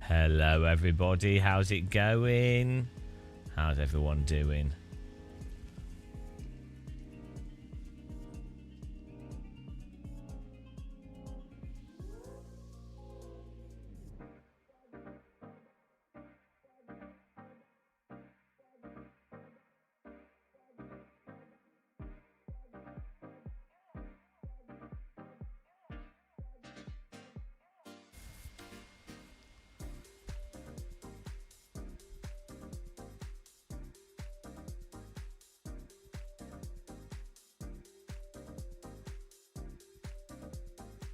Hello everybody, how's it going? How's everyone doing?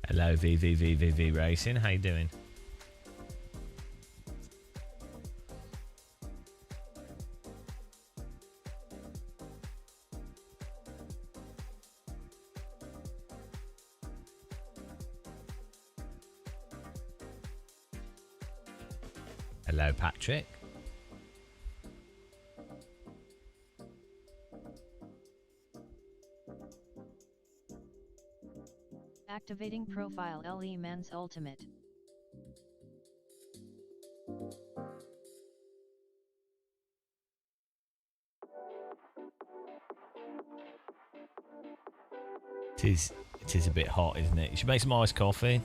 Hello VVVVV Racing, how you doing? Hello Patrick. Activating profile LE Men's Ultimate. It is a bit hot, isn't it? You should make some iced coffee.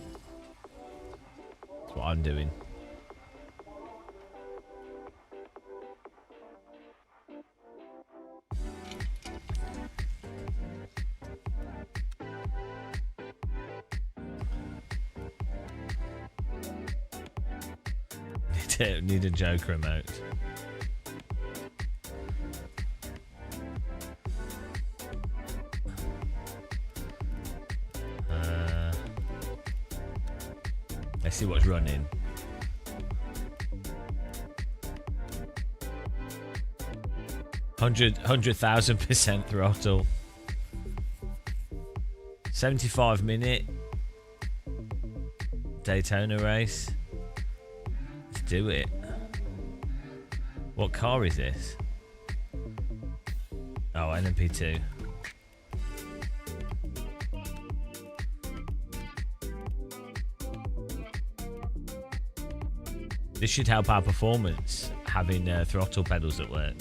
That's what I'm doing. Need a joke remote. Let's see what's running. Hundred 100,000% throttle. 75-minute Daytona race. Let's do it. What car is this? Oh, LMP2. This should help our performance, having throttle pedals that work.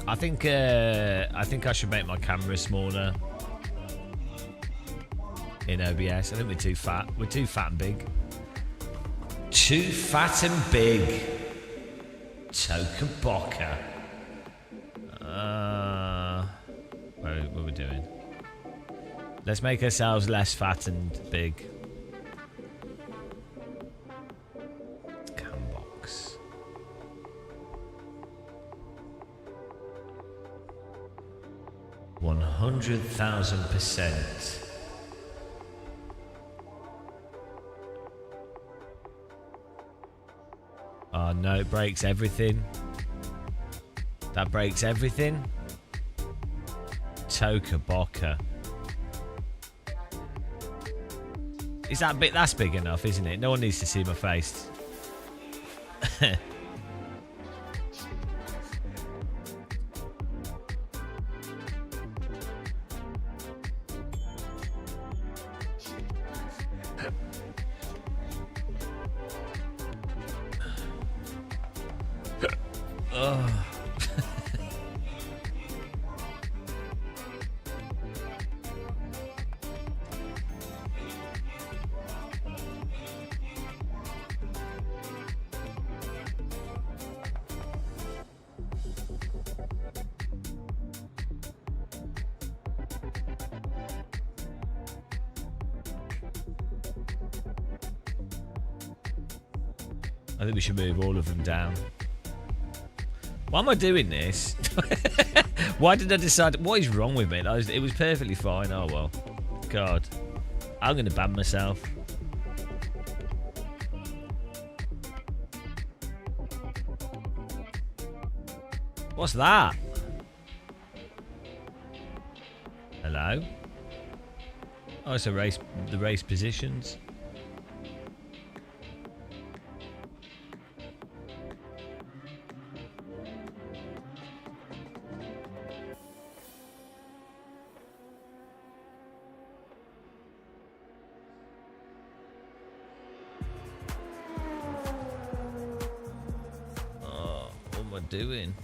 I think I should make my camera smaller in OBS. I think we're too fat. We're too fat and big. Too fat and big. Toka Boca. What are we doing? Let's make ourselves less fat and big. Cam box. %100,000%. Oh no, it breaks everything. That breaks everything. Toka Boca. Is that bit? That's big enough, isn't it? No one needs to see my face. Oh. I think we should move all of them down. Why am I doing this? Why did I decide? What is wrong with me? It was perfectly fine. Oh well. God. I'm going to ban myself. What's that? Hello? Oh, it's a race. The race positions. doing?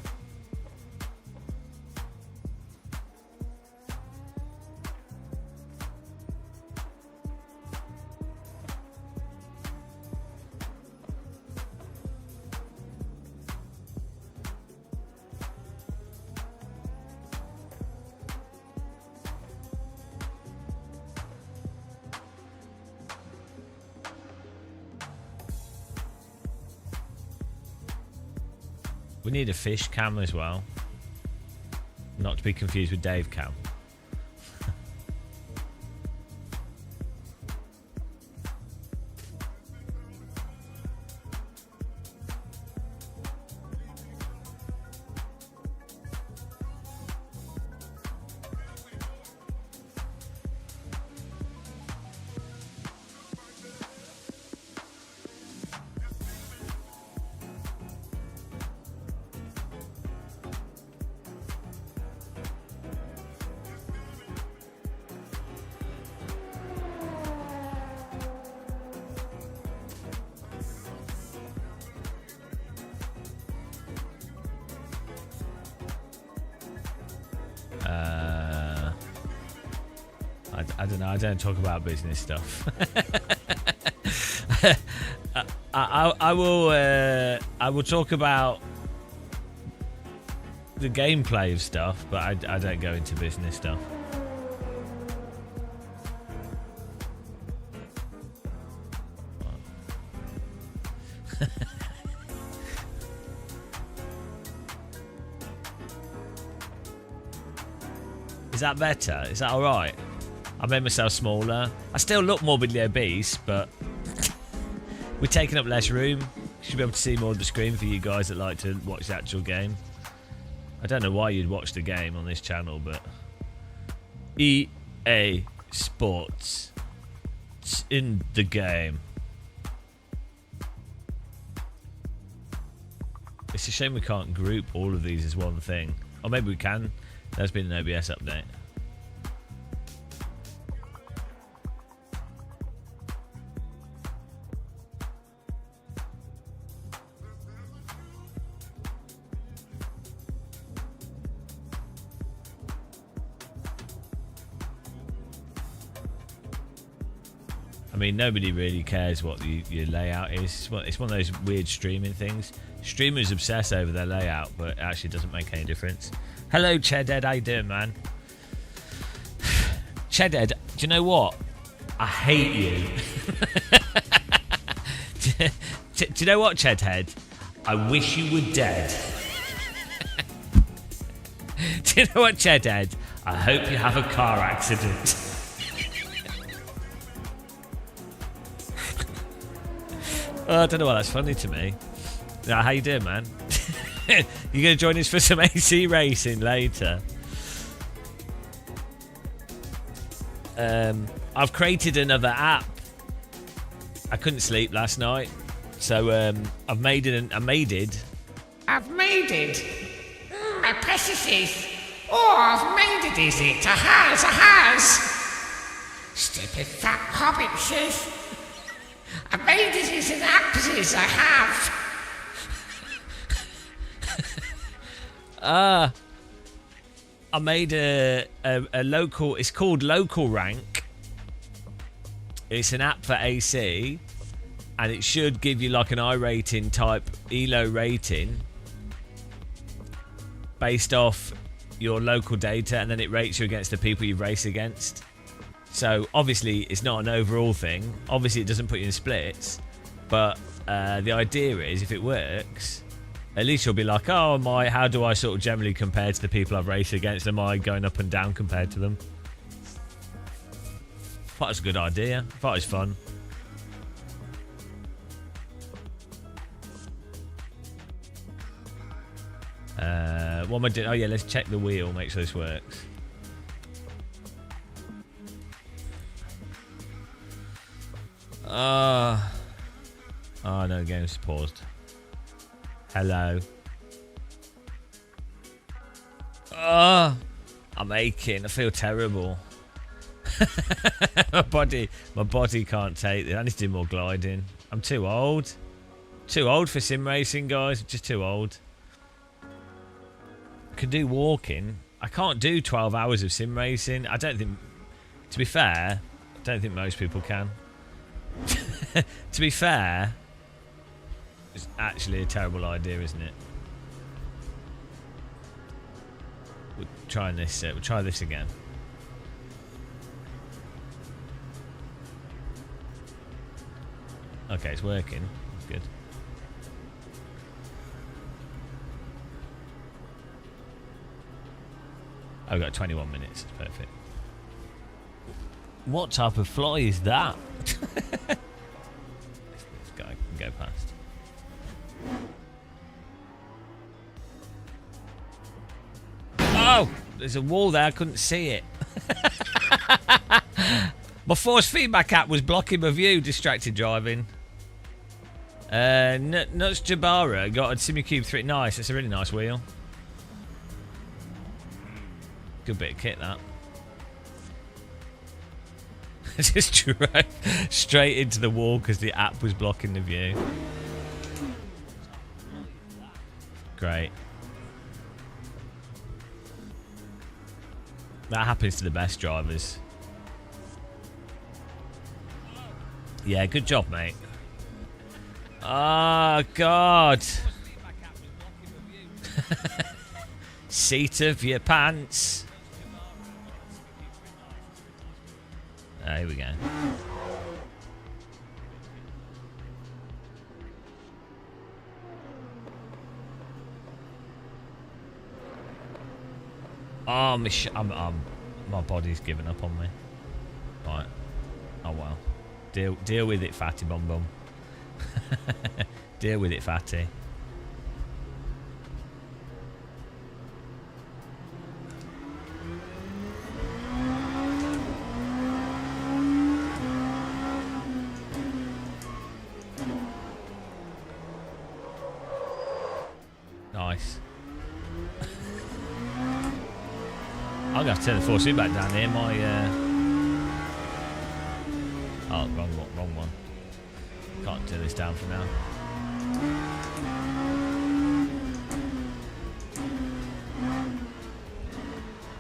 We need a fish cam as well. Not to be confused with Dave cam. I don't know. I don't talk about business stuff. I will talk about the gameplay of stuff, but I don't go into business stuff. Is that better? Is that alright? I made myself smaller. I still look morbidly obese, but we're taking up less room. Should be able to see more of the screen for you guys that like to watch the actual game. I don't know why you'd watch the game on this channel, but EA Sports, it's in the game. It's a shame we can't group all of these as one thing. Or maybe we can. There's been an OBS update. I mean, nobody really cares what your layout is. It's one of those weird streaming things. Streamers obsess over their layout, but it actually doesn't make any difference. Hello, Chedhead. How you doing, man? Chedhead, do you know what? I hate you. Do you know what, Chedhead? I wish you were dead. Do you know what, Chedhead? I hope you have a car accident. Oh, I don't know why that's funny to me. Now, how you doing, man? You gonna join us for some AC racing later? I've created another app. I couldn't sleep last night, so I've made it. My preciouses. Oh, I've made it, is it? A has. Stupid fat hobbit, sis. I made it as an app, sis, I have. I made a local. It's called Local Rank. It's an app for AC, and it should give you like an iRating type ELO rating based off your local data, and then it rates you against the people you race against. So obviously it's not an overall thing. Obviously it doesn't put you in splits, but the idea is if it works, at least you'll be like, oh, how do I sort of generally compare to the people I've raced against? Am I going up and down compared to them? I thought it was a good idea. I thought it was fun. What am I doing? Oh yeah, let's check the wheel, make sure this works. Oh no, the game's paused. Hello. I'm aching. I feel terrible. my body can't take this. I need to do more gliding. I'm too old. Too old for sim racing, guys. Just too old. can do walking. I can't do 12 hours of sim racing. I don't think, to be fair, I don't think most people can. To be fair, it's actually a terrible idea, isn't it? We'll try this. We'll try this again. Okay, it's working. That's good. Oh, we've got 21 minutes. It's perfect. What type of fly is that? This guy can go past. Oh! There's a wall there. I couldn't see it. My force feedback app was blocking my view. Distracted driving. Nuts Jabara got a Simucube 3. Nice. It's a really nice wheel. Good bit of kit, that. Just drove straight into the wall because the app was blocking the view. Great. That happens to the best drivers. Yeah, good job, mate. Oh, God. Seat of your pants. Here we go. Oh, my body's giving up on me. Right. Oh well. Deal with it, fatty bum bum. Deal with it, fatty. Nice. I'm gonna have to turn the force feedback down here. My oh, wrong one. Can't turn this down for now.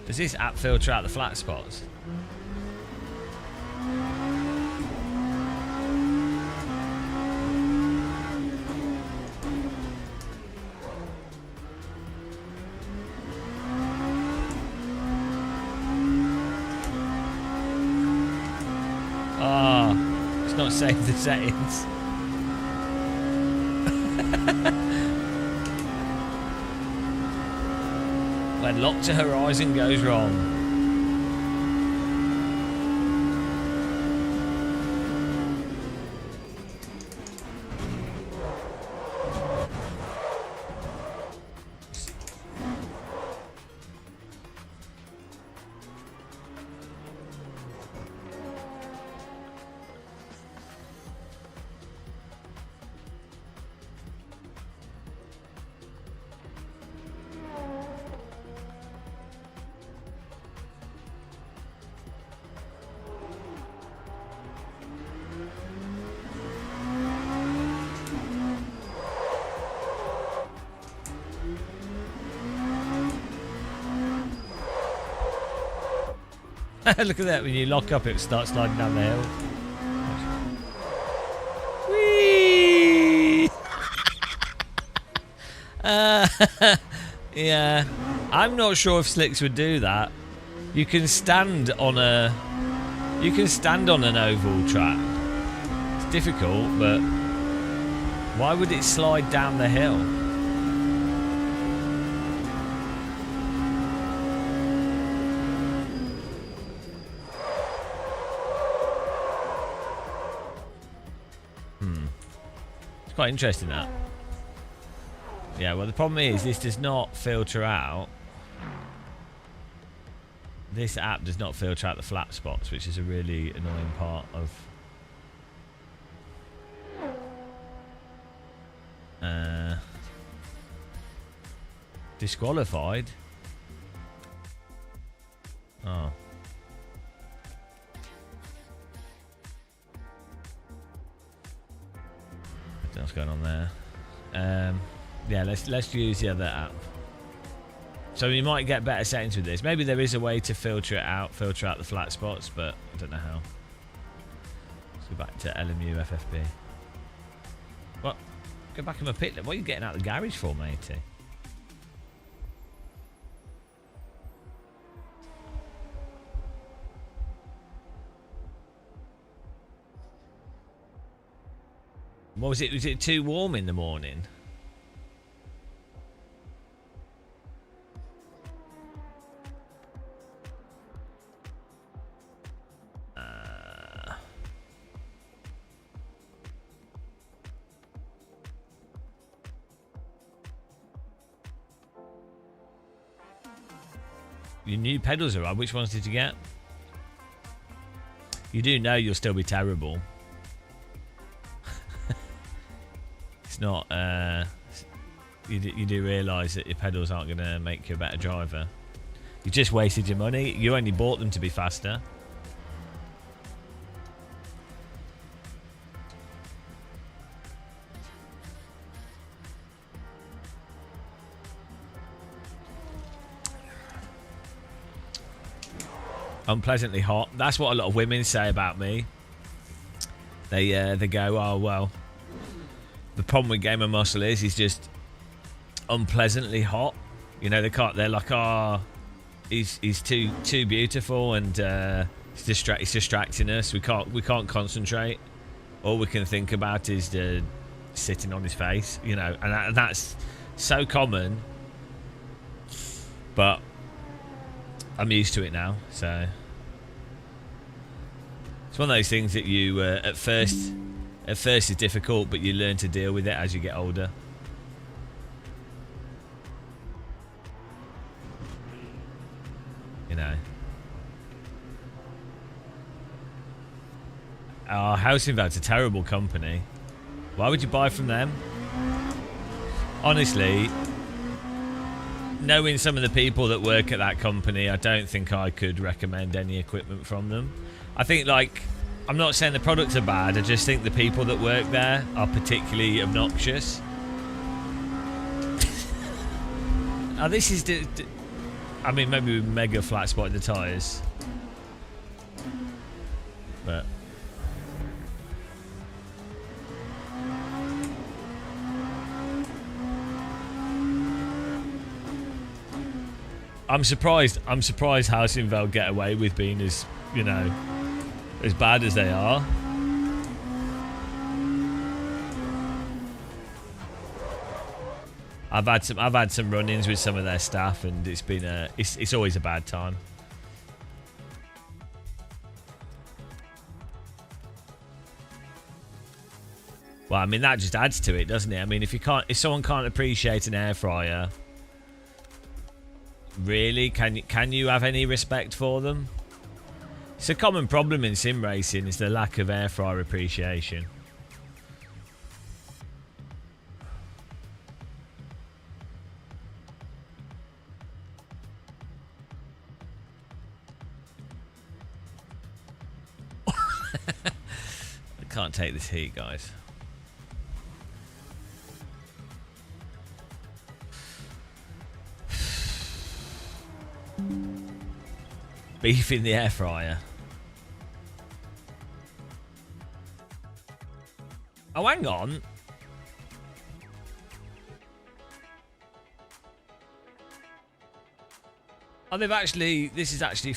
Does this app filter out the flat spots? Not save the settings. When Lock to Horizon goes wrong. Look at that, when you lock up it starts sliding down the hill. Whee! Yeah, I'm not sure if Slicks would do that. You can stand on an oval track. It's difficult, but why would it slide down the hill? Quite interesting, that. Yeah, well, the problem is this does not filter out. This app does not filter out the flat spots, which is a really annoying part of disqualified. Oh. What's going on there? Yeah, let's use the other app. So you might get better settings with this. Maybe there is a way to filter out the flat spots, but I don't know how. Let's go back to LMU FFB. What? Go back in my pit. What are you getting out of the garage for, matey? What was it? Was it too warm in the morning? Your new pedals arrived. Which ones did you get? You do know you'll still be terrible. It's not. You do realise that your pedals aren't going to make you a better driver. You just wasted your money. You only bought them to be faster. Unpleasantly hot. That's what a lot of women say about me. They go, oh well. The problem with Gamer Muscle is he's just unpleasantly hot. You know, they can't. They're like, oh, he's too beautiful and he's distracting us. We can't concentrate. All we can think about is sitting on his face. You know, and that's so common. But I'm used to it now, so it's one of those things that you at first is difficult, but you learn to deal with it as you get older. You know. House Invad's a terrible company. Why would you buy from them? Honestly, knowing some of the people that work at that company, I don't think I could recommend any equipment from them. I think, like, I'm not saying the products are bad, I just think the people that work there are particularly obnoxious. This is... I mean, maybe we mega flat spotted the tyres. But... I'm surprised House Invade get away with being as, you know, as bad as they are. I've had some run-ins with some of their staff, and it's been it's always a bad time. Well, I mean, that just adds to it, doesn't it? I mean, if someone can't appreciate an air fryer, really, can you have any respect for them? It's a common problem in sim racing, is the lack of air fryer appreciation. I can't take this heat, guys. Beef in the air fryer. Oh, hang on. Oh, they've actually... This is actually...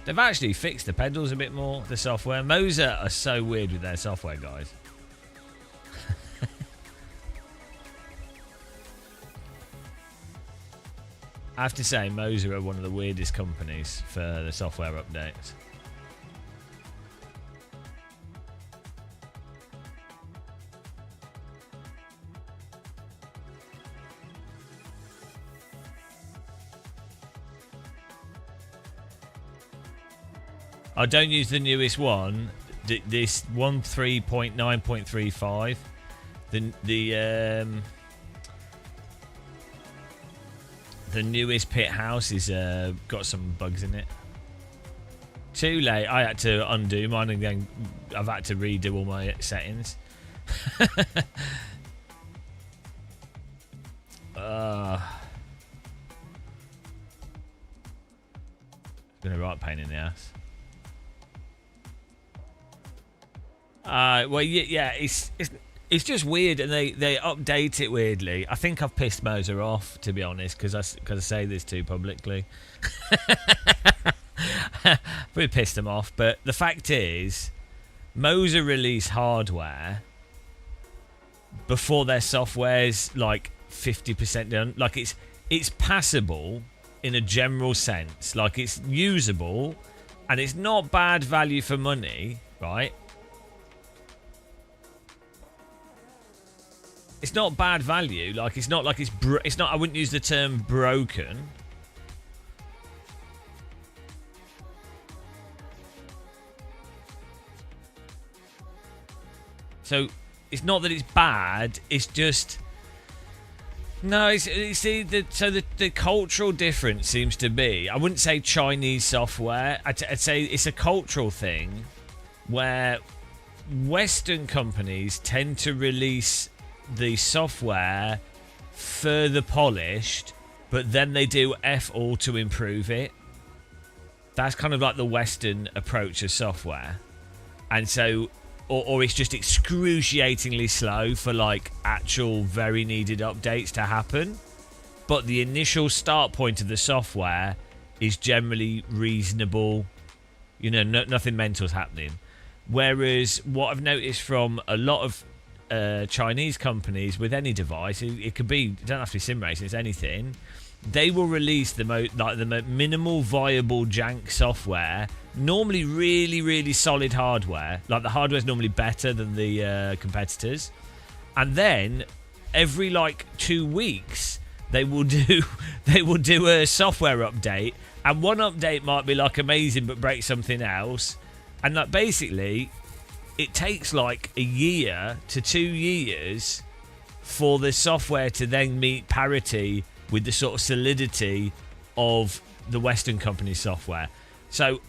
They've actually fixed the pedals a bit more, the software. Moser are so weird with their software, guys. I have to say, Moser are one of the weirdest companies for the software updates. I don't use the newest one. This 1.3.9.35. The newest pit house is got some bugs in it. Too late. I had to undo mine and then I've had to redo all my settings. It's been a right pain in the ass. Well, yeah, it's just weird, and they update it weirdly. I think I've pissed Moser off, to be honest, because I say this too publicly. Probably pissed them off, but the fact is, Moser release hardware before their software's like 50% done. Like it's passable in a general sense. Like it's usable, and it's not bad value for money, right? It's not bad value. Like it's not like it's not. I wouldn't use the term broken. So it's not that it's bad. It's just no. The cultural difference seems to be. I wouldn't say Chinese software. I'd say it's a cultural thing where Western companies tend to release the software further polished, but then they do F all to improve it. That's kind of like the Western approach of software. And so, or it's just excruciatingly slow for like actual very needed updates to happen. But the initial start point of the software is generally reasonable. You know, nothing mental's happening. Whereas what I've noticed from a lot of Chinese companies with any device, it could be, it don't have to be sim racing, it's anything. They will release the minimal viable jank software, normally really, really solid hardware. Like the hardware's normally better than the competitors, and then every like 2 weeks they will do a software update, and one update might be like amazing but break something else, and like basically it takes like a year to 2 years for the software to then meet parity with the sort of solidity of the Western company software. So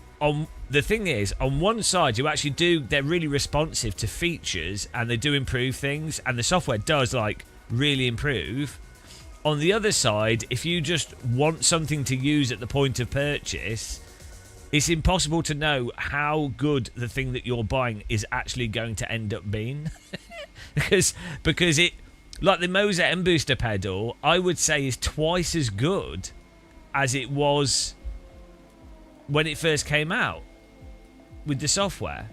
the thing is, on one side, they're really responsive to features and they do improve things, and the software does like really improve. On the other side, if you just want something to use at the point of purchase, it's impossible to know how good the thing that you're buying is actually going to end up being. because it, like the Moser M Booster pedal, I would say is twice as good as it was when it first came out with the software.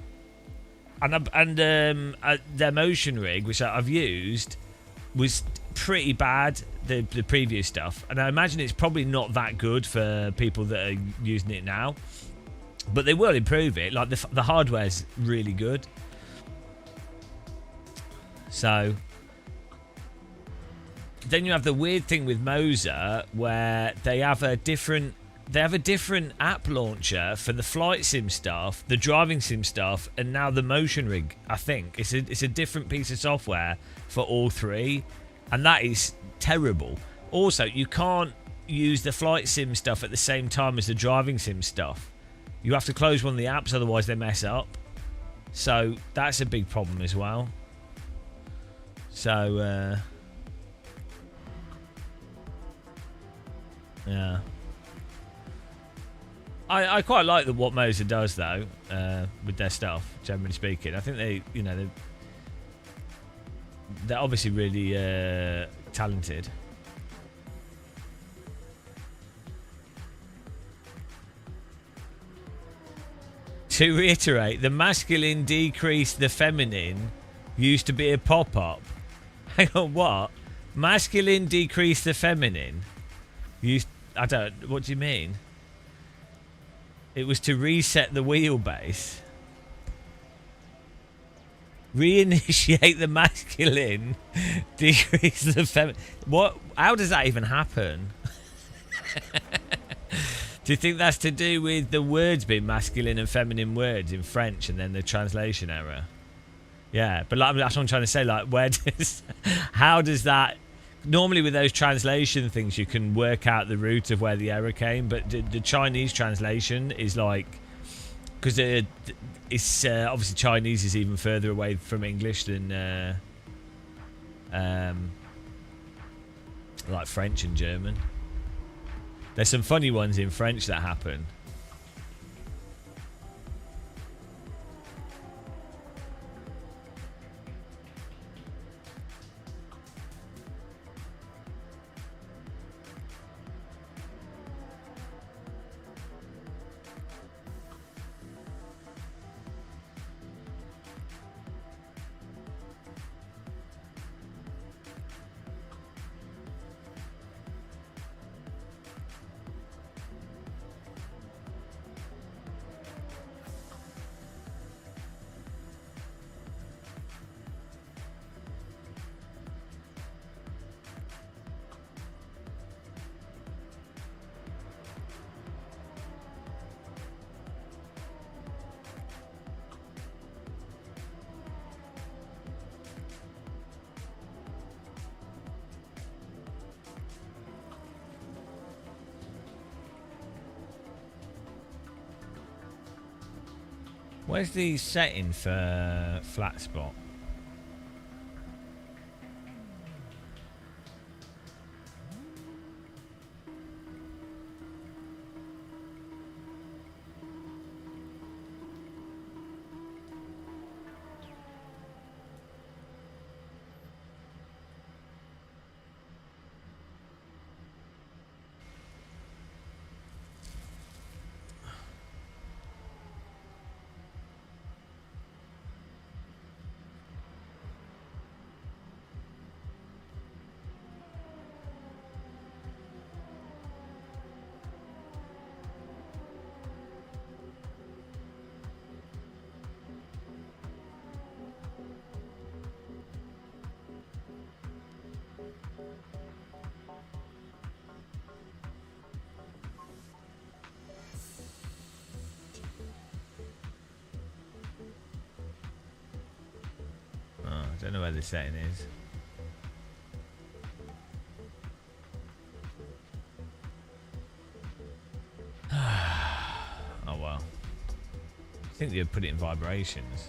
And their motion rig, which I've used, was pretty bad, the previous stuff. And I imagine it's probably not that good for people that are using it now. But they will improve it. Like the hardware's really good. So then you have the weird thing with Moser where they have a different app launcher for the flight sim stuff, the driving sim stuff, and now the motion rig. I think it's a different piece of software for all three, and that is terrible. Also, you can't use the flight sim stuff at the same time as the driving sim stuff. You have to close one of the apps, otherwise they mess up. So that's a big problem as well. So yeah, I quite like what Moser does though, with their stuff. Generally speaking, I think they're obviously really talented. To reiterate, the masculine decreased the feminine used to be a pop-up. Hang on, what? Masculine decreased the feminine? What do you mean? It was to reset the wheelbase. Reinitiate the masculine, decrease the feminine. What? How does that even happen? Do you think that's to do with the words being masculine and feminine words in French and then the translation error? Yeah, but like, that's what I'm trying to say. Like, how does that... Normally with those translation things, you can work out the root of where the error came, but the Chinese translation is like... because it's obviously Chinese is even further away from English than like French and German. There's some funny ones in French that happen. Where's the setting for flat spot? I don't know where the setting is. Oh well. I think they'd put it in vibrations.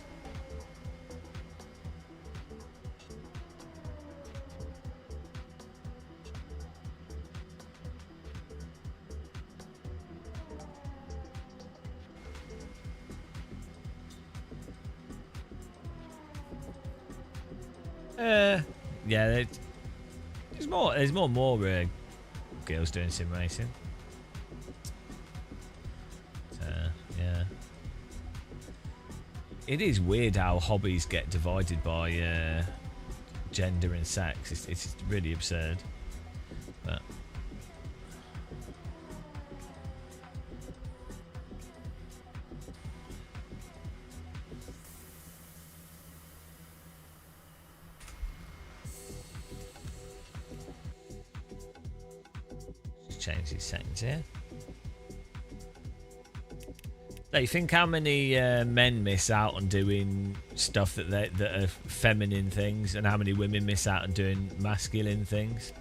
Yeah, there's more girls doing sim racing. Yeah, it is weird how hobbies get divided by gender and sex. It's really absurd. But change these settings here. Do you think how many men miss out on doing stuff that are feminine things, and how many women miss out on doing masculine things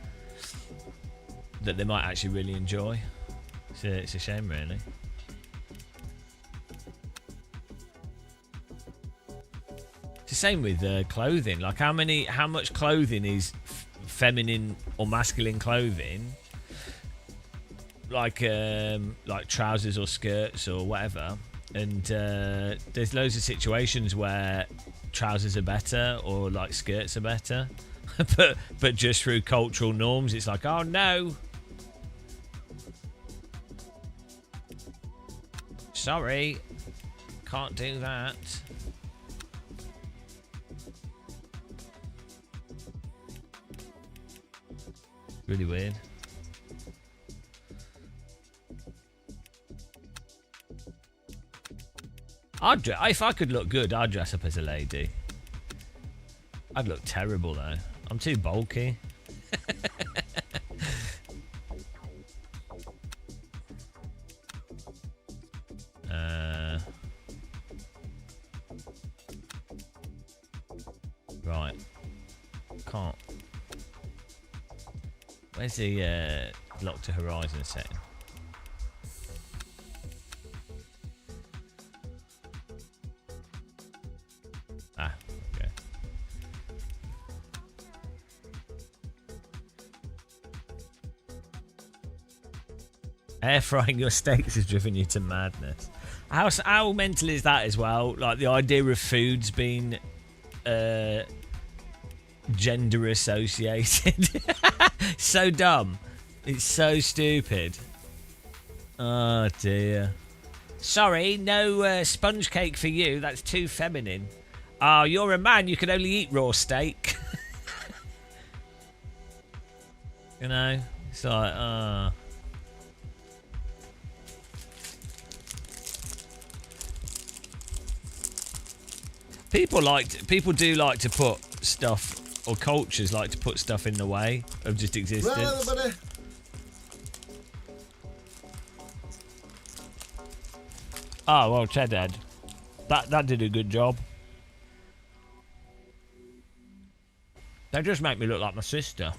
that they might actually really enjoy? It's a shame, really. It's the same with clothing. Like how much clothing is feminine or masculine clothing? Like trousers or skirts or whatever, and there's loads of situations where trousers are better or like skirts are better, but just through cultural norms, it's like, oh no, sorry, can't do that. Really weird. If I could look good, I'd dress up as a lady. I'd look terrible though. I'm too bulky. Right. Can't. Where's the lock to horizon setting? Air frying your steaks has driven you to madness. How mental is that as well? Like the idea of foods being gender associated. So dumb. It's so stupid. Oh dear. Sorry, no sponge cake for you. That's too feminine. Oh, you're a man. You can only eat raw steak. You know? It's like, People do like to put stuff, or cultures like to put stuff in the way of just existence. Oh, well, Cheddar. That did a good job. They just make me look like my sister.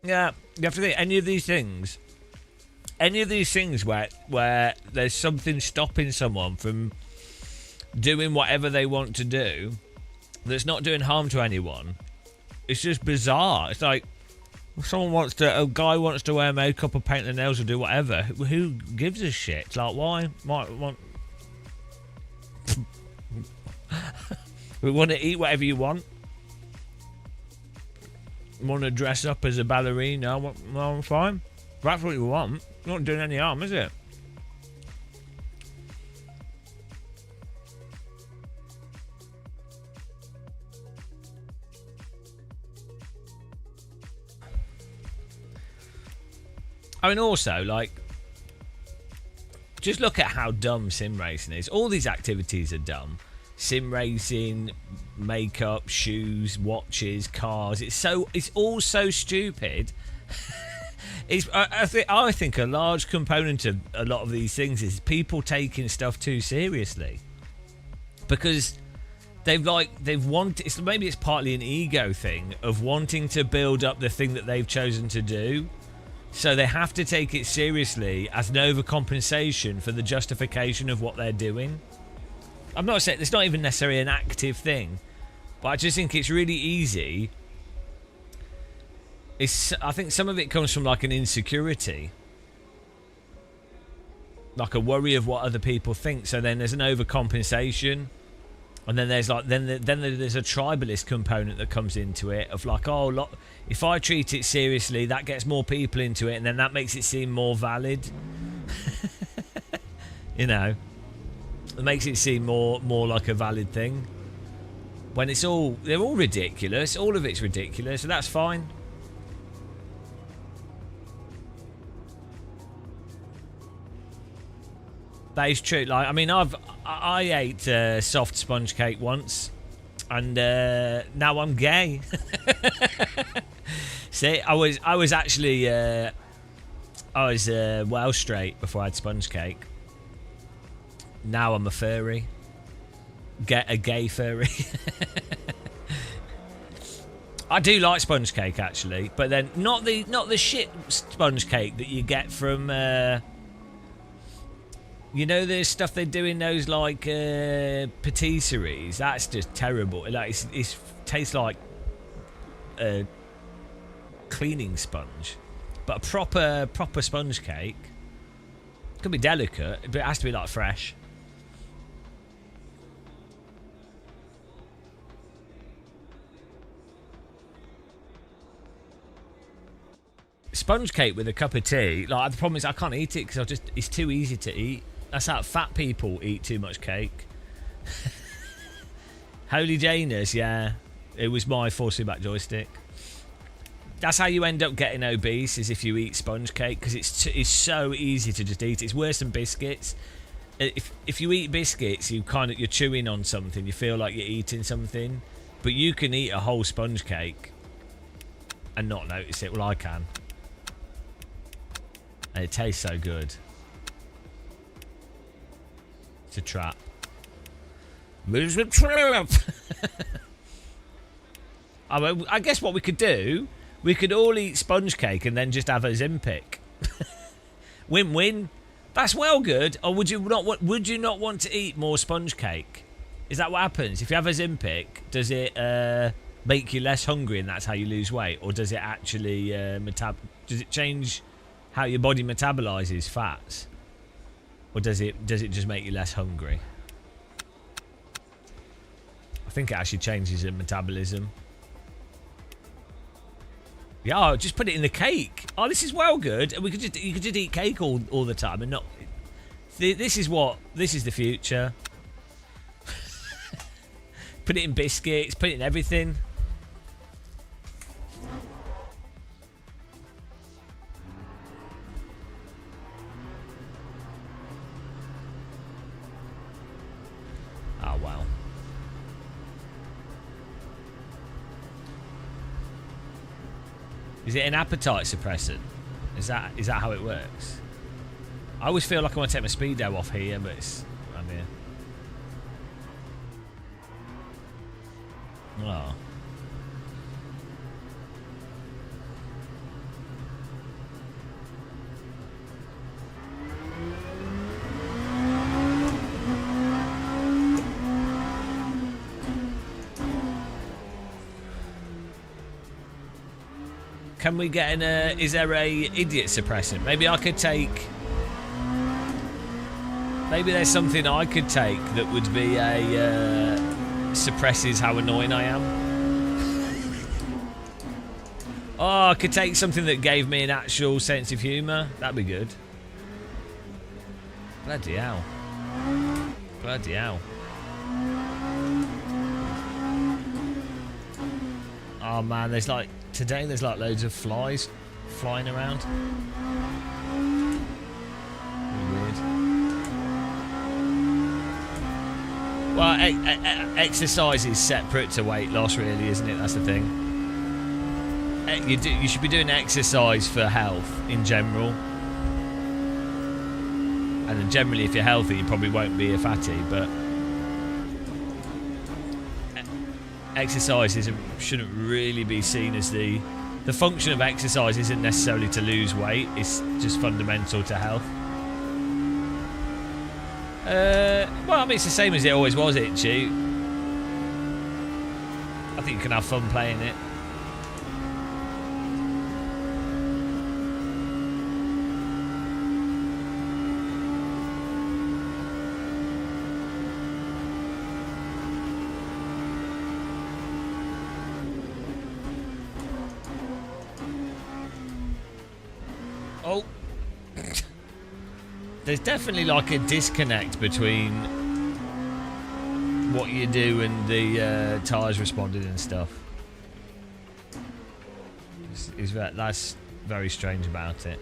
Yeah, you have to think, any of these things where there's something stopping someone from doing whatever they want to do that's not doing harm to anyone, it's just bizarre. It's like, a guy wants to wear makeup or paint their nails or do whatever. Who gives a shit? It's like, why? We want to eat whatever you want. Want to dress up as a ballerina? Well, I'm fine. That's what you want. Not doing any harm, is it? I mean, also, like, just look at how dumb sim racing is. All these activities are dumb. Sim racing, makeup, shoes, watches, cars. It's all so stupid. I think a large component of a lot of these things is people taking stuff too seriously, because maybe it's partly an ego thing of wanting to build up the thing that they've chosen to do. So they have to take it seriously as an overcompensation for the justification of what they're doing. I'm not saying it's not even necessarily an active thing, but I just think it's really easy. I think some of it comes from like an insecurity, like a worry of what other people think. So then there's an overcompensation, and then there's like then there's a tribalist component that comes into it of like, oh, if I treat it seriously, that gets more people into it, and then that makes it seem more valid. You know. It makes it seem more like a valid thing. When they're all ridiculous. All of it's ridiculous, so that's fine. That is true. Like, I mean, I ate soft sponge cake once, and now I'm gay. See, I was actually well straight before I had sponge cake. Now I'm a furry. Get a gay furry. I do like sponge cake actually, but then not the shit sponge cake that you get from you know the stuff they do in those like patisseries. That's just terrible. Like it tastes like a cleaning sponge. But a proper sponge cake can be delicate, but it has to be like fresh. Sponge cake with a cup of tea, like the problem is I can't eat it because it's too easy to eat. That's how fat people eat too much cake. Holy Janus, yeah, it was my forcing back joystick. That's how you end up getting obese, is if you eat sponge cake, because it's so easy to just eat. It's worse than biscuits. If you eat biscuits, you're chewing on something. You feel like you're eating something, but you can eat a whole sponge cake and not notice it. Well, I can. And it tastes so good. It's a trap. It's a trap. I guess what we could do, we could all eat sponge cake and then just have a Ozempic. Win-win. That's well good. Or would you not want? Would you not want to eat more sponge cake? Is that what happens if you have a Ozempic? Does it make you less hungry, and that's how you lose weight, or does it actually Does it change how your body metabolizes fats, or does it just make you less hungry? I think it actually changes your metabolism. Yeah, oh, just put it in the cake. Oh, this is well good. And you could just eat cake all the time and not. This is the future. Put it in biscuits. Put it in everything. Oh wow. Is it an appetite suppressant? Is that how it works? I always feel like I want to take my speedo off here, but it's I'm here. Oh. Can we get is there a idiot suppressant? Maybe I could take... Maybe there's something I could take that would be suppresses how annoying I am. Oh, I could take something that gave me an actual sense of humour. That'd be good. Bloody hell. Bloody hell. Oh man, there's like... Today there's like loads of flies flying around. Weird. Well, exercise is separate to weight loss, really, isn't it? That's the thing. You should be doing exercise for health in general. And then generally, if you're healthy, you probably won't be a fatty, but exercise shouldn't really be seen as the function of exercise isn't necessarily to lose weight, it's just fundamental to health. Well, I mean, it's the same as it always was, Itchy. I think you can have fun playing it. Oh. There's definitely like a disconnect between what you do and the tyres responding and stuff. That's very strange about it.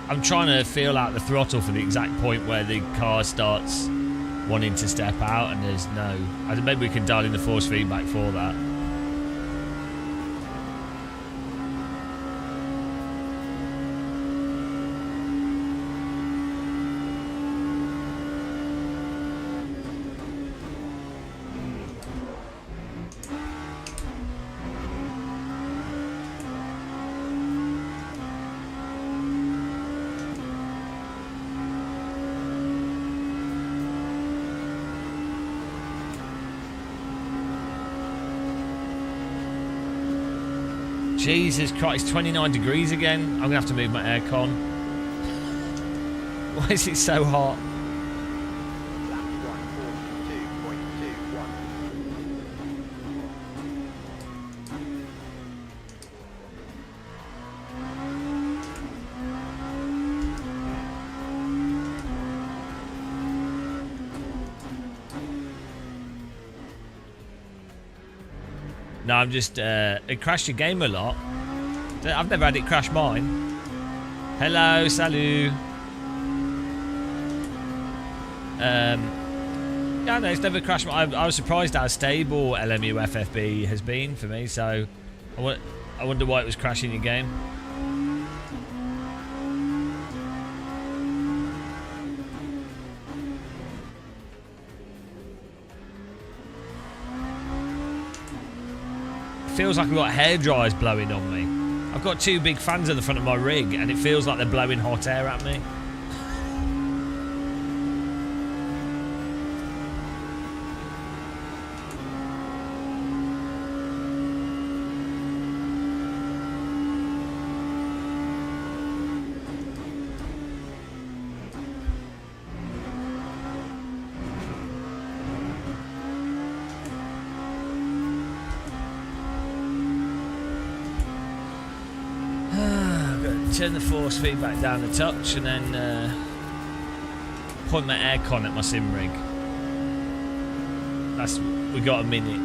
I'm trying to feel out the throttle for the exact point where the car starts wanting to step out, and there's no... maybe we can dial in the force feedback for that. Jesus Christ, it's 29 degrees again. I'm going to have to move my aircon. Why is it so hot? No, I'm just... it crashed your game a lot. I've never had it crash mine. Hello, salut. Yeah, no, it's never crashed. I was surprised how stable LMU FFB has been for me. So I wonder why it was crashing your game. Feels like I've got hair dryers blowing on me. I've got 2 big fans at the front of my rig, and it feels like they're blowing hot air at me. Turn the force feedback down a touch and then point my aircon at my sim rig. We got a minute.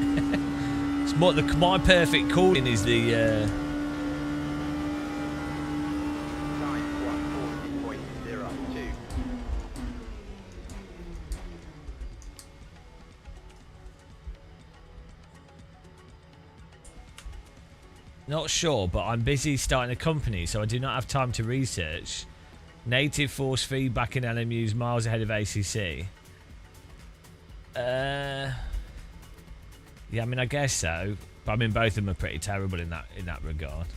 It's more my perfect cooling is the not sure, but I'm busy starting a company, so I do not have time to research. Native force feedback in LMU's miles ahead of ACC. Yeah, I mean, I guess so. But I mean, both of them are pretty terrible in that regard.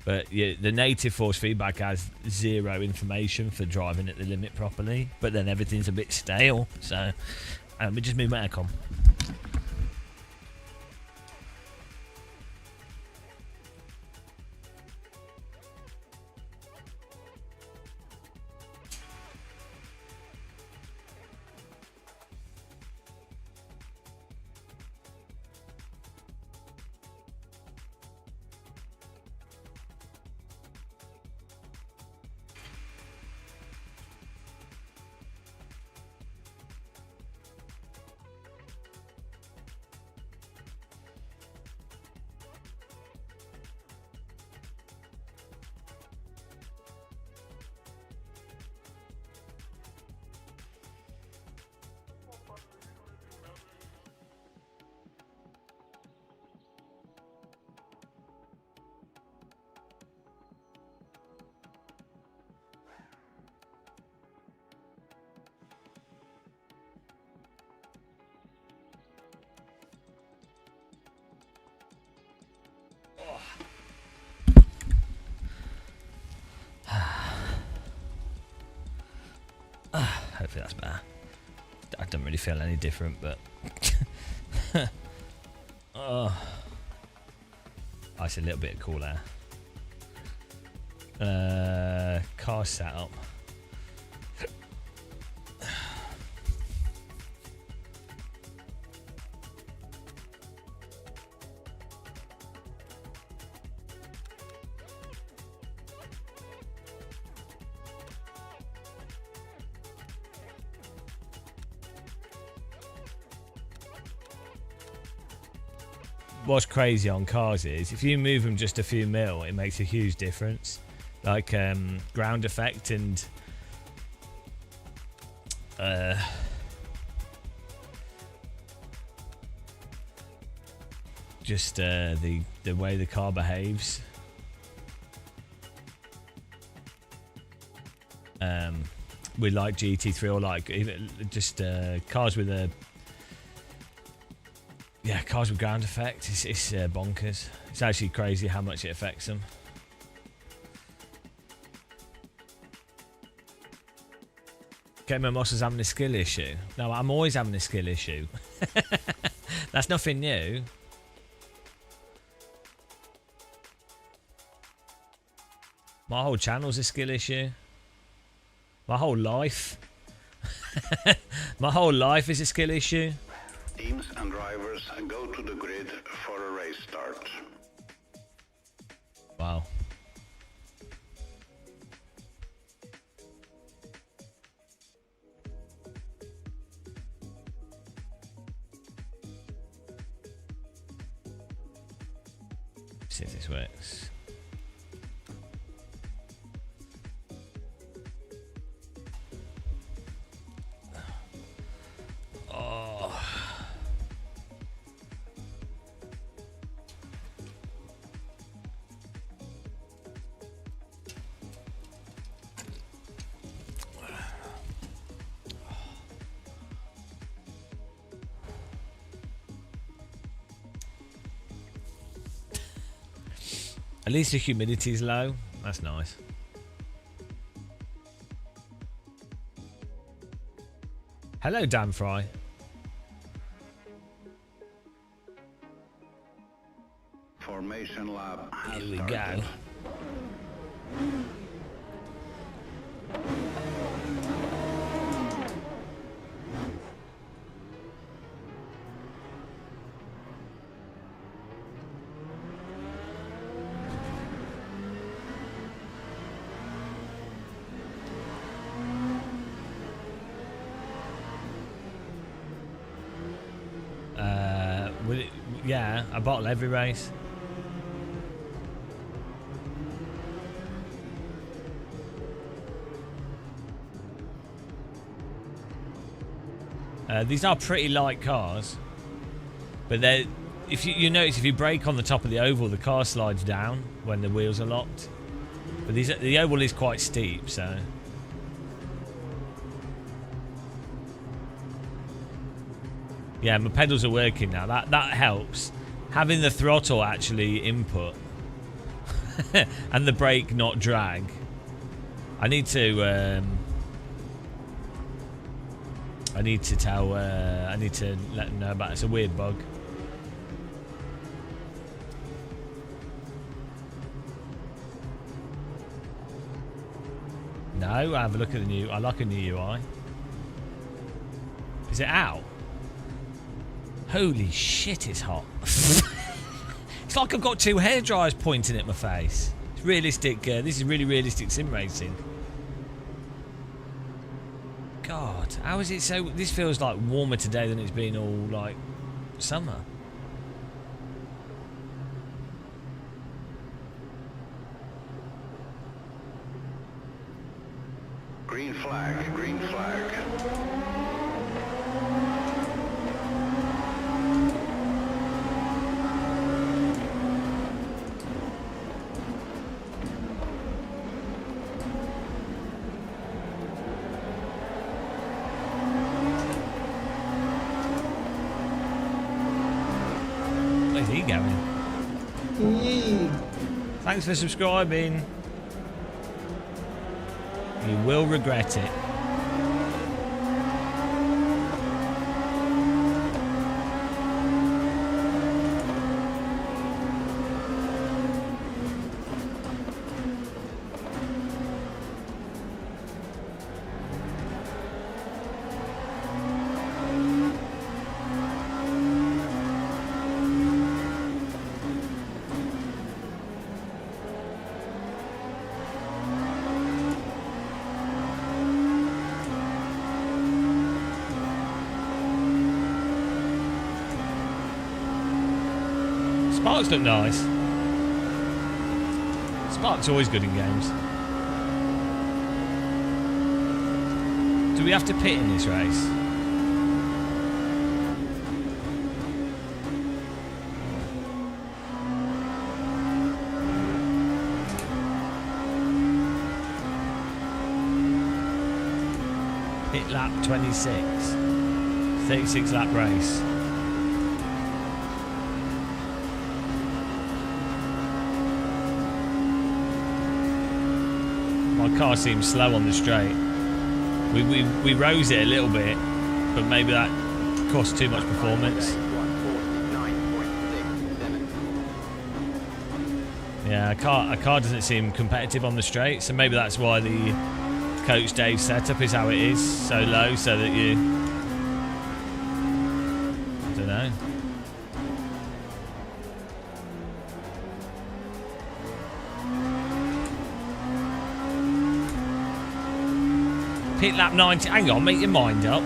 But yeah, the native force feedback has 0 information for driving at the limit properly. But then everything's a bit stale. So let me just move my aircon. Hopefully that's better. I don't really feel any different, but oh, it's a little bit of cool air. Car setup. What's crazy on cars is if you move them just a few mil, it makes a huge difference. Like ground effect and just the way the car behaves. With like GT3 or like even just cars with a cars with ground effect, it's bonkers. It's actually crazy how much it affects them. Gamer Moss is having a skill issue. No, I'm always having a skill issue. That's nothing new. My whole channel's a skill issue. My whole life. My whole life is a skill issue. Teams and drivers go to the grid for a race start. Wow. See if this works. At least the humidity's low. That's nice. Hello, Dan Fry. Formation lab has Here we started. go. Will it, yeah, I bottle every race. These are pretty light cars, but they're, if you notice, if you brake on the top of the oval, the car slides down when the wheels are locked. But the oval is quite steep, so. Yeah, my pedals are working now. That helps. Having the throttle actually input and the brake not drag. I need to tell. I need to let them know about it. It's a weird bug. No, have a look at the new. I like a new UI. Is it out? Holy shit, it's hot. It's like I've got two hairdryers pointing at my face. It's realistic. This is really realistic sim racing. God, how is it so... This feels like warmer today than it's been all, like, summer. Green flag, green flag. Where's he going? Thanks for subscribing. You will regret it. Sparks look nice. Sparks always good in games. Do we have to pit in this race? Pit lap 26. 36 lap race. My car seems slow on the straight. We rose it a little bit, but maybe that cost too much performance. Yeah, a car doesn't seem competitive on the straight, so maybe that's why the Coach Dave setup is how it is, so low, so that you... I don't know. Pit lap 90. Hang on, make your mind up.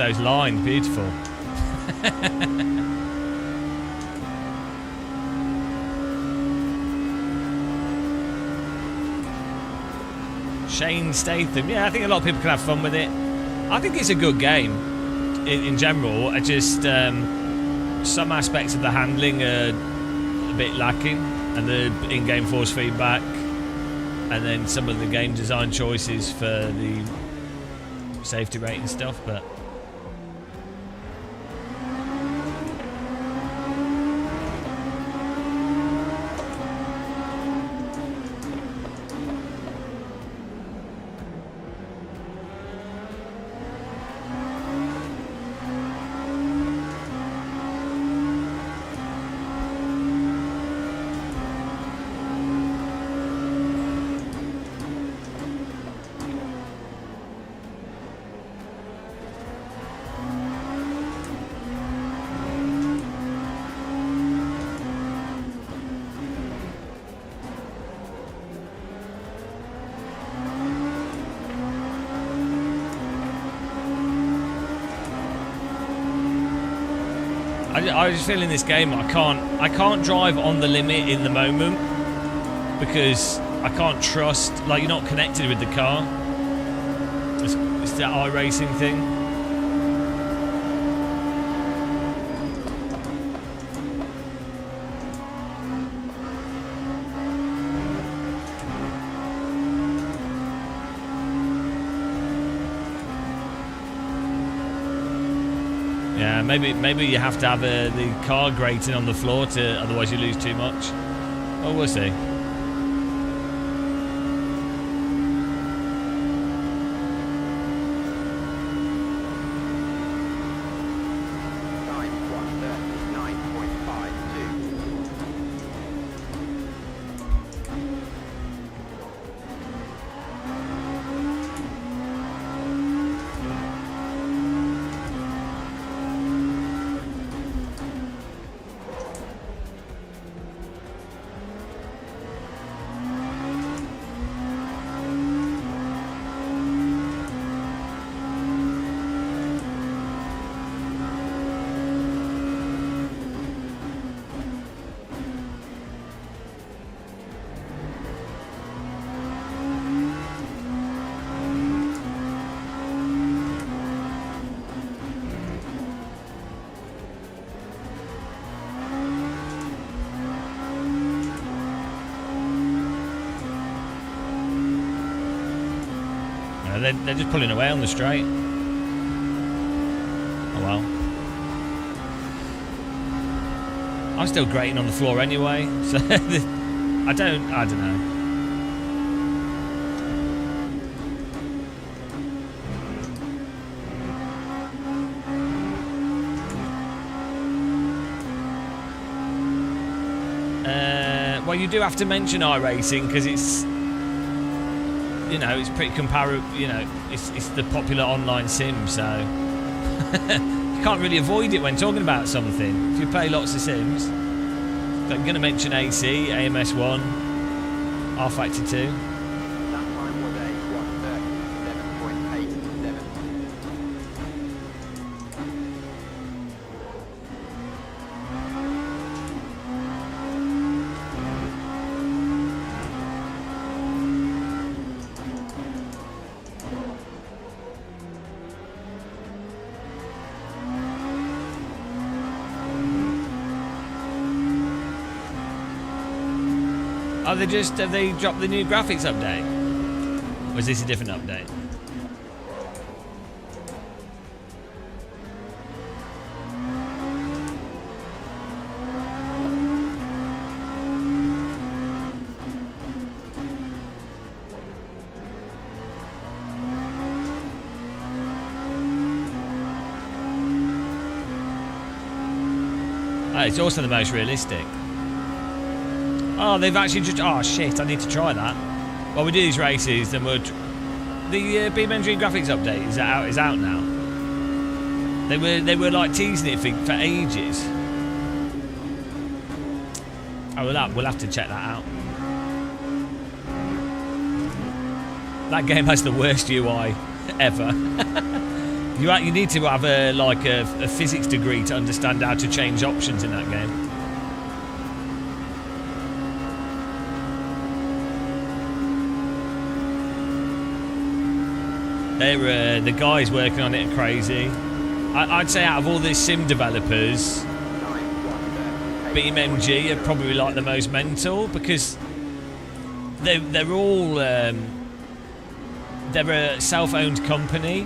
at those lines, beautiful. Shane Statham. Yeah, I think a lot of people can have fun with it. I think it's a good game in general. I just some aspects of the handling are a bit lacking, and the in-game force feedback, and then some of the game design choices for the safety rating stuff, but I just feel in this game I can't drive on the limit in the moment because I can't trust, like, you're not connected with the car. It's that iRacing thing. Yeah, maybe you have to have the car grating on the floor to, otherwise you lose too much. Oh, we'll see. They're just pulling away on the straight. Oh well. I'm still grating on the floor anyway, so I don't know. Well, you do have to mention iRacing because it's, you know, it's pretty comparable. You know, it's the popular online sim, so you can't really avoid it when talking about something. If you play lots of sims, so I'm going to mention AC, AMS1, R-Factor 2. Oh, have they dropped the new graphics update? Or is this a different update? Oh, it's also the most realistic. Oh, they've actually just... Oh, shit, I need to try that. While we do these races, then we'll... The BeamNG graphics update is out now. They were like teasing it for ages. Oh, we'll have to check that out. That game has the worst UI ever. You need to have a physics degree to understand how to change options in that game. The guys working on it are crazy. I'd say out of all the sim developers, BeamNG are probably like the most mental because they're all they're a self-owned company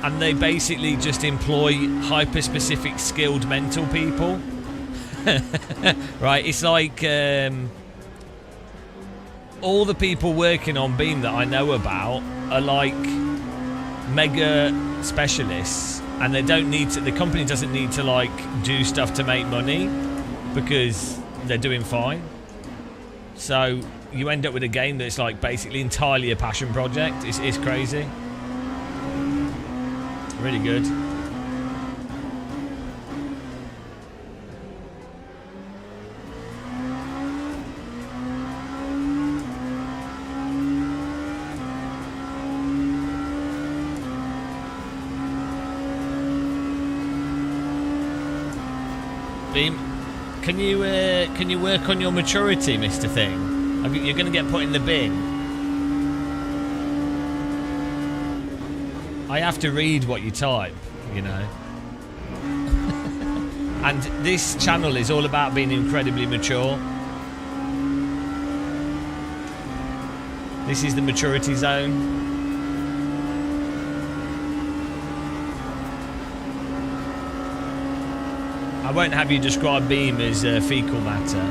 and they basically just employ hyper-specific skilled mental people. Right, it's like all the people working on Beam that I know about are like mega specialists, and they don't need to. The company doesn't need to like do stuff to make money because they're doing fine. So you end up with a game that's like basically entirely a passion project. It's crazy. Really good. Beam, can you work on your maturity, Mr. Thing? You're going to get put in the bin. I have to read what you type, you know. And this channel is all about being incredibly mature. This is the maturity zone. I won't have you describe Beam as fecal matter.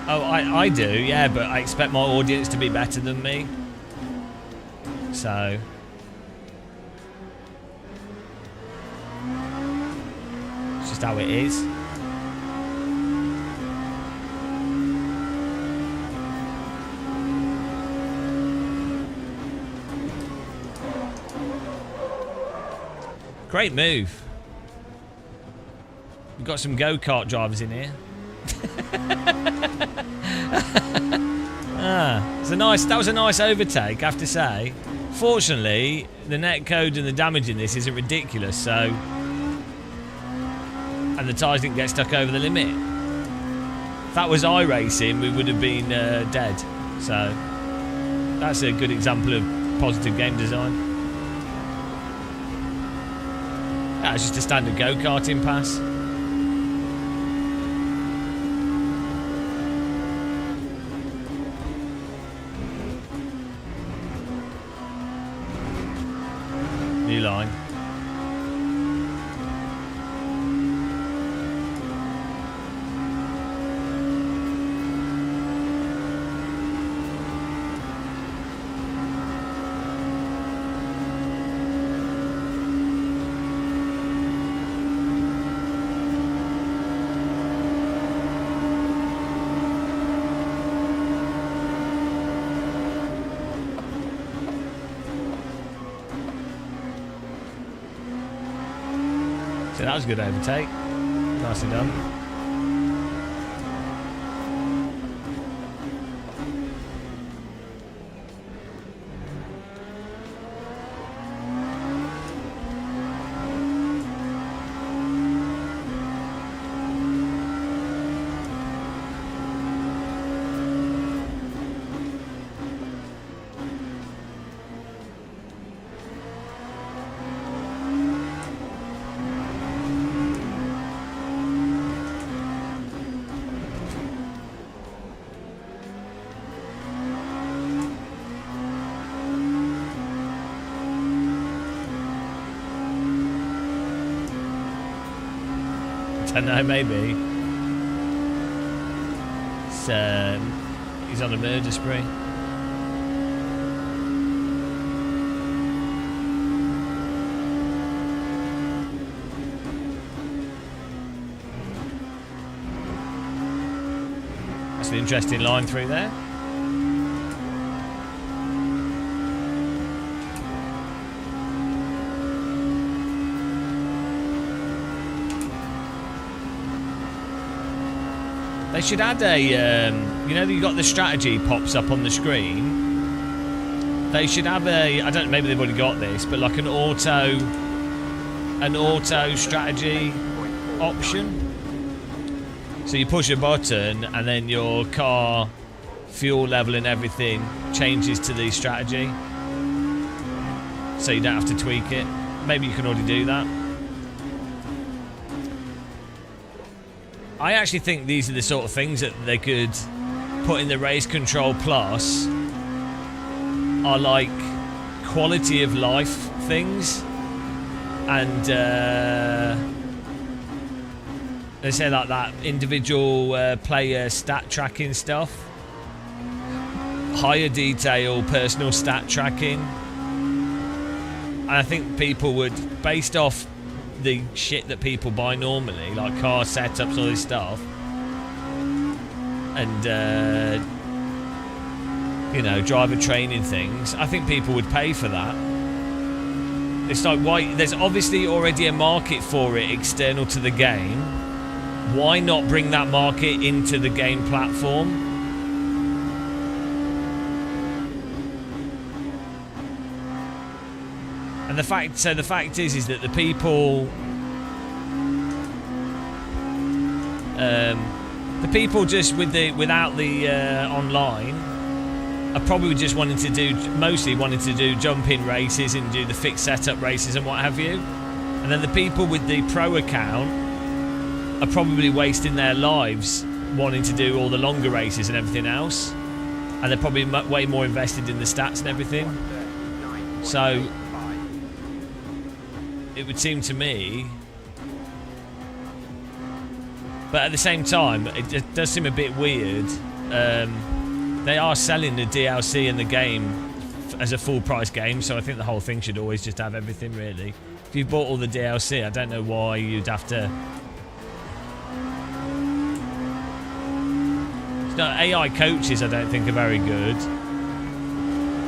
Oh, I do, yeah, but I expect my audience to be better than me. So... just how it is. Great move. We've got some go-kart drivers in here. That was a nice overtake, I have to say. Fortunately, the netcode and the damage in this isn't ridiculous, so... and the tyres didn't get stuck over the limit. If that was iRacing, we would have been dead. So, that's a good example of positive game design. That's just a standard go-karting pass. New line. So that was a good overtake. Nicely done. I don't know, maybe. He's on a murder spree. That's an interesting line through there. They should add a, you know, you got the strategy pops up on the screen. They should have a, I don't know, maybe they've already got this, but like an auto strategy option. So you push a button and then your car fuel level and everything changes to the strategy. So you don't have to tweak it. Maybe you can already do that. I actually think these are the sort of things that they could put in the Race Control Plus are like quality of life things. And they say like that individual player stat tracking stuff. Higher detail personal stat tracking. And I think people would, based off the shit that people buy normally, like car setups, all this stuff, and you know, driver training things, I think people would pay for that. It's like, why? There's obviously already a market for it external to the game. Why not bring that market into the game platform? And the fact is that the people just without the online are probably just mostly wanting to do jump-in races and do the fixed setup races and what have you. And then the people with the pro account are probably wasting their lives wanting to do all the longer races and everything else. And they're probably way more invested in the stats and everything. So it would seem to me, but at the same time it does seem a bit weird. They are selling the DLC in the game as a full price game, so I think the whole thing should always just have everything really. If you bought all the DLC, I don't know why you'd have to. No, AI coaches I don't think are very good,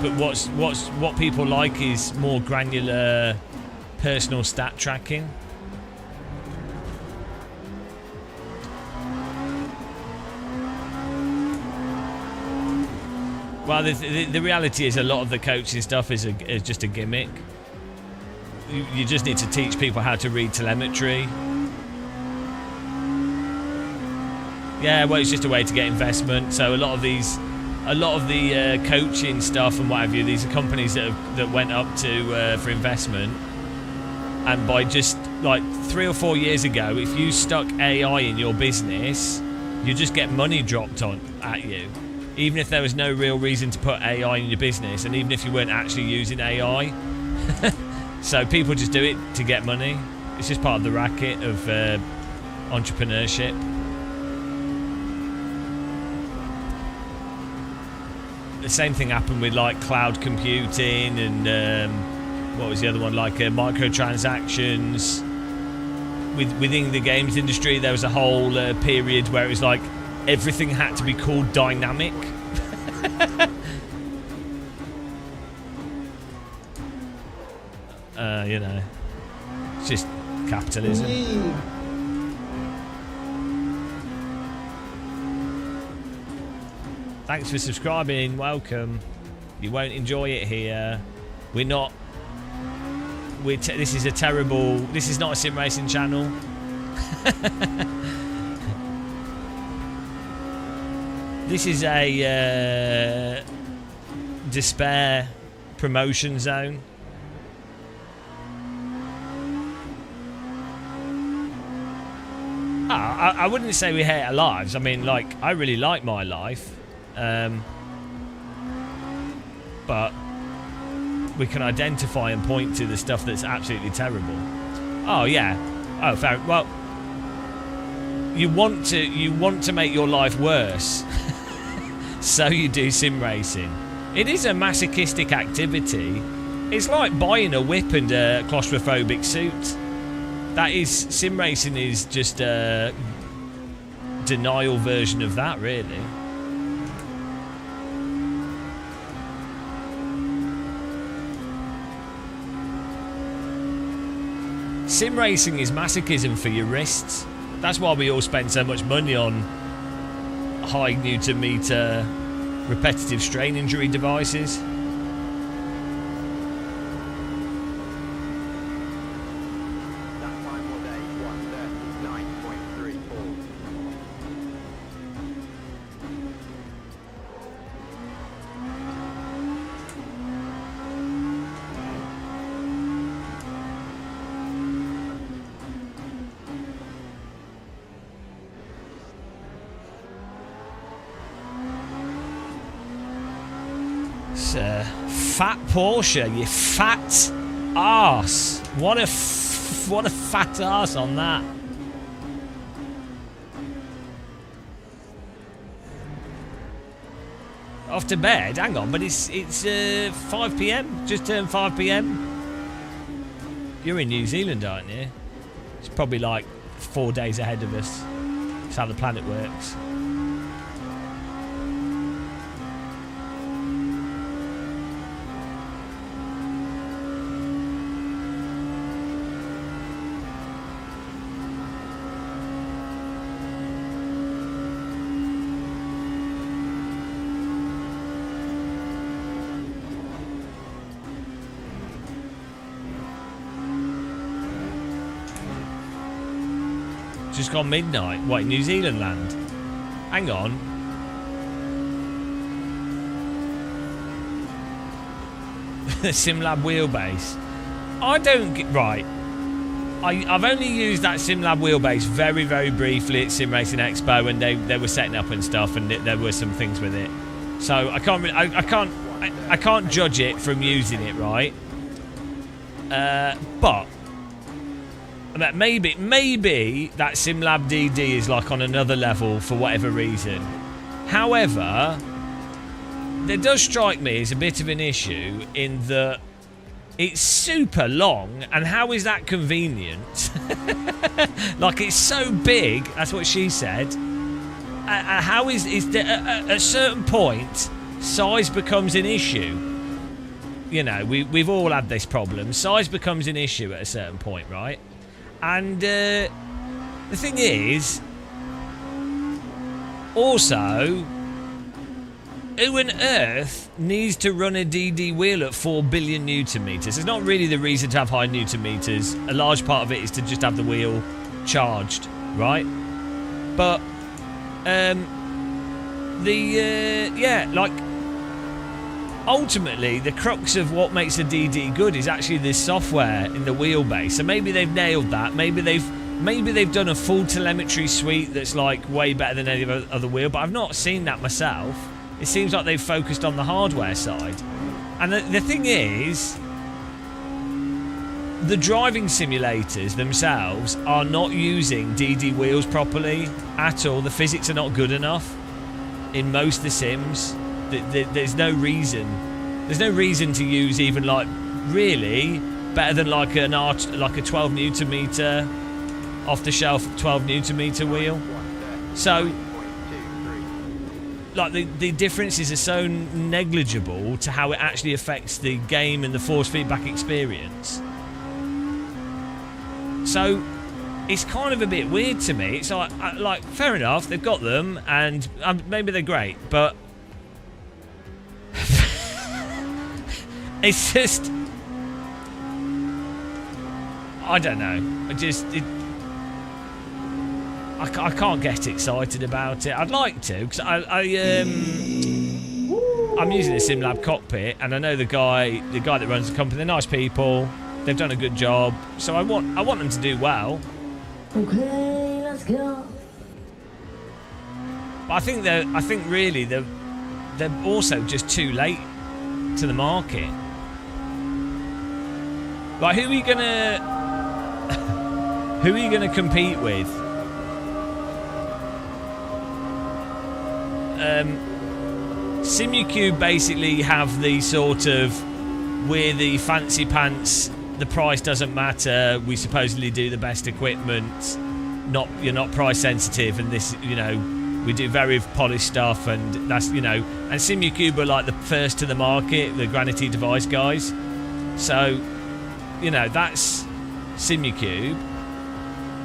but what people like is more granular personal stat tracking. Well, the reality is a lot of the coaching stuff is just a gimmick. You just need to teach people how to read telemetry. Yeah, well, it's just a way to get investment. So a lot of the coaching stuff and what have you, these are companies that went up to for investment. And by just like 3 or 4 years ago, if you stuck AI in your business, you just get money dropped at you. Even if there was no real reason to put AI in your business, and even if you weren't actually using AI. So people just do it to get money. It's just part of the racket of entrepreneurship. The same thing happened with like cloud computing and what was the other one, like microtransactions. Within the games industry, there was a whole period where it was like everything had to be called dynamic. You know, it's just capitalism. Thanks for subscribing. Welcome. You won't enjoy it here. We're not. This is a terrible. This is not a sim racing channel. This is a despair promotion zone. I wouldn't say we hate our lives. I mean, like, I really like my life. But we can identify and point to the stuff that's absolutely terrible. Oh yeah. Oh, fair. Well, you want to make your life worse, so you do sim racing. It is a masochistic activity. It's like buying a whip and a claustrophobic suit. That is, sim racing is just a denial version of that, really. Sim racing is masochism for your wrists. That's why we all spend so much money on high Newton meter repetitive strain injury devices. That time was a 139.34. It's a fat Porsche, you fat arse. What a fat arse on that. Off to bed? Hang on, but it's 5 p.m. Just turned 5 p.m. You're in New Zealand, aren't you? It's probably like 4 days ahead of us. That's how the planet works. Just gone midnight. What, New Zealand land? Hang on. SimLab wheelbase. I don't get... Right. I've only used that SimLab wheelbase very, very briefly at Sim Racing Expo when they were setting up and stuff, and there were some things with it. So I can't really, I can't judge it from using it, right? But maybe that SimLab DD is like on another level for whatever reason. However, there does strike me as a bit of an issue in that it's super long, and how is that convenient? Like, it's so big, that's what she said. How is there, at a certain point, size becomes an issue? You know, we've all had this problem. Size becomes an issue at a certain point, right? And the thing is, also, who on earth needs to run a DD wheel at 4 billion Newton meters? It's not really the reason to have high Newton meters. A large part of it is to just have the wheel charged, right? But ultimately, the crux of what makes a DD good is actually the software in the wheelbase. So maybe they've nailed that. Maybe they've done a full telemetry suite that's like way better than any other wheel. But I've not seen that myself. It seems like they've focused on the hardware side. And the thing is, the driving simulators themselves are not using DD wheels properly at all. The physics are not good enough in most of the sims. There's no reason. There's no reason to use even like really better than like like a 12 Newton meter off the shelf 12 Newton meter wheel. So like the differences are so negligible to how it actually affects the game and the force feedback experience. So it's kind of a bit weird to me. It's like fair enough, they've got them and maybe they're great, but it's just, I don't know. I can't get excited about it. I'd like to, because I'm using a SimLab cockpit, and I know the guy that runs the company. They're nice people. They've done a good job, so I want them to do well. Okay, let's go. But I think really they're also just too late to the market. Like, who are you gonna compete with? Simucube basically have the sort of, we're the fancy pants, the price doesn't matter, we supposedly do the best equipment, you're not price sensitive, and this, you know, we do very polished stuff, and that's, you know, and Simucube are like the first to the market, the Granity device guys. So, you know, that's Simucube.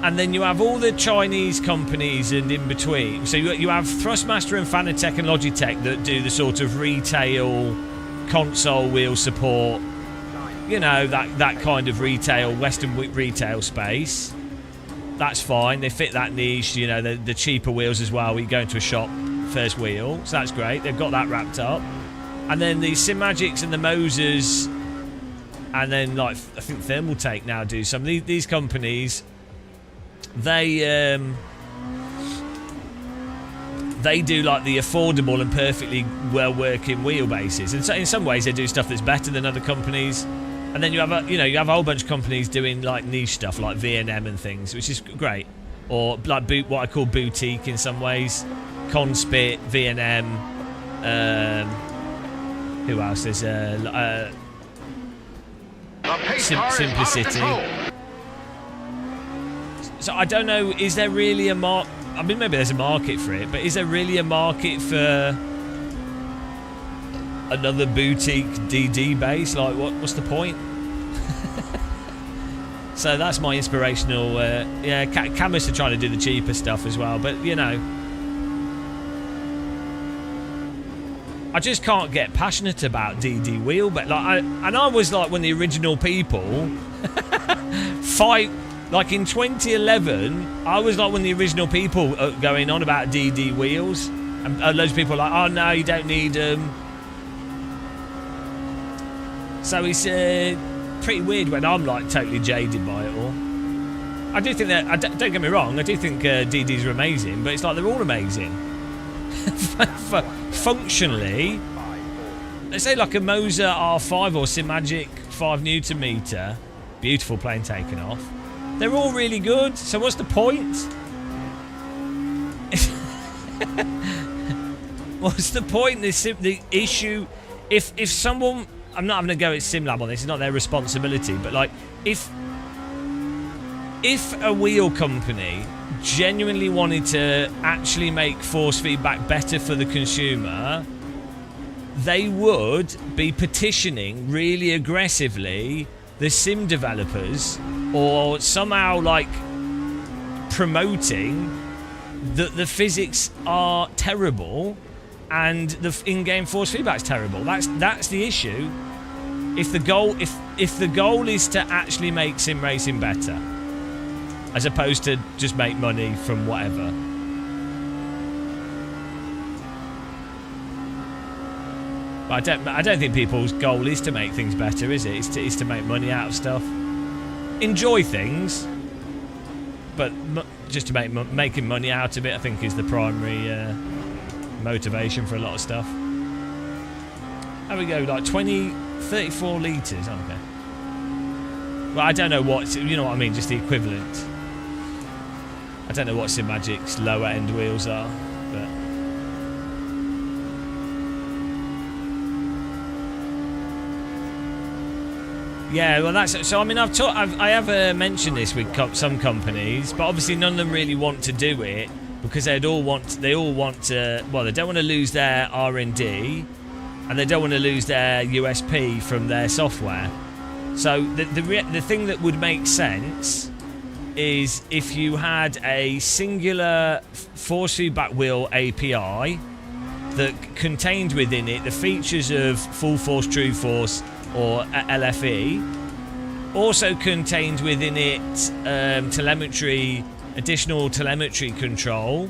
And then you have all the Chinese companies and in between. So you have Thrustmaster and Fanatec and Logitech that do the sort of retail console wheel support. You know, that kind of retail, Western retail space. That's fine. They fit that niche. You know, the cheaper wheels as well. We go into a shop, first wheel. So that's great. They've got that wrapped up. And then the Simagics and the Mosers, and then like I think Thermaltake now do some. These companies, they do like the affordable and perfectly well working wheelbases, and so in some ways they do stuff that's better than other companies. And then you have a whole bunch of companies doing like niche stuff like V&M and things, which is great, or like what I call boutique in some ways. Conspit, V&M, who else? There's Simplicity. So I don't know, is there really a market? I mean, maybe there's a market for it, but is there really a market for another boutique DD base? Like, what's the point? So that's my inspirational. Camus are trying to do the cheaper stuff as well, but you know, I just can't get passionate about DD wheel. But like, I was like one of the original people. Fight. Like in 2011, I was like one of the original people going on about DD wheels, and loads of people are like, "Oh no, you don't need them." So it's pretty weird when I'm like totally jaded by it all. I do think that. Don't get me wrong, I do think DDs are amazing, but it's like they're all amazing. Functionally, let's say like a Moser R5 or Simagic 5 Nm, beautiful plane taken off. They're all really good, so what's the point? What's the point? The issue, if someone, I'm not having a go at SimLab on this, it's not their responsibility, but like, if a wheel company genuinely wanted to actually make force feedback better for the consumer, they would be petitioning really aggressively the sim developers, or somehow like promoting that the physics are terrible and the in-game force feedback's terrible. That's the issue. If the goal is to actually make sim racing better, as opposed to just make money from whatever. But I don't think people's goal is to make things better, is it? It's to make money out of stuff. Enjoy things, but just to making money out of it, I think, is the primary motivation for a lot of stuff. There we go, like 34 litres, okay. Well, I don't know what, you know what I mean, just the equivalent. I don't know what Simagic's lower end wheels are, but... Yeah, well, that's so. I mean, I have mentioned this with some companies, but obviously none of them really want to do it because they all want to. Well, they don't want to lose their R&D, and they don't want to lose their USP from their software. So the thing that would make sense is if you had a singular force feedback wheel API that contained within it the features of full force, true force, or LFE, also contained within it telemetry, additional telemetry control.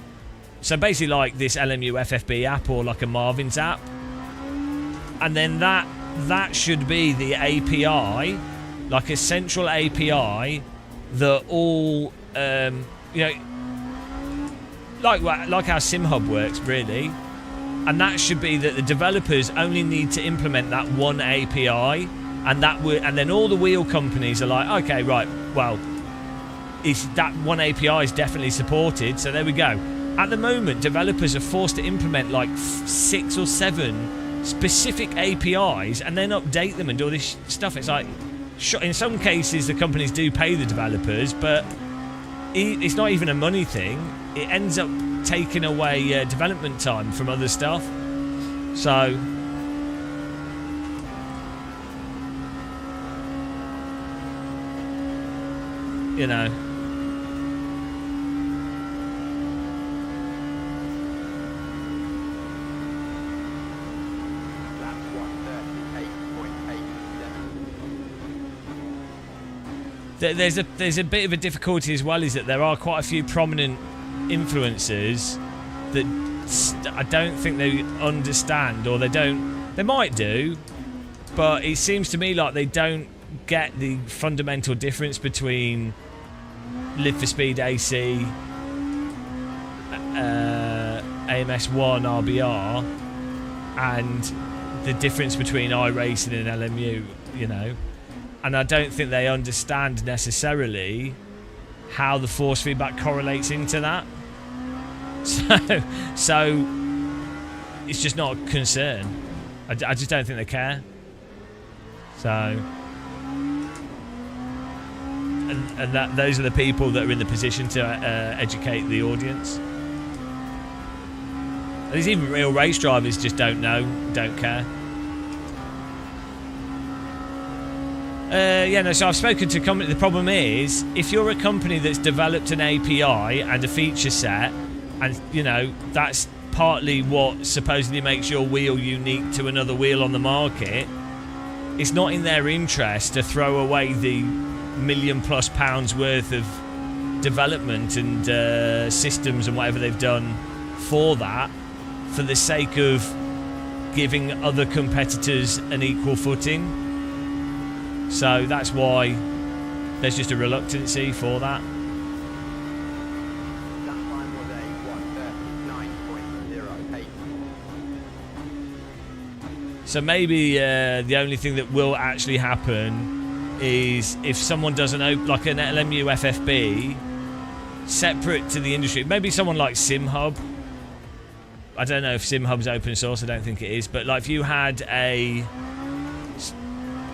So basically like this LMU FFB app or like a Marvin's app. And then that should be the API, like a central API that all, you know, like how SimHub works really. And that should be that the developers only need to implement that one API, and then all the wheel companies are like, okay, right, well, that one API is definitely supported, so there we go. At the moment, developers are forced to implement like 6 or 7 specific APIs and then update them and do all this stuff. It's like, in some cases, the companies do pay the developers, but it's not even a money thing. It ends up taking away development time from other stuff. So you know, there's a bit of a difficulty as well, is that there are quite a few prominent influencers that I don't think they understand, or they might do, but it seems to me like they don't get the fundamental difference between Live for Speed AC, AMS1 RBR, and the difference between iRacing and LMU, you know. And I don't think they understand necessarily how the force feedback correlates into that. So it's just not a concern. I just don't think they care. So, and those are the people that are in the position to educate the audience. There's even real race drivers just don't know, don't care. So I've spoken to company. The problem is, if you're a company that's developed an API and a feature set, and you know that's partly what supposedly makes your wheel unique to another wheel on the market, it's not in their interest to throw away the £1 million+ worth of development and systems and whatever they've done for that, for the sake of giving other competitors an equal footing. So that's why there's just a reluctancy for that. That time was a 1:39.08. So maybe the only thing that will actually happen is if someone does like an LMU FFB separate to the industry, maybe someone like SimHub. I don't know if SimHub's open source, I don't think it is, but like if you had a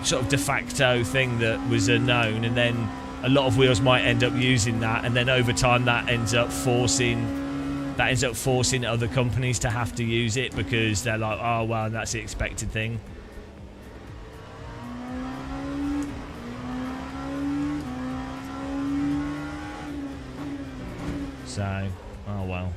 sort of de facto thing that was known, and then a lot of wheels might end up using that, and then over time that ends up forcing other companies to have to use it because they're like, oh well, that's the expected thing. So, oh well.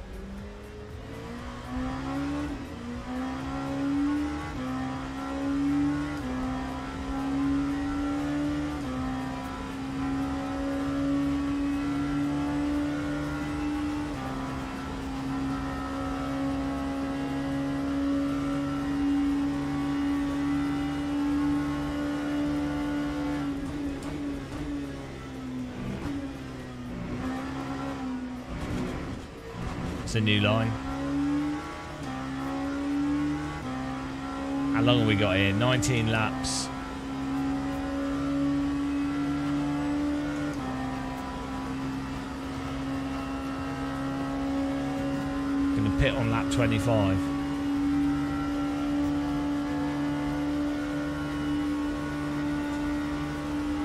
It's a new line. How long have we got here? 19 laps. Gonna pit on lap 25.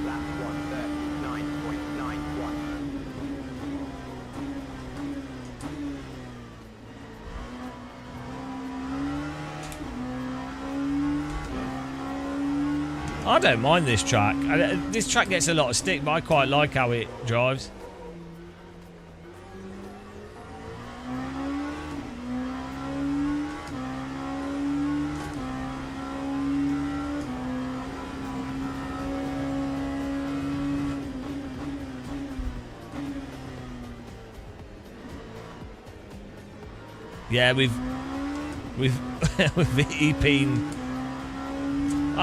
Lap 1:39.91. I don't mind this track. This track gets a lot of stick, but I quite like how it drives. Yeah, we've been.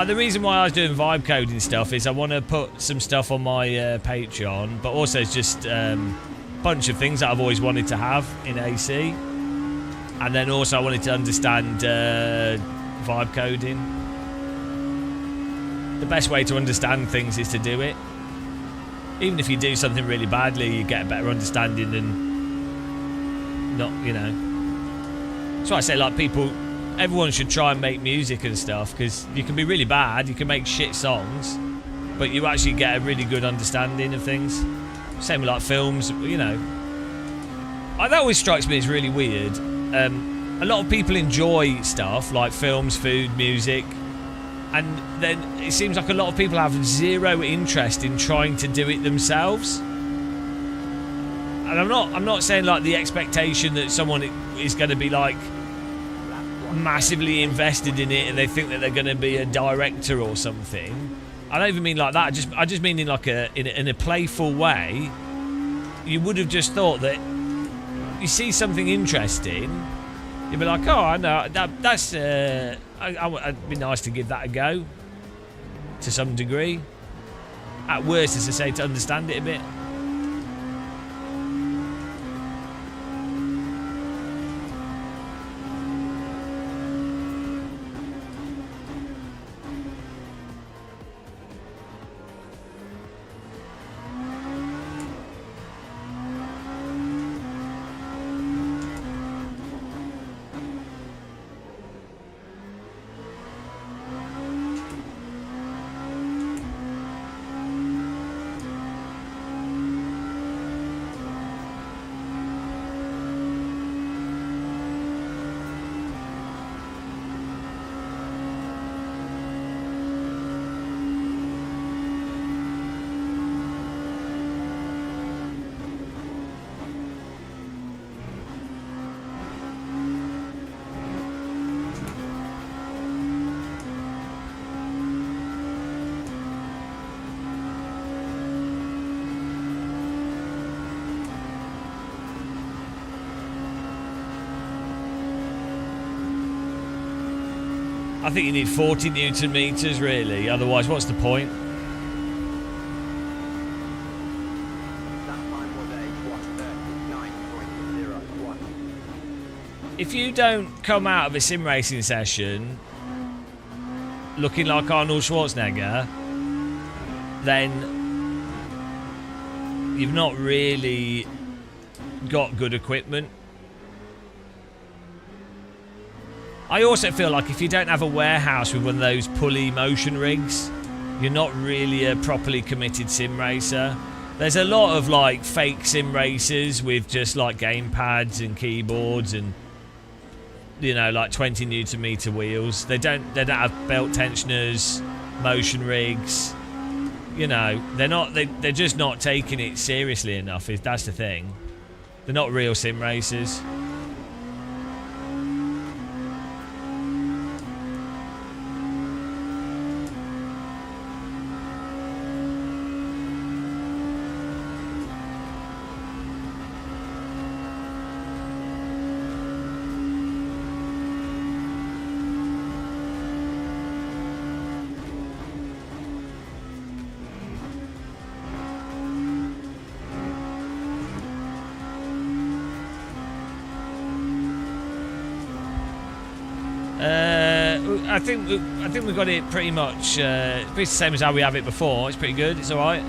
The reason why I was doing vibe coding stuff is I want to put some stuff on my Patreon, but also it's just a bunch of things that I've always wanted to have in AC, and then also I wanted to understand vibe coding. The best way to understand things is to do it. Even if you do something really badly, you get a better understanding than not, you know. That's why I say, like, everyone should try and make music and stuff, because you can be really bad, you can make shit songs, but you actually get a really good understanding of things. Same with like films, you know. That always strikes me as really weird. A lot of people enjoy stuff like films, food, music, and then it seems like a lot of people have zero interest in trying to do it themselves. And I'm not saying like the expectation that someone is going to be like massively invested in it and they think that they're going to be a director or something, I don't even mean like that. I just mean in like in a playful way. You would have just thought that you see something interesting, you'd be like, oh, I know that's. It'd be nice to give that a go. To some degree. At worst, as I say, to understand it a bit. I think you need 40 Newton meters, really. Otherwise, what's the point? That time was a 1:39.01. If you don't come out of a sim racing session looking like Arnold Schwarzenegger, then you've not really got good equipment. I also feel like if you don't have a warehouse with one of those pulley motion rigs, you're not really a properly committed sim racer. There's a lot of like fake sim racers with just like game pads and keyboards and, you know, like 20 Newton meter wheels. They don't have belt tensioners, motion rigs. You know, they're just not taking it seriously enough. If that's the thing, they're not real sim racers. I think we got it pretty much the same as how we have it before. It's pretty good. It's all right.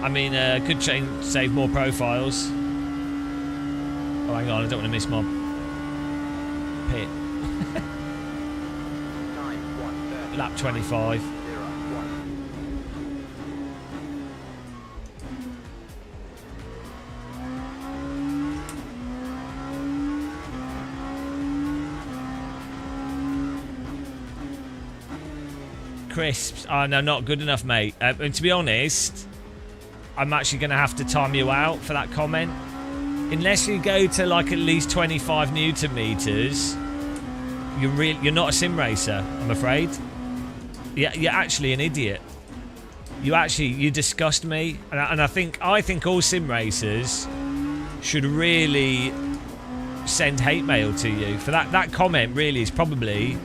I mean, could save more profiles. Oh, hang on, I don't want to miss my pit. Lap 25. Crisps. Oh, no, not good enough, mate. And to be honest, I'm actually going to have to time you out for that comment. Unless you go to like at least 25 Newton meters, you're not a sim racer, I'm afraid. You're actually an idiot. You disgust me, and I think all sim racers should really send hate mail to you for that. That comment really is probably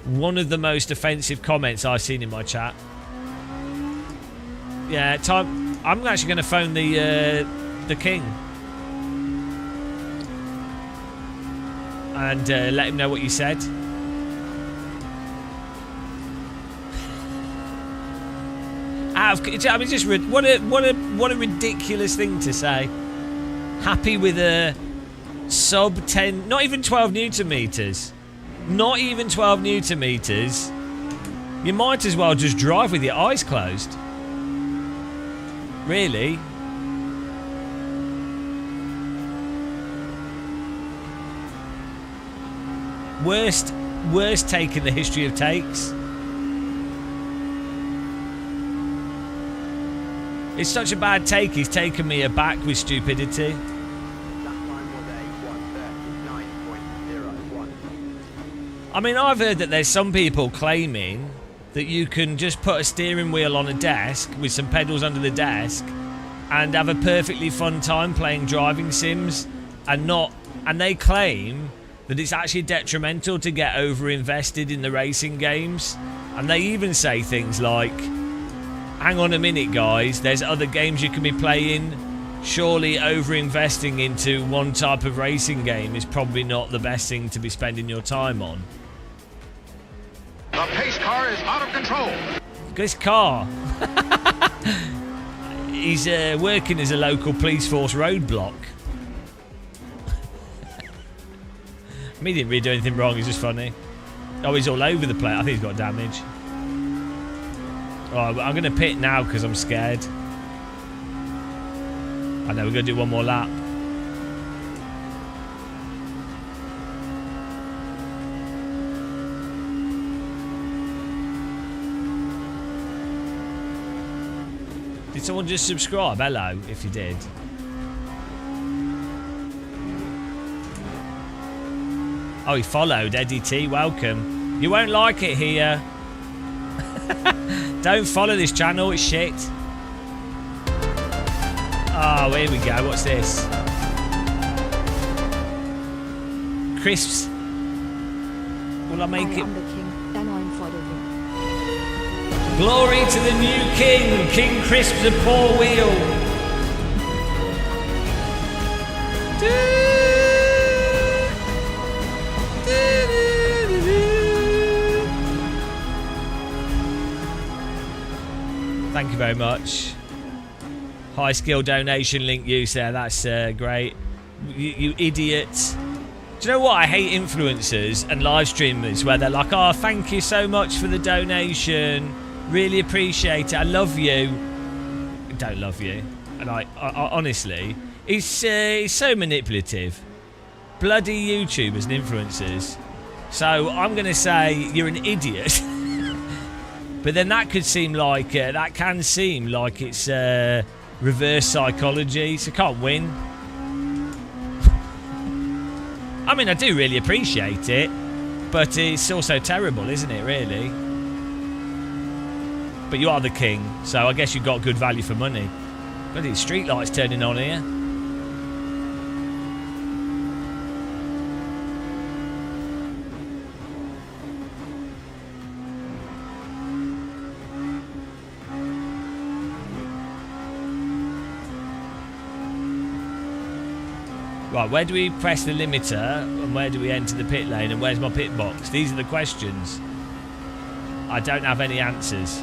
one of the most offensive comments I've seen in my chat. Yeah, I'm actually going to phone the king and let him know what you said. I mean, just what a ridiculous thing to say. Happy with a sub 10, not even 12 Newton meters. Not even 12 Newton meters. You might as well just drive with your eyes closed. Really? Worst take in the history of takes. It's such a bad take, he's taken me aback with stupidity. I mean, I've heard that there's some people claiming that you can just put a steering wheel on a desk with some pedals under the desk and have a perfectly fun time playing driving sims, and they claim that it's actually detrimental to get over invested in the racing games. And they even say things like, hang on a minute guys, there's other games you can be playing. Surely over investing into one type of racing game is probably not the best thing to be spending your time on. The pace car is out of control. This car. He's working as a local police force roadblock. He didn't really do anything wrong, he's just funny. Oh, he's all over the place. I think he's got damage. Alright, I'm going to pit now because I'm scared. I know, we're going to do one more lap. Did someone just subscribe? Hello, if you did. Oh, he followed. Eddie T, welcome. You won't like it here. Don't follow this channel, it's shit. Oh, here we go. What's this? Crisps. Will I make it? I'm the king, then I'm following. Glory to the new king. King Crisps a poor wheel. Thank you very much. High skill donation link use there. That's great. You idiot. Do you know what? I hate influencers and live streamers where they're like, oh, thank you so much for the donation. Really appreciate it. I love you. I don't love you. And I honestly, it's so manipulative. Bloody YouTubers and influencers. So I'm going to say you're an idiot. But then that could seem like, that can seem like it's reverse psychology, so can't win. I mean, I do really appreciate it, but it's also terrible, isn't it, really? But you are the king, so I guess you got good value for money. Bloody street lights turning on here. Right, where do we press the limiter and where do we enter the pit lane and where's my pit box? These are the questions. I don't have any answers.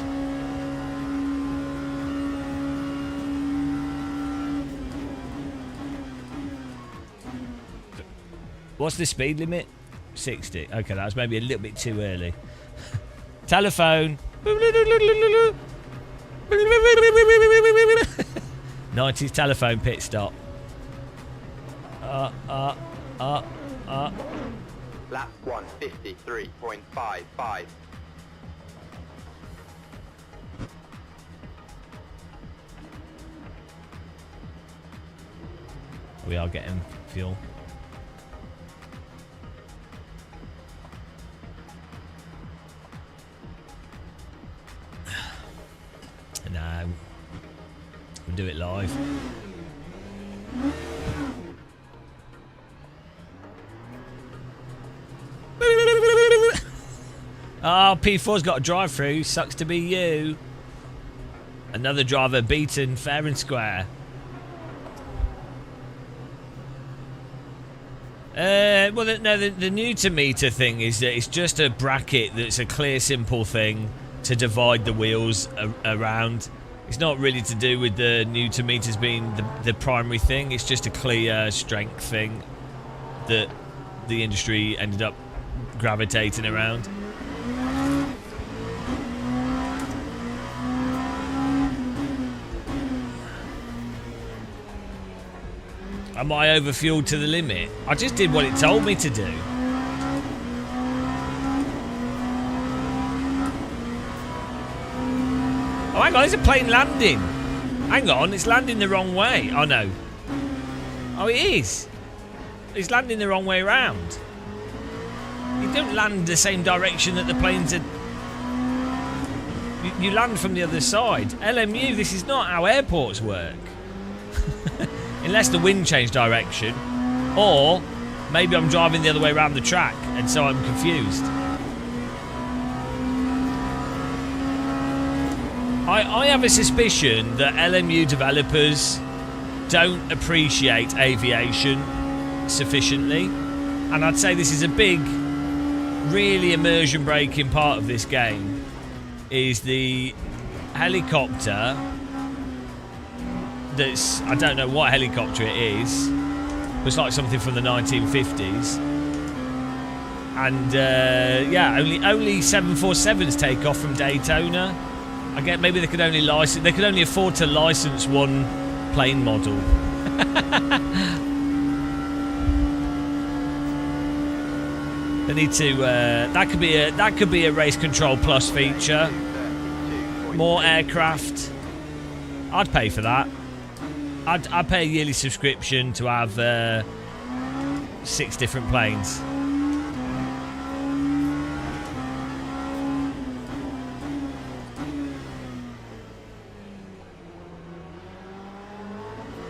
What's the speed limit? 60. Okay, that was maybe a little bit too early. Telephone. 90s telephone pit stop. Lap 153.55. We are getting fuel. No. We'll do it live. Oh, P4's got a drive-through. Sucks to be you. Another driver beaten fair and square. Well, the Newton-meter thing is that it's just a bracket that's a clear, simple thing to divide the wheels around. It's not really to do with the Newton-meters being the primary thing. It's just a clear strength thing that the industry ended up gravitating around. Am I overfueled to the limit? I just did what it told me to do. Oh, hang on, there's a plane landing. Hang on, it's landing the wrong way. Oh, no. Oh, it is. It's landing the wrong way around. You don't land the same direction that the planes are... you land from the other side. LMU, this is not how airports work. Unless the wind changed direction. Or maybe I'm driving the other way around the track and so I'm confused. I have a suspicion that LMU developers don't appreciate aviation sufficiently. And I'd say this is a big, really immersion breaking part of this game. Is the helicopter that's, I don't know what helicopter it is, but it's like something from the 1950s. And yeah, only 747s take off from Daytona. I get maybe they could only afford to license one plane model. They need to that could be a Race Control Plus feature. More aircraft. I'd pay for that. I'd pay a yearly subscription to have 6 different planes.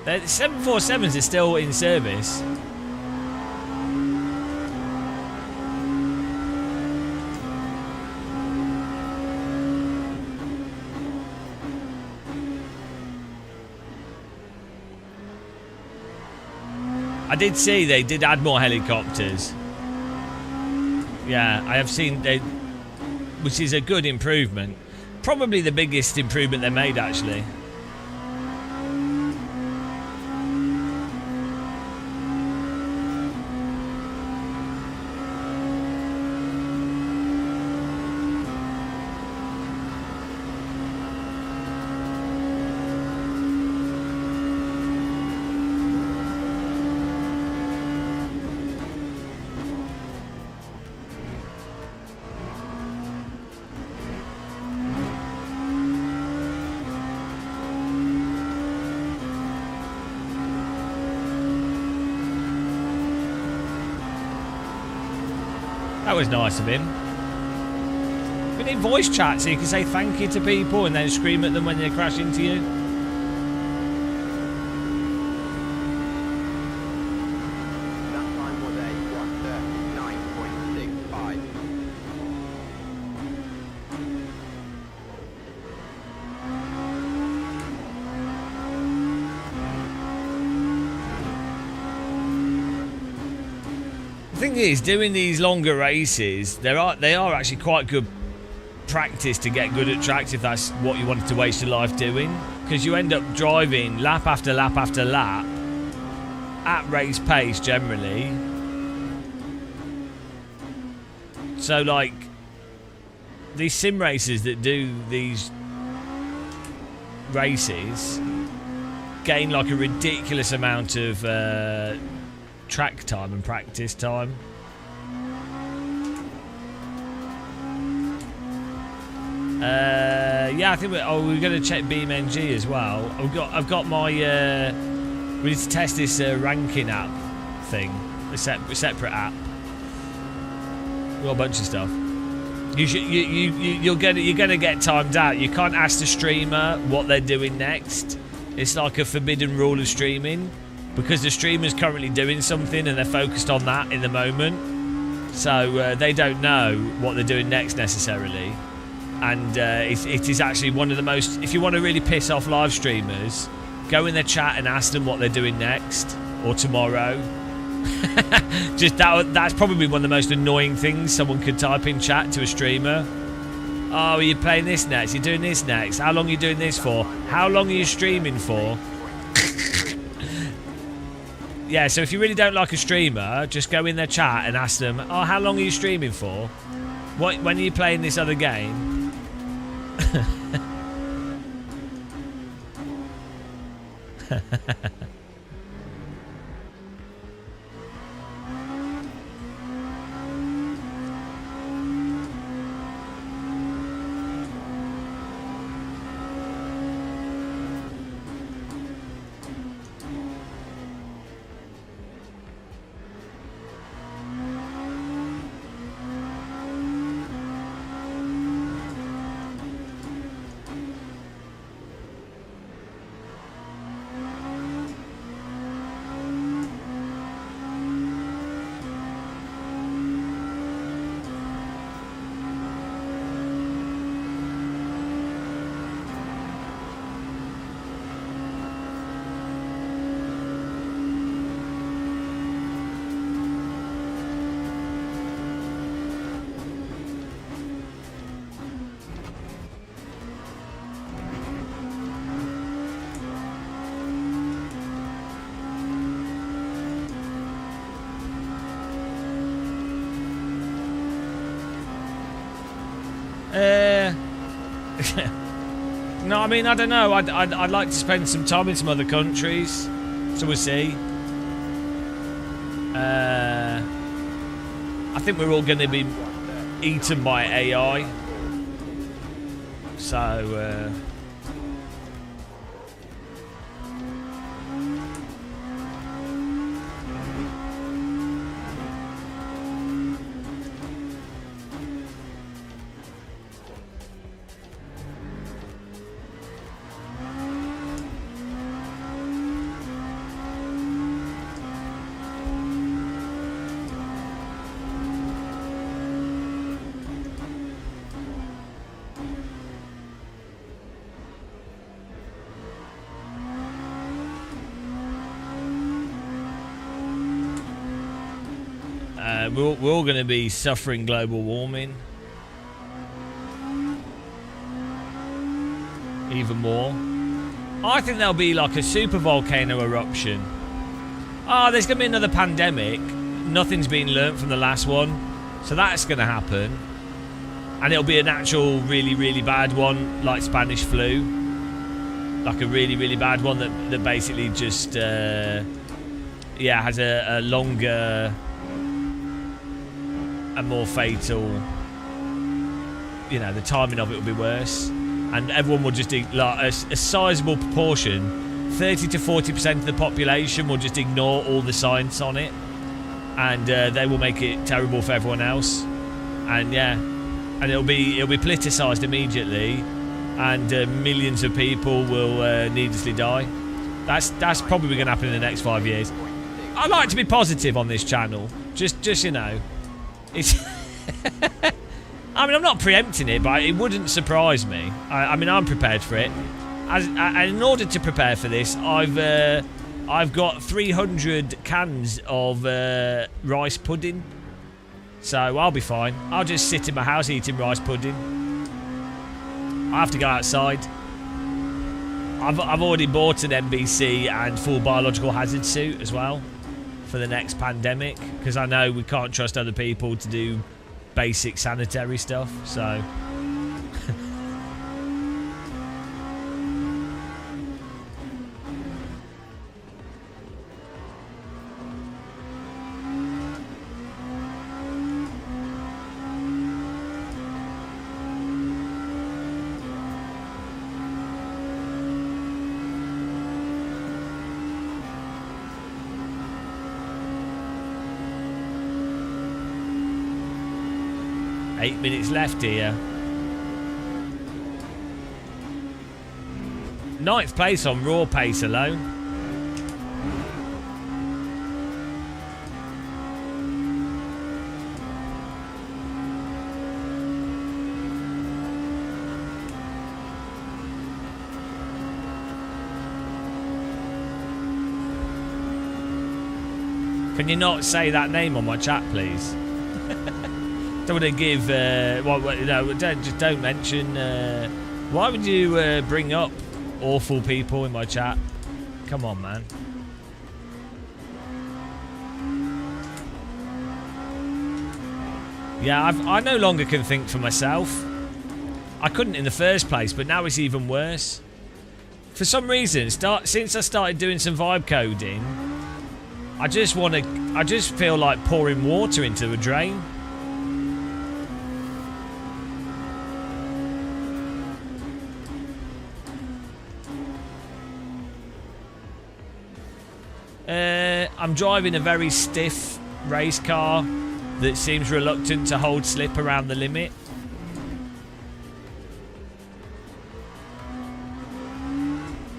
The 747s are still in service. I did see they did add more helicopters. Yeah, I have seen which is a good improvement. Probably the biggest improvement they made, actually. That was nice of him. We need voice chat so you can say thank you to people and then scream at them when they crash into you. That time was a 1:39.65. The thing is, doing these longer races, they are actually quite good practice to get good at tracks if that's what you wanted to waste your life doing, because you end up driving lap after lap after lap at race pace generally. So like these sim racers that do these races gain like a ridiculous amount of track time and practice time. Yeah, I think we're going to check BeamNG as well. I've got my we need to test this ranking app thing, a separate app. We've got a bunch of stuff. You're gonna get timed out. You can't ask the streamer what they're doing next. It's like a forbidden rule of streaming, because the streamer's currently doing something and they're focused on that in the moment, so they don't know what they're doing next necessarily. And it is actually one of the most, if you want to really piss off live streamers, go in their chat and ask them what they're doing next or tomorrow. Just that's probably one of the most annoying things someone could type in chat to a streamer. Oh, are you playing this next? You're doing this next? How long are you doing this for? How long are you streaming for? Yeah, so if you really don't like a streamer, just go in their chat and ask them, oh, how long are you streaming for? When are you playing this other game? No, I mean, I don't know. I'd like to spend some time in some other countries, so we'll see. I think we're all going to be eaten by AI. So, we're all going to be suffering global warming even more. I think there'll be like a super volcano eruption. There's going to be another pandemic. Nothing's been learnt from the last one, so that's going to happen. And it'll be an actual really, really bad one, like Spanish flu. Like a really, really bad one that basically just has a longer and more fatal, the timing of it will be worse, and everyone will just like a sizable proportion, 30 to 40% of the population will just ignore all the science on it, and they will make it terrible for everyone else, and it'll be politicized immediately, and millions of people will needlessly die. That's probably going to happen in the next 5 years. I like to be positive on this channel, just it's I mean, I'm not preempting it, but it wouldn't surprise me. I mean, I'm prepared for it. And in order to prepare for this, I've got 300 cans of rice pudding, so I'll be fine. I'll just sit in my house eating rice pudding. I have to go outside. I've already bought an NBC and full biological hazard suit as well for the next pandemic, because I know we can't trust other people to do basic sanitary stuff, so Eight minutes left here. 9th place on raw pace alone. Can you not say that name on my chat, please? Don't want to give. Don't mention. Why would you bring up awful people in my chat? Come on, man. Yeah, I no longer can think for myself. I couldn't in the first place, but now it's even worse. For some reason, since I started doing some vibe coding, I just feel like pouring water into a drain. I'm driving a very stiff race car that seems reluctant to hold slip around the limit.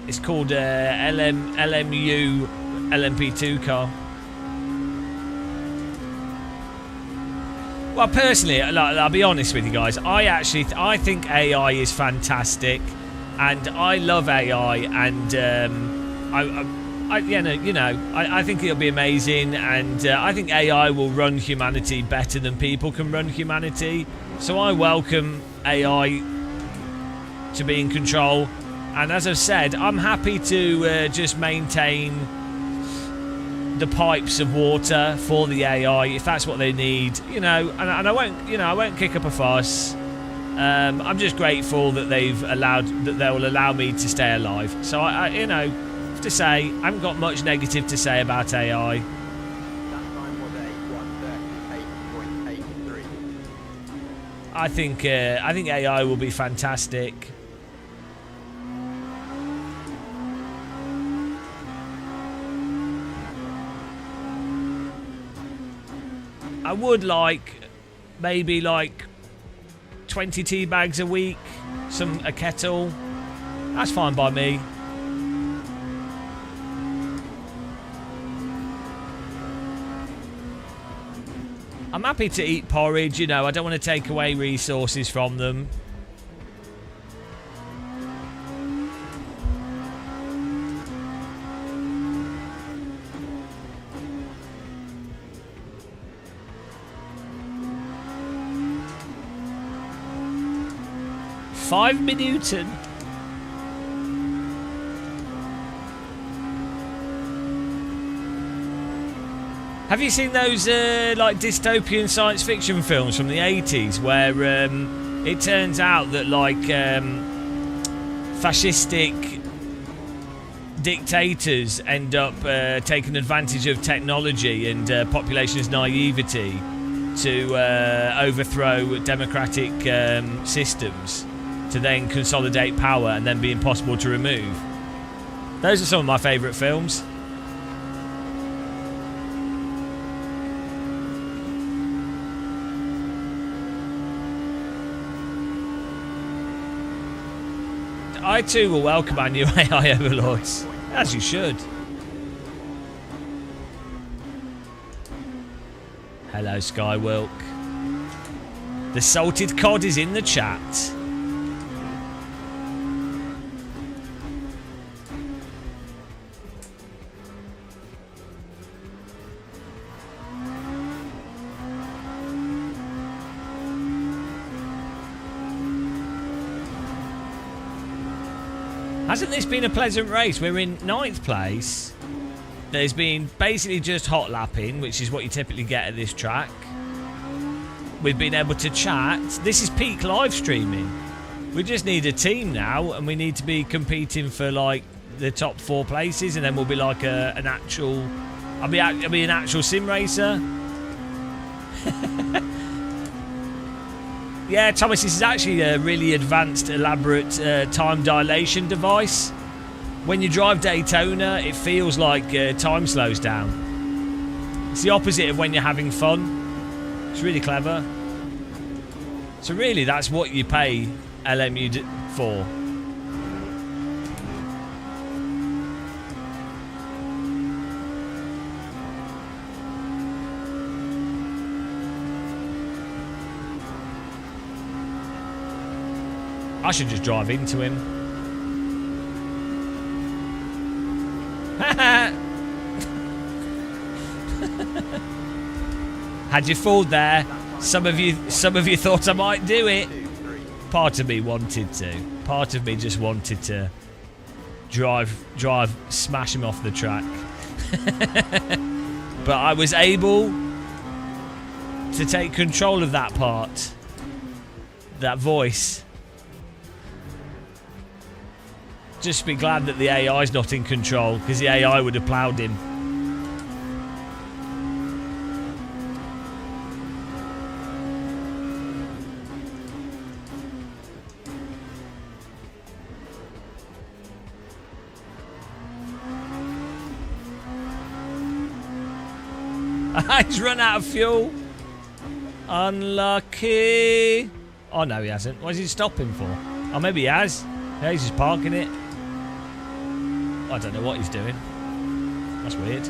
It's called LMU LMP2 car. Well, personally, I'll be honest with you guys. I think AI is fantastic, and I love AI, and I think it'll be amazing, and I think AI will run humanity better than people can run humanity. So I welcome AI to be in control, and as I've said, I'm happy to just maintain the pipes of water for the AI if that's what they need, and I won't kick up a fuss. I'm just grateful that they'll allow me to stay alive. So I you know, have to say, I haven't got much negative to say about AI. That time was a 1:38.83. I think AI will be fantastic. I would like maybe like 20 tea bags a week, a kettle. That's fine by me. I'm happy to eat porridge, you know, I don't want to take away resources from them. Five Minuten. Have you seen those like dystopian science fiction films from the 80s where it turns out that like fascistic dictators end up taking advantage of technology and population's naivety to overthrow democratic systems to then consolidate power and then be impossible to remove? Those are some of my favourite films. I too will welcome our new AI overlords, as you should. Hello, Skywilk. The salted cod is in the chat. Hasn't this been a pleasant race? We're in 9th place. There's been basically just hot lapping, which is what you typically get at this track. We've been able to chat. This is peak live streaming. We just need a team now, and we need to be competing for like the top 4 places, and then we'll be like an actual. I'll be an actual sim racer. Yeah, Thomas, this is actually a really advanced, elaborate time dilation device. When you drive Daytona, it feels like time slows down. It's the opposite of when you're having fun. It's really clever. So really, that's what you pay LMU for. I should just drive into him. Had you fooled there? Some of you thought I might do it. Part of me wanted to. Part of me just wanted to drive, smash him off the track. But I was able to take control of that part. That voice. Just be glad that the AI's not in control, because the AI would have ploughed him. He's run out of fuel. Unlucky. Oh no, he hasn't. What is he stopping for? Oh, maybe he has. Yeah, he's just parking it. I don't know what he's doing. That's weird.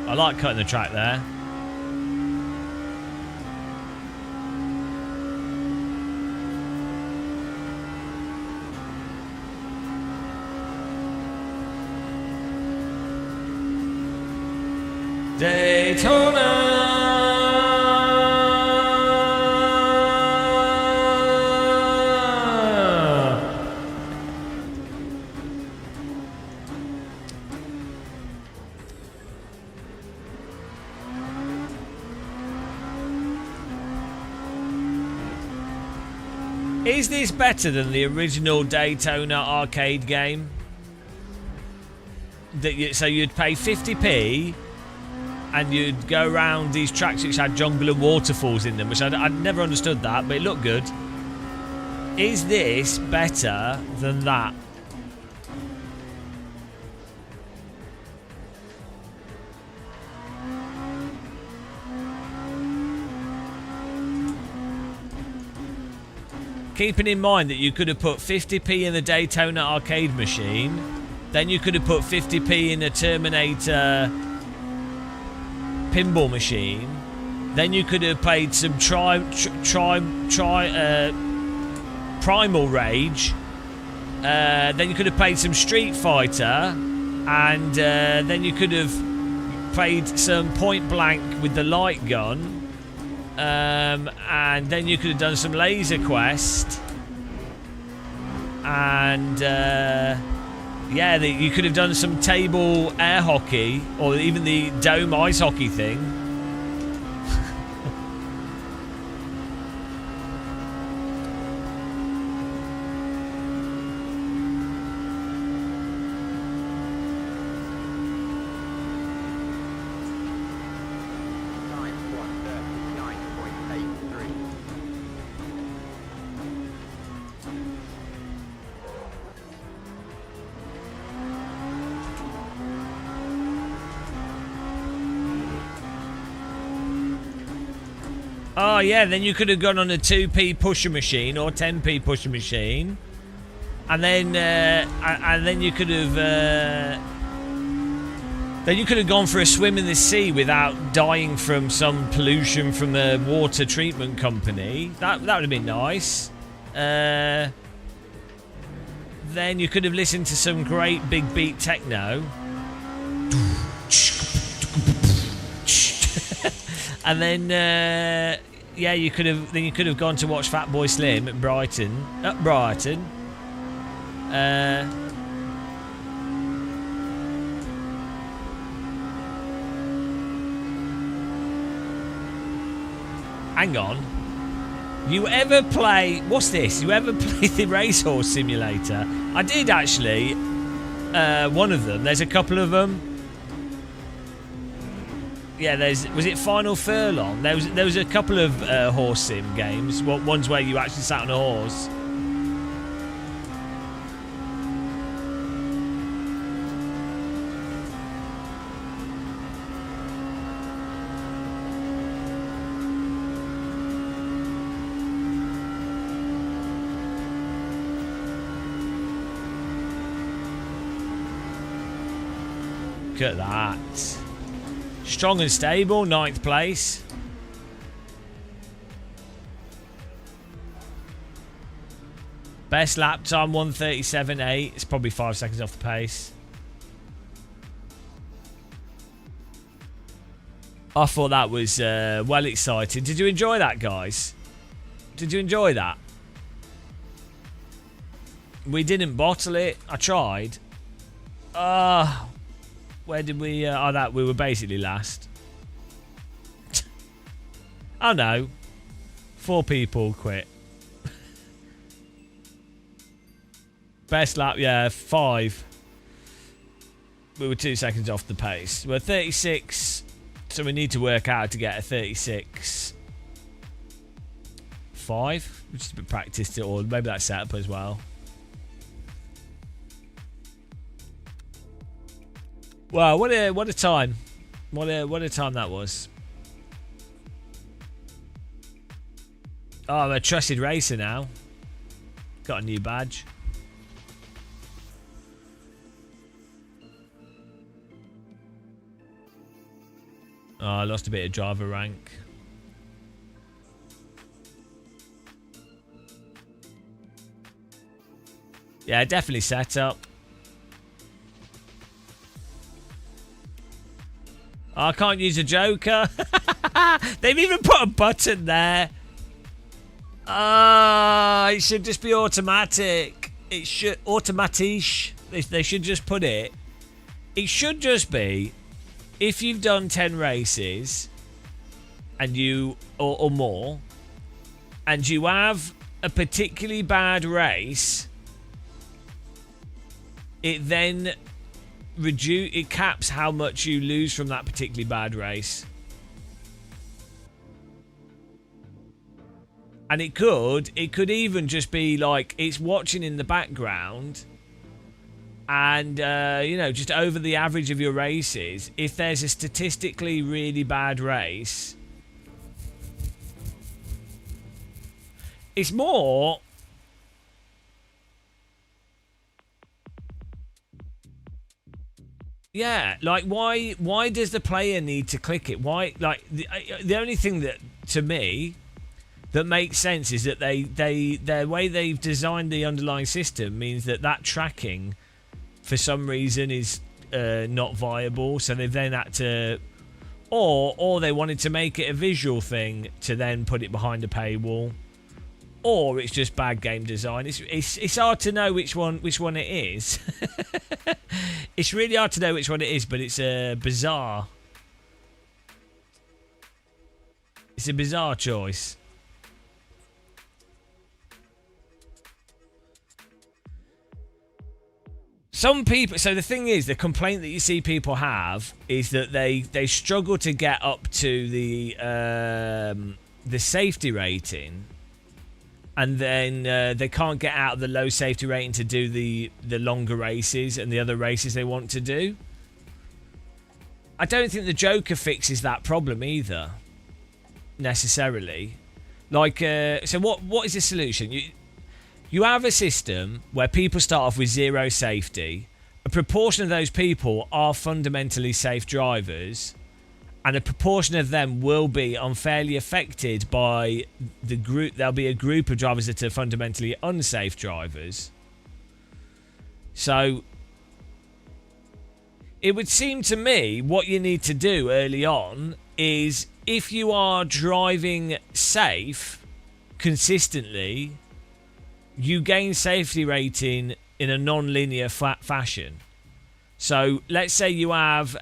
I like cutting the track there. Daytona. Is this better than the original Daytona arcade game? So you'd pay 50p and you'd go around these tracks which had jungle and waterfalls in them, which I'd never understood that, but it looked good. Is this better than that? Keeping in mind that you could have put 50p in the Daytona arcade machine, then you could have put 50p in a Terminator pinball machine, then you could have played some Primal Rage, then you could have played some Street Fighter, and then you could have played some Point Blank with the light gun. And then you could have done some Laser Quest, and yeah, you could have done some table air hockey, or even the dome ice hockey thing. Time 1:39.83. Oh yeah, then you could have gone on a 2p pusher machine or 10p pusher machine, and then you could have gone for a swim in the sea without dying from some pollution from the water treatment company. That would have been nice. Then you could have listened to some great big beat techno. And then, yeah, you could have gone to watch Fatboy Slim at Brighton. Hang on. You ever play? What's this? You ever play the Racehorse Simulator? I did actually. One of them. There's a couple of them. Yeah, was it Final Furlong? There was a couple of horse sim games. Ones where you actually sat on a horse. Look at that. Strong and stable, 9th place. Best lap time, 1:37.8. It's probably 5 seconds off the pace. I thought that was well exciting. Did you enjoy that, guys? Did you enjoy that? We didn't bottle it. I tried. Where did we... that we were basically last. Oh no. 4 people quit. Best lap, yeah, 5. We were 2 seconds off the pace. We're 36, so we need to work out to get a 36. 5, which is a bit practiced, or maybe that's set up as well. Wow, what a time! What a time that was. Oh, I'm a trusted racer now. Got a new badge. Oh, I lost a bit of driver rank. Yeah, definitely set up. I can't use a joker. They've even put a button there. It should just be automatic. It should automatic. They should just put it. It should just be if you've done 10 races and you or more, and you have a particularly bad race, it then it caps how much you lose from that particularly bad race. And it could even just be like it's watching in the background, and just over the average of your races, if there's a statistically really bad race, it's more like why does the player need to click it? Why, like, the only thing that to me that makes sense is that their way they've designed the underlying system means that tracking for some reason is not viable, so they've then had to, or they wanted to make it a visual thing to then put it behind a paywall, or it's just bad game design. It's hard to know which one it is. It's really hard to know which one it is, but it's a bizarre choice. Some people, so the thing is, the complaint that you see people have is that they struggle to get up to the safety rating, and then they can't get out of the low safety rating to do the longer races and the other races they want to do. I don't think the Joker fixes that problem either, necessarily. Like, so what is the solution? You have a system where people start off with zero safety. A proportion of those people are fundamentally safe drivers, and a proportion of them will be unfairly affected by the group. There'll be a group of drivers that are fundamentally unsafe drivers. So it would seem to me what you need to do early on is, if you are driving safe consistently, you gain safety rating in a non-linear fashion. So let's say you have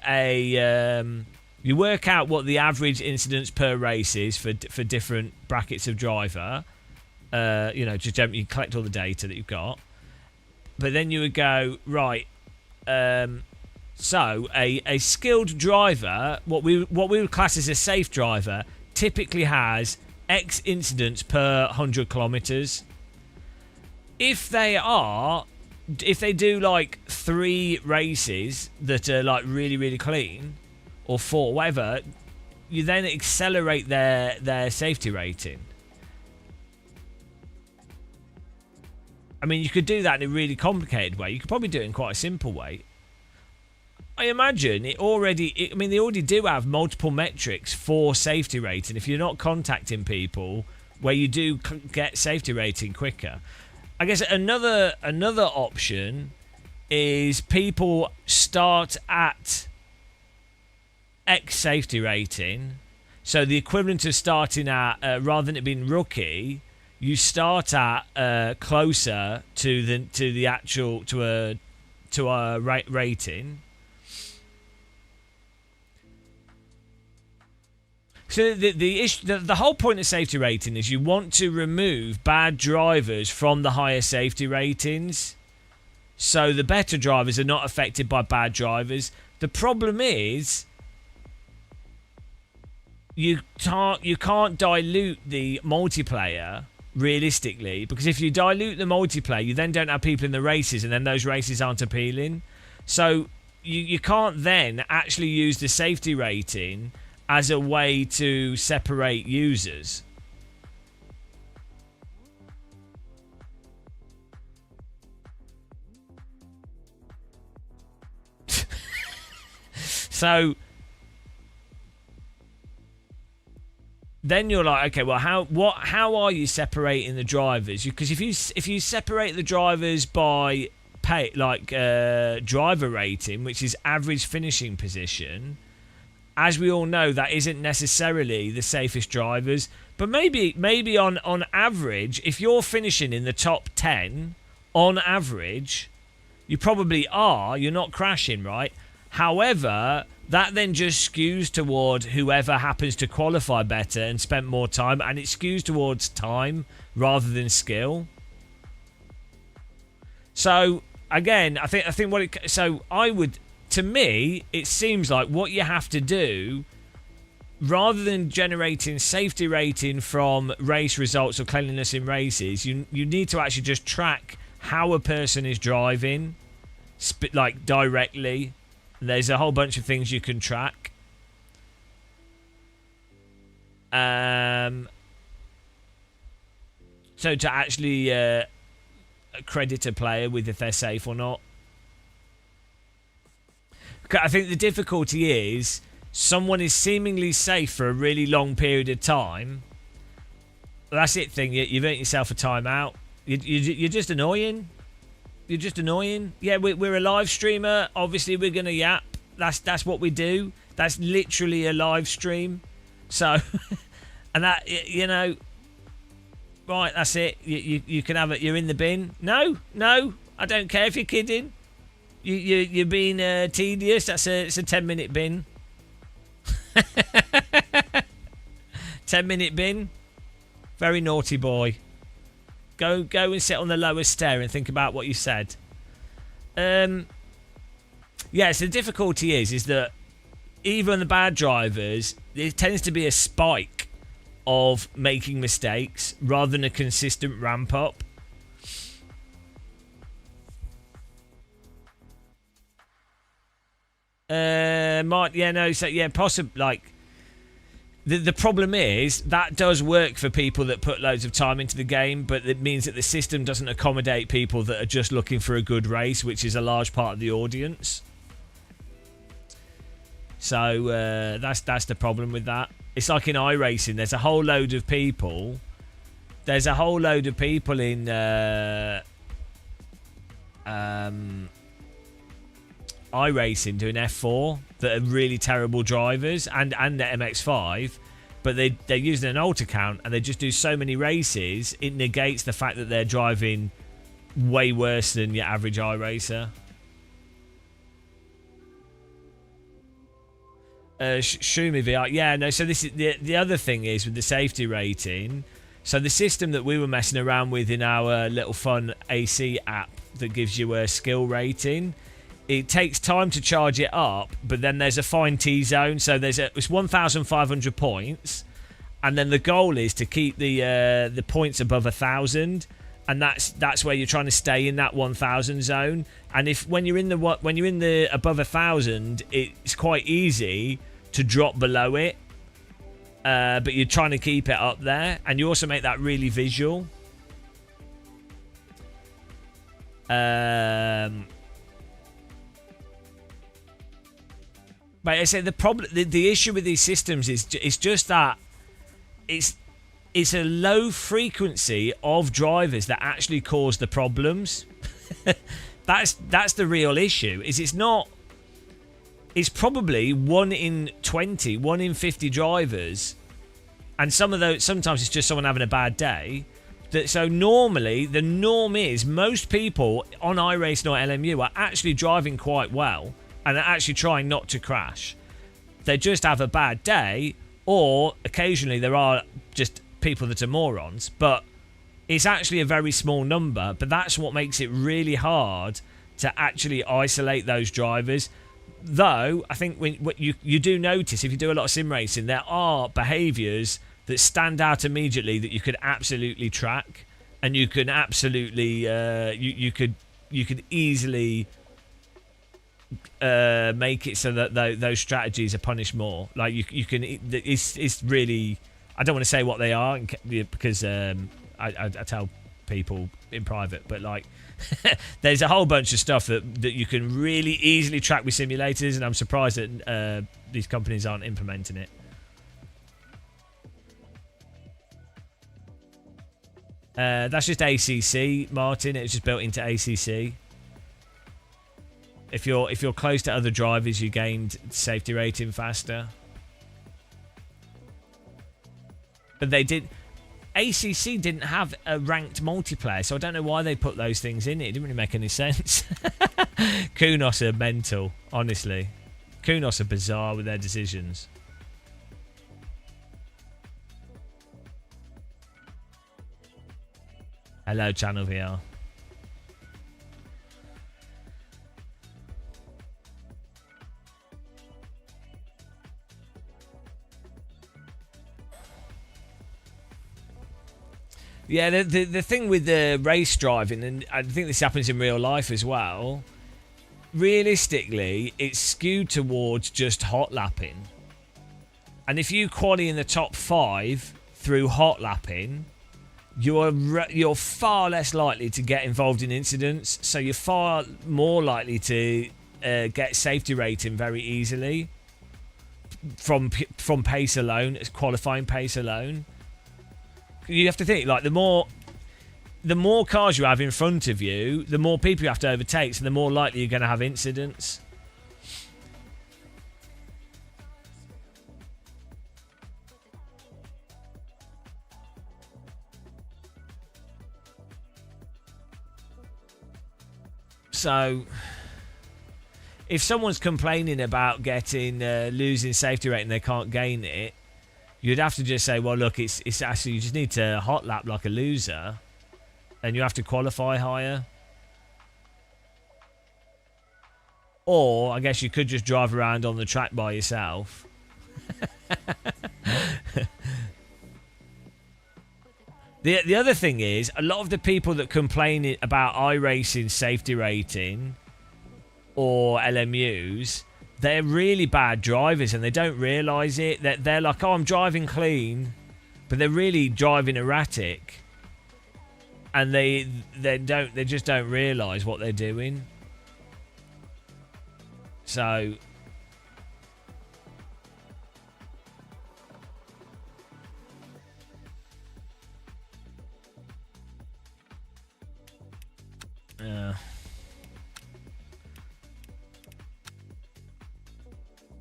you work out what the average incidents per race is for different brackets of driver. You collect all the data that you've got, but then you would go right. So a skilled driver, what we would class as a safe driver, typically has X incidents per 100 kilometers. If they do like 3 races that are like really, really clean, or 4, whatever, you then accelerate their safety rating. I mean, you could do that in a really complicated way. You could probably do it in quite a simple way. I imagine they already do have multiple metrics for safety rating. If you're not contacting people, where you do get safety rating quicker. I guess another option is people start at X safety rating. So the equivalent of starting at, rather than it being rookie, you start at closer to the actual to a rating. So the whole point of safety rating is you want to remove bad drivers from the higher safety ratings, so the better drivers are not affected by bad drivers. The problem is you can't dilute the multiplayer realistically, because if you dilute the multiplayer, you then don't have people in the races, and then those races aren't appealing. So you can't then actually use the safety rating as a way to separate users. So then you're like, okay, well, how are you separating the drivers? Because if you separate the drivers by driver rating, which is average finishing position, as we all know, that isn't necessarily the safest drivers. But maybe on average, if you're finishing in the top 10, on average, you probably are. You're not crashing, right? However, that then just skews toward whoever happens to qualify better and spent more time, and it skews towards time rather than skill. So again, I think what it, so I would, to me, it seems like what you have to do, rather than generating safety rating from race results or cleanliness in races, you need to actually just track how a person is driving, like directly. There's a whole bunch of things you can track. So to actually credit a player with if they're safe or not. I think the difficulty is someone is seemingly safe for a really long period of time. That's it thing. You've earned yourself a timeout. You're just annoying. You're just annoying. Yeah, we're a live streamer. Obviously, we're going to yap. That's what we do. That's literally a live stream. So, and that, you know, right, that's it. You can have it. You're in the bin. No, I don't care if you're kidding. You're being tedious. It's a 10-minute bin. 10-minute bin. Very naughty boy. Go and sit on the lowest stair and think about what you said. Yeah, so the difficulty is that even the bad drivers, there tends to be a spike of making mistakes rather than a consistent ramp up. Possibly, like, the problem is that does work for people that put loads of time into the game, but it means that the system doesn't accommodate people that are just looking for a good race, which is a large part of the audience. So that's the problem with that. It's like in iRacing, there's a whole load of people. There's a whole load of people in iRacing doing F4 that are really terrible drivers, and the MX-5, but they're using an alt account and they just do so many races, it negates the fact that they're driving way worse than your average iRacer. Shumi VR, yeah, no. So this is the other thing is with the safety rating. So the system that we were messing around with in our little fun AC app that gives you a skill rating. It takes time to charge it up, but then there's a fine T zone. So it's 1,500 points, and then the goal is to keep the points above 1,000, and that's where you're trying to stay in that 1,000 zone. And when you're in the above 1,000, it's quite easy to drop below it, but you're trying to keep it up there, and you also make that really visual. But I say the issue with these systems is just that it's a low frequency of drivers that actually cause the problems. That's the real issue. It's probably 1 in 20, 1 in 50 drivers, and sometimes it's just someone having a bad day. So normally the norm is most people on iRacing or LMU are actually driving quite well. And they're actually trying not to crash. They just have a bad day, or occasionally there are just people that are morons. But it's actually a very small number. But that's what makes it really hard to actually isolate those drivers. Though, I think what you do notice, if you do a lot of sim racing, there are behaviours that stand out immediately that you could absolutely track. And you can absolutely, you could easily... make it so that those strategies are punished more. Like you can, it's really, I don't want to say what they are because I tell people in private, but like there's a whole bunch of stuff that you can really easily track with simulators, and I'm surprised that these companies aren't implementing it. That's just ACC, Martin. It's just built into ACC. If you're close to other drivers, you gained safety rating faster. But they did. ACC didn't have a ranked multiplayer, so I don't know why they put those things in it. It didn't really make any sense. Kunos are mental, honestly. Kunos are bizarre with their decisions. Hello, Channel VR. Yeah, the thing with the race driving, and I think this happens in real life as well, realistically, it's skewed towards just hot lapping. And if you quali in the top 5 through hot lapping, you're far less likely to get involved in incidents, so you're far more likely to get safety rating very easily from pace alone, qualifying pace alone. You have to think, like, the more cars you have in front of you, the more people you have to overtake, so the more likely you're going to have incidents. So, if someone's complaining about losing safety rating, they can't gain it, you'd have to just say, well, look, it's actually, you just need to hot lap like a loser, and you have to qualify higher. Or, I guess you could just drive around on the track by yourself. The other thing is, a lot of the people that complain about iRacing safety rating or LMUs, they're really bad drivers and they don't realise it. They're like, oh, I'm driving clean, but they're really driving erratic, and they just don't realise what they're doing. So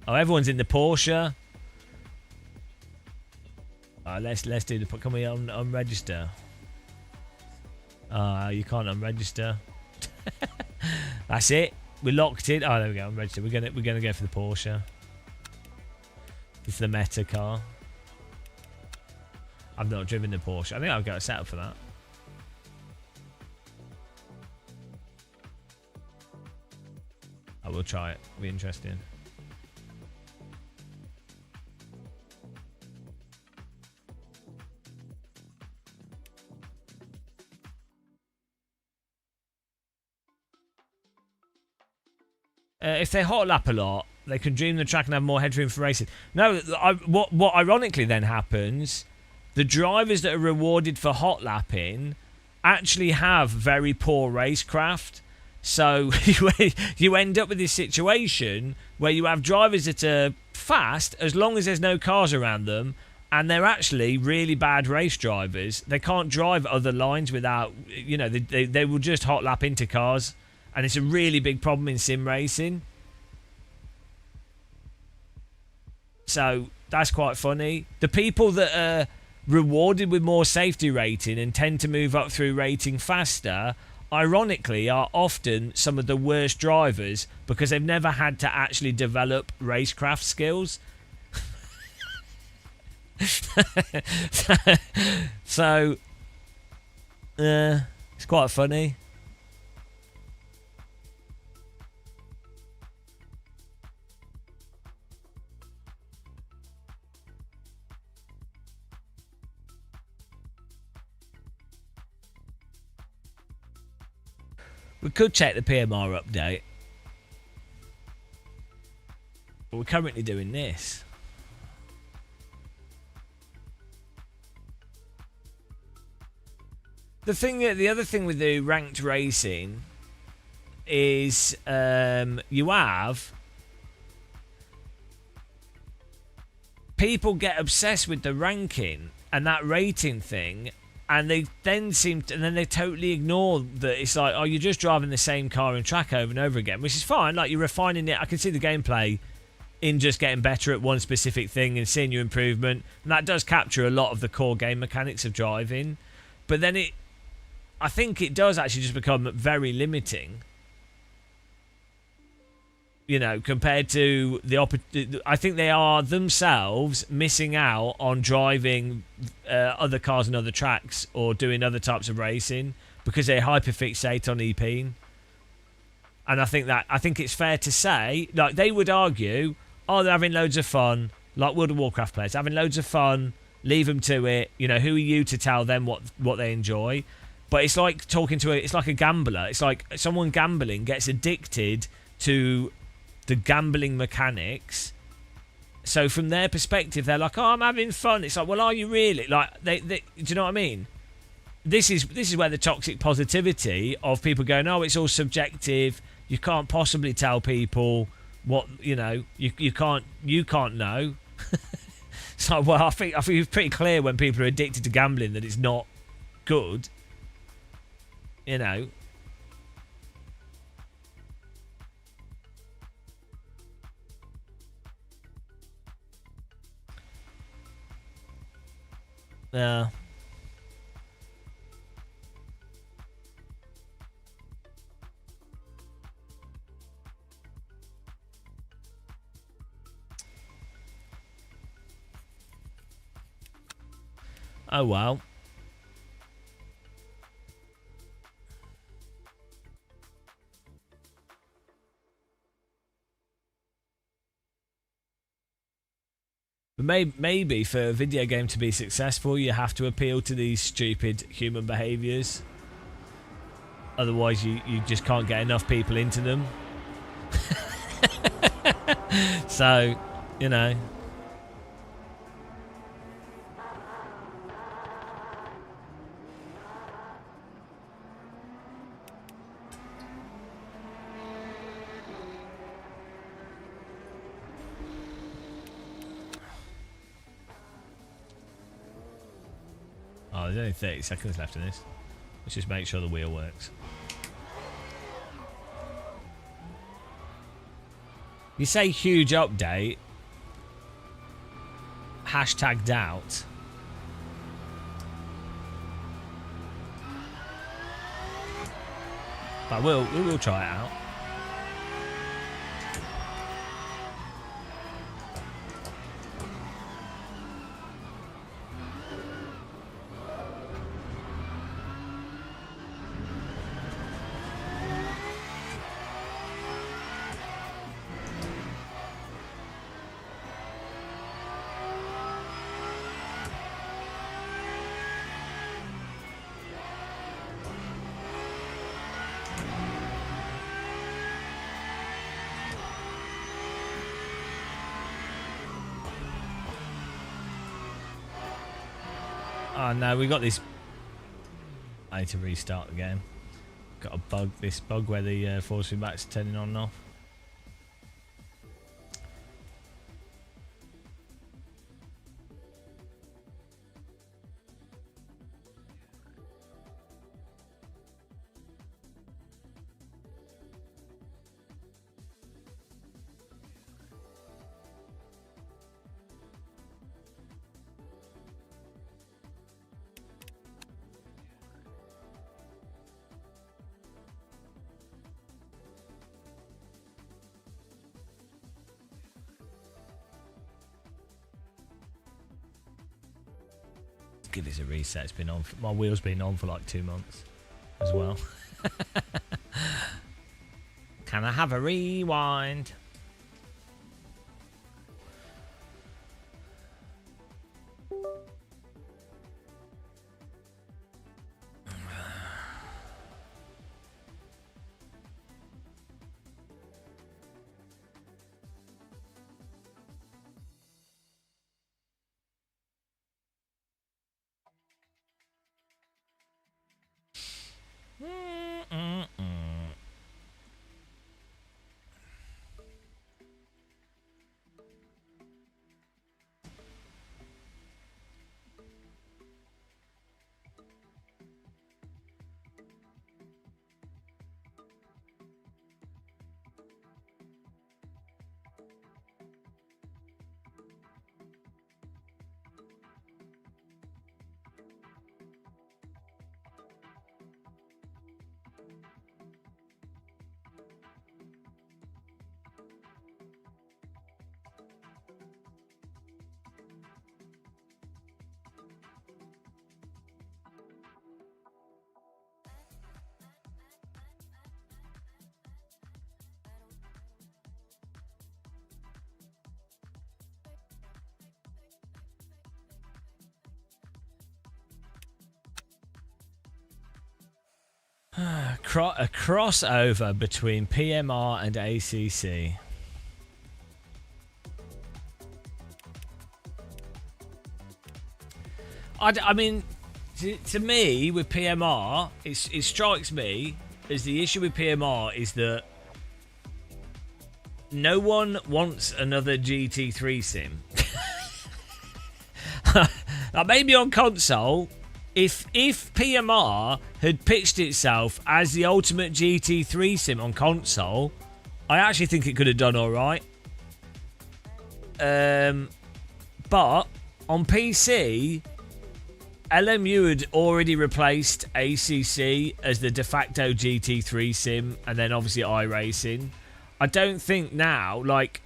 oh, everyone's in the Porsche. Let's do the. Can we unregister? You can't unregister. That's it. We're locked in. Oh, there we go. Unregistered. We're gonna go for the Porsche. It's the meta car. I've not driven the Porsche. I think I've got a setup for that. I will try it. It'll be interesting. If they hot lap a lot, they can dream the track and have more headroom for racing. No, what ironically then happens, the drivers that are rewarded for hot lapping actually have very poor racecraft. So you end up with this situation where you have drivers that are fast as long as there's no cars around them, and they're actually really bad race drivers. They can't drive other lines without, they will just hot lap into cars. And it's a really big problem in sim racing. So that's quite funny. The people that are rewarded with more safety rating and tend to move up through rating faster, ironically, are often some of the worst drivers because they've never had to actually develop racecraft skills. So, it's quite funny. We could check the PMR update, but we're currently doing this. The other thing with the ranked racing is you have people get obsessed with the ranking and that rating thing. And they then they totally ignore that it's like, oh, you're just driving the same car and track over and over again, which is fine. Like, you're refining it. I can see the gameplay in just getting better at one specific thing and seeing your improvement. And that does capture a lot of the core game mechanics of driving. But then I think it does actually just become very limiting. You know, compared to I think they are themselves missing out on driving other cars and other tracks or doing other types of racing because they hyperfixate on EP. And I think it's fair to say, like, they would argue, oh, they're having loads of fun, like World of Warcraft players, having loads of fun, leave them to it. You know, who are you to tell them what they enjoy? But it's like it's like a gambler. It's like someone gambling gets addicted to the gambling mechanics. So from their perspective, they're like, oh, I'm having fun. It's like, well, are you really? Like, they do you know what I mean? This is where the toxic positivity of people going, oh, it's all subjective. You can't possibly tell people what, you know, you can't know. So, well, I think it's pretty clear when people are addicted to gambling that it's not good. You know. Yeah. Oh well. But maybe for a video game to be successful, you have to appeal to these stupid human behaviours. Otherwise, you just can't get enough people into them. So, you know. Oh, there's only 30 seconds left in this. Let's just make sure the wheel works. You say huge update. Hashtag doubt. But we will try it out. Oh no, we got this. I need to restart the game. Got a bug. This bug where the force feedback's turning on and off. Give this a reset. It's been on. My wheel's been on for like 2 months as well. Can I have a rewind? A crossover between PMR and ACC. I mean, to me, with PMR, it strikes me as the issue with PMR is that no one wants another GT3 sim. Like maybe on console, if PMR had pitched itself as the ultimate GT3 sim on console, I actually think it could have done all right. But on PC, LMU had already replaced ACC as the de facto GT3 sim, and then obviously iRacing. I don't think now, like,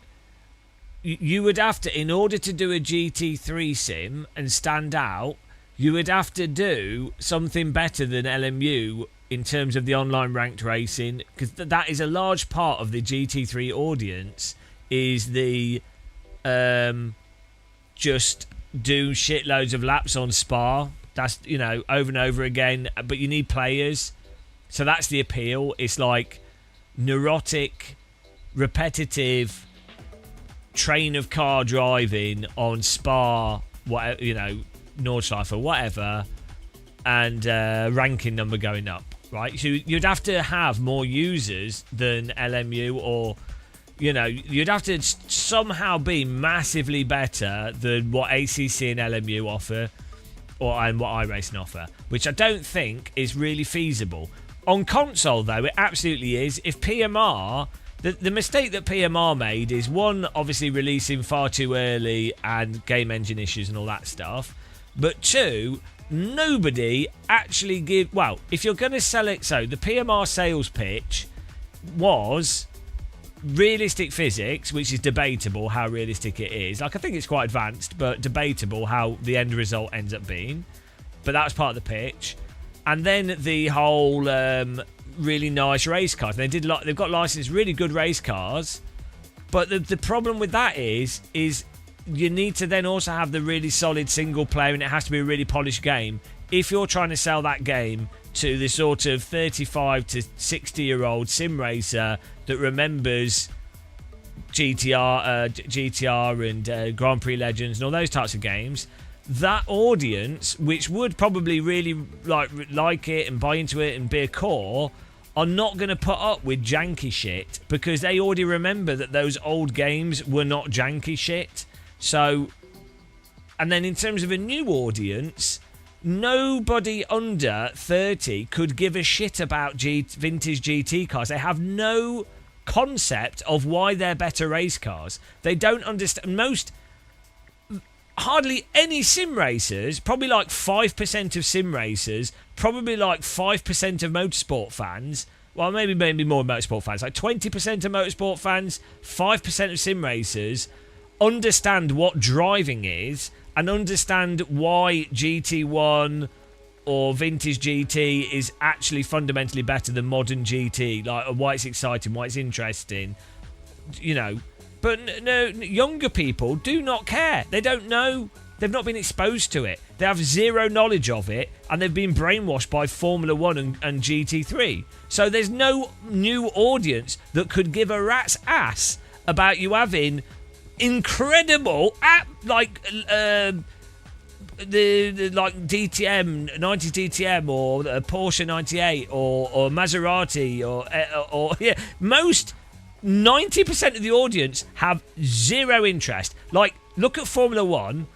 you would have to, in order to do a GT3 sim and stand out, you would have to do something better than LMU in terms of the online ranked racing, because that is a large part of the GT3 audience, is the just do shitloads of laps on Spa. That's, you know, over and over again, but you need players. So that's the appeal. It's like neurotic, repetitive train of car driving on Spa, whatever, you know, Nordschleife or whatever, and ranking number going up, right? So you'd have to have more users than LMU, or, you know, you'd have to somehow be massively better than what ACC and LMU offer, and what iRacing offer, which I don't think is really feasible. On console, though, it absolutely is. If PMR, the mistake that PMR made is, one, obviously releasing far too early and game engine issues and all that stuff, but two, nobody actually well, if you're going to sell it, so the PMR sales pitch was realistic physics, which is debatable how realistic it is. Like, I think it's quite advanced, but debatable how the end result ends up being. But that was part of the pitch. And then the whole really nice race cars. They've got licensed really good race cars, but the problem with that is you need to then also have the really solid single player, and it has to be a really polished game if you're trying to sell that game to the sort of 35 to 60-year-old sim racer that remembers GTR and Grand Prix Legends and all those types of games. That audience, which would probably really like it and buy into it and be a core, are not going to put up with janky shit because they already remember that those old games were not janky shit. So, and then in terms of a new audience, nobody under 30 could give a shit about vintage GT cars. They have no concept of why they're better race cars. They don't understand. Hardly any sim racers, probably like 5% of sim racers, probably like 5% of motorsport fans, well, maybe more motorsport fans, like 20% of motorsport fans, 5% of sim racers understand what driving is and understand why GT1 or vintage GT is actually fundamentally better than modern GT, like why it's exciting, why it's interesting, you know. But no, younger people do not care. They don't know. They've not been exposed to it. They have zero knowledge of it, and they've been brainwashed by Formula 1 and GT3. So there's no new audience that could give a rat's ass about you having incredible the DTM 90 DTM or Porsche 98 or Maserati or yeah, most 90% of the audience have zero interest. Like, look at Formula 1,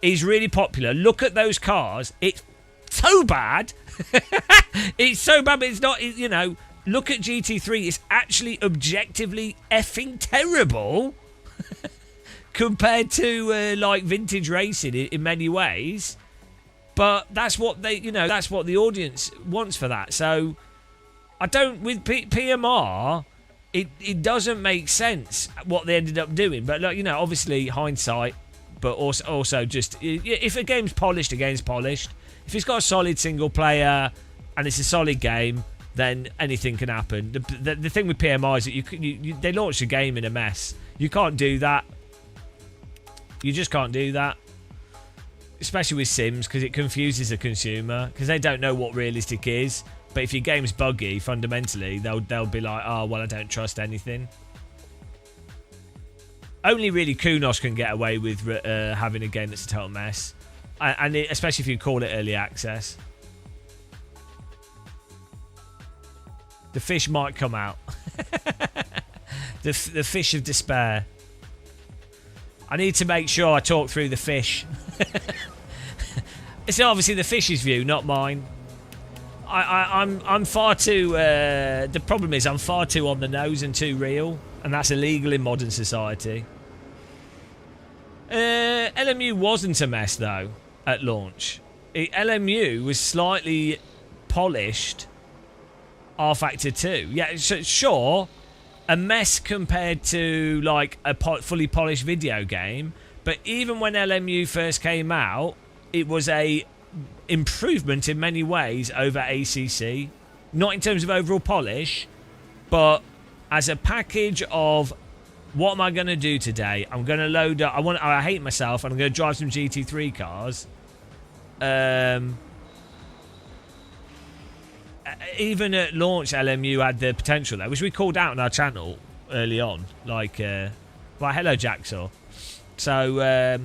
is really popular. Look at those cars. It's so bad. It's so bad, but it's not, you know. Look at GT3. It's actually objectively effing terrible compared to like vintage racing in many ways. But that's what that's what the audience wants for that. So I don't, with PMR, it doesn't make sense what they ended up doing. But like, you know, obviously hindsight, but also just if a game's polished, a game's polished. If it's got a solid single player and it's a solid game, then anything can happen. The thing with PMR is that they launched a game in a mess. You can't do that. You just can't do that. Especially with Sims, because it confuses the consumer, because they don't know what realistic is. But if your game's buggy, fundamentally, they'll be like, oh, well, I don't trust anything. Only really Kunos can get away with having a game that's a total mess. And especially if you call it early access. The fish might come out. the fish of despair. I need to make sure I talk through the fish. It's obviously the fish's view, not mine. I'm far too... the problem is I'm far too on the nose and too real. And that's illegal in modern society. LMU wasn't a mess, though, at launch. LMU was slightly polished R-Factor 2. Yeah, sure, a mess compared to, like, a fully polished video game. But even when LMU first came out, it was a improvement in many ways over ACC. Not in terms of overall polish, but as a package of what am I going to do today? I'm going to load up. I hate myself, and I'm going to drive some GT3 cars. Even at launch, LMU had the potential there, which we called out on our channel early on. Like, well, hello, Jacksaw. So,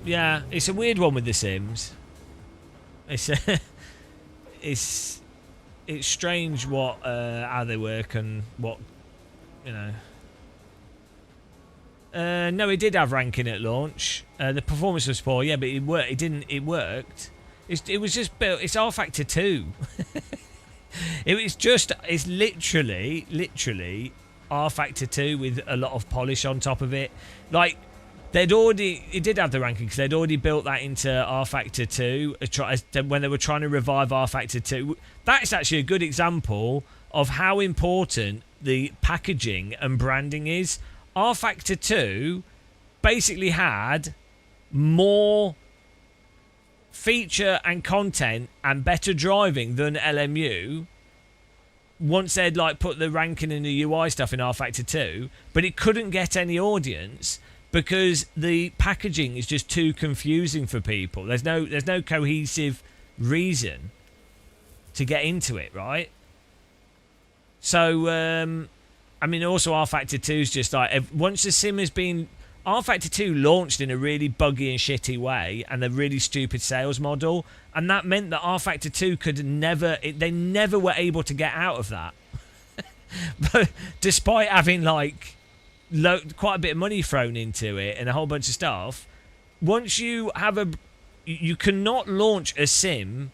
yeah, it's a weird one with The Sims. It's strange what how they work and what, you know. No, it did have ranking at launch. The performance was poor, yeah, but it worked. It worked. It was just built. It's R-Factor 2. It's literally R-Factor 2 with a lot of polish on top of it. Like, it did have the ranking because they'd already built that into R-Factor 2 when they were trying to revive R-Factor 2. That is actually a good example of how important the packaging and branding is. R-Factor 2 basically had more feature and content and better driving than LMU once they'd like put the ranking and the UI stuff in R-Factor 2, but it couldn't get any audience because the packaging is just too confusing for people. There's no cohesive reason to get into it, right? So, I mean, also R-Factor 2 is just like, once the sim has been... R-Factor 2 launched in a really buggy and shitty way and a really stupid sales model, and that meant that R-Factor 2 could never... they never were able to get out of that. But despite having, like, quite a bit of money thrown into it and a whole bunch of stuff, once you have a... You cannot launch a sim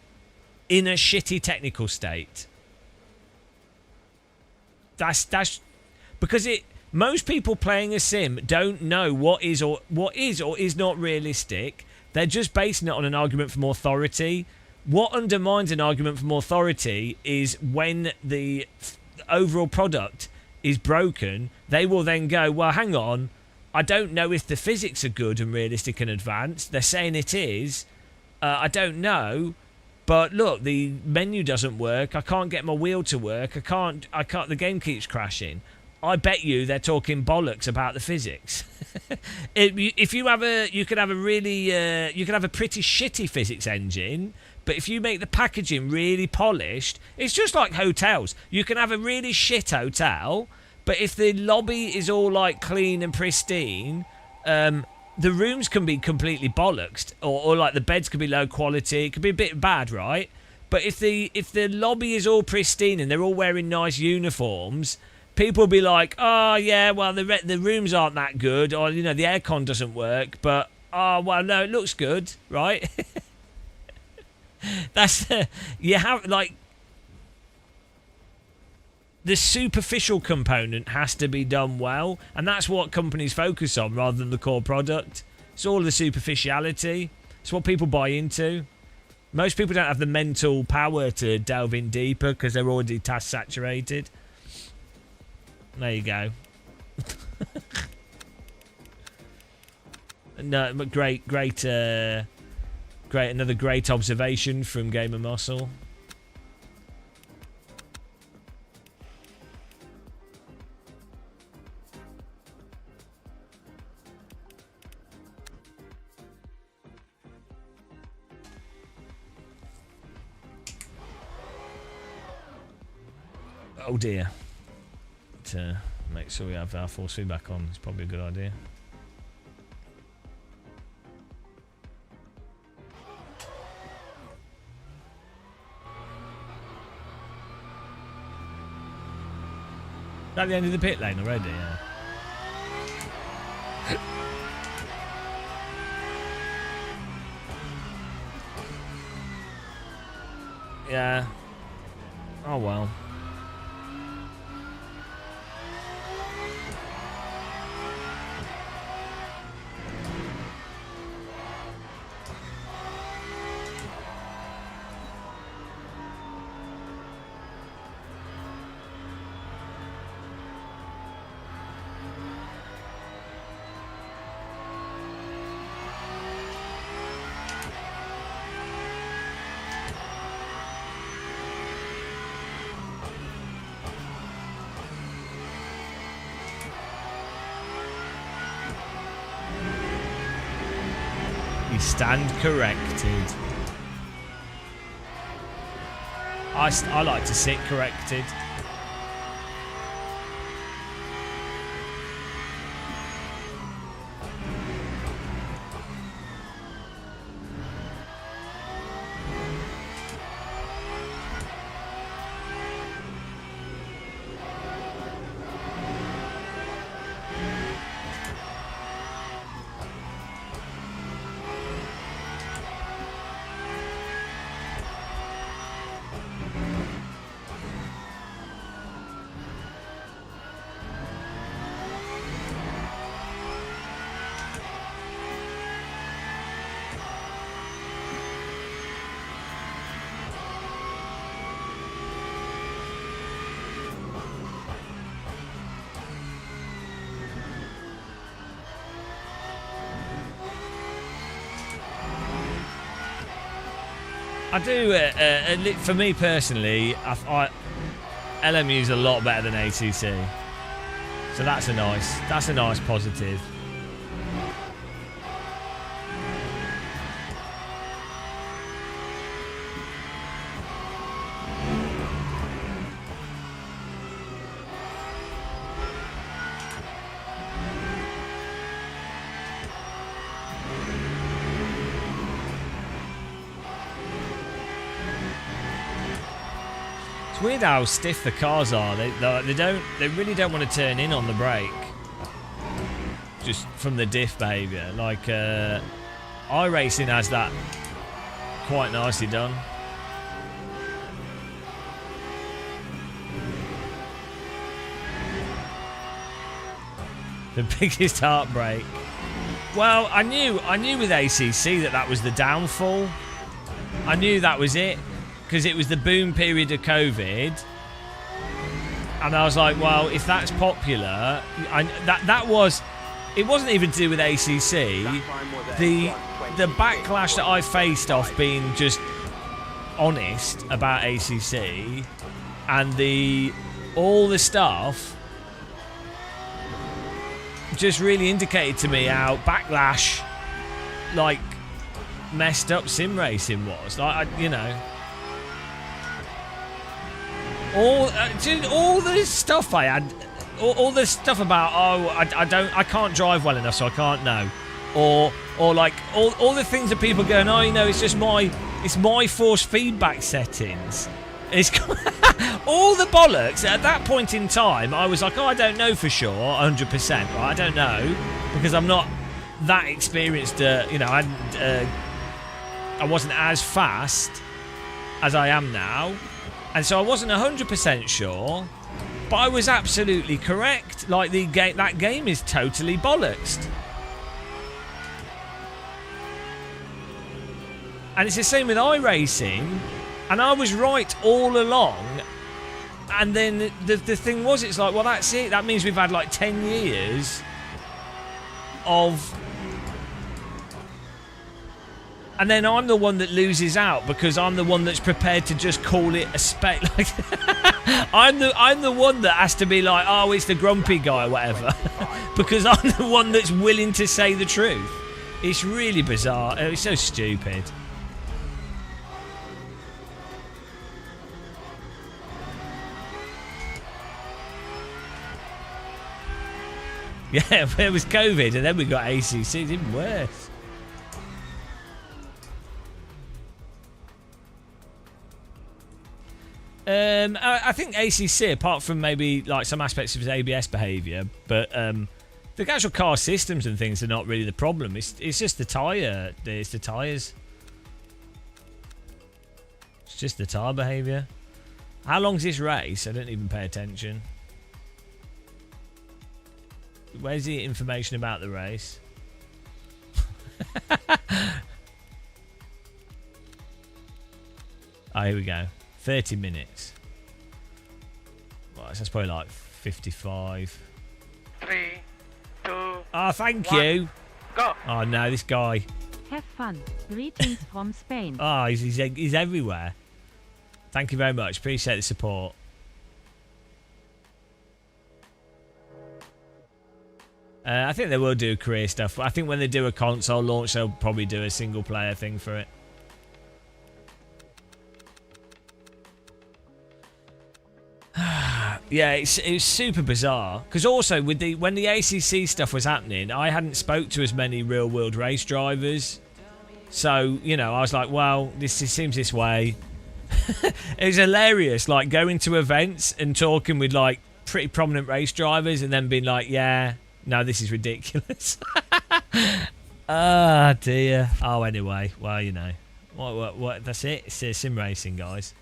in a shitty technical state. That's because most people playing a sim don't know what is or is not realistic. They're just basing it on an argument from authority. What undermines an argument from authority is when the overall product is broken, they will then go, well, hang on, I don't know if the physics are good and realistic and advanced. They're saying it is. I don't know. But look, the menu doesn't work. I can't get my wheel to work. I can't. The game keeps crashing. I bet you they're talking bollocks about the physics. If you have you could have a pretty shitty physics engine, but if you make the packaging really polished, it's just like hotels. You can have a really shit hotel, but if the lobby is all like clean and pristine, the rooms can be completely bollocksed, or like the beds could be low quality. It could be a bit bad, right? But if the lobby is all pristine and they're all wearing nice uniforms, people will be like, oh yeah, well the rooms aren't that good, or you know the aircon doesn't work, but oh well no, it looks good, right? That's you have like the superficial component has to be done well, and that's what companies focus on rather than the core product. It's all the superficiality. It's what people buy into. Most people don't have the mental power to delve in deeper because they're already task saturated. There you go. No, but great, another great observation from Gamer Muscle. Oh dear. To make sure we have our force feedback on is probably a good idea. Is that the end of the pit lane already? Yeah. Yeah. Oh well. Stand corrected. I like to sit corrected. I do. For me personally, LMU's a lot better than ACC, so that's a nice positive. Weird how stiff the cars are. They really don't want to turn in on the brake. Just from the diff behaviour. Like iRacing has that quite nicely done. The biggest heartbreak. Well, I knew with ACC that was the downfall. I knew that was it. Because it was the boom period of COVID, and I was like, well, if that's popular, it wasn't even to do with ACC. The backlash that I faced off being just honest about ACC, and all the stuff just really indicated to me how backlash, like, messed up sim racing was. Like, you know. All the stuff I had, all the stuff about I can't drive well enough, so I can't know, or like all the things that people going, it's my force feedback settings. It's all the bollocks. At that point in time, I was like, I don't know for sure, 100%. Right? I don't know because I'm not that experienced. I wasn't as fast as I am now. And so I wasn't 100% sure, but I was absolutely correct. Like, that game is totally bollocks. And it's the same with iRacing, and I was right all along. And then the thing was, it's like, well, that's it. That means we've had like 10 years of... And then I'm the one that loses out because I'm the one that's prepared to just call it a spec. Like, I'm the one that has to be like, oh, it's the grumpy guy or whatever, because I'm the one that's willing to say the truth. It's really bizarre. It's so stupid. Yeah, it was COVID, and then we got ACC. It's even worse. I think ACC, apart from maybe like some aspects of his ABS behaviour, but the actual car systems and things are not really the problem. It's just the tyre. It's the tyres. It's just the tyre behaviour. How long's this race? I don't even pay attention. Where's the information about the race? Oh, here we go. 30 minutes. Well, that's probably like 55. 3, 2, Oh, thank 1, you. go. Oh, no, this guy. Have fun. Greetings from Spain. Oh, he's everywhere. Thank you very much. Appreciate the support. I think they will do career stuff. I think when they do a console launch, they'll probably do a single player thing for it. Yeah, it's super bizarre. Because also, with when the ACC stuff was happening, I hadn't spoke to as many real-world race drivers. So, you know, I was like, well, this seems this way. It was hilarious, like, going to events and talking with, like, pretty prominent race drivers and then being like, yeah, no, this is ridiculous. Ah, dear. Oh, anyway, well, you know. What? That's it. It's sim racing, guys.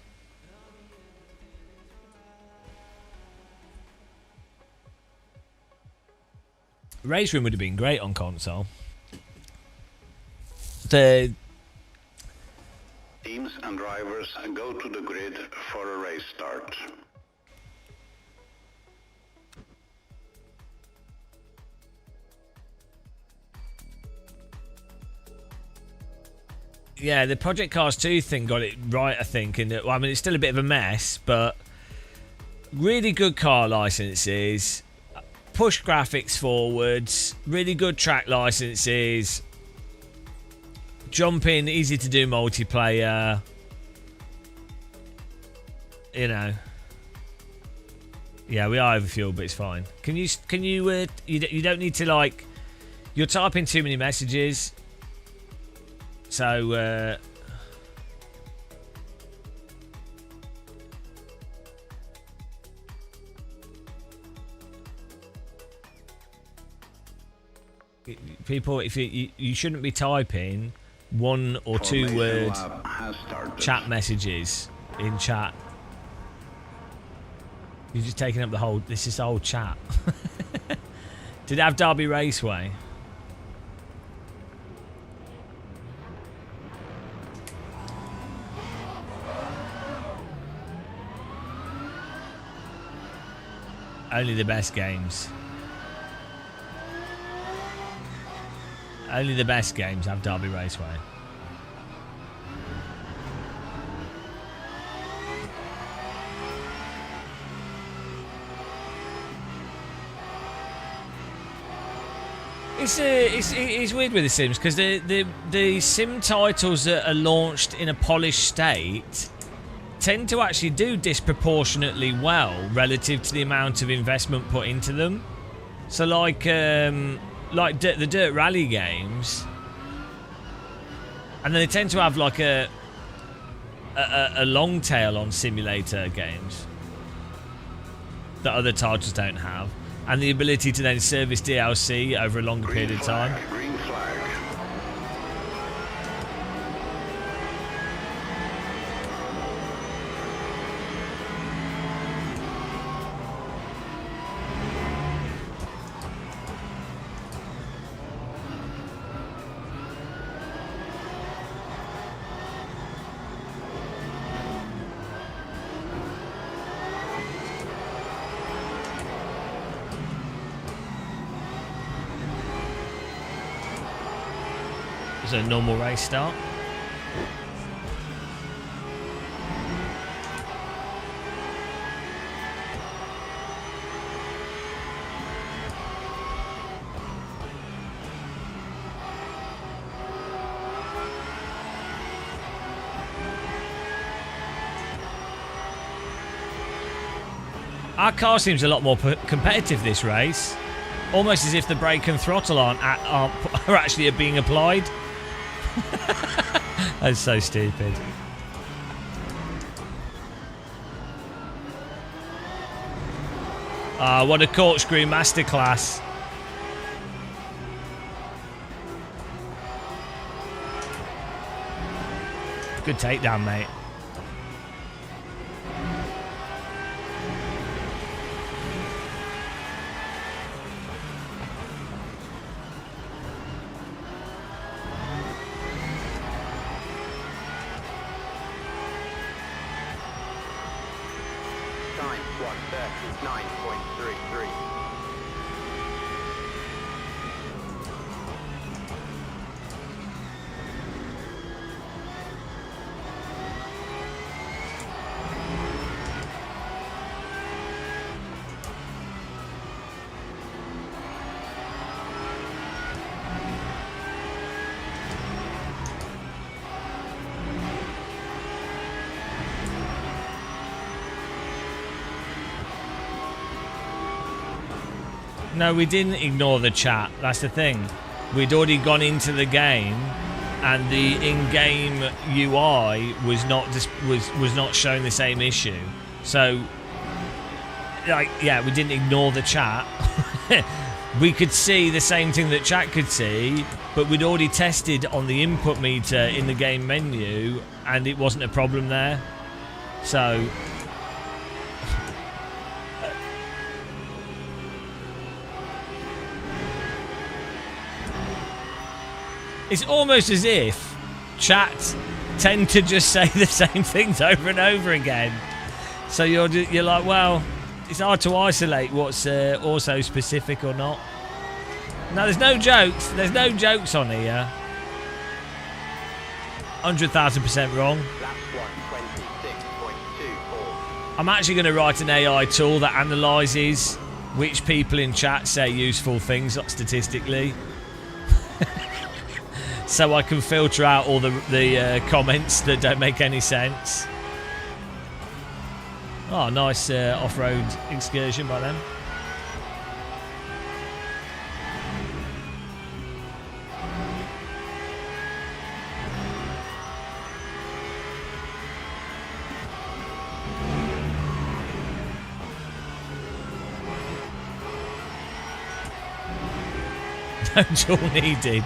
Race Room would have been great on console. Teams and drivers go to the grid for a race start. Yeah, the Project Cars 2 thing got it right, I think. And well, I mean, it's still a bit of a mess, but really good car licenses. Push graphics forwards, really good track licenses, jumping, easy to do multiplayer, you know. Yeah, we are overfueled, but it's fine. You don't need to, like, you're typing too many messages, so people, if you shouldn't be typing 1 or 2 word chat messages in chat. You're just taking up the whole. This is the whole chat. Did it have Derby Raceway? Only the best games. Only the best games have Derby Raceway. It's weird with the Sims because the Sim titles that are launched in a polished state tend to actually do disproportionately well relative to the amount of investment put into them. So like the Dirt Rally games, and then they tend to have like a long tail on simulator games that other titles don't have, and the ability to then service DLC over a longer period of time. Green flag. It's a normal race start. Our car seems a lot more competitive this race. Almost as if the brake and throttle are actually being applied. That's so stupid. Ah, what a corkscrew masterclass. Good takedown, mate. Time 1:39.33. No, we didn't ignore the chat. That's the thing. We'd already gone into the game, and the in-game UI was not showing the same issue. So, like, yeah, we didn't ignore the chat. We could see the same thing that chat could see, but we'd already tested on the input meter in the game menu, and it wasn't a problem there. So. It's almost as if chat tend to just say the same things over and over again. So you're like, well, it's hard to isolate what's also specific or not. No, there's no jokes. There's no jokes on here. 100,000% wrong. I'm actually going to write an AI tool that analyses which people in chat say useful things statistically. So I can filter out all the comments that don't make any sense. Oh, nice off-road excursion by them. No tool needed.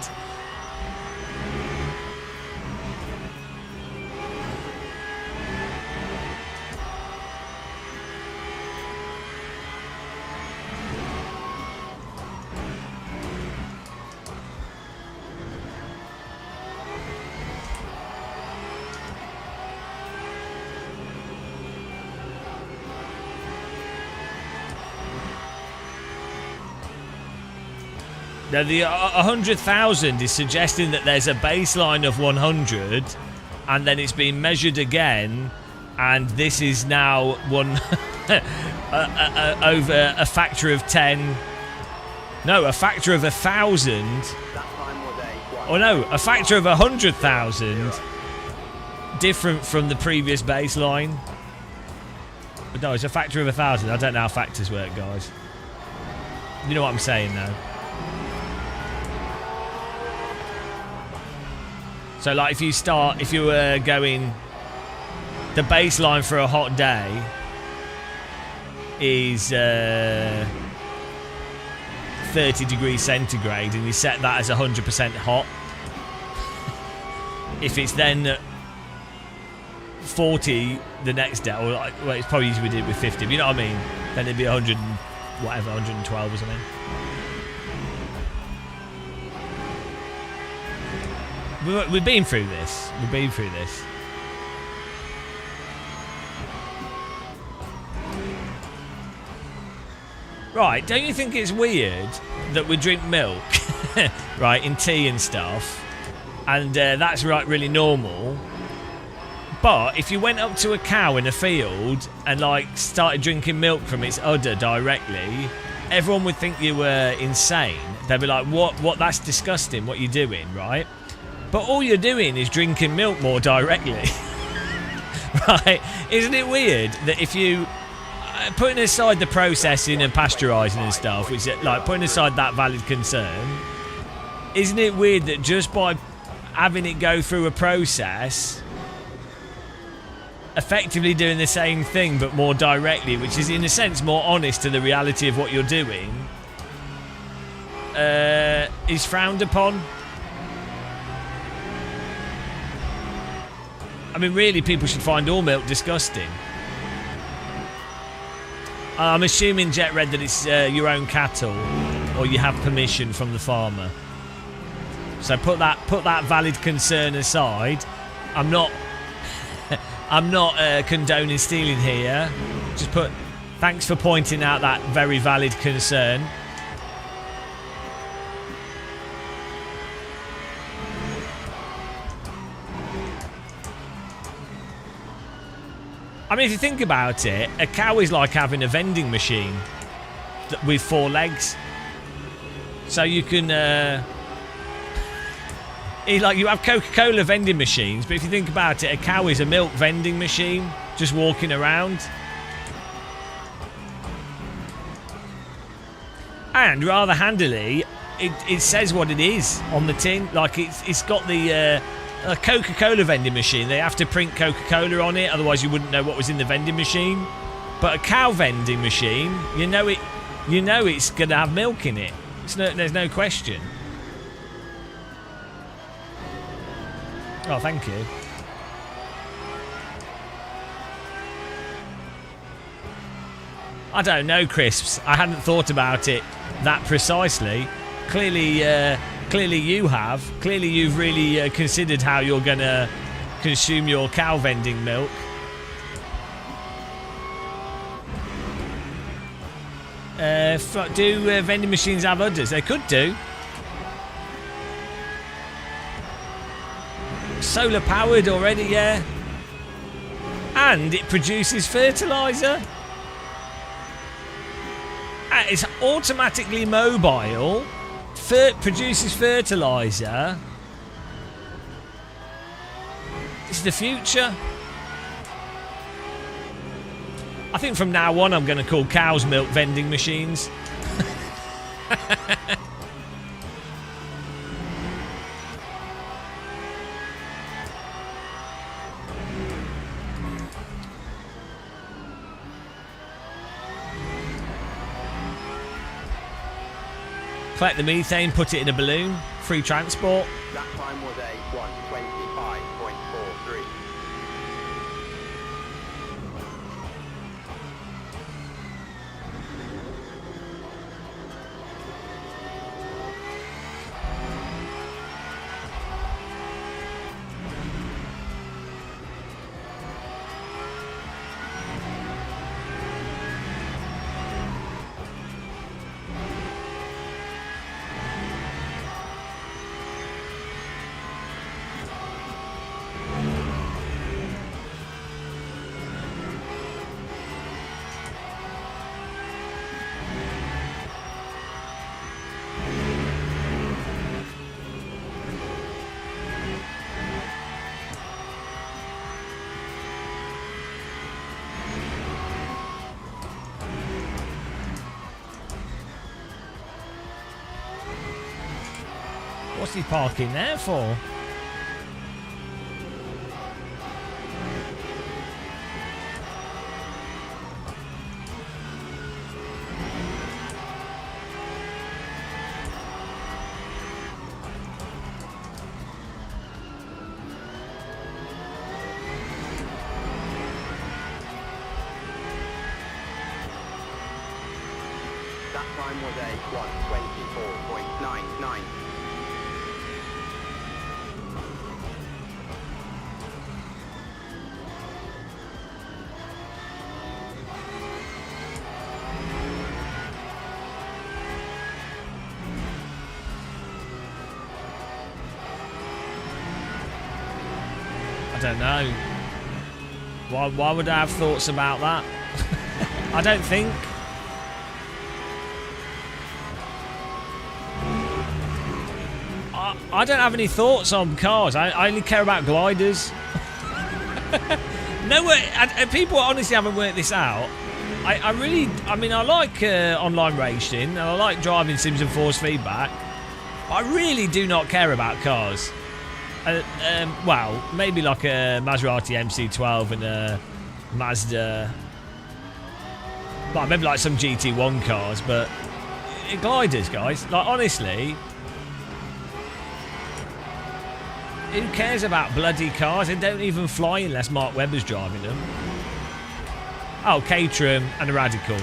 Now, the 100,000 is suggesting that there's a baseline of 100, and then it's been measured again, and this is now one over a factor of 10. No, a factor of 1,000. Oh no, a factor of 100,000, different from the previous baseline. But no, it's a factor of 1,000. I don't know how factors work, guys. You know what I'm saying now. So, like, if you were going, the baseline for a hot day is 30 degrees centigrade, and you set that as 100% hot. If it's then 40 the next day, or like, well, it's probably easier we did it with 50, but you know what I mean? Then it'd be 100, whatever, 112 or something. We've been through this. We've been through this. Right, don't you think it's weird that we drink milk, right, in tea and stuff, and that's right, really normal, but if you went up to a cow in a field and, like, started drinking milk from its udder directly, everyone would think you were insane. They'd be like, what, that's disgusting, what you're doing, right? But all you're doing is drinking milk more directly. Right? Isn't it weird that if you... putting aside the processing and pasteurising and stuff, which like putting aside that valid concern, isn't it weird that just by having it go through a process, effectively doing the same thing but more directly, which is in a sense more honest to the reality of what you're doing, is frowned upon? I mean, really, people should find all milk disgusting. I'm assuming, Jet Red, that it's your own cattle, or you have permission from the farmer. So put that valid concern aside. I'm not condoning stealing here. Just put thanks for pointing out that very valid concern. I mean, if you think about it, a cow is like having a vending machine with 4 legs. So you can, like you have Coca-Cola vending machines, but if you think about it, a cow is a milk vending machine, just walking around. And rather handily, it says what it is on the tin. Like it's got the a Coca-Cola vending machine. They have to print Coca-Cola on it, otherwise you wouldn't know what was in the vending machine. But a cow vending machine, you know it's gonna have milk in it. There's no question. Oh, thank you. I don't know, Crisps. I hadn't thought about it that precisely. Clearly you have. Clearly you've really considered how you're going to consume your cow vending milk. Do vending machines have udders? They could do. Solar powered already, yeah. And it produces fertiliser. It's automatically mobile. Produces fertiliser. It's the future. I think from now on I'm going to call cows milk vending machines. Collect the methane, put it in a balloon, free transport. That time was a 1:25.43. What's he parking there for? That time was a 1:24.99. I don't know. Why would I have thoughts about that? I don't think. I don't have any thoughts on cars. I only care about gliders. No way. People honestly haven't worked this out. I mean, I like online racing, and I like driving sims and force feedback. I really do not care about cars. Well, maybe like a Maserati MC12 and a Mazda. Well, maybe like some GT1 cars, but gliders, guys. Like, honestly, who cares about bloody cars? They don't even fly unless Mark Webber's driving them. Oh, Caterham and a Radical.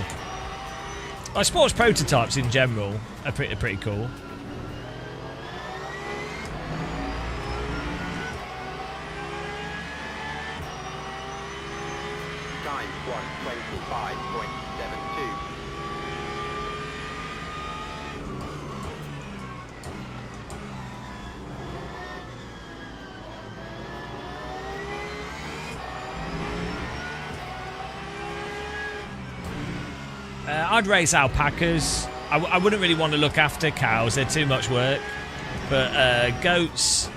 Like, sports prototypes in general are pretty cool. Time 1:25.72. I'd race alpacas. I wouldn't really want to look after cows; they're too much work. But goats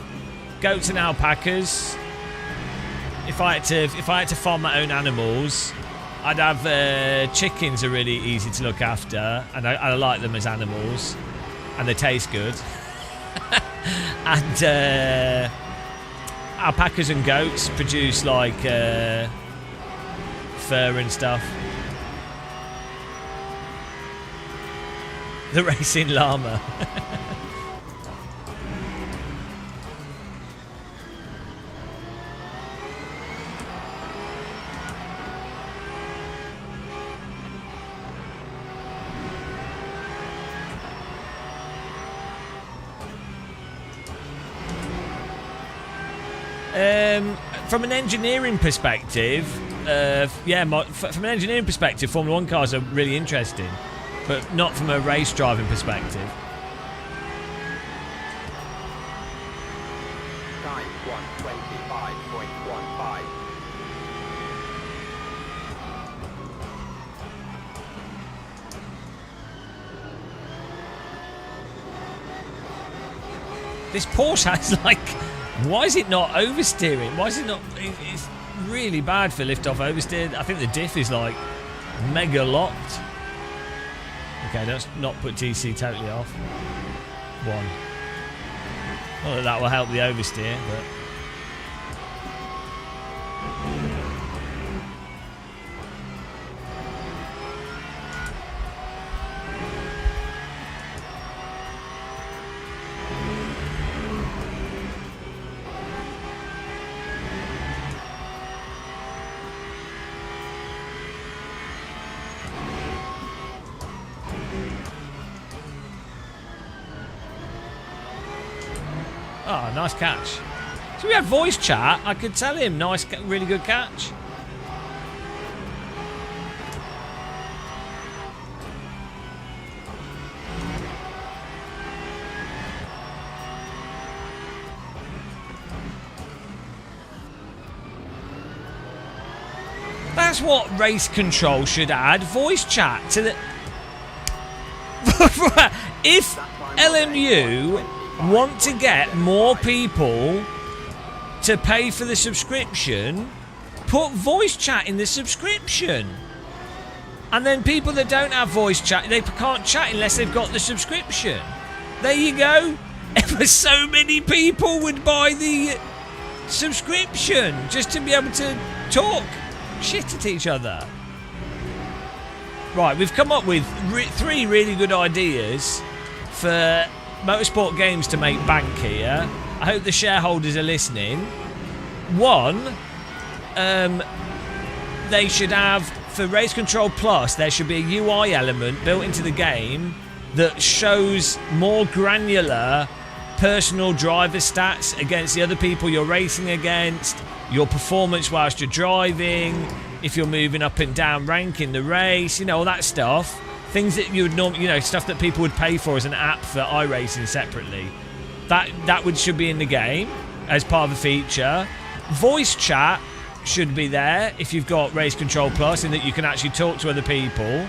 and alpacas. If I had to farm my own animals, I'd have chickens. Are really easy to look after, and I like them as animals, and they taste good. And alpacas and goats produce like fur and stuff. The racing llama. From an engineering perspective, from an engineering perspective, Formula 1 cars are really interesting, but not from a race driving perspective. Time 1:25.15. This Porsche has like, why is it not oversteering? Why is it not? It's really bad for lift-off oversteer. I think the diff is like mega locked. Okay, let's not put TC totally off. 1. Not that will help the oversteer, but. Oh, nice catch. So we had voice chat. I could tell him, nice, really good catch. That's what race control should add. Voice chat to the... If LMU want to get more people to pay for the subscription, put voice chat in the subscription. And then people that don't have voice chat, they can't chat unless they've got the subscription. There you go. Ever so many people would buy the subscription just to be able to talk shit at each other. Right, we've come up with 3 really good ideas for Motorsport Games to make bank here. I hope the shareholders are listening. 1, they should have, for Race Control Plus, there should be a UI element built into the game that shows more granular personal driver stats against the other people you're racing against, your performance whilst you're driving, if you're moving up and down rank in the race, you know, all that stuff. Things that you would normally, you know, stuff that people would pay for as an app for iRacing separately. That should be in the game as part of a feature. Voice chat should be there if you've got Race Control Plus, in that you can actually talk to other people.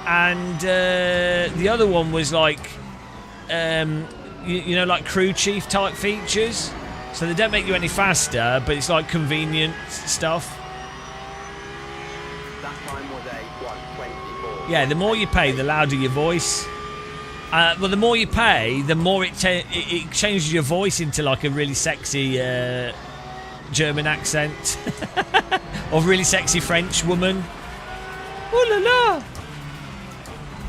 And the other one was like, you know, like crew chief type features. So they don't make you any faster, but it's like convenient stuff. That time was a 1:24. Yeah, the more you pay, the louder your voice. Well, the more you pay, the more it changes your voice into like a really sexy German accent. Or really sexy French woman. Oh la la!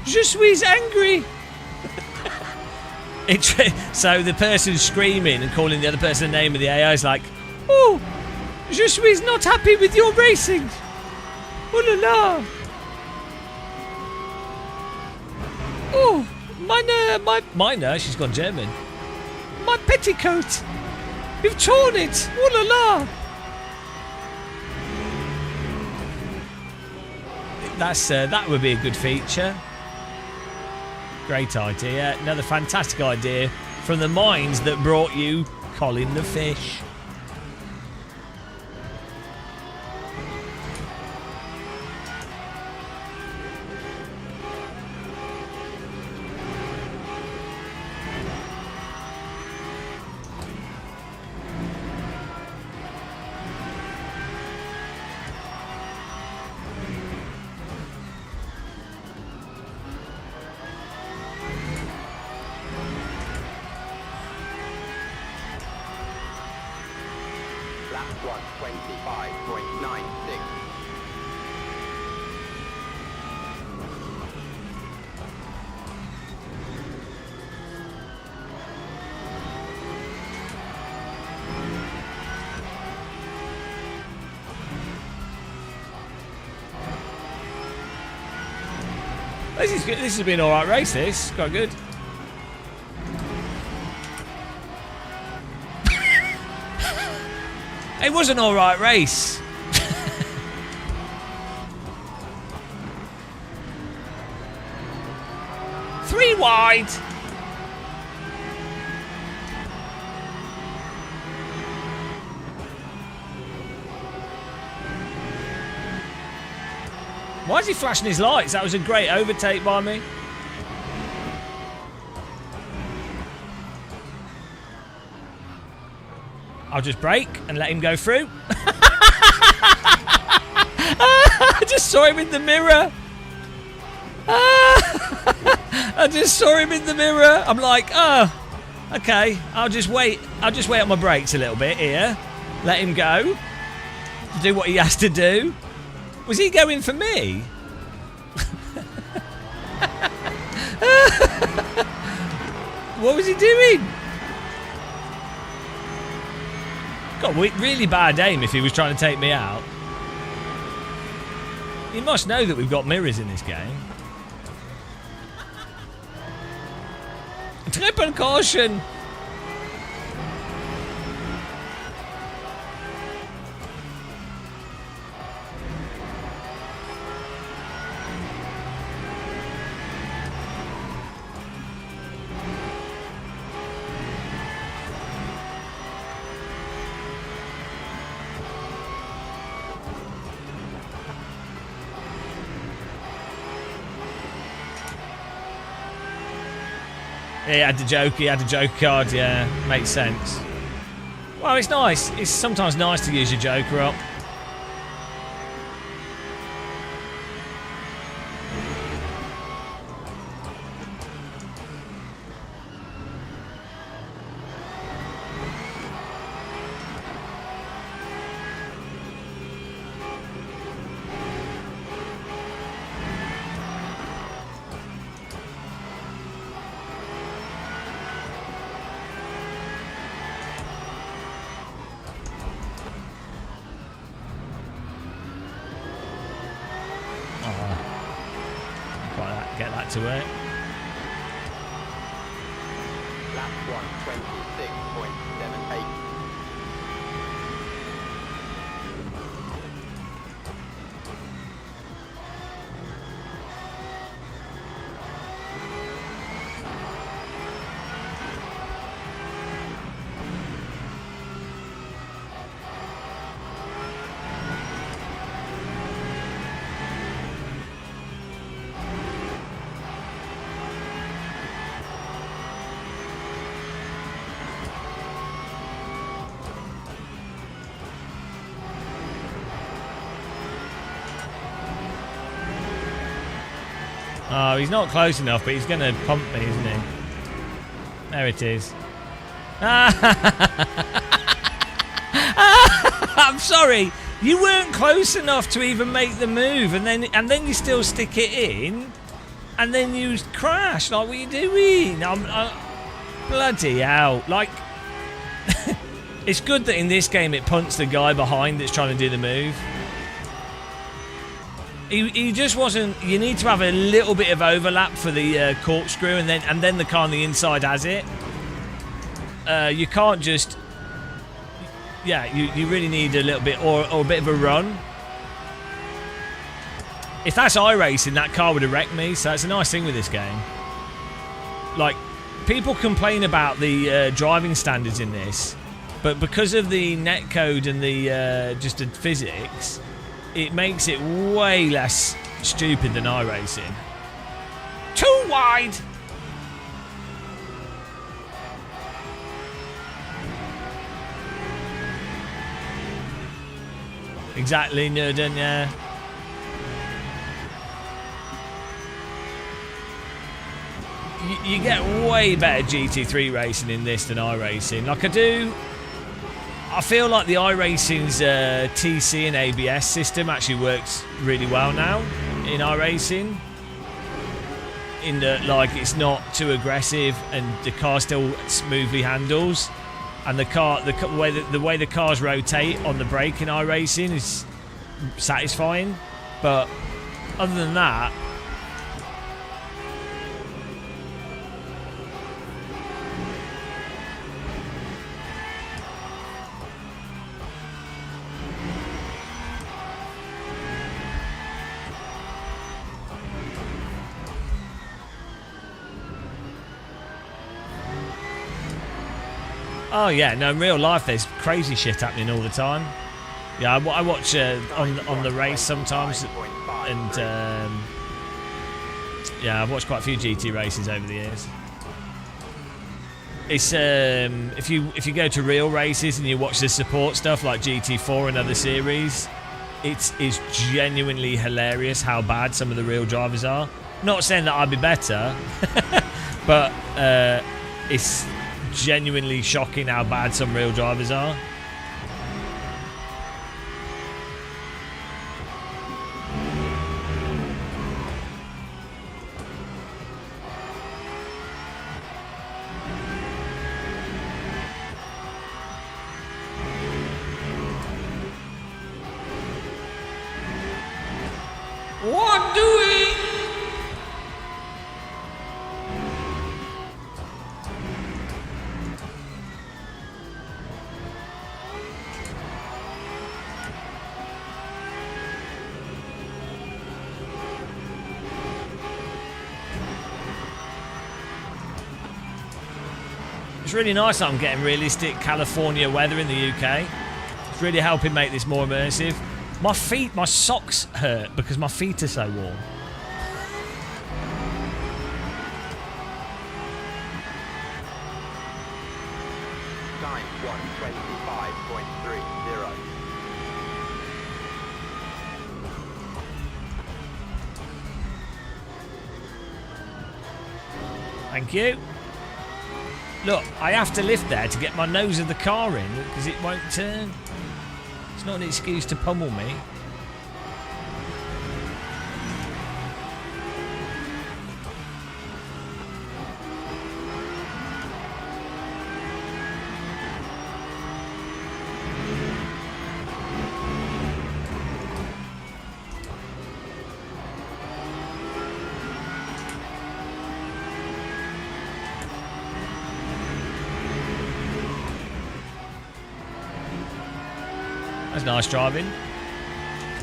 Je suis angry! So the person screaming and calling the other person the name of the AI is like, oh, je suis not happy with your racing. Oh la la! Oh, meine, she's gone German. My petticoat! You've torn it! Oh la la! That would be a good feature. Great idea. Another fantastic idea from the minds that brought you Colin the Fish. Lap 1:25.96. This is good. This has been an alright race, this. Quite good. It was an alright race. Three wide. Why is he flashing his lights? That was a great overtake by me. I'll just brake and let him go through. I just saw him in the mirror. I just saw him in the mirror. I'm like, oh, okay. I'll just wait on my brakes a little bit here. Let him go. To do what he has to do. Was he going for me? What was he doing? Got really bad aim if he was trying to take me out. He must know that we've got mirrors in this game. Triple caution! He had the joke card, yeah, makes sense. Well, it's nice. It's sometimes nice to use your joker up. Get that to work. Lap 1:26.78. Oh, he's not close enough, but he's going to pump me, isn't he? There it is. I'm sorry. You weren't close enough to even make the move, and then you still stick it in, and then you crash. Like, what are you doing? I'm bloody hell. Like, it's good that in this game it punts the guy behind that's trying to do the move. He just wasn't. You need to have a little bit of overlap for the corkscrew, and then the car on the inside has it. You can't just. Yeah, you really need a little bit or a bit of a run. If that's iRacing, that car would have wrecked me. So that's a nice thing with this game. Like, people complain about the driving standards in this, but because of the netcode and the just the physics, it makes it way less stupid than iRacing. Too wide. Exactly, Nurden, yeah. You get way better GT3 racing in this than iRacing. Like I feel like the iRacing's TC and ABS system actually works really well now in iRacing. In that, like, it's not too aggressive and the car still smoothly handles. And the way the cars rotate on the brake in iRacing is satisfying, but other than that, oh yeah, no, in real life there's crazy shit happening all the time. Yeah, I watch on the race sometimes, and yeah, I've watched quite a few GT races over the years. It's if you go to real races and you watch the support stuff like GT4 and other series, it's genuinely hilarious how bad some of the real drivers are. Not saying that I'd be better, but it's genuinely shocking how bad some real drivers are. What doing? It's really nice that I'm getting realistic California weather in the UK. It's really helping make this more immersive. My socks hurt because my feet are so warm. Time 1:25.30. Thank you. Look, I have to lift there to get my nose of the car in because it won't turn. It's not an excuse to pummel me. That's nice driving.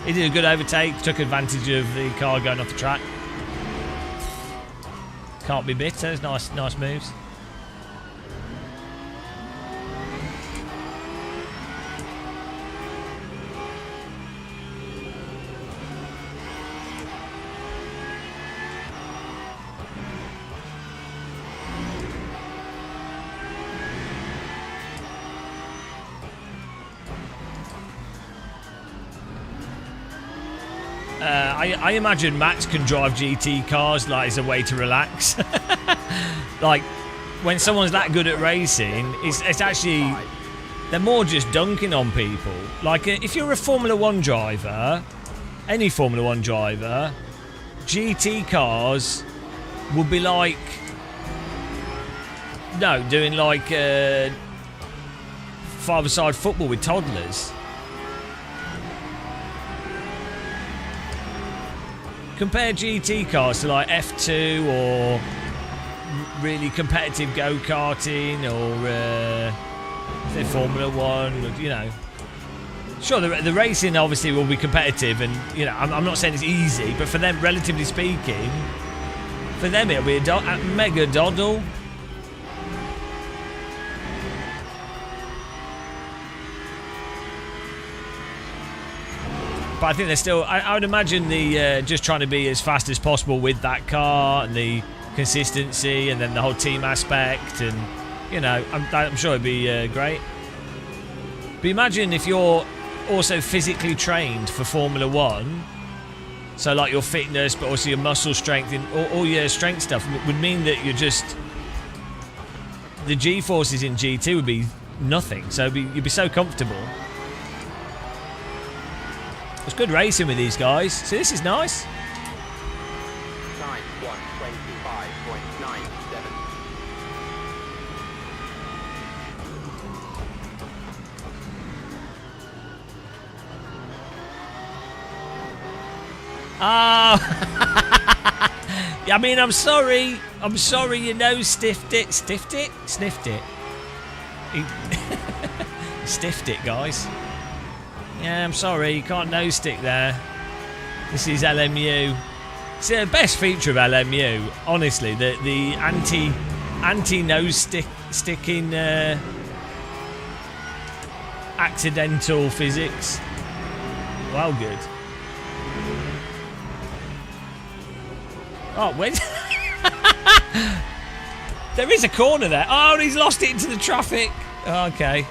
He did a good overtake, took advantage of the car going off the track. Can't be bitter, it's nice moves. I imagine Max can drive GT cars like as a way to relax. Like when someone's that good at racing, it's actually they're more just dunking on people. Like if you're a Formula 1 driver, any Formula 1 driver, GT cars would be like doing like five-a-side football with toddlers. Compare GT cars to like F2 or really competitive go-karting or say Formula 1, you know. Sure, the racing obviously will be competitive and, you know, I'm not saying it's easy, but for them, relatively speaking, for them it'll be a mega doddle. But I think they're still... I would imagine the just trying to be as fast as possible with that car and the consistency and then the whole team aspect and, you know, I'm sure it'd be great. But imagine if you're also physically trained for Formula 1, so like your fitness but also your muscle strength and all your strength stuff would mean that you're just... The G-forces in GT would be nothing, so you'd be so comfortable. It's good racing with these guys. So this is nice. Time 1:25.97. I mean, I'm sorry. I'm sorry, you know, stiffed it. Stiffed it? Sniffed it. He stiffed it, guys. Yeah, I'm sorry, you can't nose stick there. This is LMU. It's the best feature of LMU, honestly. The anti nose sticking accidental physics. Well, good. Oh, wait. There is a corner there. Oh, and he's lost it into the traffic. Okay.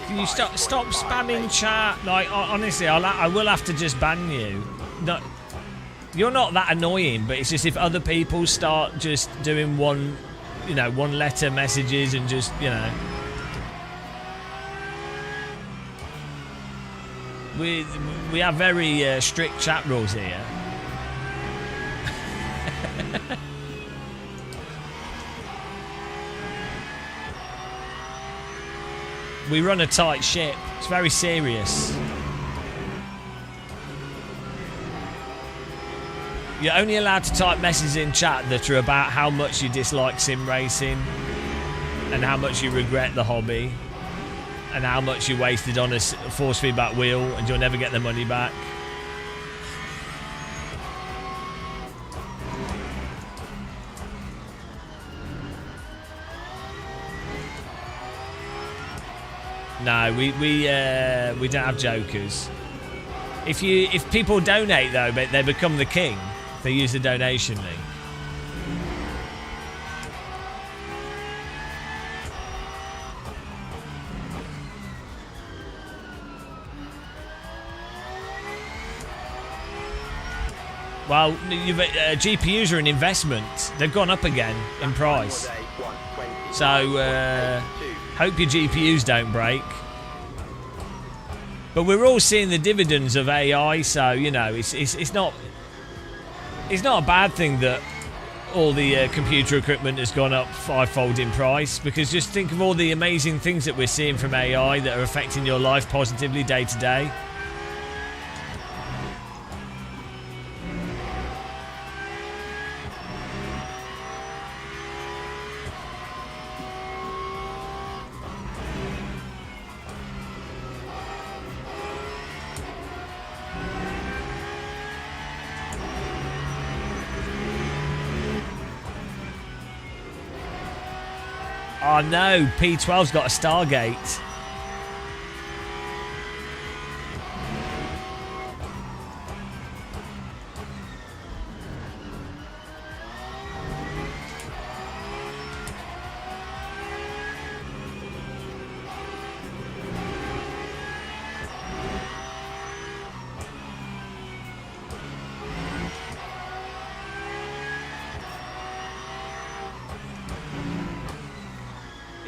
Can you stop spamming chat? Like, honestly, I will have to just ban you. No, you're not that annoying, but it's just if other people start just doing one letter messages and just, you know. We have very strict chat rules here. We run a tight ship. It's very serious. You're only allowed to type messages in chat that are about how much you dislike sim racing and how much you regret the hobby and how much you wasted on a force feedback wheel and you'll never get the money back. No, we don't have jokers. If people donate though, they become the king. They use the donation link. Well, GPUs are an investment. They've gone up again in price. So hope your GPUs don't break. But we're all seeing the dividends of AI, so you know it's not a bad thing that all the computer equipment has gone up fivefold in price, because just think of all the amazing things that we're seeing from AI that are affecting your life positively day to day. Oh no, P12's got a Stargate.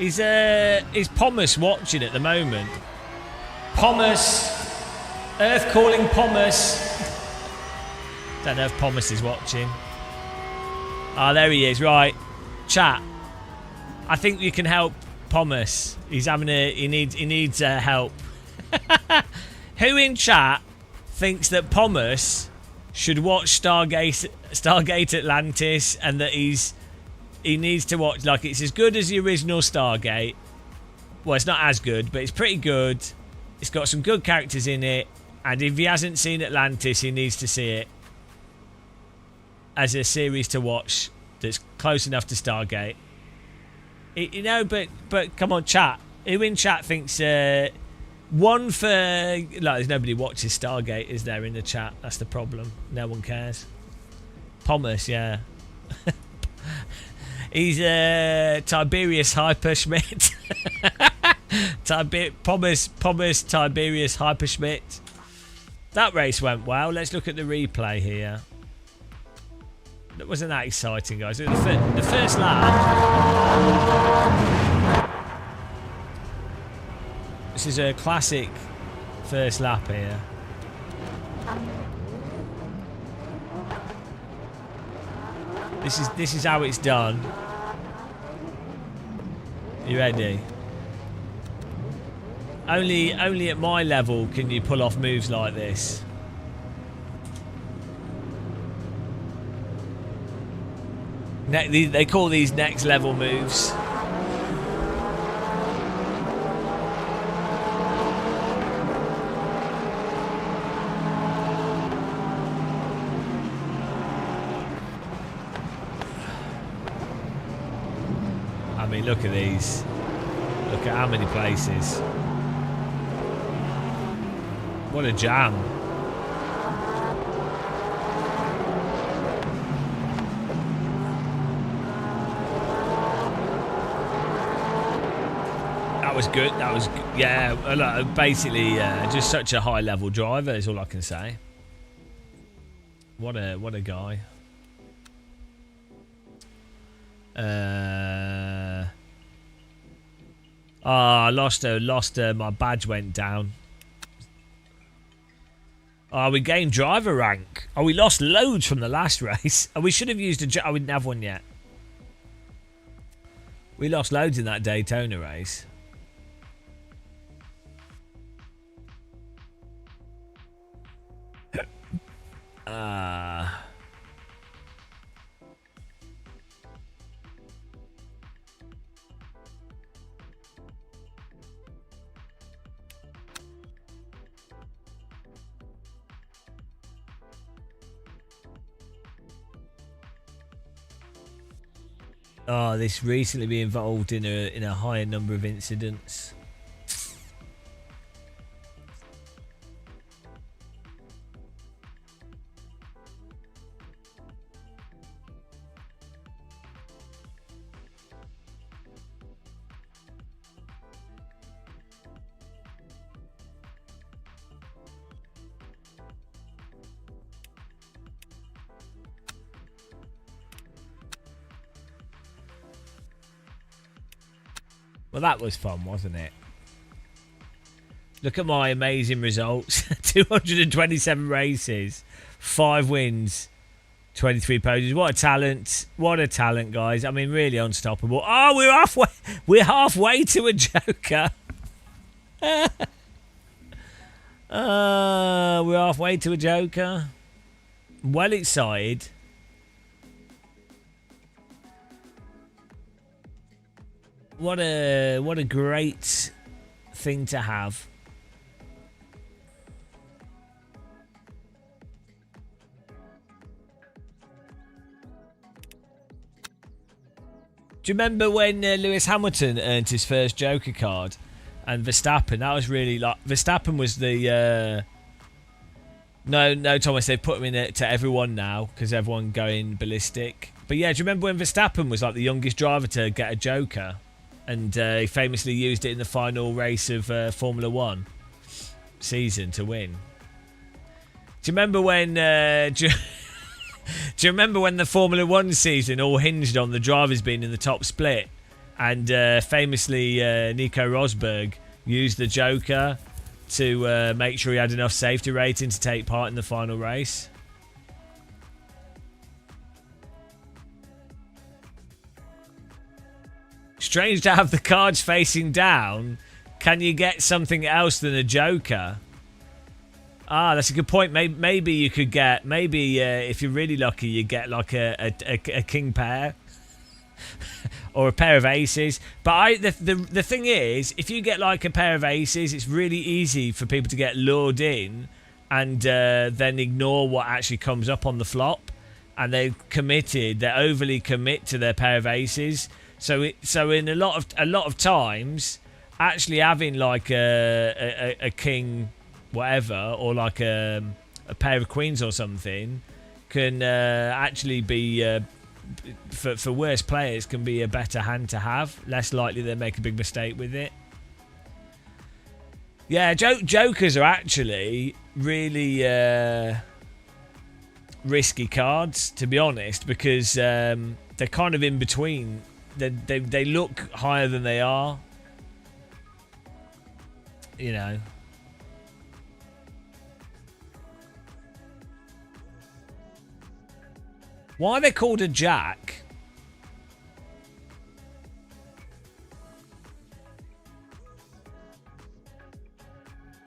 Is Pomus watching at the moment? Pomus! Earth calling Pomus! Don't know if Pomus is watching. Ah, there he is. Right. Chat. I think you can help Pomus. He's having he needs help. Who in chat thinks that Pomus should watch Stargate Atlantis and that he needs to watch, like, it's as good as the original Stargate. Well, it's not as good, but it's pretty good. It's got some good characters in it. And if he hasn't seen Atlantis, he needs to see it as a series to watch that's close enough to Stargate. You know, but come on, chat. Who in chat thinks one for... Like, there's nobody watches Stargate, is there, in the chat? That's the problem. No one cares. Pomus, yeah. He's Tiberius Hyperschmidt. Pomus Tiberius Hyperschmidt. That race went well. Let's look at the replay here. That wasn't that exciting, guys. The first lap. This is a classic first lap here. This is how it's done. You ready? Only at my level can you pull off moves like this. They call these next level moves. I mean, look at these. Look at how many places. What a jam. That was good. That was, yeah, basically just such a high level driver is all I can say. What a guy. I lost her. My badge went down. Oh, we gained driver rank. Oh, we lost loads from the last race. Oh, we should have used a... Oh, we didn't have one yet. We lost loads in that Daytona race. This recently been involved in a higher number of incidents. Well, that was fun, wasn't it? Look at my amazing results. 227 races, 5 wins, 23 podiums. What a talent. What a talent, guys. I mean, really unstoppable. Oh, we're halfway to a Joker. We're halfway to a Joker. Well excited. What a great thing to have. Do you remember when Lewis Hamilton earned his first Joker card, and Verstappen? That was really like Verstappen was the. No, Thomas. They've put him in it to everyone now because everyone going ballistic. But yeah, do you remember when Verstappen was like the youngest driver to get a Joker, and he famously used it in the final race of Formula One season to win? Do you remember when? Do you remember when the Formula One season all hinged on the drivers being in the top split, and famously Nico Rosberg used the Joker to make sure he had enough safety rating to take part in the final race? Strange to have the cards facing down. Can you get something else than a Joker? Ah, that's a good point. Maybe you could get... Maybe if you're really lucky, you get like a king pair. Or a pair of aces. But the thing is, if you get like a pair of aces, it's really easy for people to get lured in and then ignore what actually comes up on the flop. And they're overly commit to their pair of aces. So in a lot of times, actually having like a king... whatever, or like a pair of queens or something can actually be for worse players can be a better hand to have. Less likely they make a big mistake with it. Yeah, jokers are actually really risky cards, to be honest, because they're kind of in between. They look higher than they are, you know. Why are they called a jack?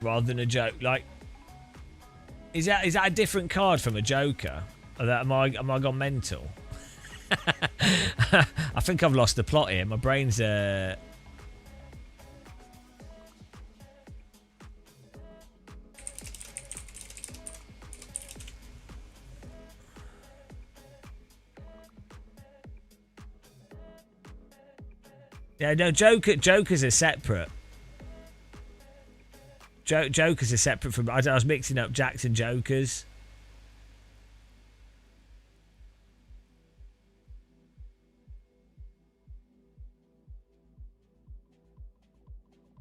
Rather than a joke, like, is that a different card from a Joker? Or that am I gone mental? I think I've lost the plot here. My brain's Yeah, no, Jokers are separate. Jokers are separate from... I was mixing up Jacks and Jokers.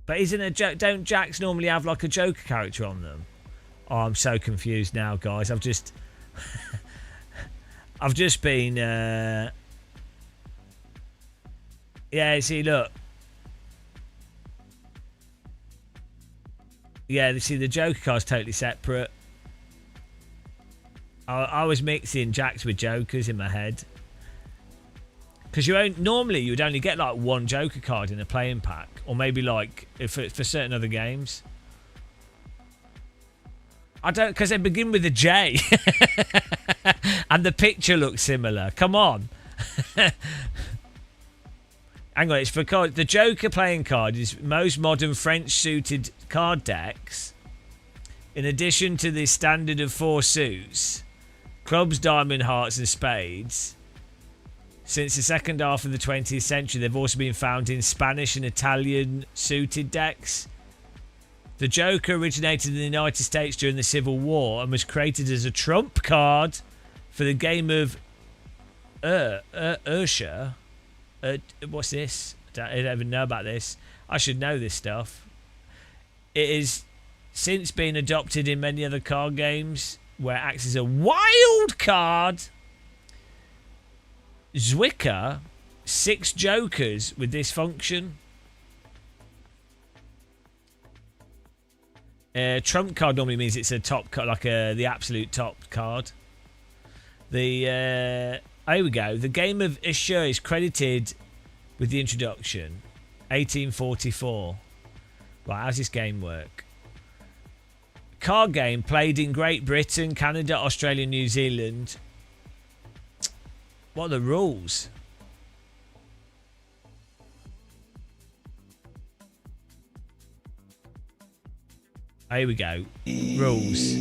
But isn't a joke? Don't Jacks normally have like a Joker character on them? Oh, I'm so confused now, guys. I've just been... Yeah, see, look. Yeah, see, the Joker card's totally separate. I was mixing Jacks with Jokers in my head. Because normally you would only get like one Joker card in a playing pack. Or maybe like for certain other games. I don't... Because they begin with a J. And the picture looks similar. Come on. Hang on, it's for card. The Joker playing card is most modern French-suited card decks. In addition to the standard of 4 suits, clubs, diamond, hearts, and spades. Since the second half of the 20th century, they've also been found in Spanish and Italian suited decks. The Joker originated in the United States during the Civil War and was created as a trump card for the game of Ursha. What's this? I don't even know about this. I should know this stuff. It is since been adopted in many other card games where it acts as a wild card. Zwicker, 6 Jokers with this function. Trump card normally means it's a top card, like the absolute top card. Here we go. The game of Ursha is credited with the introduction. 1844. Right, how's this game work? Card game played in Great Britain, Canada, Australia, New Zealand. What are the rules? Here we go. Rules.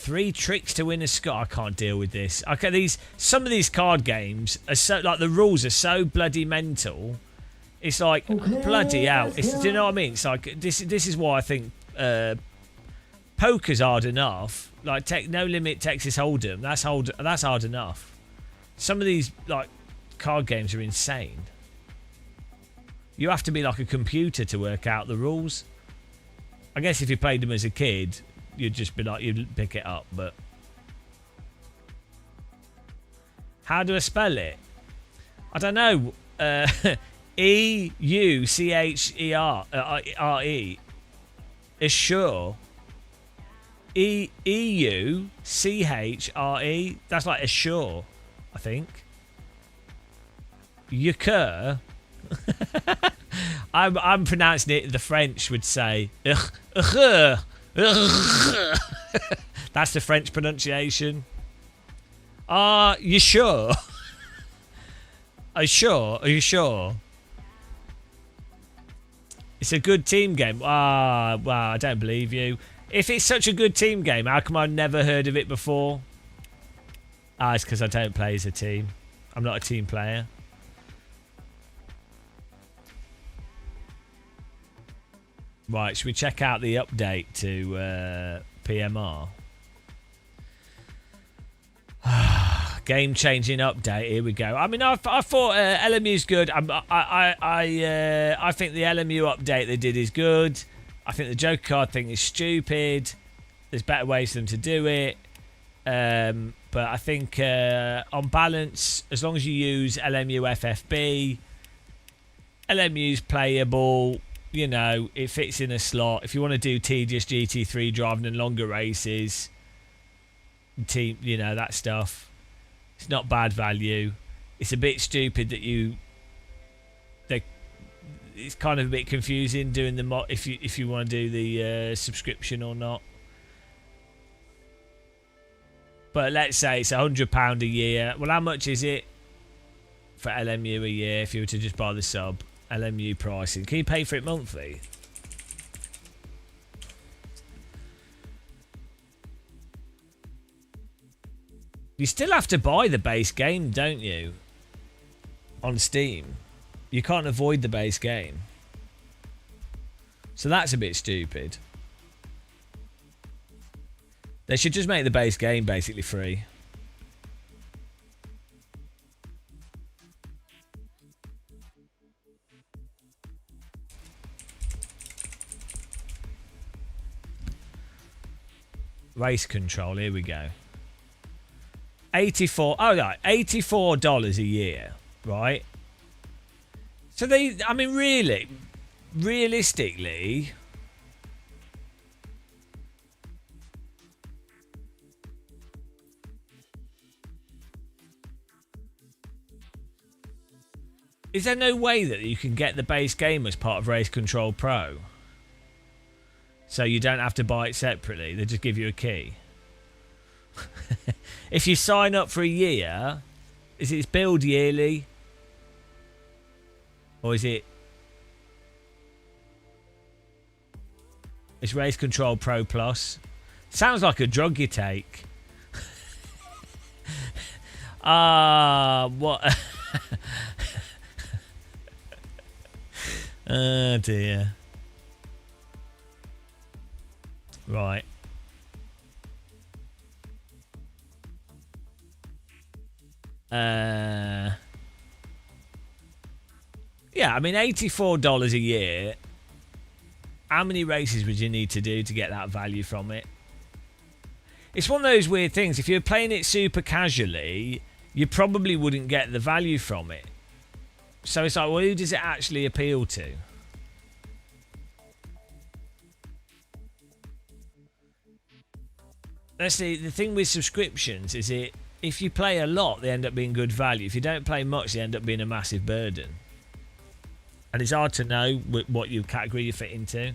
3 tricks to win a Scott. I can't deal with this. Okay, some of these card games are so like the rules are so bloody mental. It's like bloody hell. Do you know what I mean? It's like this is why I think poker's hard enough. Like No Limit Texas Hold'em. That's hard enough. Some of these like card games are insane. You have to be like a computer to work out the rules. I guess if you played them as a kid, you'd just be like, you'd pick it up, but... How do I spell it? I don't know. E-U-C-H-E-R-R-E. Assure. E-U-C-H-R-E. That's like assure, I think. Yukur. I'm pronouncing it. The French would say, that's the French pronunciation. Are you sure? Are you sure? It's a good team game. Well, I don't believe you. If it's such a good team game, how come I've never heard of it before? It's because I don't play as a team. I'm not a team player. Right, should we check out the update to PMR? Game-changing update. Here we go. I mean, I thought LMU's good. I think the LMU update they did is good. I think the Joker card thing is stupid. There's better ways for them to do it. But I think on balance, as long as you use LMU FFB, LMU's playable. You know, it fits in a slot. If you want to do tedious GT3 driving and longer races, team, you know, that stuff, it's not bad value. It's a bit stupid that it's kind of a bit confusing doing the mod if you want to do the subscription or not. But let's say it's £100 a year. Well, how much is it for LMU a year if you were to just buy the sub? LMU pricing. Can you pay for it monthly? You still have to buy the base game, don't you? On Steam. You can't avoid the base game. So that's a bit stupid. They should just make the base game basically free. Race control, here we go. $84 a year, right? So I mean, realistically, is there no way that you can get the base game as part of Race Control Pro? So you don't have to buy it separately. They just give you a key. If you sign up for a year, is it billed yearly? Or is it... It's Race Control Pro Plus. Sounds like a drug you take. What? Oh dear. Right. Yeah, I mean, $84 a year. How many races would you need to do to get that value from it? It's one of those weird things. If you're playing it super casually, you probably wouldn't get the value from it. So it's like, well, who does it actually appeal to? That's the thing with subscriptions is if you play a lot, they end up being good value. If you don't play much, they end up being a massive burden. And it's hard to know what category you fit into.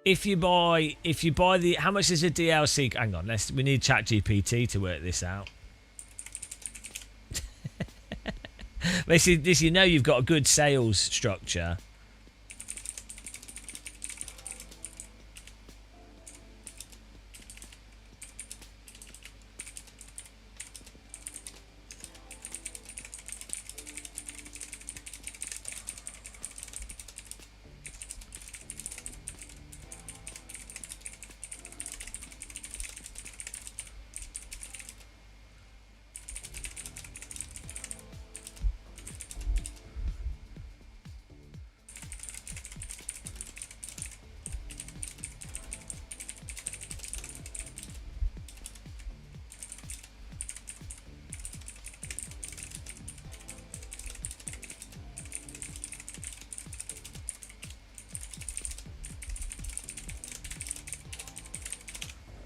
if you buy the, how much is a DLC? Hang on, we need ChatGPT to work this out. this you know you've got a good sales structure.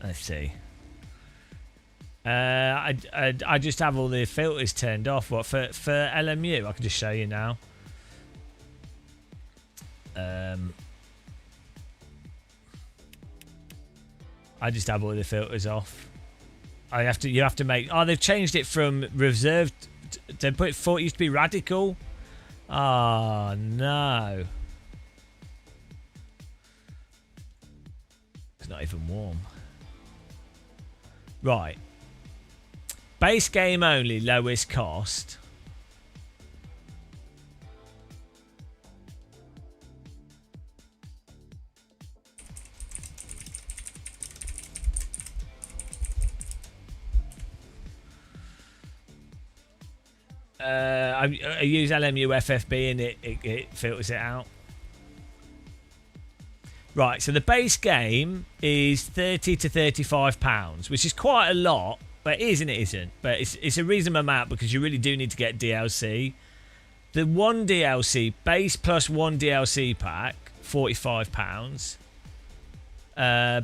Let's see. I just have all the filters turned off. What for LMU? I can just show you now. I just have all the filters off. You have to make. Oh, they've changed it from reserved. They put it for. It used to be radical. Oh no. It's not even warm. Right. Base game only, lowest cost. I use LMU FFB and it filters it out. Right, so the base game is £30 to £35, which is quite a lot, but it is and it isn't. But it's a reasonable amount because you really do need to get DLC. The one DLC, base plus one DLC pack, £45.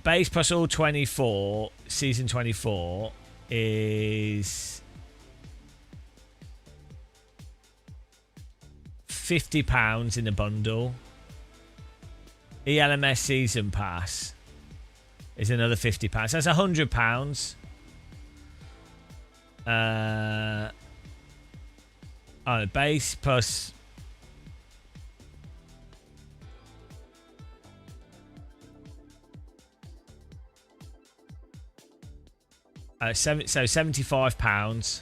Base plus all 24, season 24 is £50 in a bundle. ELMS season pass is another £50. So that's £100. Base plus so £75.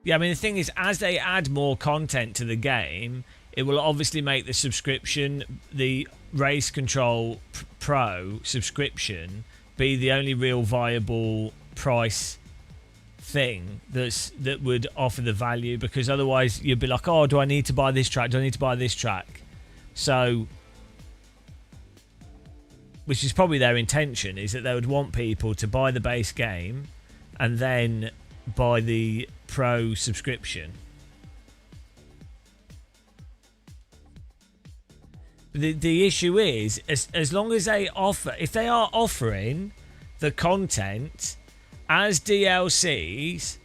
Yeah, I mean, the thing is, as they add more content to the game, it will obviously make the subscription, the Race Control Pro subscription, be the only real viable price thing that would offer the value, because otherwise you'd be like, oh, do I need to buy this track? Do I need to buy this track? So, which is probably their intention, is that they would want people to buy the base game and then buy the Pro subscription. The issue is, as long as they offer, if they are offering the content as DLCs,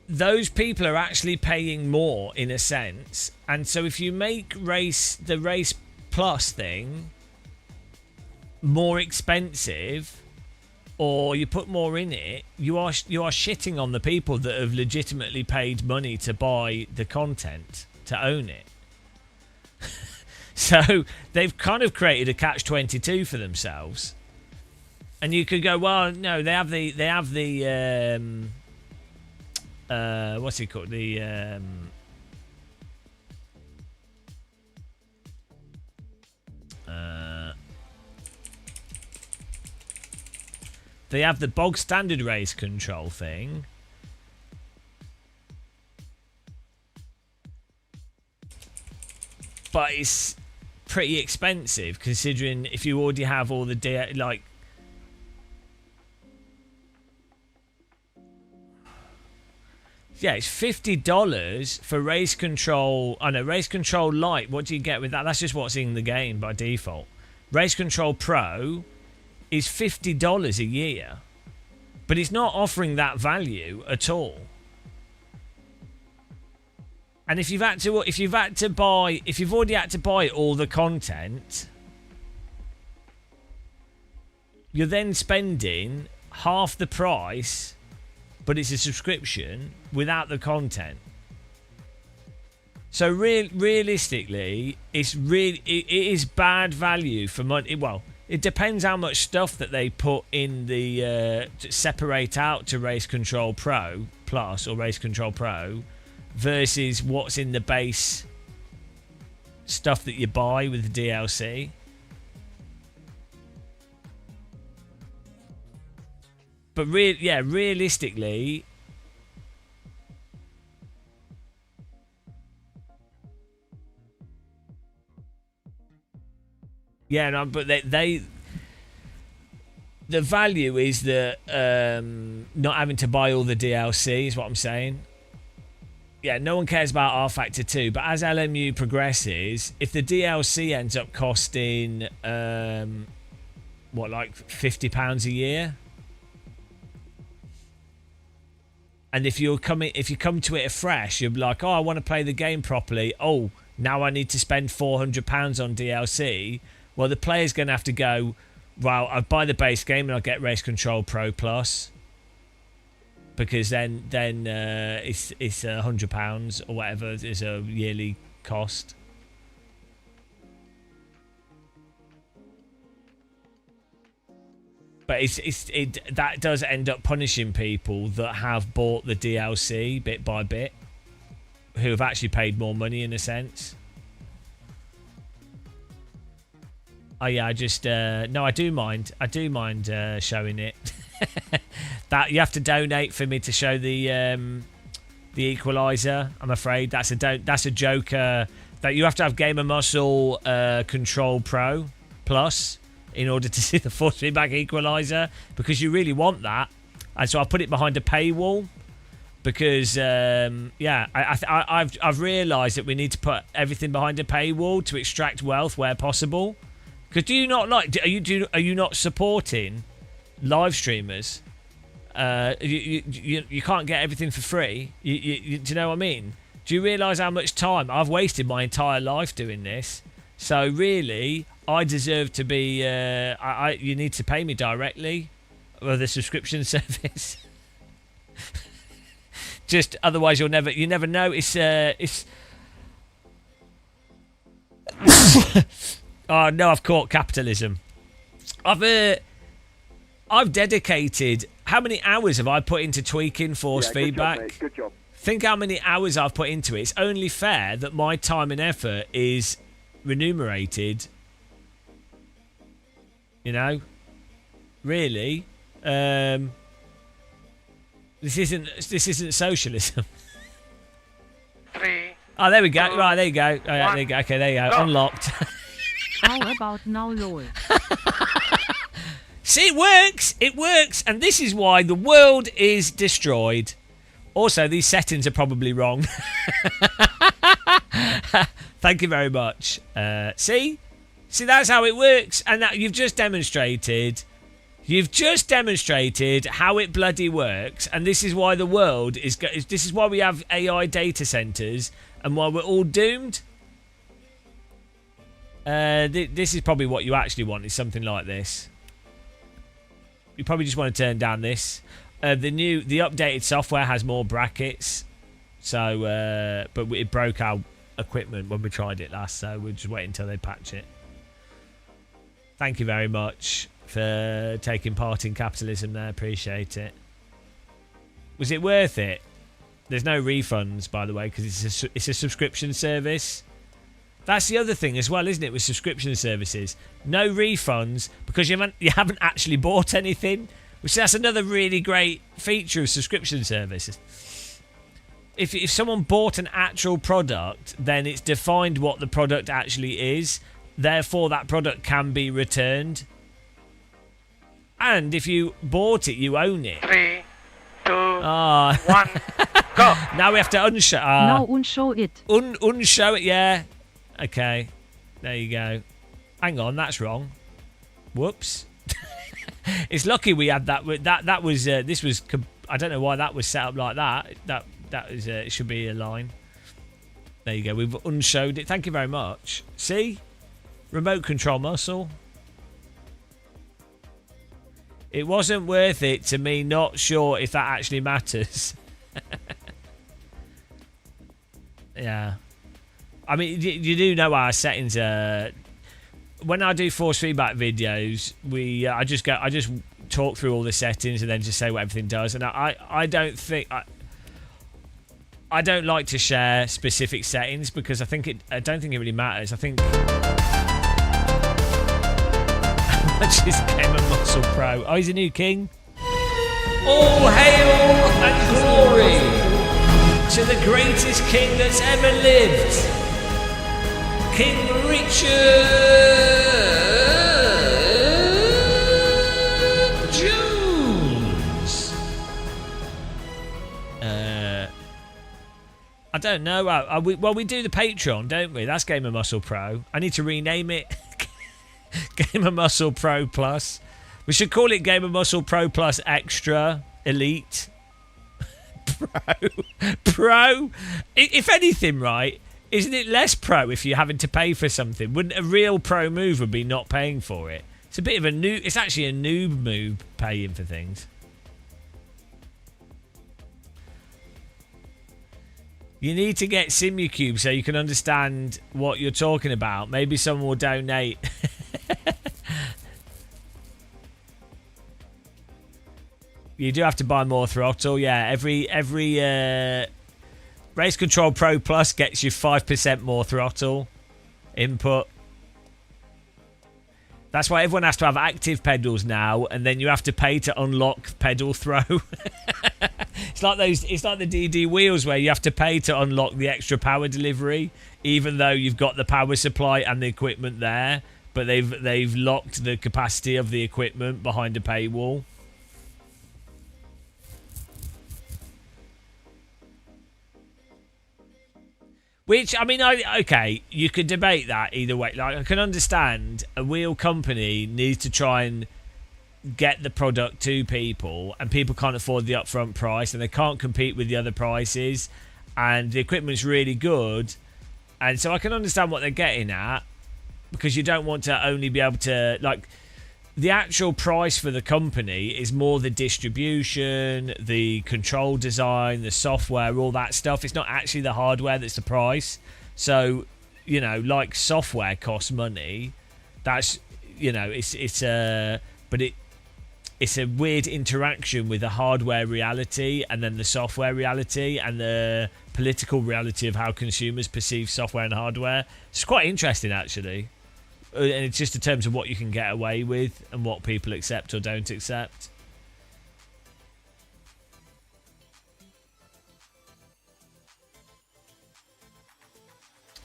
those people are actually paying more in a sense. And so if you make the Race Plus thing more expensive, or you put more in it, you are shitting on the people that have legitimately paid money to buy the content, to own it. So they've kind of created a catch-22 for themselves. And you could go, well, no, they have the what's it called? They have the bog standard race control thing. But it's pretty expensive considering if you already have all the like. Yeah, it's $50 for race control. I know, race control light. What do you get with that? That's just what's in the game by default. Race control pro is $50 a year, but it's not offering that value at all. And if you've already had to buy all the content, you're then spending half the price, but it's a subscription without the content. So realistically, it is bad value for money. Well, it depends how much stuff that they put in the separate out to Race Control Pro Plus or Race Control Pro versus what's in the base stuff that you buy with the DLC. But realistically, but the value is that not having to buy all the DLC is what I'm saying. Yeah, no one cares about R-Factor 2, but as LMU progresses, if the DLC ends up costing like £50 a year, and if you come to it afresh, you're like, oh, I want to play the game properly. Oh, now I need to spend £400 on DLC. Well, the player's going to have to go, well, I buy the base game and I'll get Race Control Pro Plus, because then it's £100 or whatever is a yearly cost. But that does end up punishing people that have bought the DLC bit by bit, who have actually paid more money in a sense. Oh yeah, I just no, I do mind showing it. That you have to donate for me to show the equalizer. I'm afraid that's a joker that you have to have Gamer Muscle Control Pro Plus in order to see the force feedback equalizer, because you really want that. And so I put it behind a paywall because I've realised that we need to put everything behind a paywall to extract wealth where possible. Because are you not supporting live streamers? You can't get everything for free. Do you know what I mean? Do you realise how much time I've wasted my entire life doing this? So really, I deserve to be. You need to pay me directly with a subscription service. Just otherwise, you never know. It's. Oh no, I've caught capitalism. I've dedicated. How many hours have I put into tweaking force feedback? Good job, mate. Good job. Think how many hours I've put into it. It's only fair that my time and effort is remunerated. You know, really, this isn't socialism. 3. Oh, there we go. Right, there you go. Oh, yeah, there you go. Okay, there you go. Go. Unlocked. How about now, lol? See, it works. It works. And this is why the world is destroyed. Also, these settings are probably wrong. Thank you very much. See, that's how it works. And that you've just demonstrated how it bloody works. And this is why the world is. This is why we have AI data centers and why we're all doomed. This is probably what you actually want, is something like this. You probably just want to turn down this. The updated software has more brackets, so but it broke our equipment when we tried it last, so we'll just wait until they patch it. Thank you very much for taking part in capitalism there, appreciate it. Was it worth it? There's no refunds, by the way, because it's a subscription service. That's the other thing as well, isn't it, with subscription services? No refunds because you haven't actually bought anything, which that's another really great feature of subscription services. If someone bought an actual product, then it's defined what the product actually is. Therefore, that product can be returned. And if you bought it, you own it. 3, 2, 1, go. Now we have to unshow. Now unshow it. Unshow it, yeah. Okay. There you go. Hang on, that's wrong. Whoops. It's lucky we had that. That was. This was. I don't know why that was set up like that. That is. It should be a line. There you go. We've unshowed it. Thank you very much. See, remote control muscle. It wasn't worth it to me. Not sure if that actually matters. Yeah. I mean, you do know our settings. When I do force feedback videos, I just talk through all the settings and then just say what everything does. And I don't think I don't like to share specific settings because I don't think it really matters. I think how much is Game of Muscle Pro? Oh, he's a new king. All hail and glory to the greatest king that's ever lived, King Richard Jones. I don't know. We do the Patreon, don't we? That's Game of Muscle Pro. I need to rename it. Game of Muscle Pro Plus. We should call it Game of Muscle Pro Plus Extra Elite Pro. If anything, right? Isn't it less pro if you're having to pay for something? Wouldn't a real pro move would be not paying for it? It's a bit of a noob. It's actually a noob move paying for things. You need to get SimuCube so you can understand what you're talking about. Maybe someone will donate. You do have to buy more throttle. Yeah, every Race Control Pro Plus gets you 5% more throttle input. That's why everyone has to have active pedals now, and then you have to pay to unlock pedal throw. It's like the DD wheels where you have to pay to unlock the extra power delivery, even though you've got the power supply and the equipment there, but they've locked the capacity of the equipment behind a paywall. Which, I mean, okay, you could debate that either way. Like, I can understand a wheel company needs to try and get the product to people, and people can't afford the upfront price, and they can't compete with the other prices, and the equipment's really good. And so I can understand what they're getting at, because you don't want to only be able to, like, the actual price for the company is more the distribution, the control design, the software, all that stuff. It's not actually the hardware that's the price. So, you know, like software costs money. That's, you know, it's a weird interaction with the hardware reality and then the software reality and the political reality of how consumers perceive software and hardware. It's quite interesting, actually. And it's just in terms of what you can get away with and what people accept or don't accept.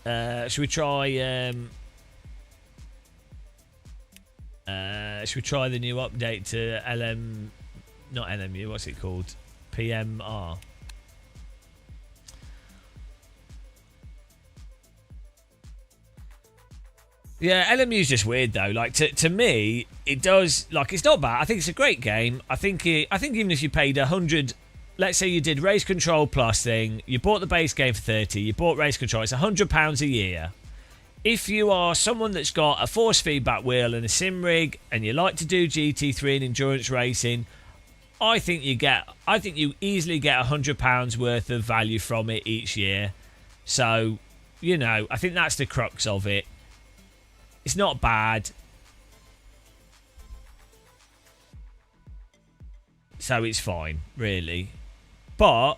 Should we try? Should we try the new update to not LMU? What's it called? PMR. Yeah, LMU's just weird though. Like to me, it does, like, it's not bad. I think it's a great game. I think even if you paid 100, let's say you did Race Control Plus thing, you bought the base game for 30, you bought Race Control, it's £100 a year. If you are someone that's got a force feedback wheel and a sim rig and you like to do GT3 and endurance racing, I think you easily get £100 worth of value from it each year. So, you know, I think that's the crux of it. It's not bad. So it's fine, really. But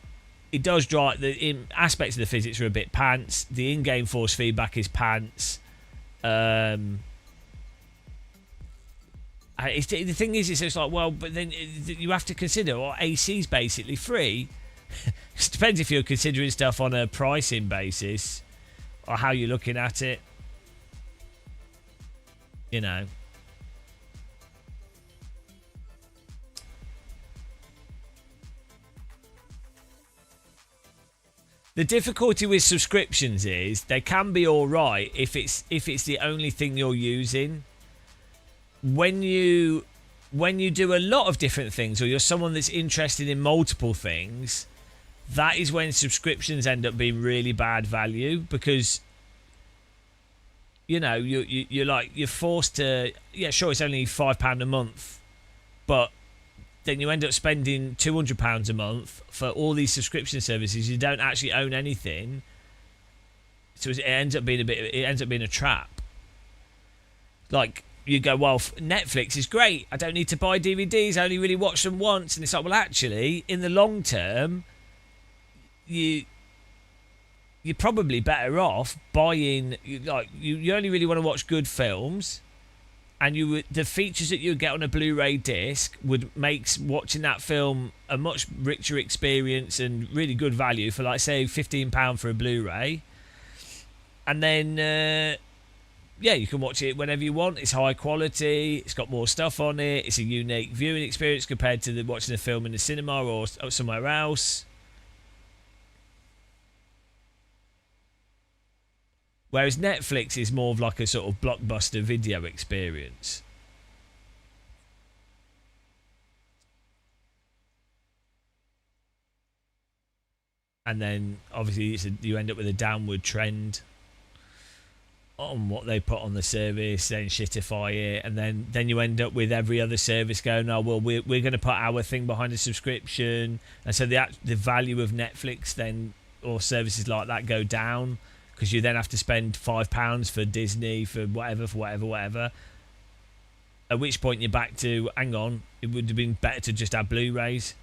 it does drive in aspects of the physics are a bit pants. The in-game force feedback is pants. The thing is, it's just like, well, but then you have to consider, well, AC is basically free. It depends if you're considering stuff on a pricing basis or how you're looking at it. You know. The difficulty with subscriptions is they can be all right if it's the only thing you're using. When you do a lot of different things, or you're someone that's interested in multiple things, that is when subscriptions end up being really bad value, because you know you're forced to, yeah, sure, it's only £5 a month, but then you end up spending £200 a month for all these subscription services. You don't actually own anything, so it ends up being a trap. Like, you go, well, Netflix is great, I don't need to buy DVDs, I only really watch them once, and it's like, well, actually, in the long term, you're probably better off buying, like, you only really want to watch good films, and the features that you would get on a Blu-ray disc would make watching that film a much richer experience and really good value for, like, say, £15 for a Blu-ray. And then, yeah, you can watch it whenever you want. It's high quality. It's got more stuff on it. It's a unique viewing experience compared to watching a film in the cinema or somewhere else. Whereas Netflix is more of like a sort of blockbuster video experience. And then, obviously, you end up with a downward trend on what they put on the service, then shitify it, and then you end up with every other service going, oh, well, we're going to put our thing behind a subscription. And so the value of Netflix then, or services like that, go down, because you then have to spend £5 for Disney, for whatever. At which point you're back to, hang on, it would have been better to just have Blu-rays.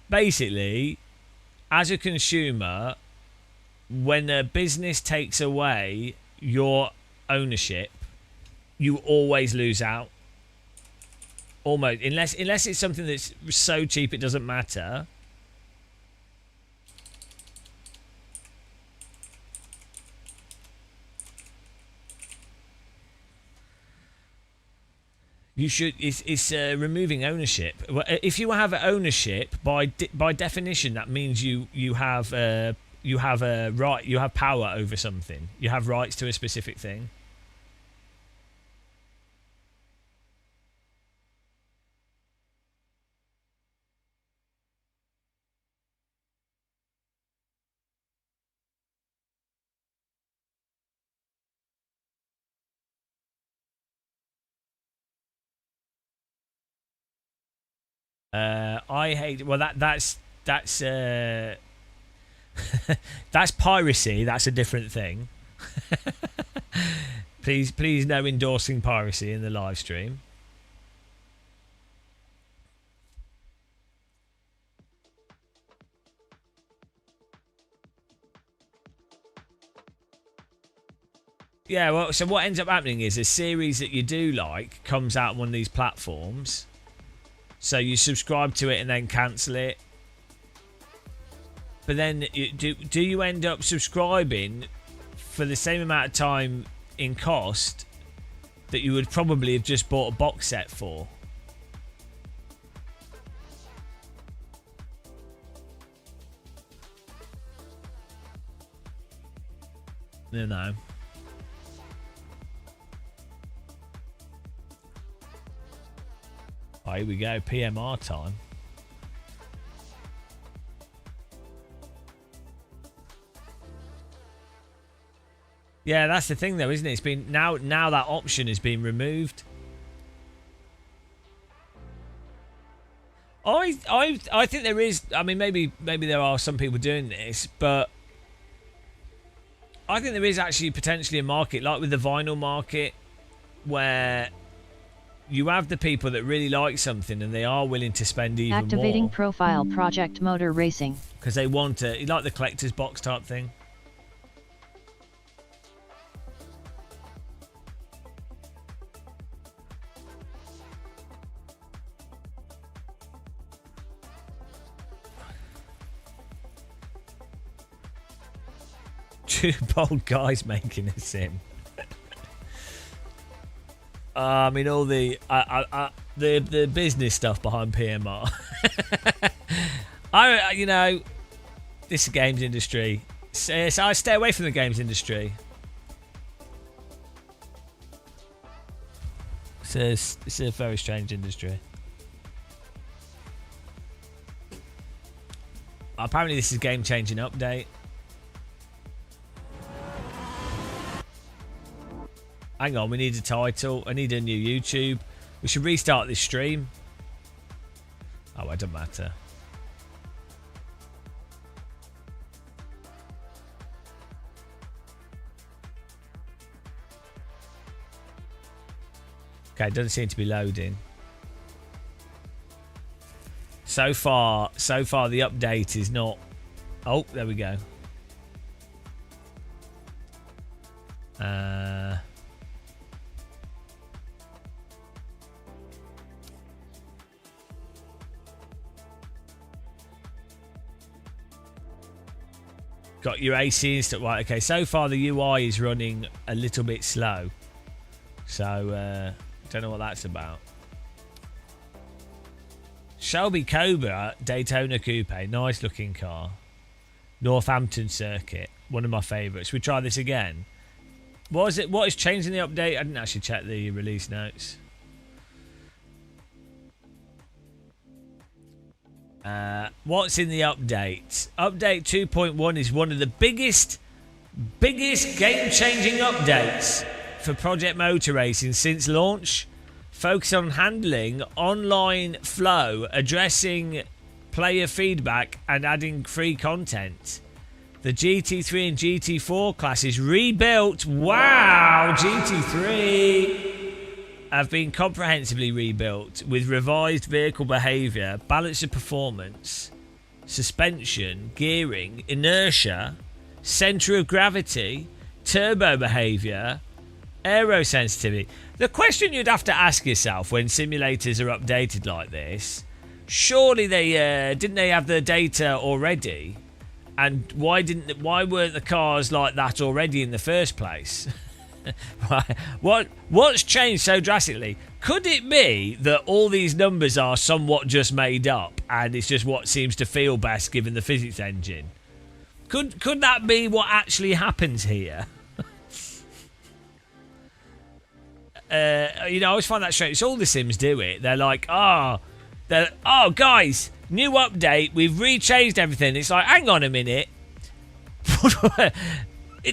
Basically, as a consumer, when a business takes away your ownership, you always lose out. Almost, unless it's something that's so cheap it doesn't matter. You should. It's removing ownership. If you have ownership, by definition, that means you have a right. You have power over something. You have rights to a specific thing. I hate. Well, that's that's piracy. That's a different thing. Please, no endorsing piracy in the live stream. Yeah, well, so what ends up happening is a series that you do like comes out on one of these platforms. So you subscribe to it and then cancel it. But then do you end up subscribing for the same amount of time in cost that you would probably have just bought a box set for? No. Oh, here we go, PMR time. Yeah, that's the thing though, isn't it? It's been now that option has been removed. I think there is, I mean, maybe there are some people doing this, but I think there is actually potentially a market, like with the vinyl market, where you have the people that really like something and they are willing to spend even Activating more. profile Project Motor Racing. Because they want to, like the collector's box type thing. Two bold guys making a sim. I mean, all the business stuff behind PMR. You know, this is games industry. So I stay away from the games industry. It's a very strange industry. Apparently, this is a game-changing update. Hang on, we need a title. I need a new YouTube. We should restart this stream. Oh, it doesn't matter. Okay, it doesn't seem to be loading. So far the update is not... Oh, there we go. Got your AC and stuff. Right, okay. So far the UI is running a little bit slow. So, don't know what that's about. Shelby Cobra Daytona Coupe. Nice looking car. Northampton Circuit. One of my favourites. We try this again. What is it? What is changed in the update? I didn't actually check the release notes. What's in the update? Update 2.1 is one of the biggest game-changing updates for Project Motor Racing since launch. Focus on handling online flow, addressing player feedback, and adding free content. The GT3 and GT4 classes rebuilt. Wow, GT3 have been comprehensively rebuilt with revised vehicle behaviour, balance of performance, suspension, gearing, inertia, centre of gravity, turbo behaviour, aero sensitivity. The question you'd have to ask yourself when simulators are updated like this, surely they didn't they have the data already? And why weren't the cars like that already in the first place? Right. What's changed so drastically? Could it be that all these numbers are somewhat just made up and it's just what seems to feel best given the physics engine? Could that be what actually happens here? I always find that strange. It's all the Sims do it. They're like, oh guys, new update. We've rechanged everything. It's like, hang on a minute.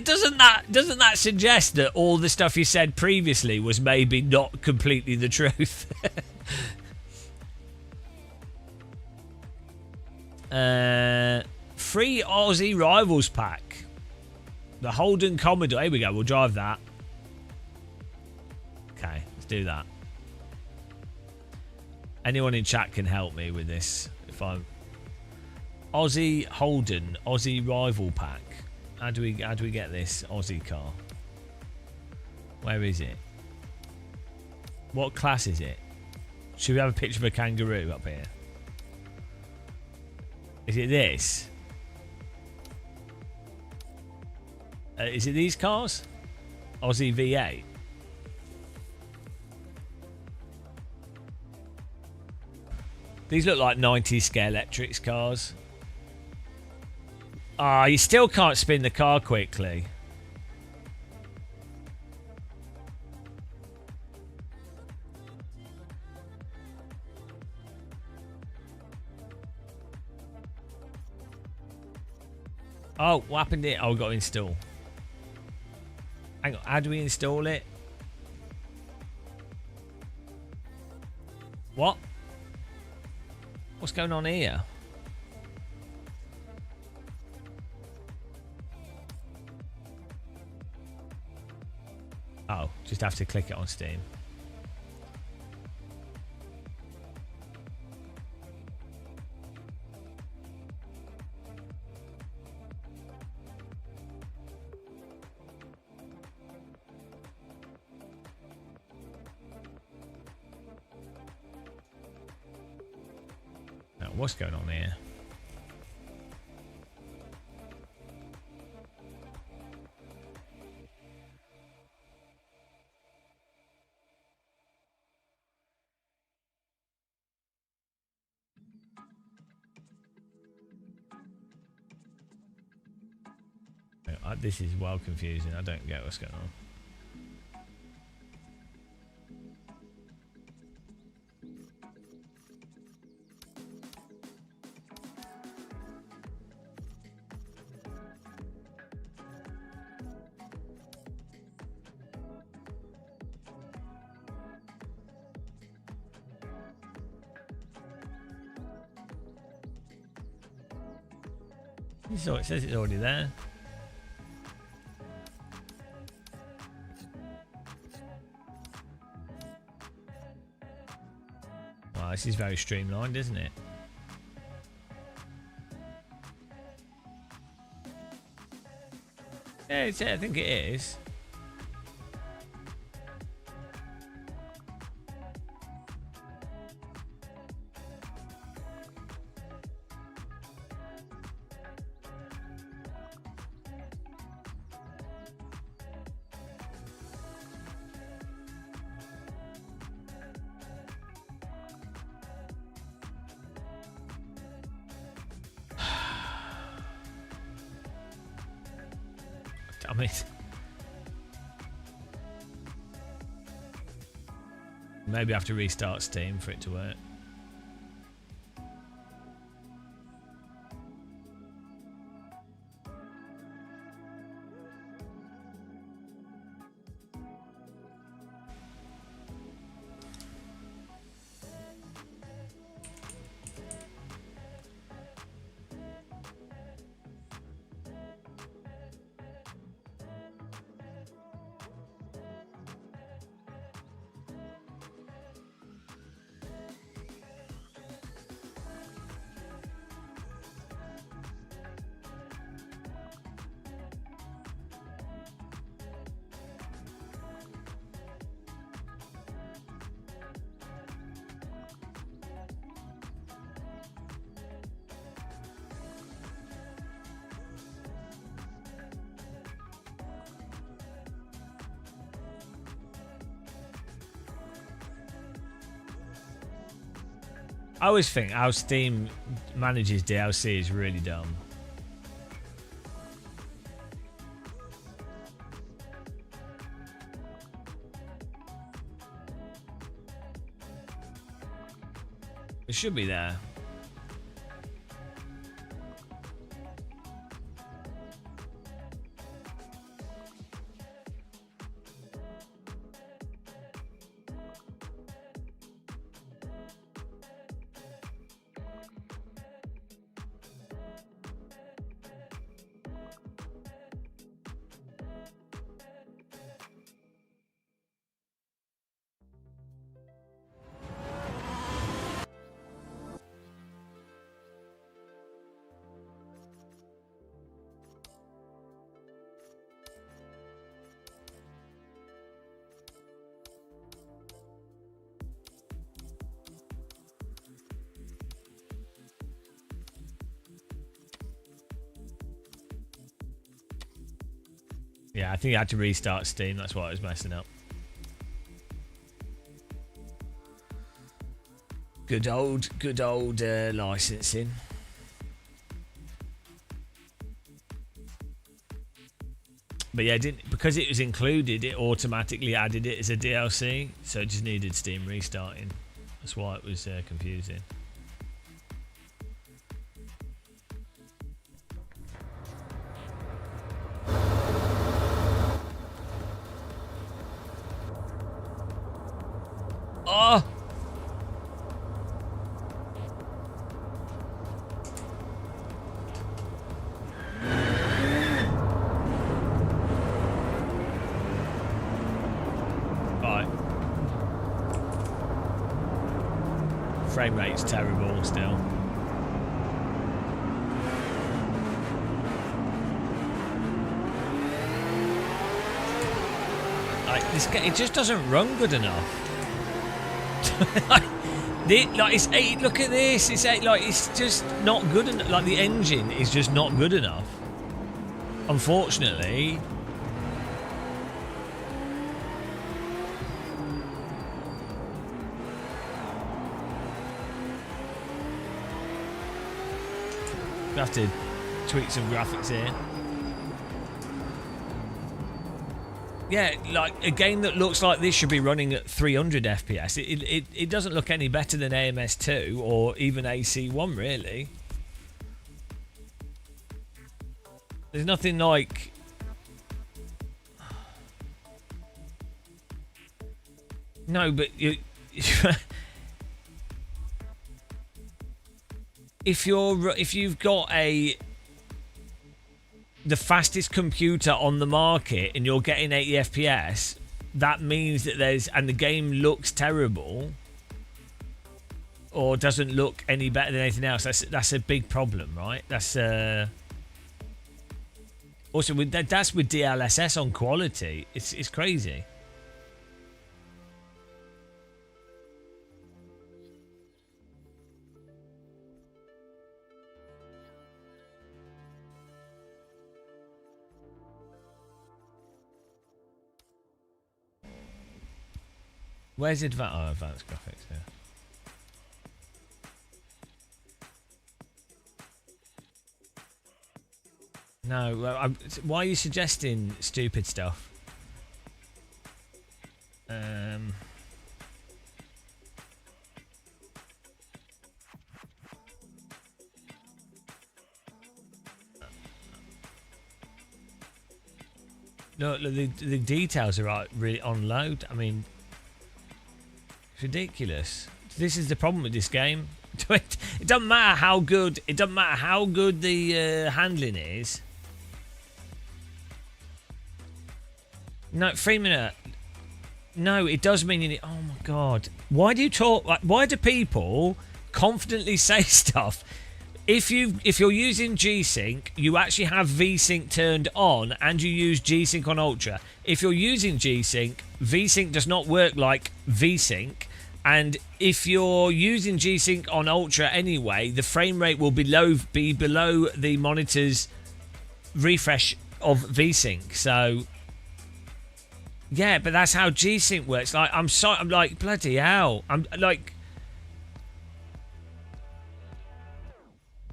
Doesn't that suggest that all the stuff you said previously was maybe not completely the truth? Free Aussie Rivals pack. The Holden Commodore. Here we go. We'll drive that. Okay, let's do that. Anyone in chat can help me with this. If I'm Aussie Holden Aussie Rival pack. How do we get this Aussie car? Where is it? What class is it? Should we have a picture of a kangaroo up here? Is it this? Is it these cars? Aussie V8. These look like 90s Scalextric cars. Ah, you still can't spin the car quickly. Oh, what happened here? Oh, we got to install. Hang on, how do we install it? What? What's going on here? Oh, just have to click it on Steam. Now, what's going on here? This is well confusing. I don't get what's going on. So it says it's already there. Wow, this is very streamlined, isn't it? Yeah, I think it is. Damn it. Maybe I have to restart Steam for it to work. I always think how Steam manages DLC is really dumb. It should be there. Yeah, I think I had to restart Steam. That's why I was messing up. Good old licensing. But yeah, because it was included, it automatically added it as a DLC, so it just needed Steam restarting. That's why it was confusing. Oh! frame rate's terrible still. Like this, it just doesn't run good enough. Look at this. It's just not good enough. Like the engine is just not good enough. Unfortunately. We have to tweak some graphics here. Yeah, like a game that looks like this should be running at 300 FPS. It doesn't look any better than AMS2 or even AC1 really. There's nothing like... No, but you... if you've got the fastest computer on the market and you're getting 80 FPS, that means that and the game looks terrible or doesn't look any better than anything else. That's a big problem, right? That's also that's with DLSS on quality. It's crazy. Where's advanced graphics here? No, why are you suggesting stupid stuff? Look, the details are really on load. I mean, it's ridiculous. This is the problem with this game. It doesn't matter how good. It doesn't matter how good the handling is. No, 3 minute. No, it does mean you need. Oh my god! Why do you talk? Like, why do people confidently say stuff? If you're using G-Sync, you actually have V-Sync turned on, and you use G-Sync on Ultra. If you're using G-Sync, V-Sync does not work like V-Sync. And if you're using G-Sync on Ultra anyway, the frame rate will be below the monitor's refresh of V-Sync. So, yeah, but that's how G-Sync works. Like, I'm like, bloody hell. I'm like,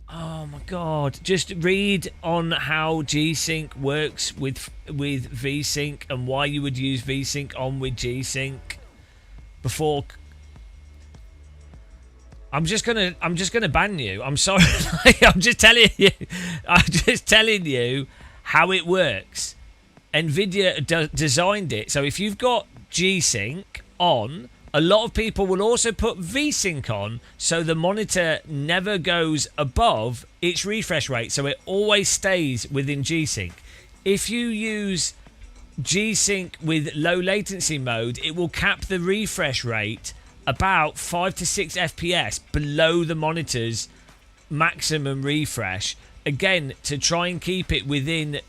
oh my god. Just read on how G-Sync works with V-Sync and why you would use V-Sync on with G-Sync before. I'm just gonna ban you. I'm sorry. I'm just telling you how it works. Nvidia designed it so if you've got G-Sync on, a lot of people will also put V-Sync on, so the monitor never goes above its refresh rate, so it always stays within G-Sync. If you use G-Sync with low latency mode, it will cap the refresh rate about 5 to 6 FPS below the monitor's maximum refresh. Again, to try and keep it within,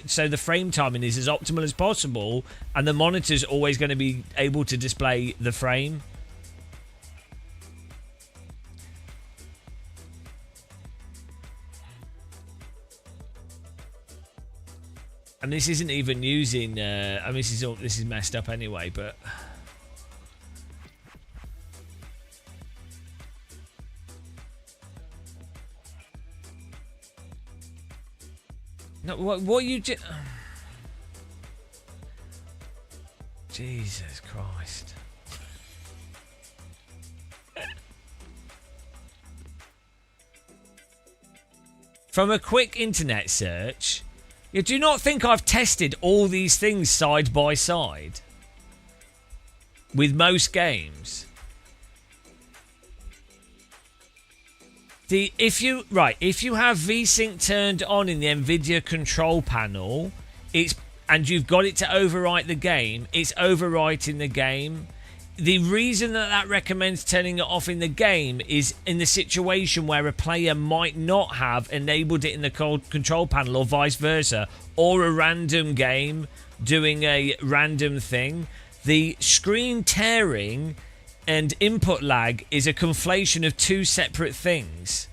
so the frame timing is as optimal as possible, and the monitor's always going to be able to display the frame. And this isn't even using. I mean, this is messed up anyway, but. No, what you do? Jesus Christ! From a quick internet search, you do not think I've tested all these things side by side with most games. If you have V-Sync turned on in the Nvidia control panel, and you've got it to overwrite the game, it's overwriting the game. the reason that recommends turning it off in the game is in the situation where a player might not have enabled it in the control panel or vice versa, or a random game doing a random thing. The screen tearing and input lag is a conflation of two separate things.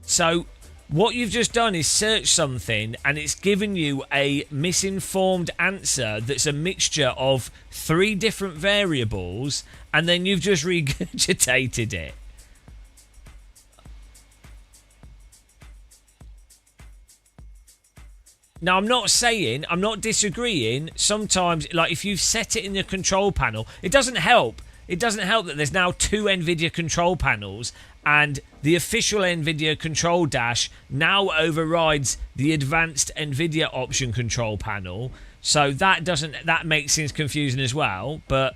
So what you've just done is search something and it's given you a misinformed answer that's a mixture of 3 different variables, and then you've just regurgitated it. Now, I'm not disagreeing. Sometimes, like if you've set it in the control panel, it doesn't help. It doesn't help that there's now 2 NVIDIA control panels, and the official NVIDIA control dash now overrides the advanced NVIDIA option control panel. So that makes things confusing as well, but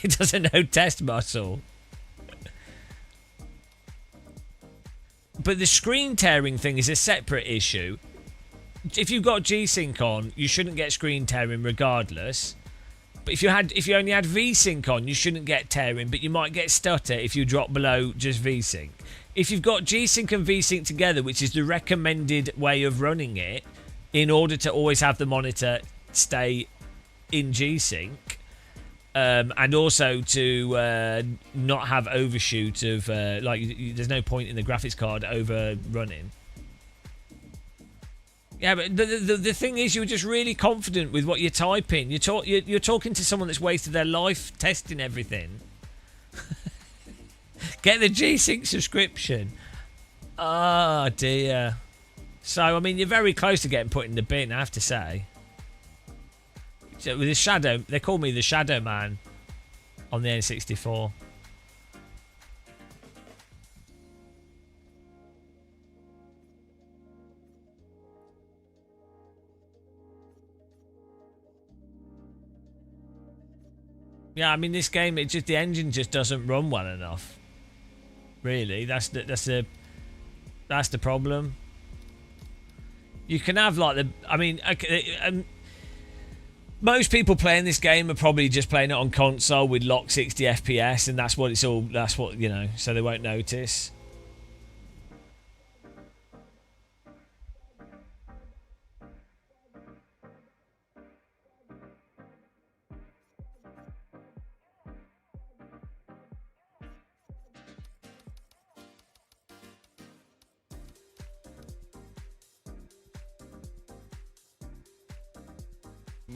it doesn't know test muscle. But the screen tearing thing is a separate issue. If you've got G-Sync on, you shouldn't get screen tearing regardless. But if you only had V-Sync on, you shouldn't get tearing, but you might get stutter if you drop below just V-Sync. If you've got G-Sync and V-Sync together, which is the recommended way of running it, in order to always have the monitor stay in G-Sync, and also to not have overshoot of there's no point in the graphics card overrunning. Yeah, but the thing is, you're just really confident with what you're typing. You're talking to someone that's wasted their life testing everything. Get the G-Sync subscription. Oh dear. So I mean, you're very close to getting put in the bin, I have to say. So with the Shadow, they call me the Shadow Man on the N64. Yeah, I mean, this game, the engine just doesn't run well enough. Really, that's the problem. You can have most people playing this game are probably just playing it on console with locked 60 FPS, and that's what so they won't notice.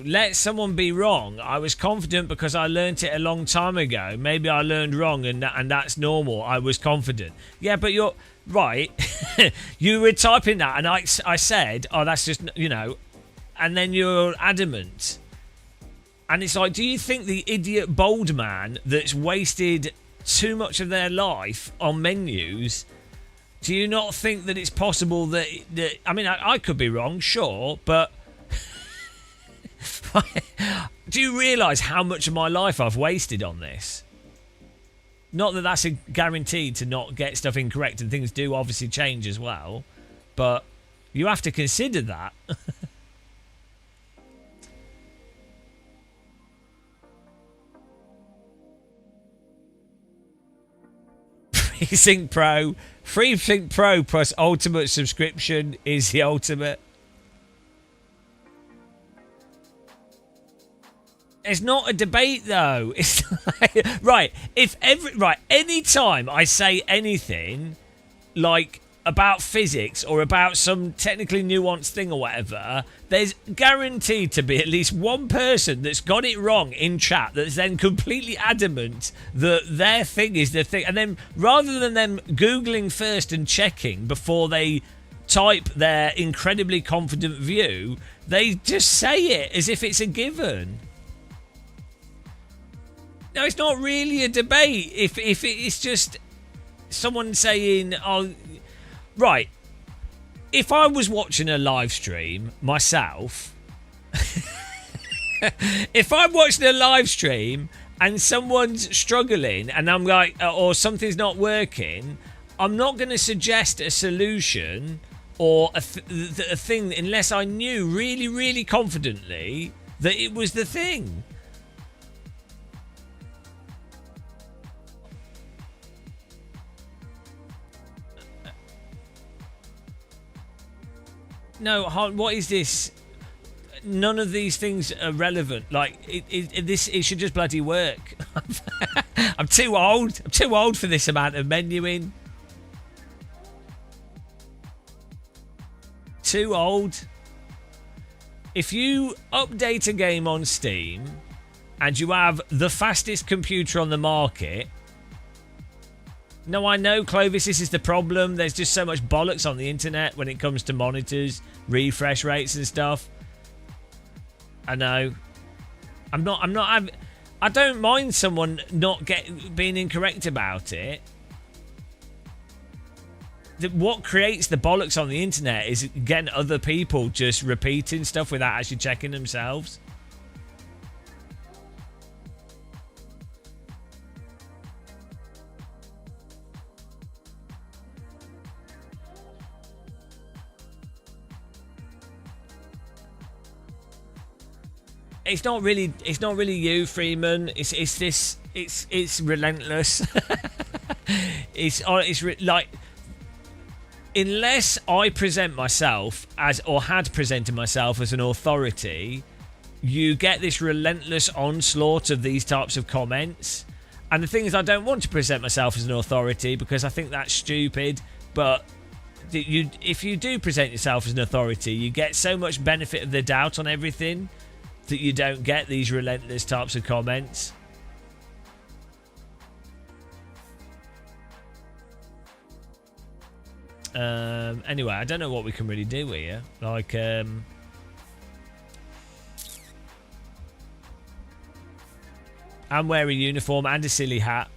Let someone be wrong. I was confident because I learnt it a long time ago. Maybe I learned wrong, and that's normal. I was confident. Yeah, but you're right. You were typing that, and I said, oh, that's just, and then you're adamant. And it's like, do you think the idiot bold man that's wasted too much of their life on menus, do you not think that it's possible that I mean, I could be wrong, sure, but do you realise how much of my life I've wasted on this? Not that that's a guarantee to not get stuff incorrect, and things do obviously change as well, but you have to consider that. FreeSync Pro. FreeSync Pro plus Ultimate subscription is the ultimate. It's not a debate, though. It's like, any time I say anything like about physics or about some technically nuanced thing or whatever, there's guaranteed to be at least one person that's got it wrong in chat that's then completely adamant that their thing is the thing. And then rather than them Googling first and checking before they type their incredibly confident view, they just say it as if it's a given. No, it's not really a debate. If it's just someone saying, oh, right, if I was watching a live stream myself, if I'm watching a live stream and someone's struggling and I'm like, or something's not working, I'm not going to suggest a solution or a thing, unless I knew really, really confidently that it was the thing. No, what is this? None of these things are relevant. Like, it should just bloody work. I'm too old. I'm too old for this amount of menuing. Too old. If you update a game on Steam and you have the fastest computer on the market... No, I know, Clovis, this is the problem. There's just so much bollocks on the internet when it comes to monitors, refresh rates and stuff. I know. I don't mind someone not being incorrect about it. What creates the bollocks on the internet is getting other people just repeating stuff without actually checking themselves. It's not really you, Freeman. It's relentless. Like, unless I present myself as, or had presented myself as, an authority, you get this relentless onslaught of these types of comments. And the thing is, I don't want to present myself as an authority because I think that's stupid. But if you do present yourself as an authority, you get so much benefit of the doubt on everything that you don't get these relentless types of comments. Anyway, I don't know what we can really do here. Like, I'm wearing a uniform and a silly hat.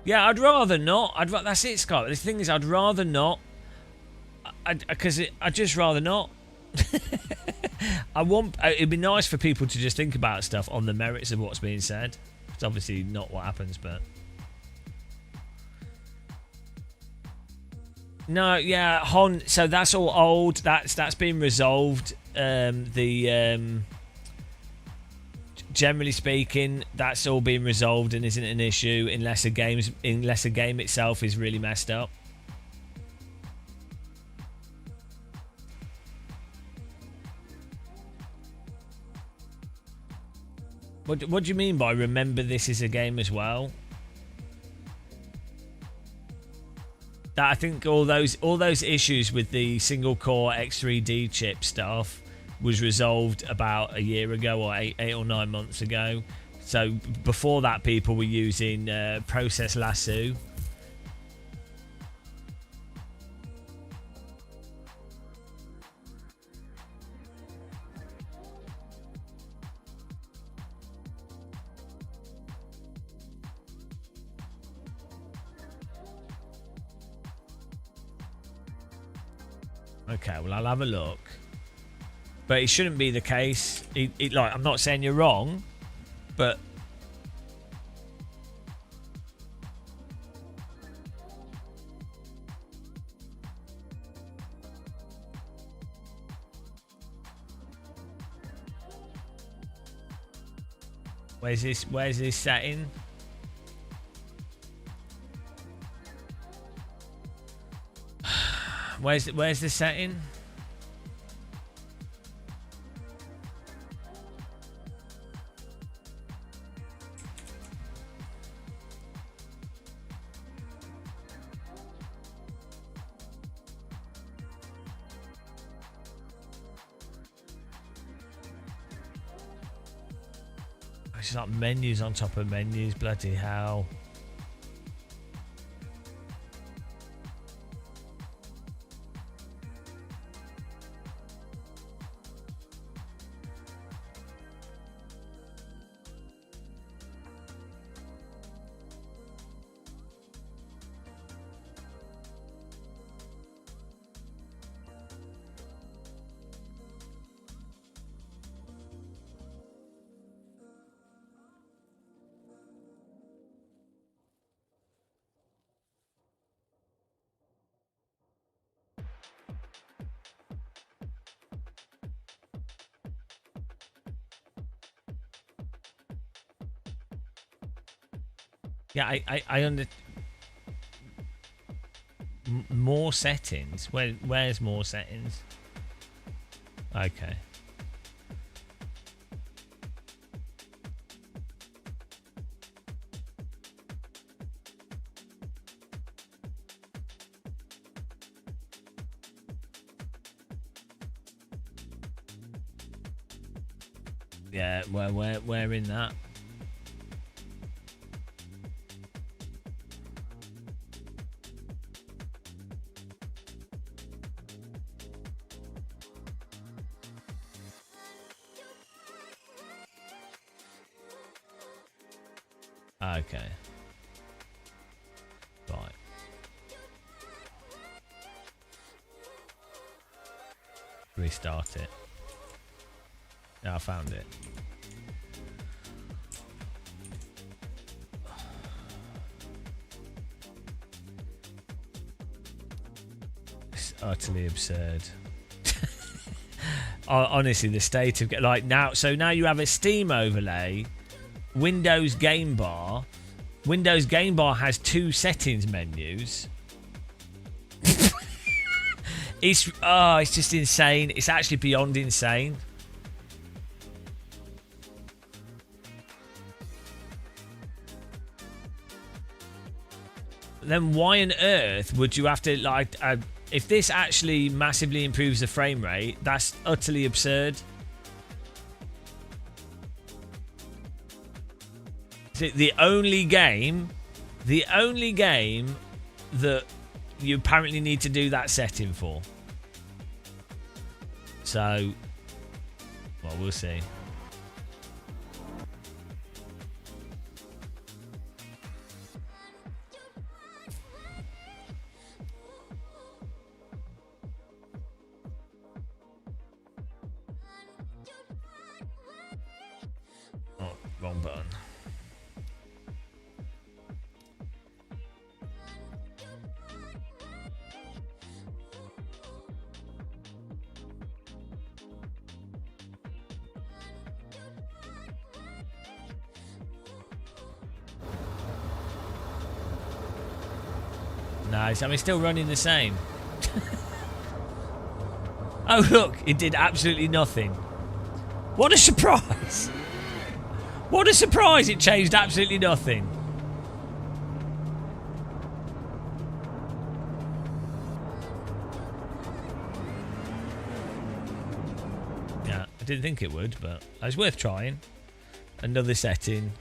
Yeah, I'd rather not. That's it, Scott. The thing is, I'd rather not. Because I'd just rather not. It'd be nice for people to just think about stuff on the merits of what's being said. It's obviously not what happens, but no, yeah, Hon. So that's all old. That's been resolved. Generally speaking, that's all been resolved and isn't an issue unless a game itself is really messed up. What do you mean by remember this is a game as well? That I think all those issues with the single core X3D chip stuff was resolved about a year ago or eight or 9 months ago. So before that, people were using Process Lasso. Okay, well, I'll have a look. But it shouldn't be the case. Like, I'm not saying you're wrong, but where's this setting? Where's the setting? It's like menus on top of menus, bloody hell. Yeah, I under... More settings? Where's more settings? Okay. Yeah, where in that? Okay. Right. Restart it. Yeah, I found it. It's utterly absurd. Honestly, the state of like now. So now you have a Steam overlay, Windows Game Bar. Windows Game Bar has 2 settings menus. It's just insane. It's actually beyond insane. Then why on earth would you have to like if this actually massively improves the frame rate? That's utterly absurd. The only game that you apparently need to do that setting for. So, well, we'll see. Oh, wrong button. Nice. I mean, still running the same. Oh, look. It did absolutely nothing. What a surprise. What a surprise. It changed absolutely nothing. Yeah, I didn't think it would, but it was worth trying. Another setting.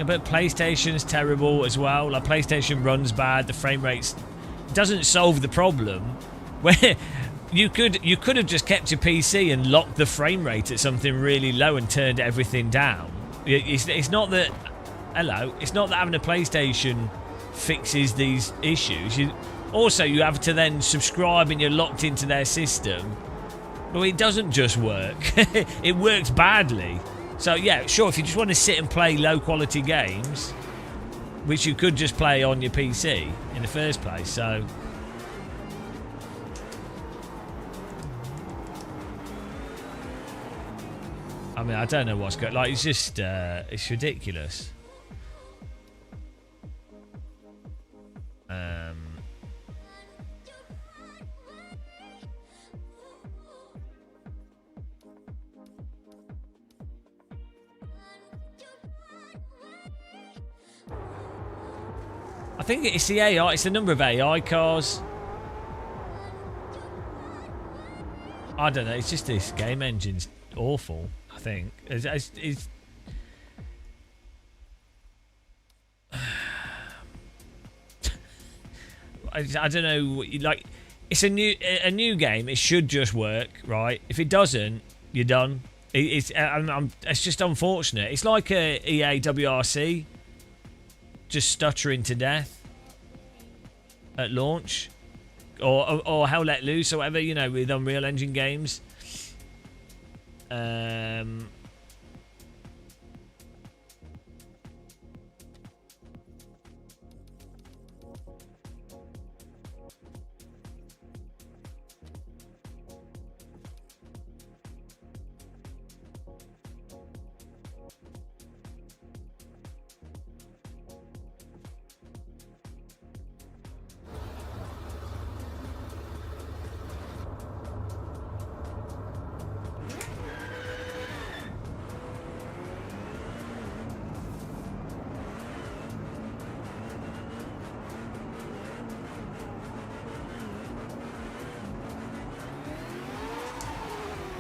But PlayStation's terrible as well. Like, PlayStation runs bad. The frame rates doesn't solve the problem. Where you could have just kept your PC and locked the frame rate at something really low and turned everything down. It's not that. Hello. It's not that having a PlayStation fixes these issues. You have to then subscribe and you're locked into their system. But it doesn't just work. It works badly. So, yeah, sure, if you just want to sit and play low-quality games, which you could just play on your PC in the first place, so... I mean, I don't know what's going... Like, it's just... it's ridiculous. I think it's the AI. It's the number of AI cars. I don't know. It's just this game engine's awful. I think it's I don't know. Like, it's a new game. It should just work, right? If it doesn't, you're done. It's just unfortunate. It's like a EA WRC. just stuttering to death at launch, or Hell Let Loose or whatever, you know, with Unreal Engine games.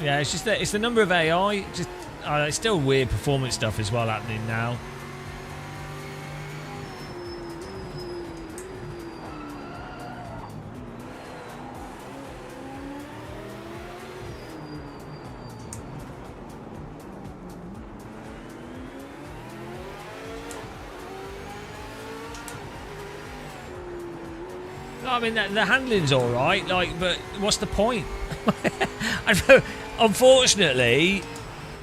Yeah, it's just that it's the number of AI. Just it's still weird performance stuff as well happening now. I mean, the handling's all right, like, but what's the point? Unfortunately,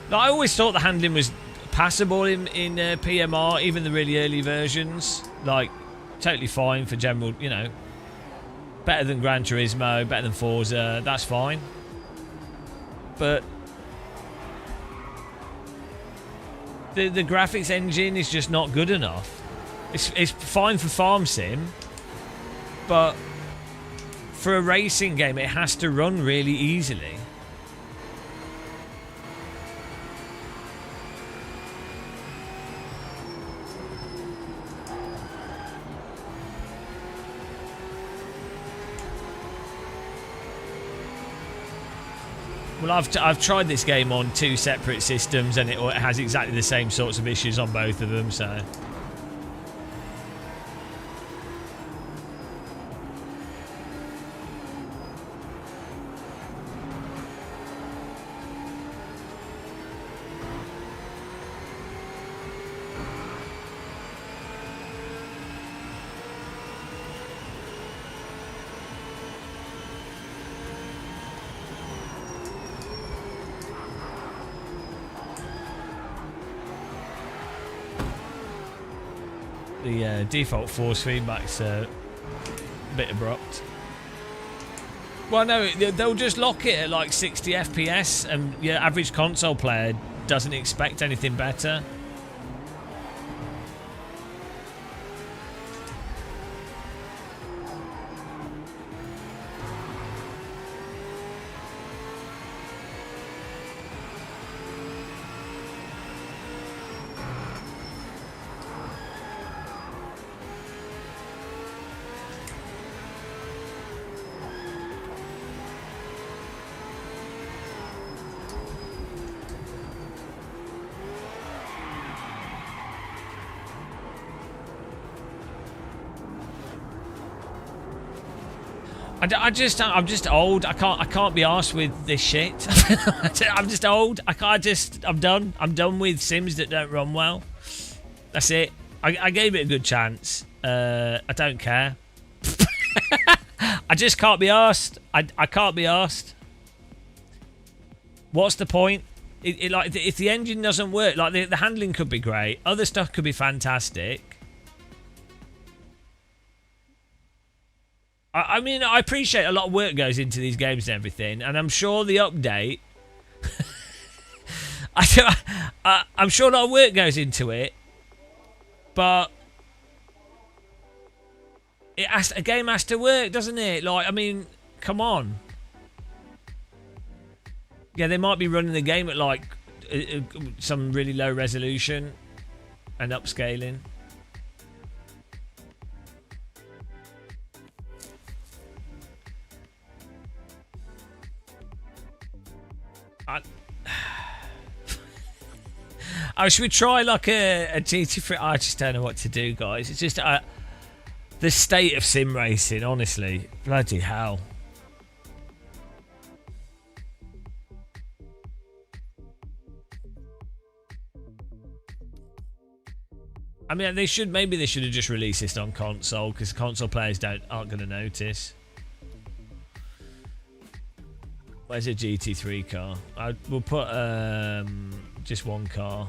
like, I always thought the handling was passable in PMR, even the really early versions. Like, totally fine for general, you know. Better than Gran Turismo, better than Forza, that's fine. But the graphics engine is just not good enough. It's fine for farm sim, but for a racing game, it has to run really easily. Well, I've tried this game on 2 separate systems, and it has exactly the same sorts of issues on both of them, so... The default force feedback's a bit abrupt. Well, no, they'll just lock it at like 60 FPS, and your average console player doesn't expect anything better. I'm just old. I can't be arsed with this shit. I'm just old. I'm done. I'm done with Sims that don't run well. That's it. I gave it a good chance. I don't care. I just can't be arsed. I can't be arsed. What's the point? Like, if the engine doesn't work, like the handling could be great, other stuff could be fantastic. I mean, I appreciate a lot of work goes into these games and everything, and I'm sure the update... I'm sure a lot of work goes into it, but a game has to work, doesn't it? Like, I mean, come on. Yeah, they might be running the game at, like, some really low resolution and upscaling. Should we try like a GT3? I just don't know what to do, guys. It's just the state of sim racing, honestly. Bloody hell. I mean, maybe they should have just released this on console, because console players aren't going to notice. Where's a GT3 car? We'll put just one car.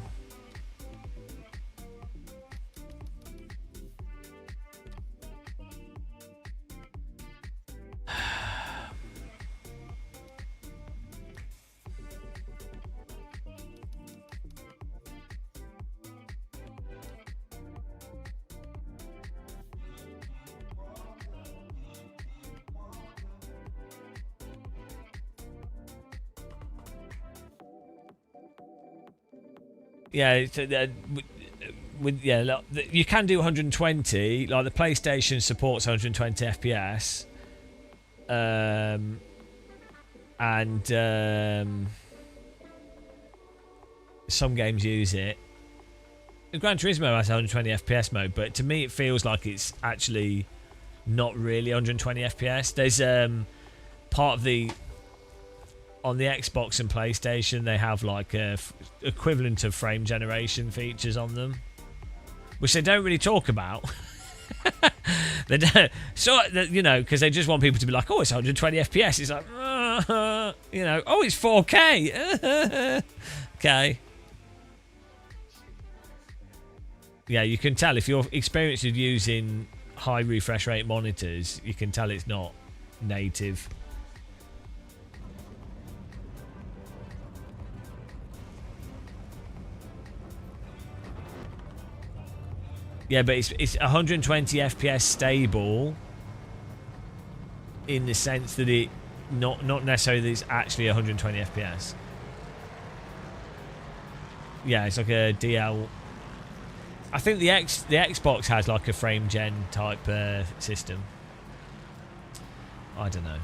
Yeah, you can do 120. Like the PlayStation supports 120 FPS, and some games use it. The Gran Turismo has 120 FPS mode, but to me it feels like it's actually not really 120 FPS. There's part of the on the Xbox and PlayStation, they have like a equivalent of frame generation features on them, which they don't really talk about. They don't, so you know, because they just want people to be like, oh, it's 120 FPS. It's like, you know, oh, it's 4K. Okay. Yeah, you can tell if you're experienced with using high refresh rate monitors, you can tell it's not native. Yeah, but it's 120 FPS stable in the sense that it not necessarily that it's actually 120 FPS. Yeah, it's like a DL. I think the Xbox has like a frame gen type system. I don't know.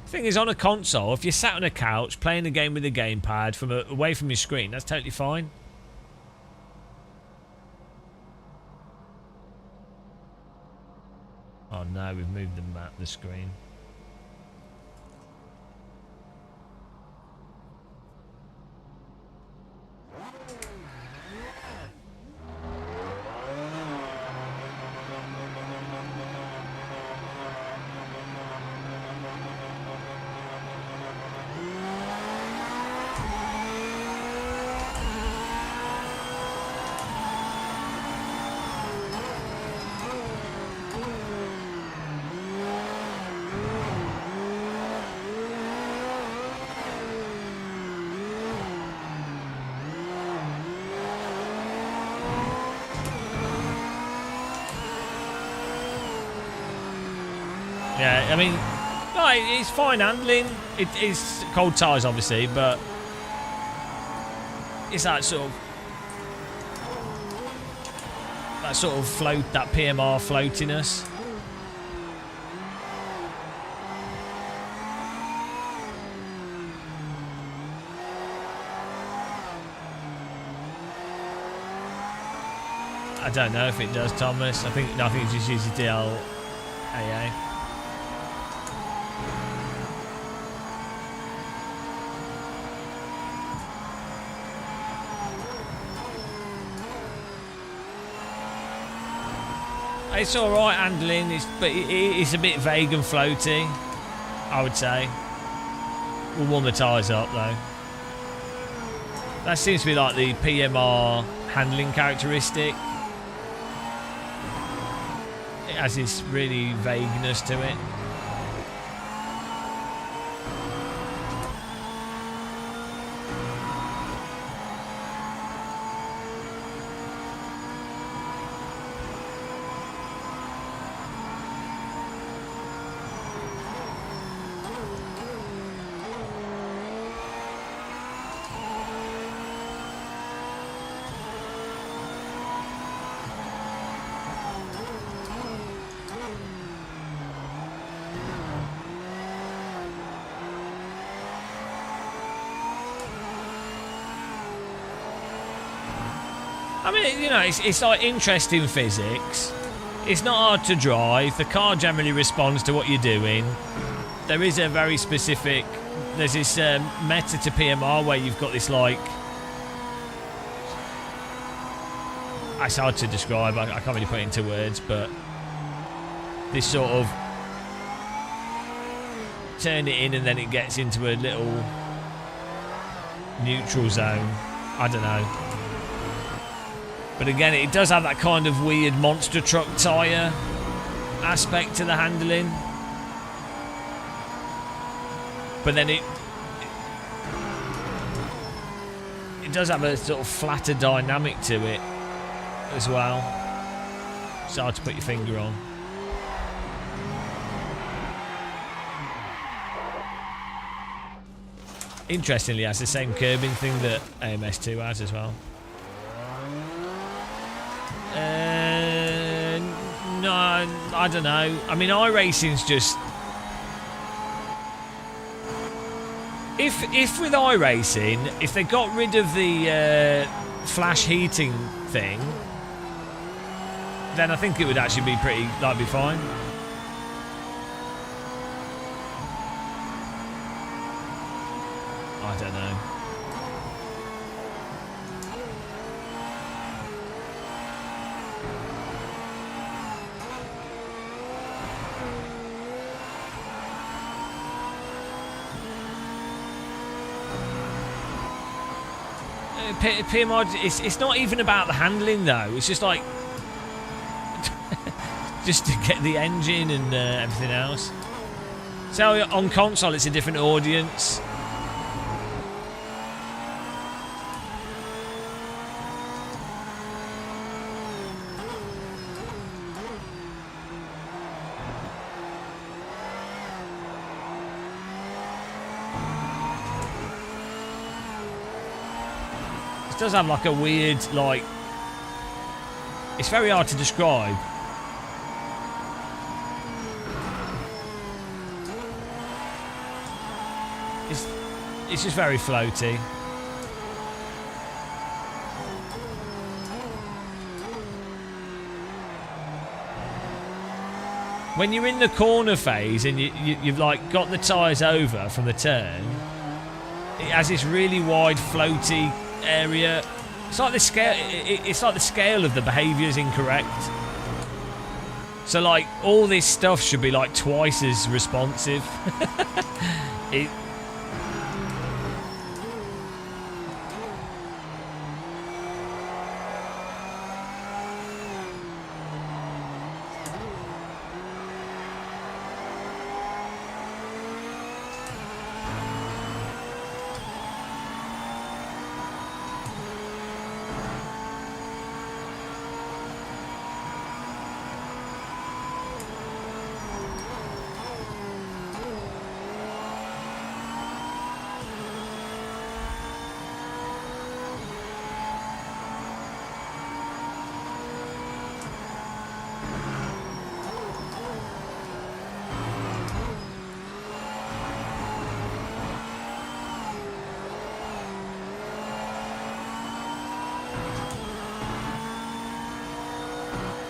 Thing is, on a console, if you're sat on a couch playing a game with a gamepad from away from your screen, that's totally fine. Oh no, we've moved the screen. Yeah, I mean, no, it's fine handling. It is cold tyres, obviously, but it's that sort of float, that PMR floatiness. I don't know if it does, Thomas. I think it just uses DLAA. It's alright handling, but it's a bit vague and floaty, I would say. We'll warm the tyres up though. That seems to be like the PMR handling characteristic. It has this really vagueness to it. I mean, you know, it's like interesting physics. It's not hard to drive. The car generally responds to what you're doing. there is a very specific. There's this meta to PMR where you've got this like. It's hard to describe. I can't really put it into words, but this sort of turn it in and then it gets into a little neutral zone. I don't know. But again, it does have that kind of weird monster truck tyre aspect to the handling. But then it does have a sort of flatter dynamic to it as well. It's hard to put your finger on. Interestingly, it has the same curbing thing that AMS2 has as well. No, I don't know. I mean, iRacing's just... If with iRacing, if they got rid of the flash heating thing, then I think it would actually be pretty, that'd be fine. I don't know. PMR, it's not even about the handling though. It's just like just to get the engine and everything else. So on console, it's a different audience. It does have like a weird, like, it's very hard to describe. It's just very floaty. When you're in the corner phase and you've like got the tyres over from the turn, it has this really wide floaty area. It's like the scale. It's like the scale of the behaviour is incorrect. So like all this stuff should be like twice as responsive. it.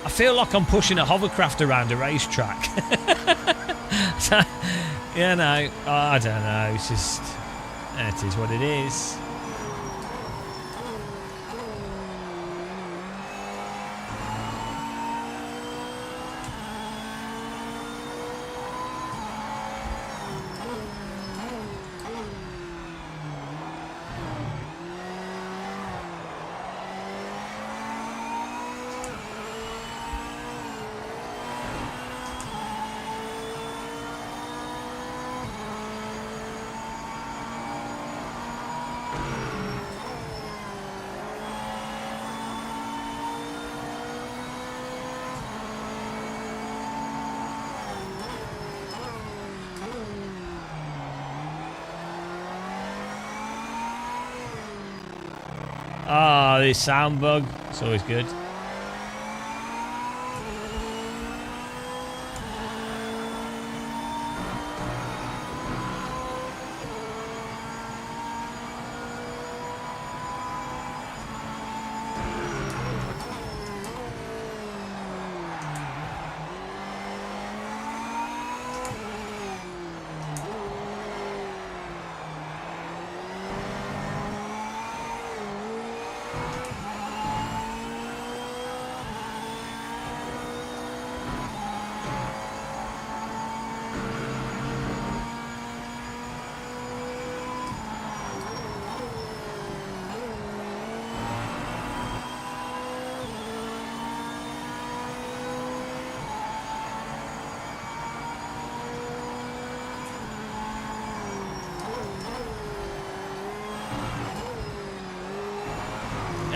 I feel like I'm pushing a hovercraft around a racetrack. So, you know, I don't know. It's just, it is what it is. Ah, this sound bug. It's always good.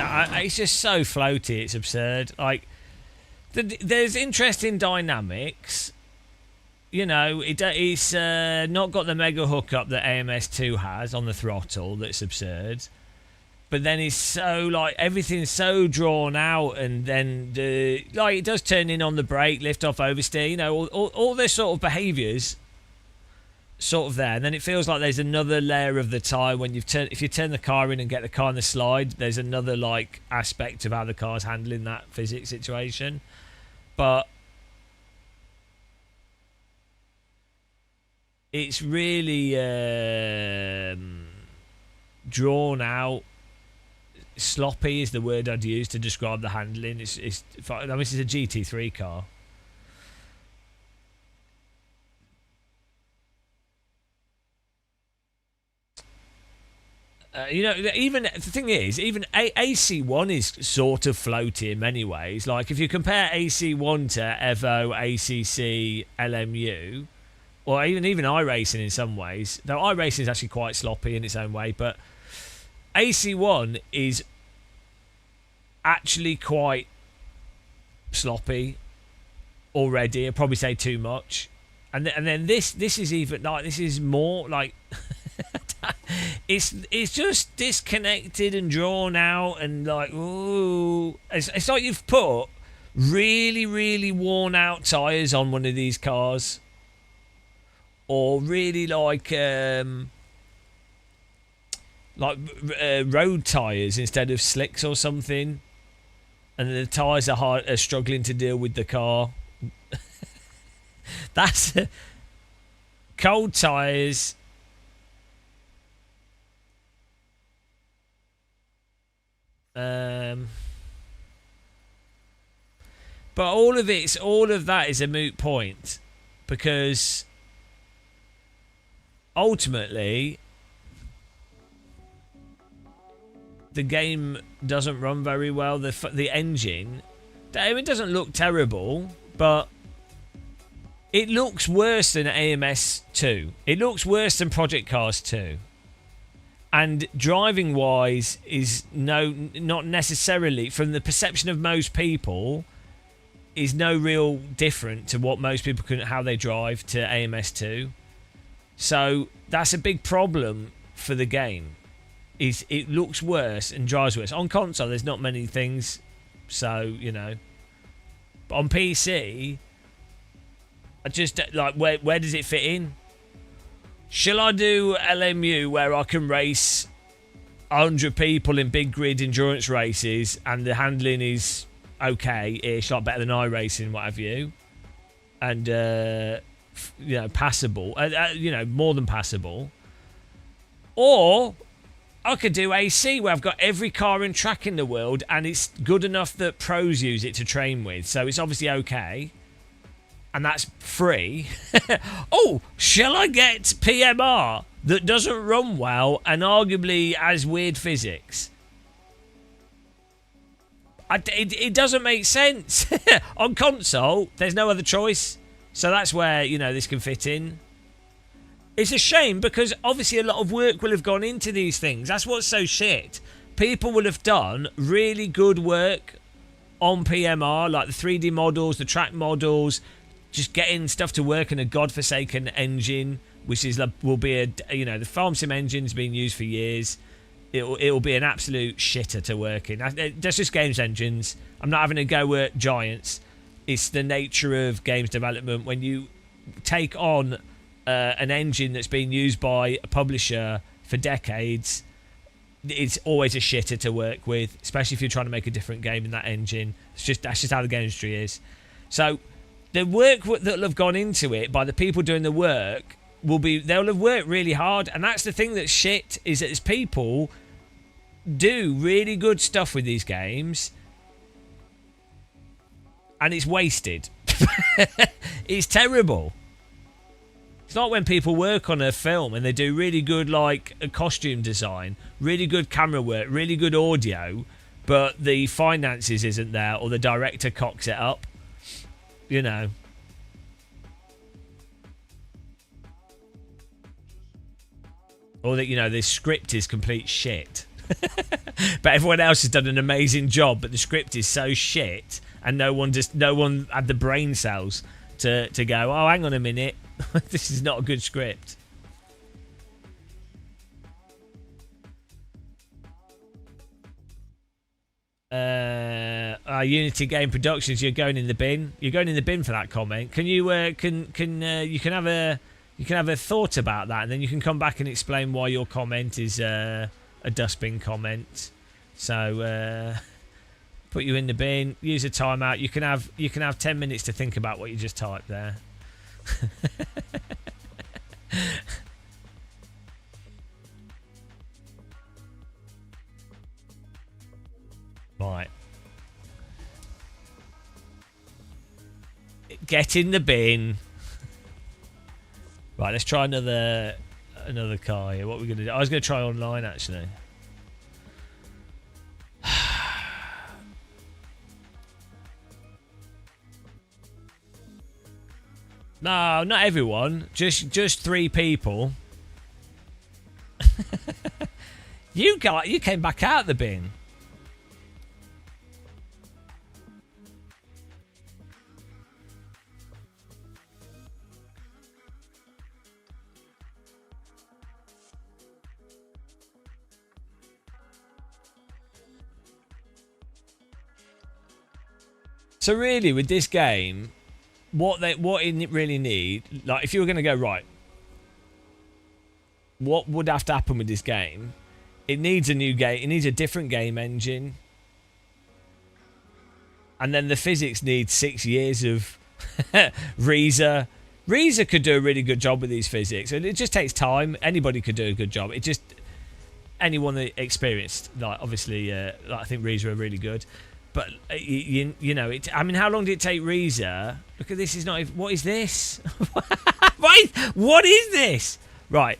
it's just so floaty. It's absurd. Like, there's interesting dynamics. You know, it's not got the mega hookup that AMS2 has on the throttle. That's absurd. But then it's so, like, everything's so drawn out, and then it does turn in on the brake, lift off, oversteer. You know, all this sort of behaviours. Sort of there, and then it feels like there's another layer of the tyre when if you turn the car in and get the car in the slide, there's another like aspect of how the car's handling that physics situation. But it's really drawn out. Sloppy is the word I'd use to describe the handling. It's I mean, this is a GT3 car. You know, even the thing is, even AC1 is sort of floaty in many ways. Like, if you compare AC1 to Evo, ACC, LMU, or even iRacing in some ways, though iRacing is actually quite sloppy in its own way, but AC1 is actually quite sloppy already. I'd probably say too much. And then this is even like, this is more like it's just disconnected and drawn out, and like, ooh, it's like you've put really, really worn out tyres on one of these cars, or really like road tyres instead of slicks or something, and the tyres are struggling to deal with the car. That's cold tyres. But all of that is a moot point, because ultimately the game doesn't run very well. The engine, it doesn't look terrible, but it looks worse than AMS 2. It looks worse than Project Cars 2. And driving wise is not necessarily, from the perception of most people, is no real different to what most people how they drive to AMS2. So that's a big problem for the game. Is it looks worse and drives worse. On console there's not many things, so you know. But on PC, I just like, where does it fit in? Shall I do LMU where I can race 100 people in big grid endurance races and the handling is okay-ish, like better than iRacing, what have you, and you know, passable, you know, more than passable? Or I could do AC where I've got every car and track in the world and it's good enough that pros use it to train with, so it's obviously okay. And that's free. Oh, shall I get PMR that doesn't run well and arguably has weird physics? It doesn't make sense. On console, there's no other choice. So that's where, you know, this can fit in. It's a shame because obviously a lot of work will have gone into these things. That's what's so shit. People will have done really good work on PMR, like the 3D models, the track models, just getting stuff to work in a godforsaken engine, which will be the Farm Sim engine's been used for years. It'll be an absolute shitter to work in. That's just games engines. I'm not having a go at Giants. It's the nature of games development. When you take on an engine that's been used by a publisher for decades, it's always a shitter to work with, especially if you're trying to make a different game in that engine. That's just how the game industry is. So the work that'll have gone into it by the people doing the work they'll have worked really hard, and that's the thing that's shit, is that people do really good stuff with these games and it's wasted. It's terrible. It's not when people work on a film and they do really good, like, a costume design, really good camera work, really good audio, but the finances isn't there, or the director cocks it up. You know. Or that, you know, the script is complete shit. But everyone else has done an amazing job, but the script is so shit, and no one had the brain cells to go, oh, hang on a minute, this is not a good script. Unity Game Productions, you're going in the bin. You're going in the bin for that comment. Can you you can have a thought about that, and then you can come back and explain why your comment is a dustbin comment. So put you in the bin. Use a timeout. You can have 10 minutes to think about what you just typed there. Right. Get in the bin. Right, let's try another car here. What are we going to do? I was going to try online, actually. No, not everyone. Just 3 people. You came back out the bin. So really, with this game, what it really need, like, if you were going to go right, what would have to happen with this game? It needs a new game. It needs a different game engine, and then the physics needs 6 years of Reza. Reza could do a really good job with these physics, and it just takes time. Anybody could do a good job. It just anyone that experienced, like, obviously, I think Reza are really good. But you know, I mean, how long did it take Reza? Look at this. Is not. What is this? What is this? Right.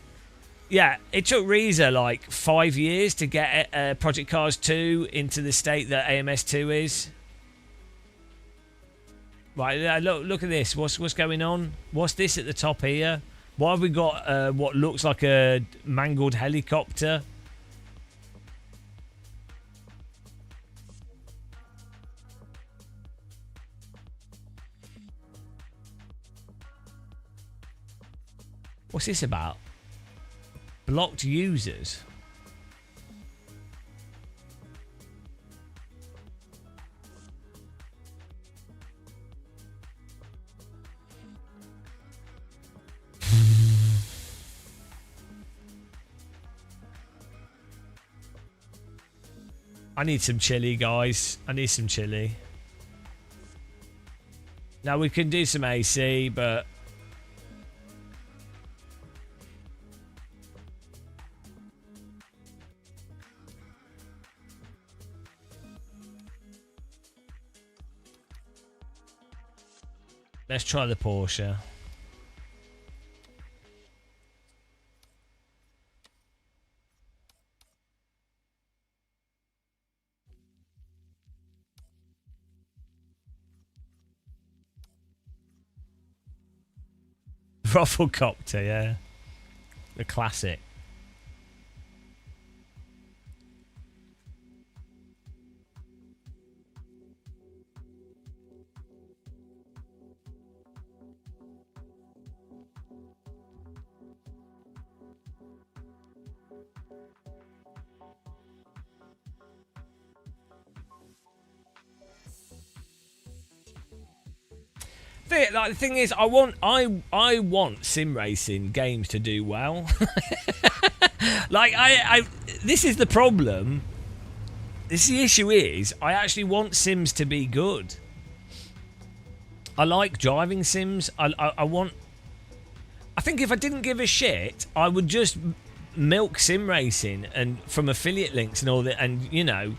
Yeah, it took Reza like 5 years to get Project Cars 2 into the state that AMS2 is. Right. Look at this. What's going on? What's this at the top here? Why have we got what looks like a mangled helicopter? What's this about? Blocked users. I need some chili, guys. I need some chili. Now we can do some AC, but let's try the Porsche. Rufflecopter, yeah. The classic. The thing is, I want sim racing games to do well. Like this is the problem. The issue is, I actually want sims to be good. I like driving sims. I think if I didn't give a shit, I would just milk sim racing and from affiliate links and all that, and you know.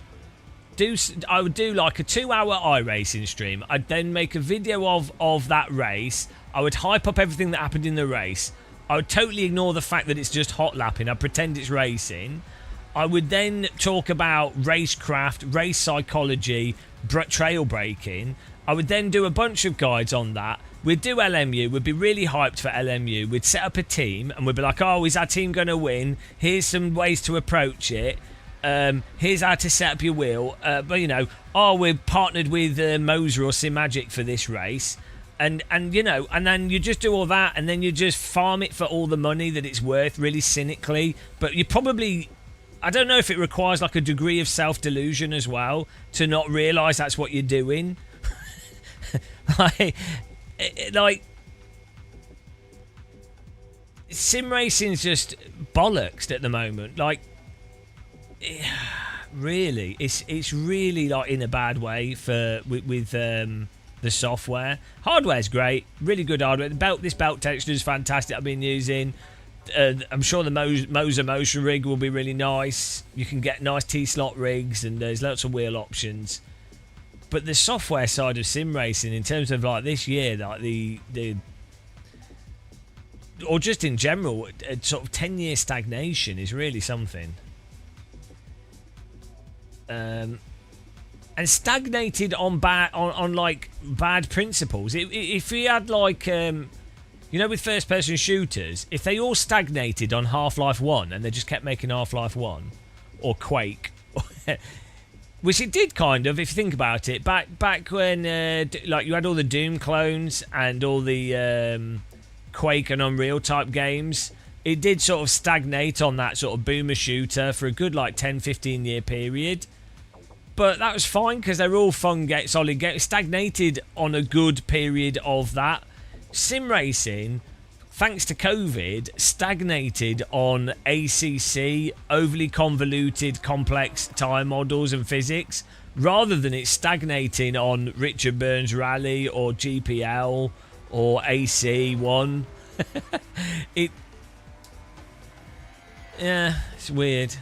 I would do like a 2-hour iRacing stream. I'd then make a video of that race. I would hype up everything that happened in the race. I would totally ignore the fact that it's just hot lapping. I'd pretend it's racing. I would then talk about racecraft, race psychology, trail braking. I would then do a bunch of guides on that. We'd do LMU. We'd be really hyped for LMU. We'd set up a team and we'd be like, oh, is our team going to win? Here's some ways to approach it. Here's how to set up your wheel. But you know, oh, we're partnered with Moser or Simagic for this race, and you know, and then you just do all that, and then you just farm it for all the money that it's worth, really cynically. But you probably, I don't know if it requires like a degree of self-delusion as well to not realise that's what you're doing. like sim racing's just bollocks at the moment. Like, really, it's really like in a bad way with the software. Hardware's great, really good hardware. This belt texture is fantastic. I've been using. I'm sure the Moser motion rig will be really nice. You can get nice T-slot rigs, and there's lots of wheel options. But the software side of sim racing, in terms of like this year, like the or just in general, a sort of 10-year stagnation is really something. And stagnated on like bad principles. If we had like you know, with first-person shooters, if they all stagnated on Half-Life 1 and they just kept making Half-Life 1 or Quake, which it did kind of, if you think about it, back when like you had all the Doom clones and all the Quake and Unreal type games, it did sort of stagnate on that sort of boomer shooter for a good like 10-15 year period. But that was fine because they were all fun, solid games. Stagnated on a good period of that. Sim racing, thanks to COVID, stagnated on ACC, overly convoluted, complex time models and physics, rather than it stagnating on Richard Burns Rally or GPL or AC1. Yeah, it's weird.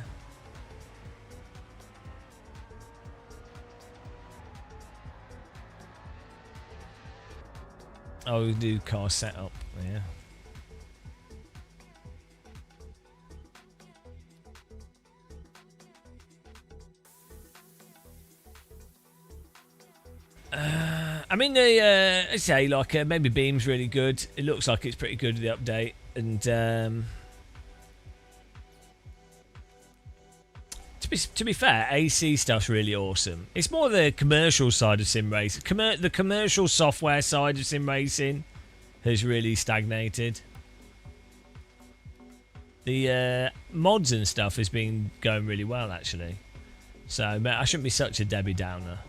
Oh, we do car setup, yeah. I mean, I say like maybe Beam's really good. It looks like it's pretty good with the update, and to be fair, AC stuff's really awesome. It's more the commercial side of sim racing. The commercial software side of sim racing has really stagnated. The mods and stuff has been going really well, actually. So I shouldn't be such a Debbie Downer.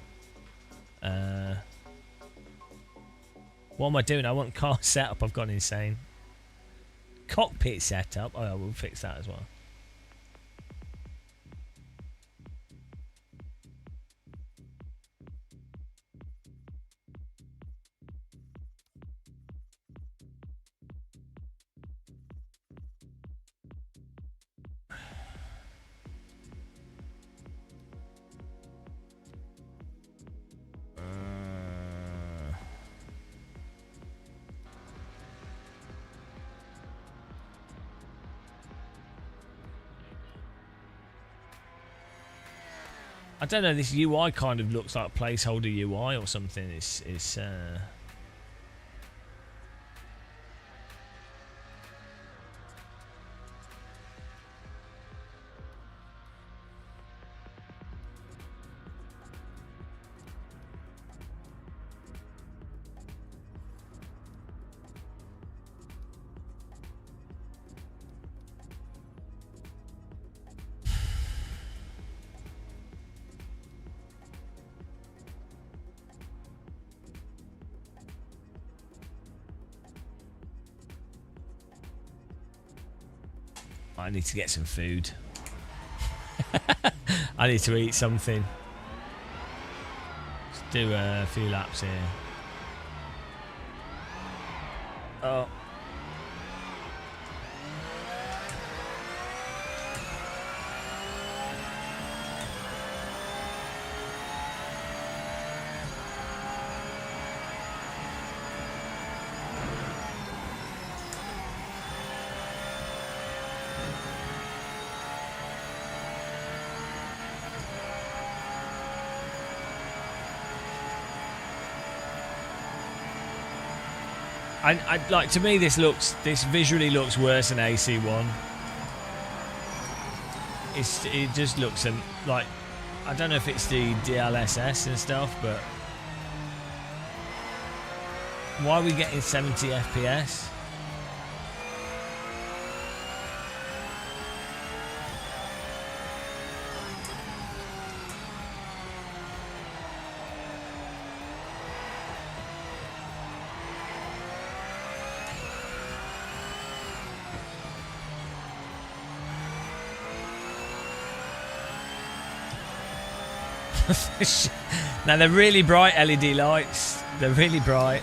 What am I doing? I want car setup. I've gone insane. Cockpit setup. Oh, we'll fix that as well. I don't know, this UI kind of looks like a placeholder UI or something. It's I need to get some food. I need to eat something. Let's do a few laps here. Oh. I like, to me this visually looks worse than AC1. it just looks like, I don't know if it's the DLSS and stuff, but why are we getting 70 FPS? Now they're really bright LED lights. They're really bright.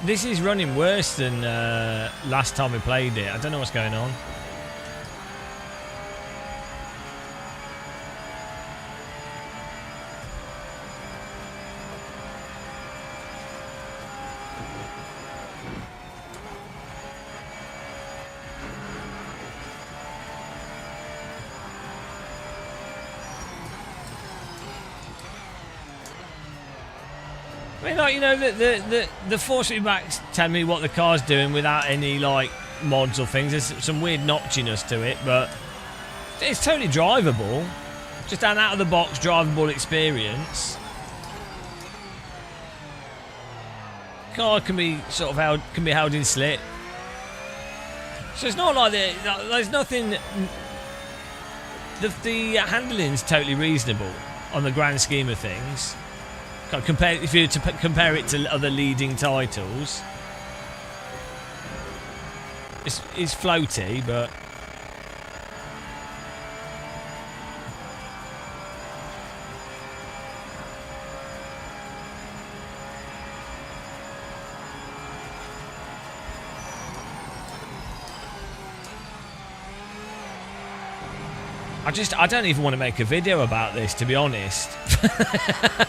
This is running worse than last time we played it. I don't know what's going on. I mean, like, you know, the Force Feedback's telling me what the car's doing without any, like, mods or things. There's some weird notchiness to it, but it's totally drivable. Just an out-of-the-box drivable experience. Car can be sort of held in slit. So it's not like there's nothing. The handling's totally reasonable on the grand scheme of things. If you were to compare it to other leading titles, it's floaty, but I don't even want to make a video about this, to be honest.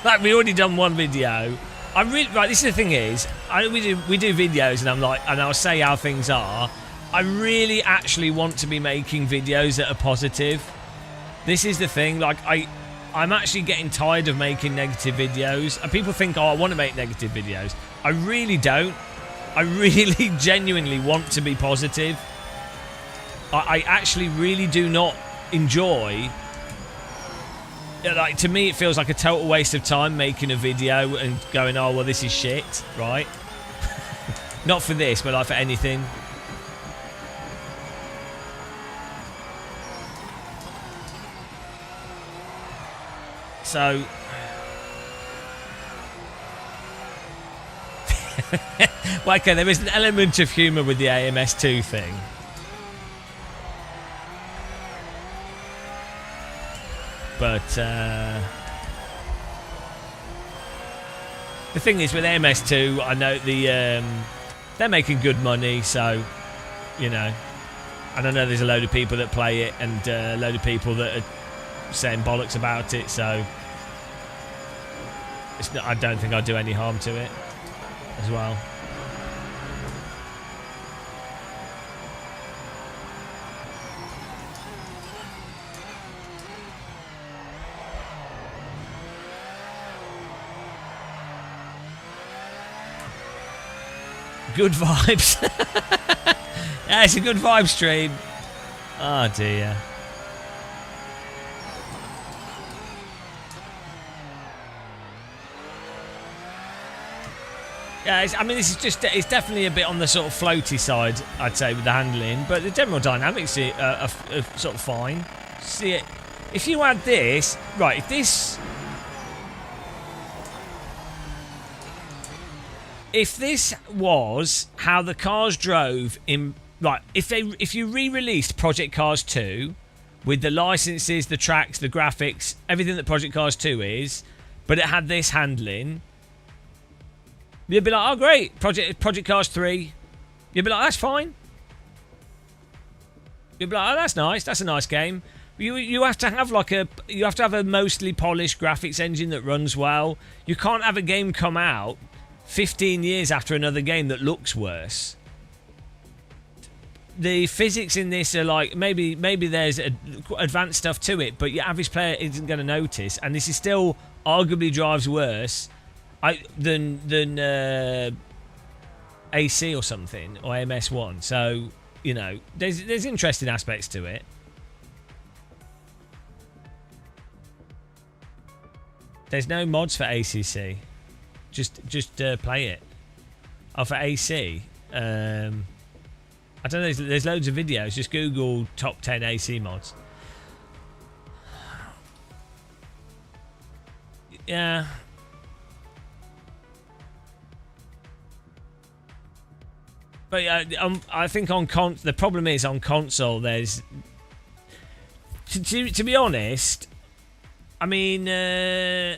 Like, we already done one video. Right, this is the thing is, we do videos, and I'll say how things are. I really actually want to be making videos that are positive. This is the thing, like, I'm actually getting tired of making negative videos. And people think, oh, I want to make negative videos. I really don't. I really genuinely want to be positive. I actually really do not enjoy, like, to me it feels like a total waste of time making a video and going, oh well, this is shit, right? Not for this, but like for anything. So well, okay, there is an element of humour with the AMS2 thing. But the thing is, with MS2, I know they're making good money, so, you know, and I know there's a load of people that play it and a load of people that are saying bollocks about it, so I don't think I'd do any harm to it as well. Good vibes. Yeah, it's a good vibe stream. Oh dear. Yeah, I mean, this is it's definitely a bit on the sort of floaty side, I'd say, with the handling, but the general dynamics are sort of fine. See it. If you add this, right, if this was how the cars drove in, right, if you re-released Project Cars 2 with the licenses, the tracks, the graphics, everything that Project Cars 2 is, but it had this handling, you'd be like, oh great, Project Cars 3. You'd be like, that's fine. You'll be like, oh, that's nice. That's a nice game. You have to have a mostly polished graphics engine that runs well. You can't have a game come out 15 years after another game that looks worse. The physics in this are like maybe there's advanced stuff to it, but your average player isn't going to notice. And this is still arguably drives worse than AC or something, or MS1. So you know, there's interesting aspects to it. There's no mods for ACC. Just play it. Oh, for AC. I don't know. There's loads of videos. Just Google top 10 AC mods. Yeah. But I think the problem is on console. There's to be honest. I mean, yeah,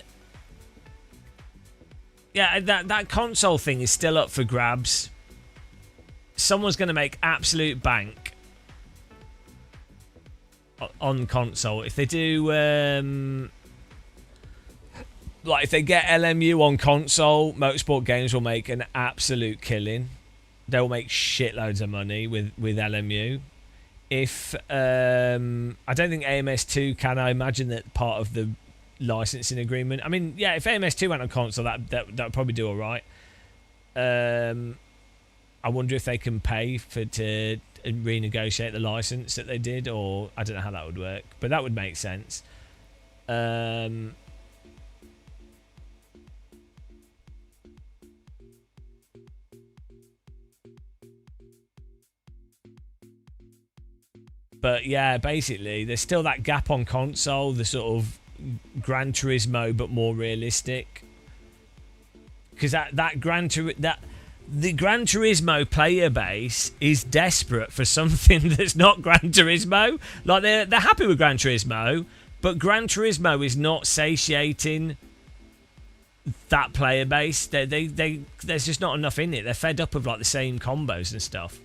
that console thing is still up for grabs. Someone's going to make absolute bank on console if they do. Like if they get LMU on console, Motorsport Games will make an absolute killing. They'll make shitloads of money with LMU. If I don't think AMS2 can. I imagine that part of the licensing agreement. I mean, yeah, if AMS2 went on console, that would probably do all right. I wonder if they can pay to renegotiate the license that they did, or I don't know how that would work, but that would make sense. But yeah, basically, there's still that gap on console, the sort of Gran Turismo, but more realistic. Because the Gran Turismo player base is desperate for something that's not Gran Turismo. Like they're happy with Gran Turismo, but Gran Turismo is not satiating that player base. There's just not enough in it. They're fed up of like the same combos and stuff.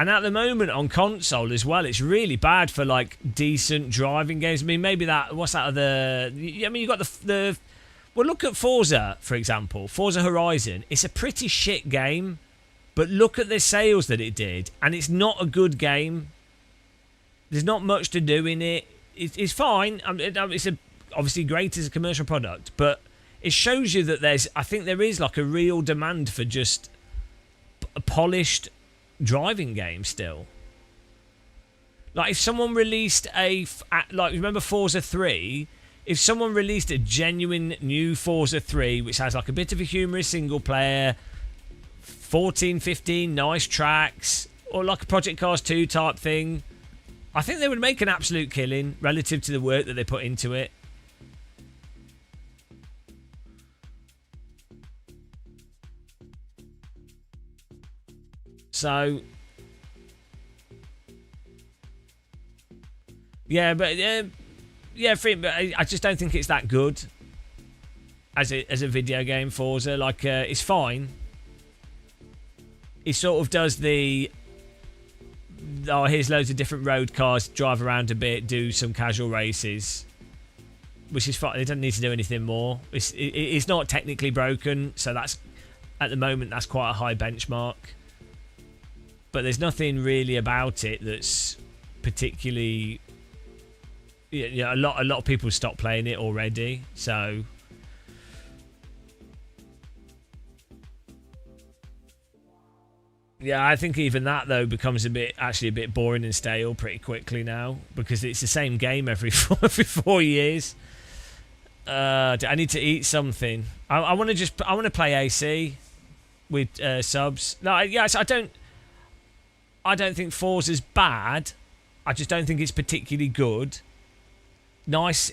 And at the moment on console as well, it's really bad for like decent driving games. I mean, maybe what's that other? I mean, you got the. Well, look at Forza, for example. Forza Horizon. It's a pretty shit game, but look at the sales that it did, and it's not a good game. There's not much to do in it. It's fine. It's obviously great as a commercial product, but it shows you that I think there is like a real demand for just a polished driving game still. Like if someone released remember Forza 3, if someone released a genuine new Forza 3 which has like a bit of a humorous single player, 14, 15 nice tracks, or like a Project Cars 2 type thing, I think they would make an absolute killing relative to the work that they put into it. So, yeah, but I just don't think it's that good as a video game. Forza, like, it's fine. It sort of does here's loads of different road cars, drive around a bit, do some casual races, which is fine. It doesn't need to do anything more. It's not technically broken, so that's at the moment that's quite a high benchmark. But there's nothing really about it that's particularly. Yeah, a lot of people stopped playing it already. So yeah, I think even that though becomes a bit boring and stale pretty quickly now, because it's the same game every 4 years. I need to eat something. I want to play AC with subs. No, yes, I don't think Forza's bad. I just don't think it's particularly good. Nice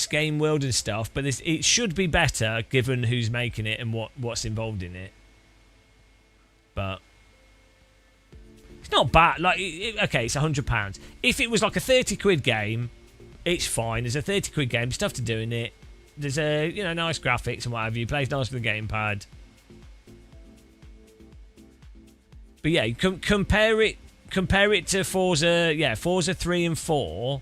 game world and stuff, but it should be better given who's making it and what's involved in it. But it's not bad. Like, okay, it's £100. If it was like a 30 quid game, it's fine. There's a 30 quid game, stuff to do in it. There's nice graphics and what have you. Plays nice with the gamepad. But yeah, compare it to Forza. Yeah, Forza 3 and 4.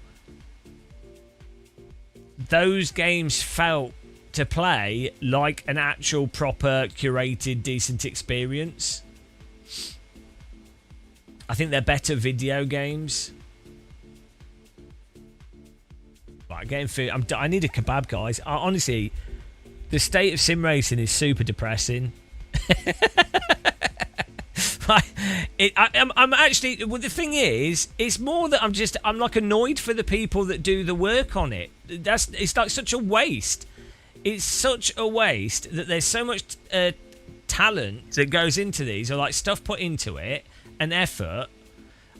Those games felt to play like an actual proper curated decent experience. I think they're better video games. Right, getting food. I need a kebab, guys. Honestly, the state of sim racing is super depressing. I'm actually. Well, the thing is, it's more that I'm like annoyed for the people that do the work on it. It's like such a waste. It's such a waste that there's so much talent that goes into these, or like stuff put into it, and effort.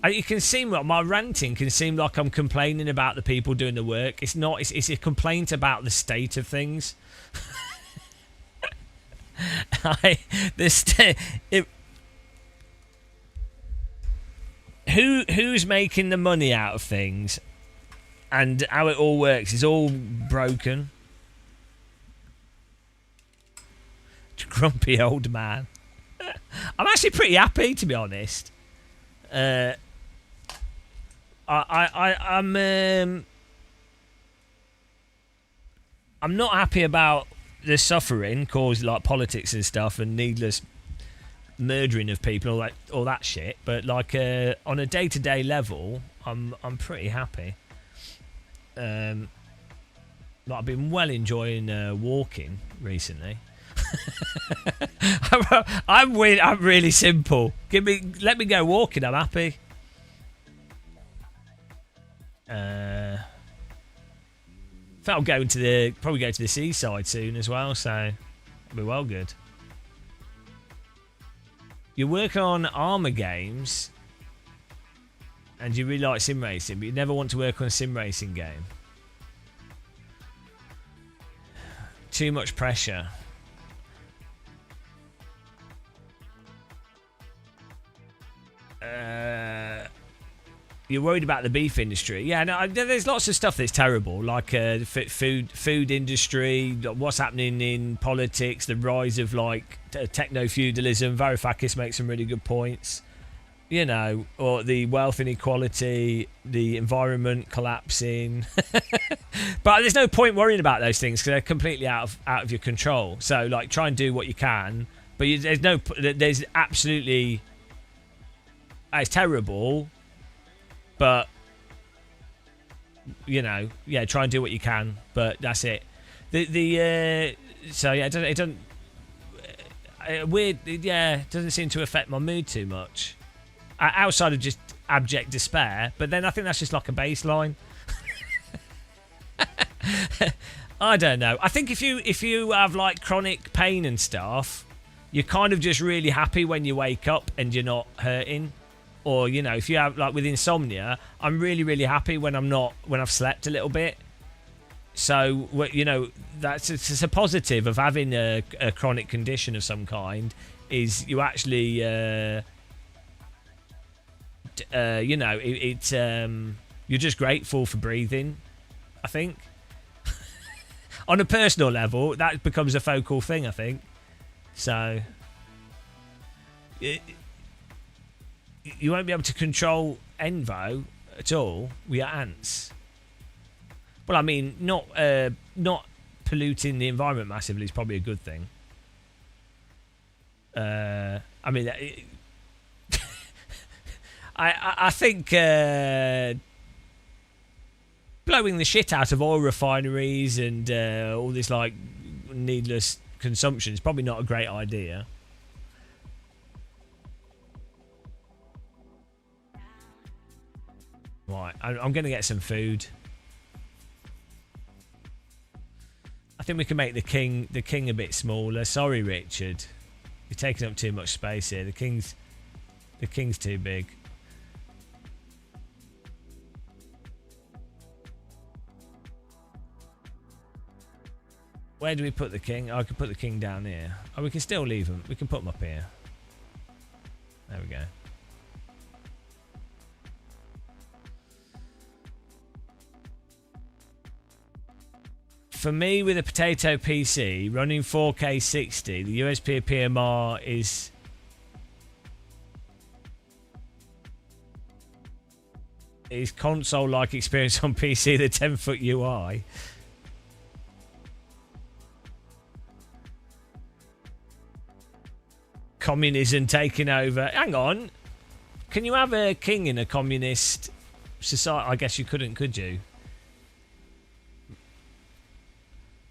You can seem like my ranting can seem like I'm complaining about the people doing the work. It's not. It's a complaint about the state of things. Who's making the money out of things, and how it all works is all broken. Grumpy old man. I'm actually pretty happy, to be honest. I'm not happy about the suffering caused, like politics and stuff, and needless murdering of people, all that shit. But like on a day-to-day level, I'm pretty happy. Like I've been well enjoying walking recently. I'm really simple. Let me go walking. I'm happy. I'll probably go to the seaside soon as well, so it'll be well good. You work on Armour games, and you really like sim racing, but you never want to work on a sim racing game. Too much pressure. You're worried about the beef industry. Yeah, no, there's lots of stuff that's terrible, like food industry, what's happening in politics, the rise of like techno-feudalism. Varoufakis makes some really good points. You know, or the wealth inequality, the environment collapsing. But there's no point worrying about those things because they're completely out of your control. So like, try and do what you can, but there's absolutely. It's terrible. But, you know, yeah, try and do what you can. But that's it. So yeah, it doesn't weird. Yeah, it doesn't seem to affect my mood too much, outside of just abject despair. But then I think that's just like a baseline. I don't know. I think if you have like chronic pain and stuff, you're kind of just really happy when you wake up and you're not hurting. Or, you know, if you have, like, with insomnia, I'm really, really happy when I've slept a little bit. So, you know, it's a positive of having a chronic condition of some kind, is you actually, you know, you're just grateful for breathing, I think. On a personal level, that becomes a focal thing, I think. So, you won't be able to control Envo at all with your ants. Well, I mean, not polluting the environment massively is probably a good thing. I mean, I think blowing the shit out of oil refineries and all this like needless consumption is probably not a great idea. Right, I'm going to get some food. I think we can make the king a bit smaller. Sorry, Richard, you're taking up too much space here. The king's too big. Where do we put the king? Oh, I could put the king down here. Oh, we can still leave him. We can put him up here. There we go. For me, with a potato PC running 4K 60, the USP of PMR is is console-like experience on PC the 10-foot UI. Communism taking over. Hang on. Can you have a king in a communist society? I guess you couldn't, could you?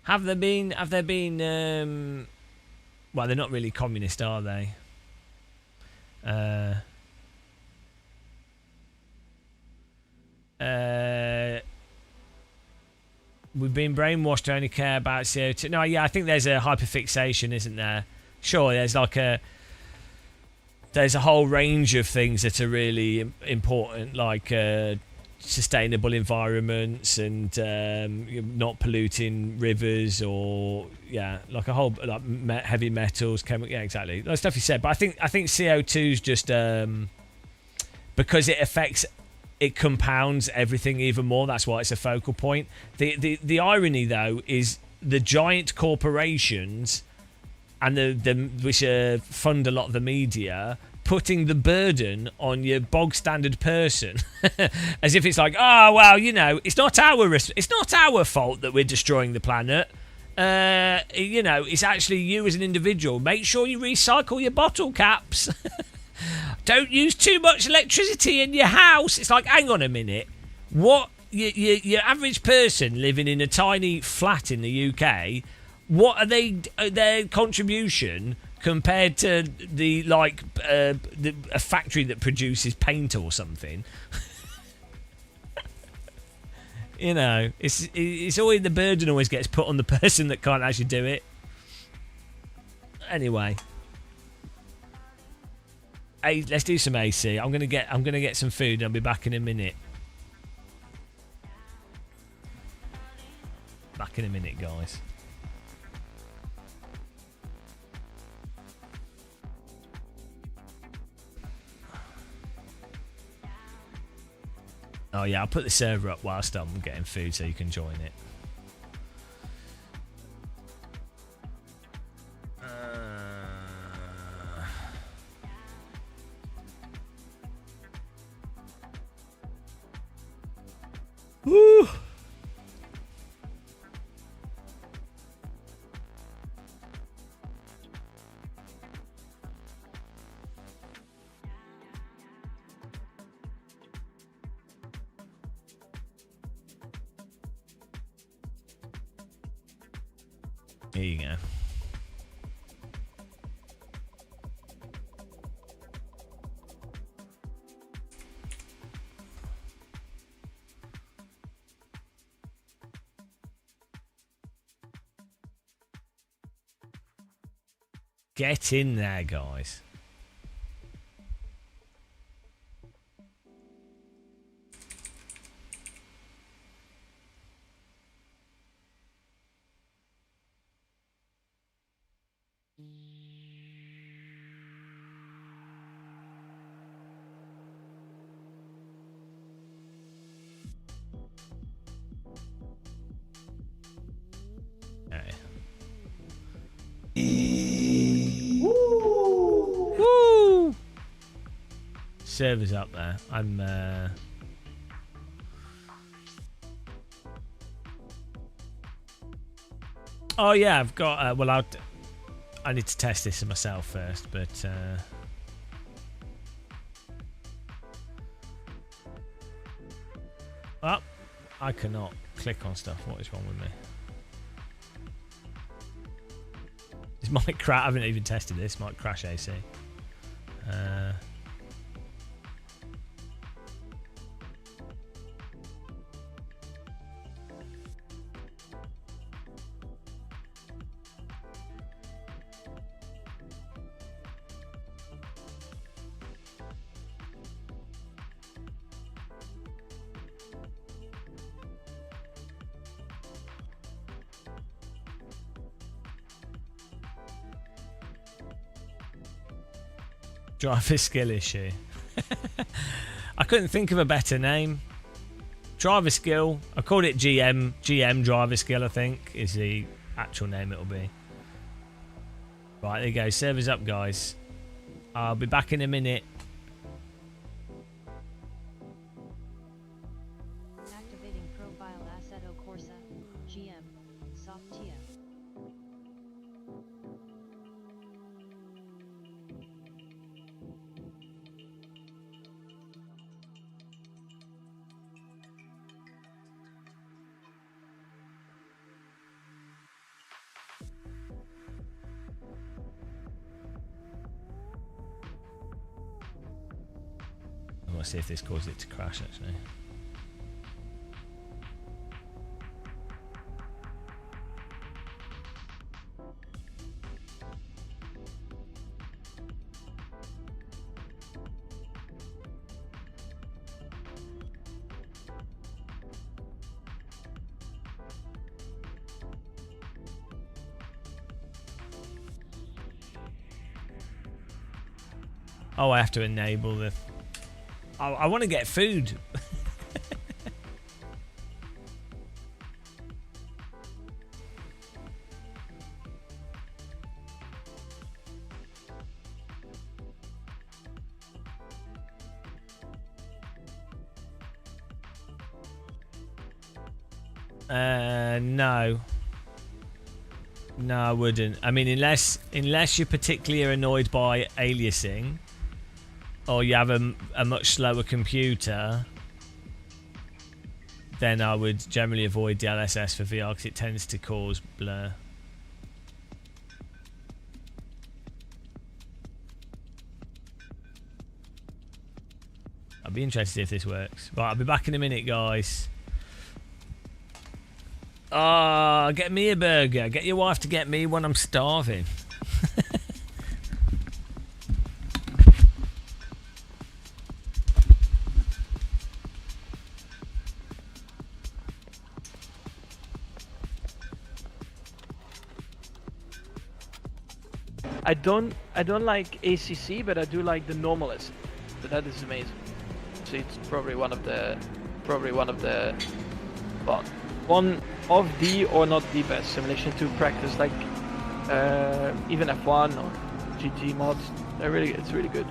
Have there been well, they're not really communist, are they? We've been brainwashed to only care about CO2. No, yeah, I think there's a hyperfixation, isn't there? Sure, there's a whole range of things that are really important, like sustainable environments and not polluting rivers, or like a whole heavy metals, chemical. Yeah, exactly. That stuff you said. But I think CO2 is just because it compounds everything even more. That's why it's a focal point. The irony though is the giant corporations and the which fund a lot of the media, putting the burden on your bog standard person, as if it's like, oh well, it's not our fault that we're destroying the planet. It's actually you as an individual. Make sure you recycle your bottle caps. Don't use too much electricity in your house. It's like, hang on a minute, what? Your average person living in a tiny flat in the UK, what are their contribution compared to a factory that produces paint or something? It's always the burden always gets put on the person that can't actually do it. Anyway, hey, let's do some AC. I'm gonna get some food. I'll be back in a minute. Back in a minute, guys. Oh yeah, I'll put the server up whilst I'm getting food so you can join it. Woo! Here you go. Get in there, guys. Woo! Server's up there. I'm oh yeah, I've got well, I need to test this myself first, but oh, I cannot click on stuff. What is wrong with me? This might crash. I haven't even tested this. Might crash AC. Driver skill issue. I couldn't think of a better name. Driver skill. I called it GM driver skill, I think, is the actual name it'll be. Right, there you go. Server's up, guys. I'll be back in a minute. GM, Softia. I want to see if this causes it to crash actually. Oh, I have to enable the... I want to get food. No. No, I wouldn't. I mean, unless you're particularly annoyed by aliasing, or you have a much slower computer, then I would generally avoid DLSS for VR because it tends to cause blur. I'll be interested if this works. Right, I'll be back in a minute, guys. Ah, get me a burger. Get your wife to get me when I'm starving. I don't like ACC, but I do like the Normalist. So that is amazing. So it's probably one of the well, one of the or not the best simulation to practice, like even F1 or GT mods. It's really good.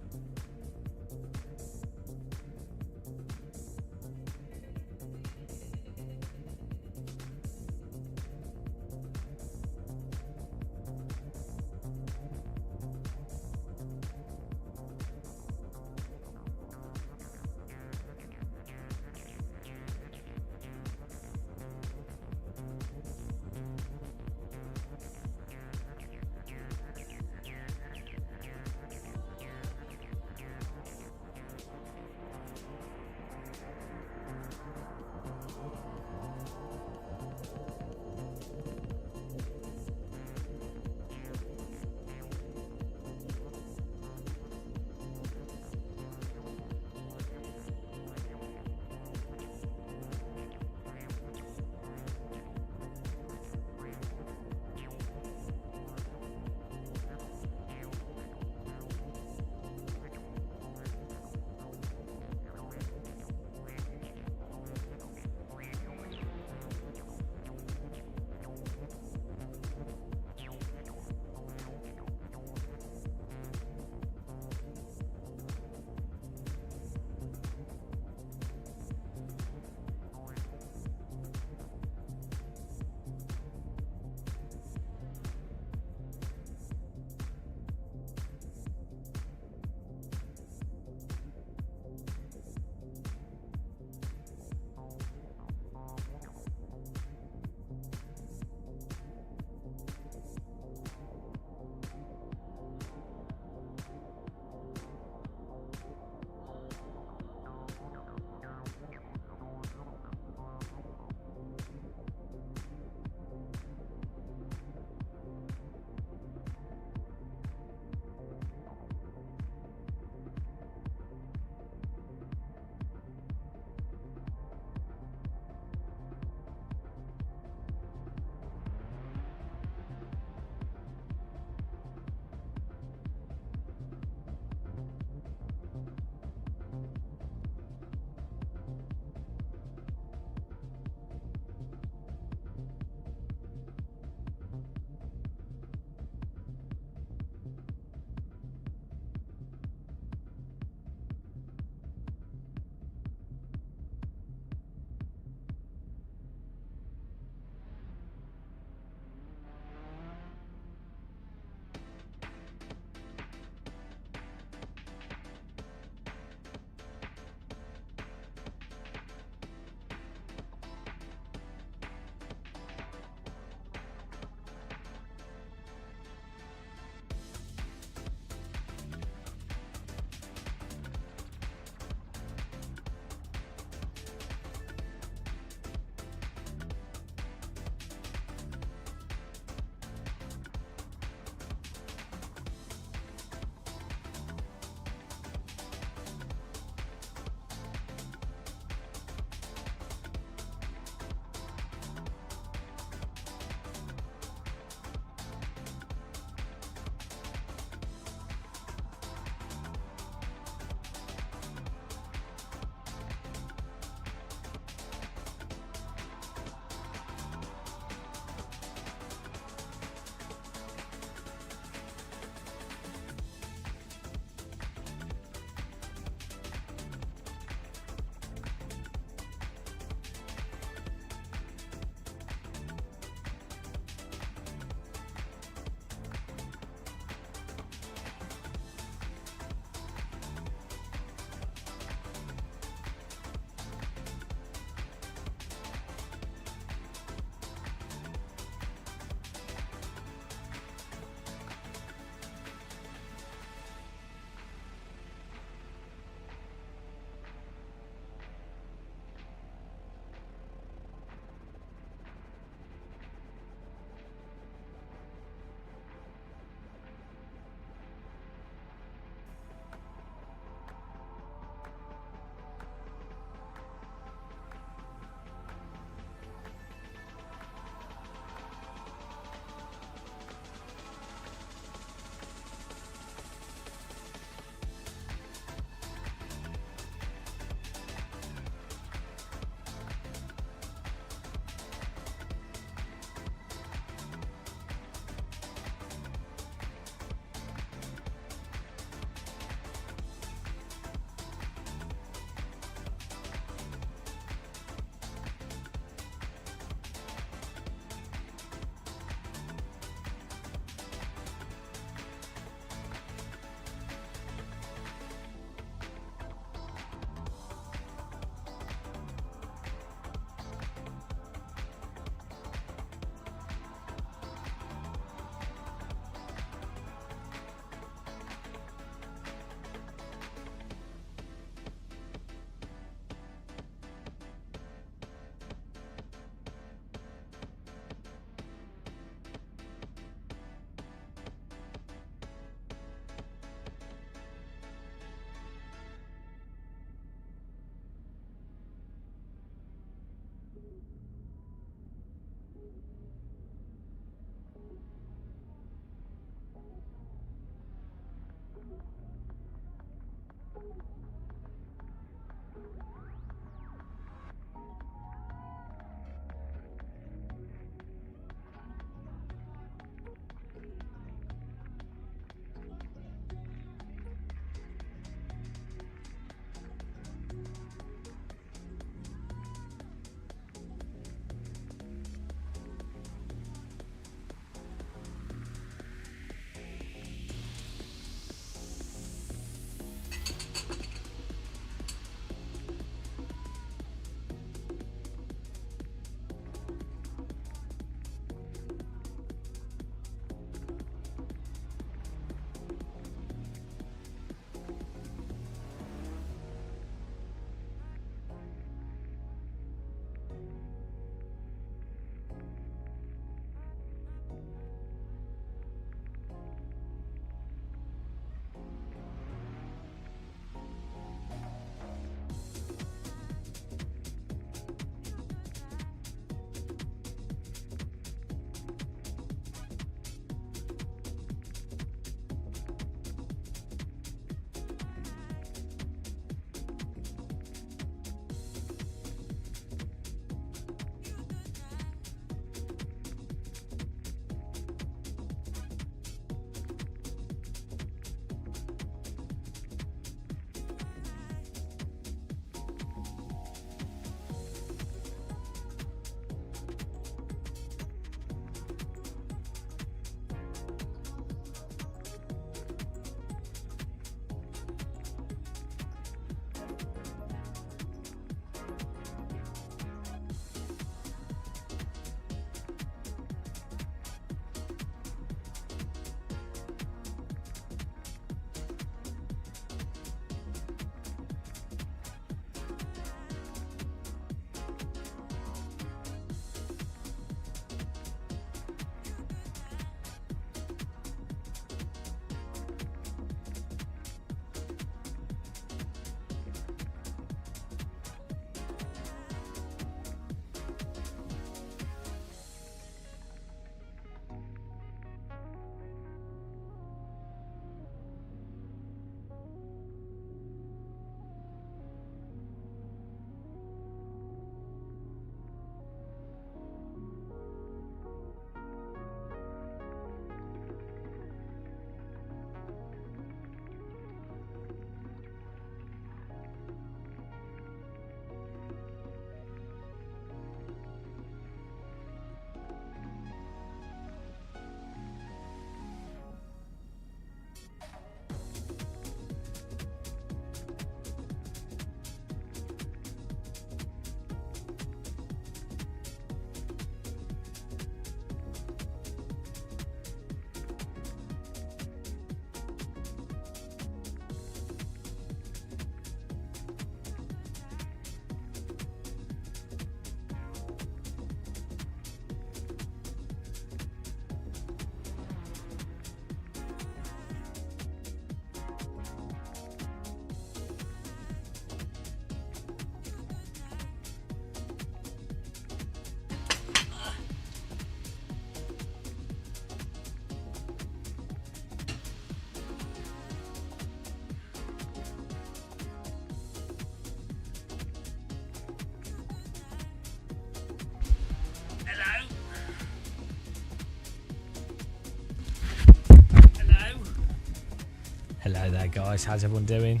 guys, how's everyone doing?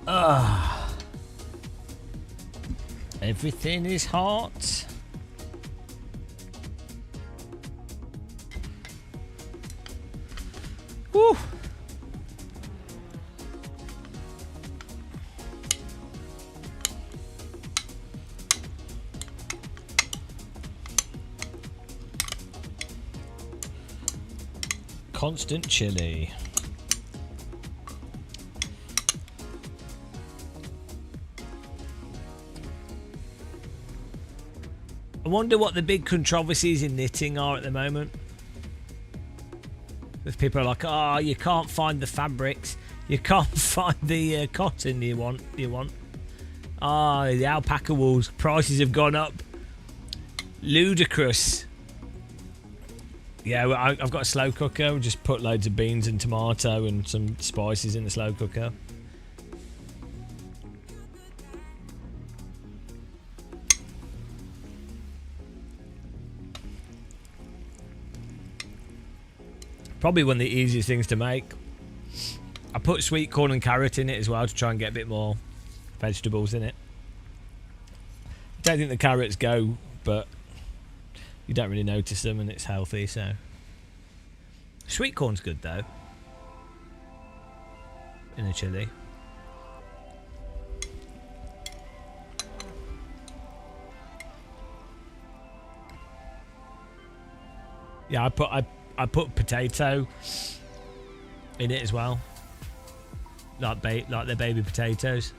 Ah, everything is hot. Woo. Constant chili. I wonder what the big controversies in knitting are at the moment. If people are like, oh, you can't find the fabrics, you can't find the cotton you want. Ah, the alpaca wools prices have gone up. Ludicrous. Yeah, well, I've got a slow cooker. We just put loads of beans and tomato and some spices in the slow cooker. Probably one of the easiest things to make. I put sweet corn and carrot in it as well to try and get a bit more vegetables in it. I don't think the carrots go, but you don't really notice them and it's healthy, so. Sweet corn's good though. In a chili. Yeah, I put potato in it as well. Like the baby potatoes.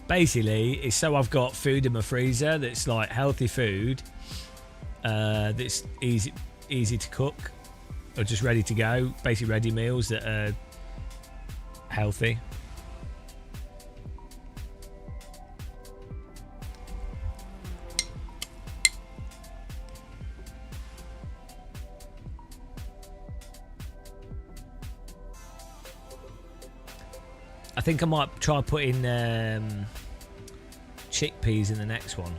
Basically, it's so I've got food in my freezer that's like healthy food, that's easy to cook, or just ready to go. Basically, ready meals that are healthy. I think I might try putting chickpeas in the next one.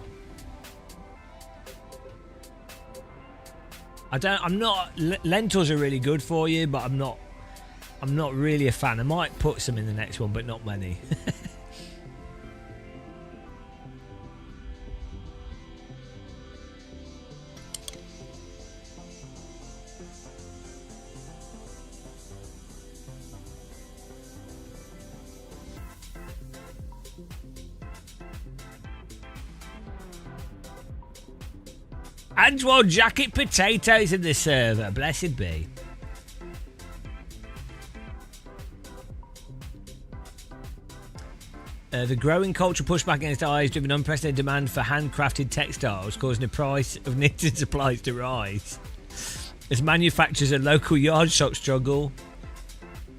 Lentils are really good for you, but I'm not really a fan. I might put some in the next one, but not many. Antoine Jacket Potatoes in the server. Blessed be. The growing cultural pushback against AI has driven unprecedented demand for handcrafted textiles, causing the price of knitted supplies to rise. As manufacturers and local yard shops struggle.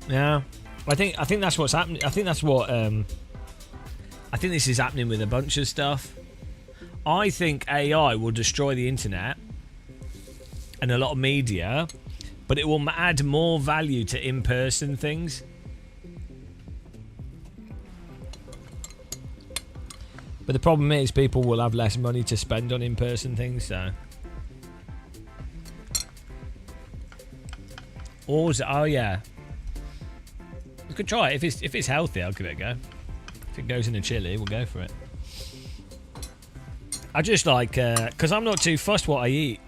Yeah. I think that's what's happening. I think that's what I think this is happening with a bunch of stuff. I think AI will destroy the internet and a lot of media, but it will add more value to in-person things. But the problem is people will have less money to spend on in-person things, so. Oh yeah. We could try it. If it's healthy, I'll give it a go. If it goes in a chili, we'll go for it. I just like, because I'm not too fussed what I eat,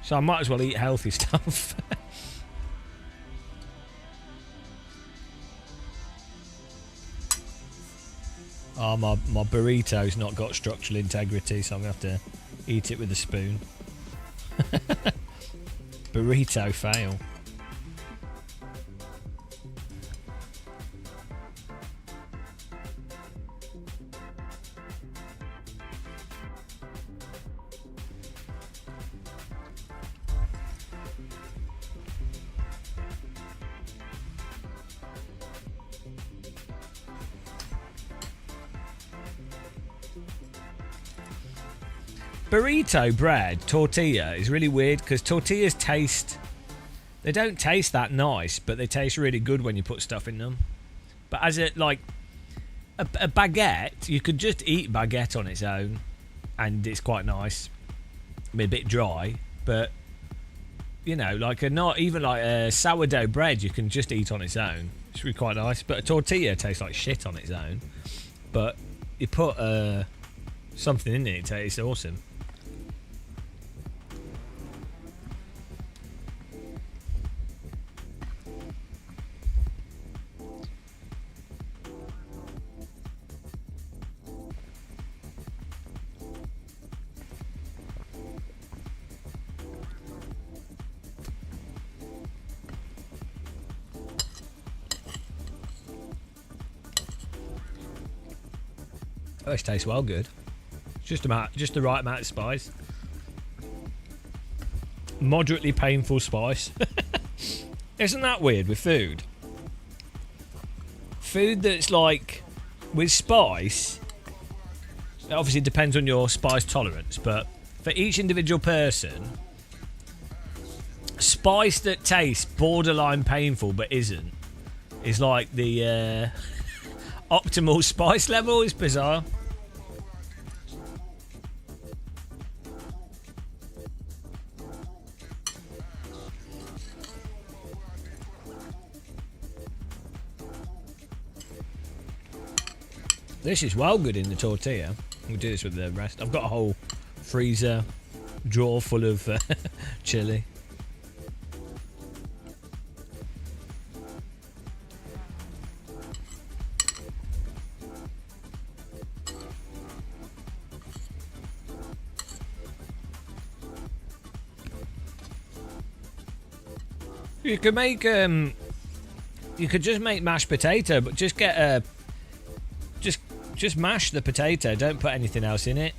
so I might as well eat healthy stuff. Oh, my burrito's not got structural integrity, so I'm going to have to eat it with a spoon. Burrito fail. Burrito bread, tortilla, is really weird because tortillas they don't taste that nice, but they taste really good when you put stuff in them. But as a baguette, you could just eat baguette on its own and it's quite nice. I mean, a bit dry, but you know, like a not even like a sourdough bread you can just eat on its own. It's really quite nice. But a tortilla tastes like shit on its own. But you put something in it, it tastes awesome. Oh, it tastes well good. Just the right amount of spice. Moderately painful spice. Isn't that weird with food? Food that's like with spice. It obviously depends on your spice tolerance, but for each individual person, spice that tastes borderline painful but isn't is like the optimal spice level. Is bizarre. This is well good in the tortilla. We'll do this with the rest. I've got a whole freezer drawer full of chili. You could make you could just make mashed potato, but just get a just mash the potato. Don't put anything else in it.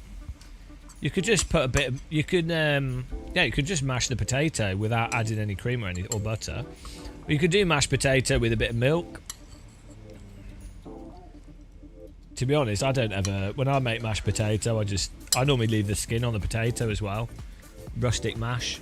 You could just put a bit of, you could you could just mash the potato without adding any cream or or butter. Or you could do mashed potato with a bit of milk. To be honest, I don't ever, when I make mashed potato, I normally leave the skin on the potato as well. Rustic mash.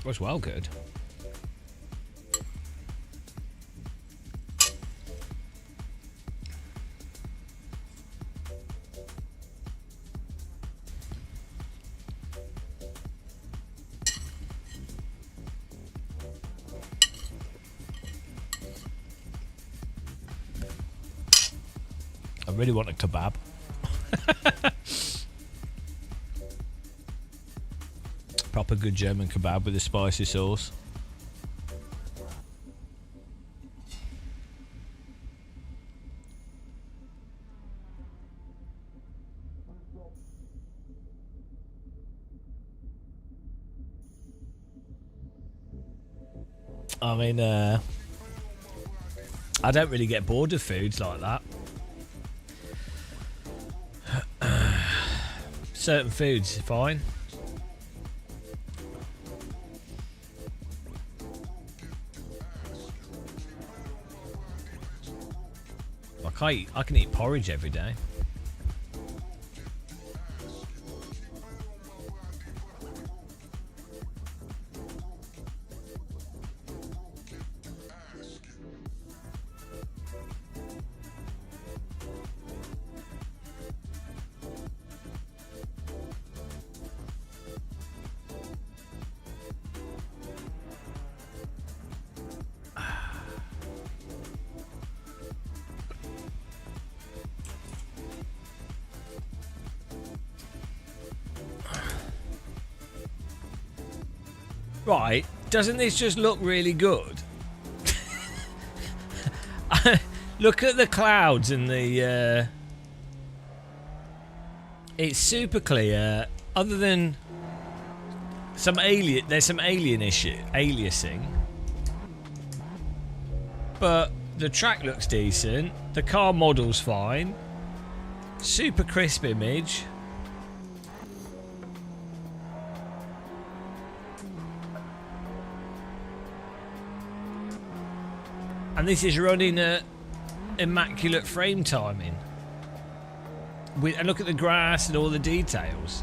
Was well good. I really want a kebab. Proper good German kebab with a spicy sauce. I mean, I don't really get bored of foods like that. Certain foods, fine. I can eat porridge every day. Right, doesn't this just look really good? Look at the clouds and the it's super clear, other than there's some alien issue, aliasing. But The track looks decent. The car model's fine. Super crisp image. And this is running at immaculate frame timing. And look at the grass and all the details.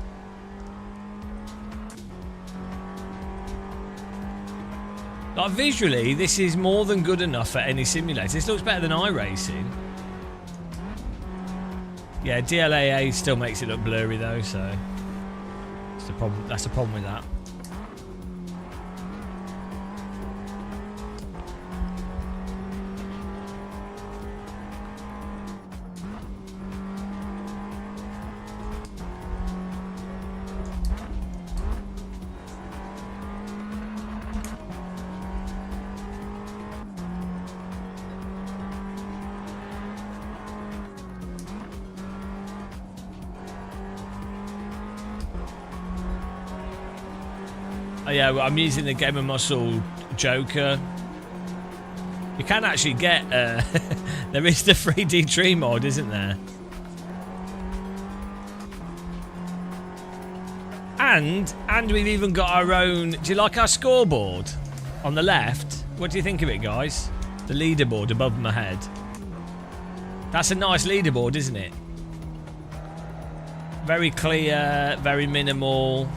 Like visually, this is more than good enough for any simulator. This looks better than iRacing. Yeah, DLAA still makes it look blurry though, so that's the problem. That's the problem with that. Oh yeah, well, I'm using the Game of Muscle Joker. You can actually get... there is the 3D tree mod, isn't there? And we've even got our own... Do you like our scoreboard on the left? What do you think of it, guys? The leaderboard above my head. That's a nice leaderboard, isn't it? Very clear, very minimal.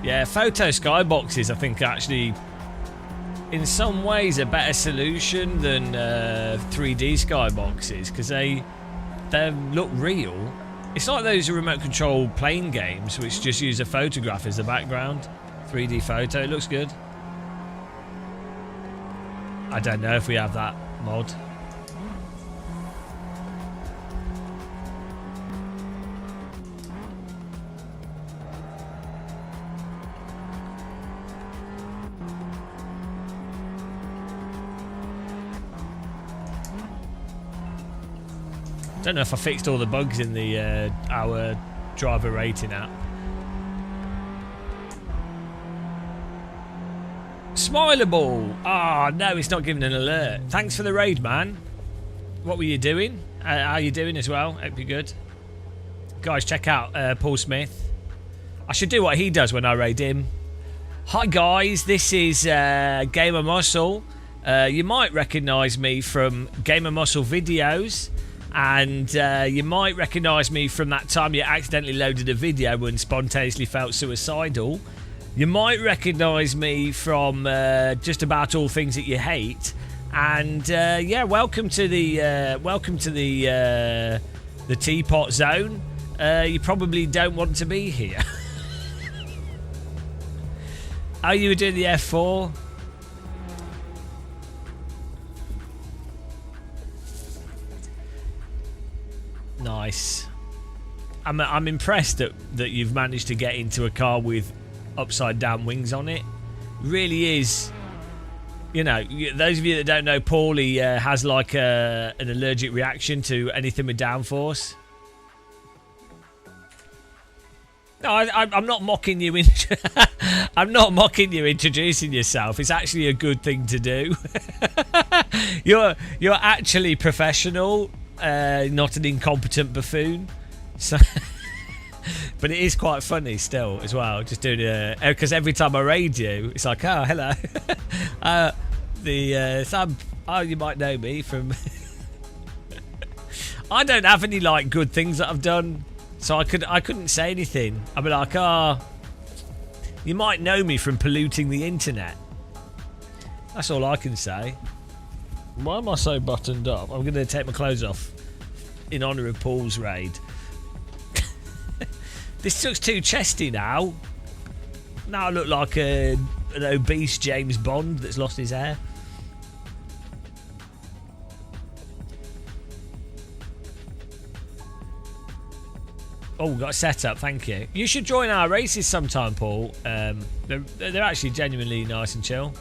Yeah, photo skyboxes, I think, actually, in some ways, a better solution than 3D skyboxes because they look real. It's like those remote control plane games which just use a photograph as the background. 3D photo, it looks good. I don't know if we have that mod. Don't know if I fixed all the bugs in the our driver rating app. Smileable! Ah, no, it's not giving an alert. Thanks for the raid, man. What were you doing? How are you doing as well? Hope you're good. Guys, check out Paul Smith. I should do what he does when I raid him. Hi guys, this is Game of Muscle. You might recognise me from Game of Muscle videos. And you might recognise me from that time you accidentally loaded a video and spontaneously felt suicidal. You might recognise me from just about all things that you hate. And yeah, welcome to the teapot zone. You probably don't want to be here. Oh, you were doing the F4? Nice. I'm impressed that you've managed to get into a car with upside down wings on it. Really is. You know, those of you that don't know, Paulie has like an allergic reaction to anything with downforce. No, I'm not mocking you. I'm not mocking you introducing yourself. It's actually a good thing to do. You're actually professional. Not an incompetent buffoon. So, but it is quite funny still as well. Just doing because every time I raid you, it's like, oh, hello. You might know me from. I don't have any like good things that I've done, so I couldn't say anything. I'd be like, you might know me from polluting the internet. That's all I can say. Why am I so buttoned up? I'm going to take my clothes off in honour of Paul's raid. This looks too chesty now. Now I look like an obese James Bond that's lost his hair. Oh, got a setup, thank you. You should join our races sometime, Paul. They're actually genuinely nice and chill.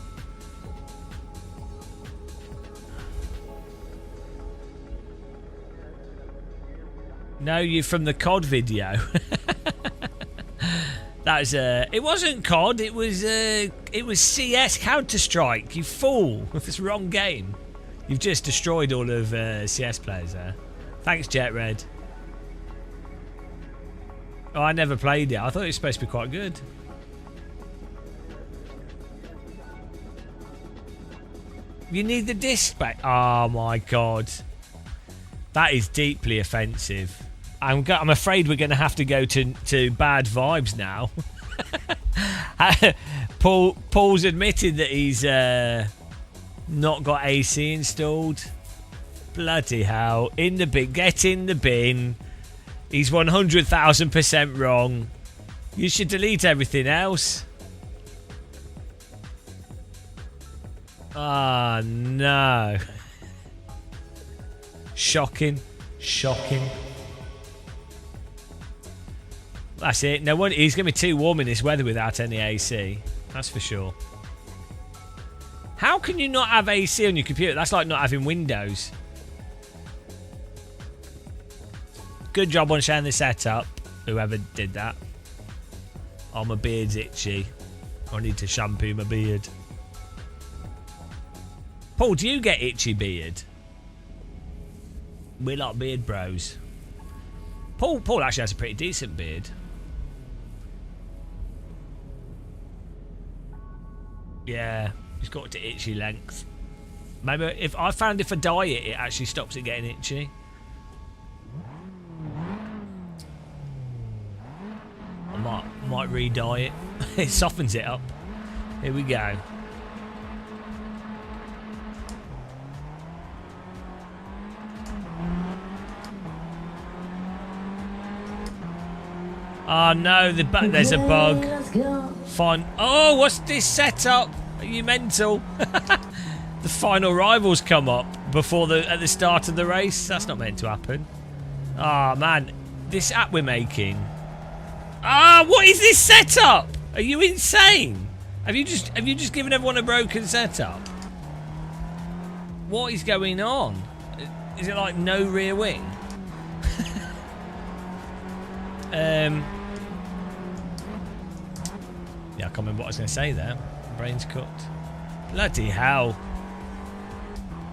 No, you from the COD video. That's it wasn't COD. It was CS Counter-Strike. You fool! It's the wrong game. You've just destroyed all of CS players there. Thanks, Jet Red. Oh, I never played it. I thought it was supposed to be quite good. You need the disc back. Oh my god, that is deeply offensive. I'm afraid we're going to have to go to bad vibes now. Paul's admitted that he's not got AC installed. Bloody hell! In the bin, get in the bin. He's 100,000% wrong. You should delete everything else. Ah, no. Shocking. Shocking. That's it. No one. He's going to be too warm in this weather without any AC. That's for sure. How can you not have AC on your computer? That's like not having Windows. Good job on sharing the setup, whoever did that. Oh, my beard's itchy. I need to shampoo my beard. Paul, do you get itchy beard? We're like beard bros. Paul actually has a pretty decent beard. Yeah, he's got to itchy length. Maybe if I dye it, it actually stops it getting itchy. I might re-dye it. It softens it up. Here we go. Oh no, there's a bug. Fine. Oh, what's this setup? Are you mental? The final rivals come up at the start of the race. That's not meant to happen. Ah, man, this app we're making. Ah, what is this setup? Are you insane? Have you just given everyone a broken setup? What is going on? Is it like no rear wing? Yeah, I can't remember what I was going to say there. Brain's cooked. Bloody hell.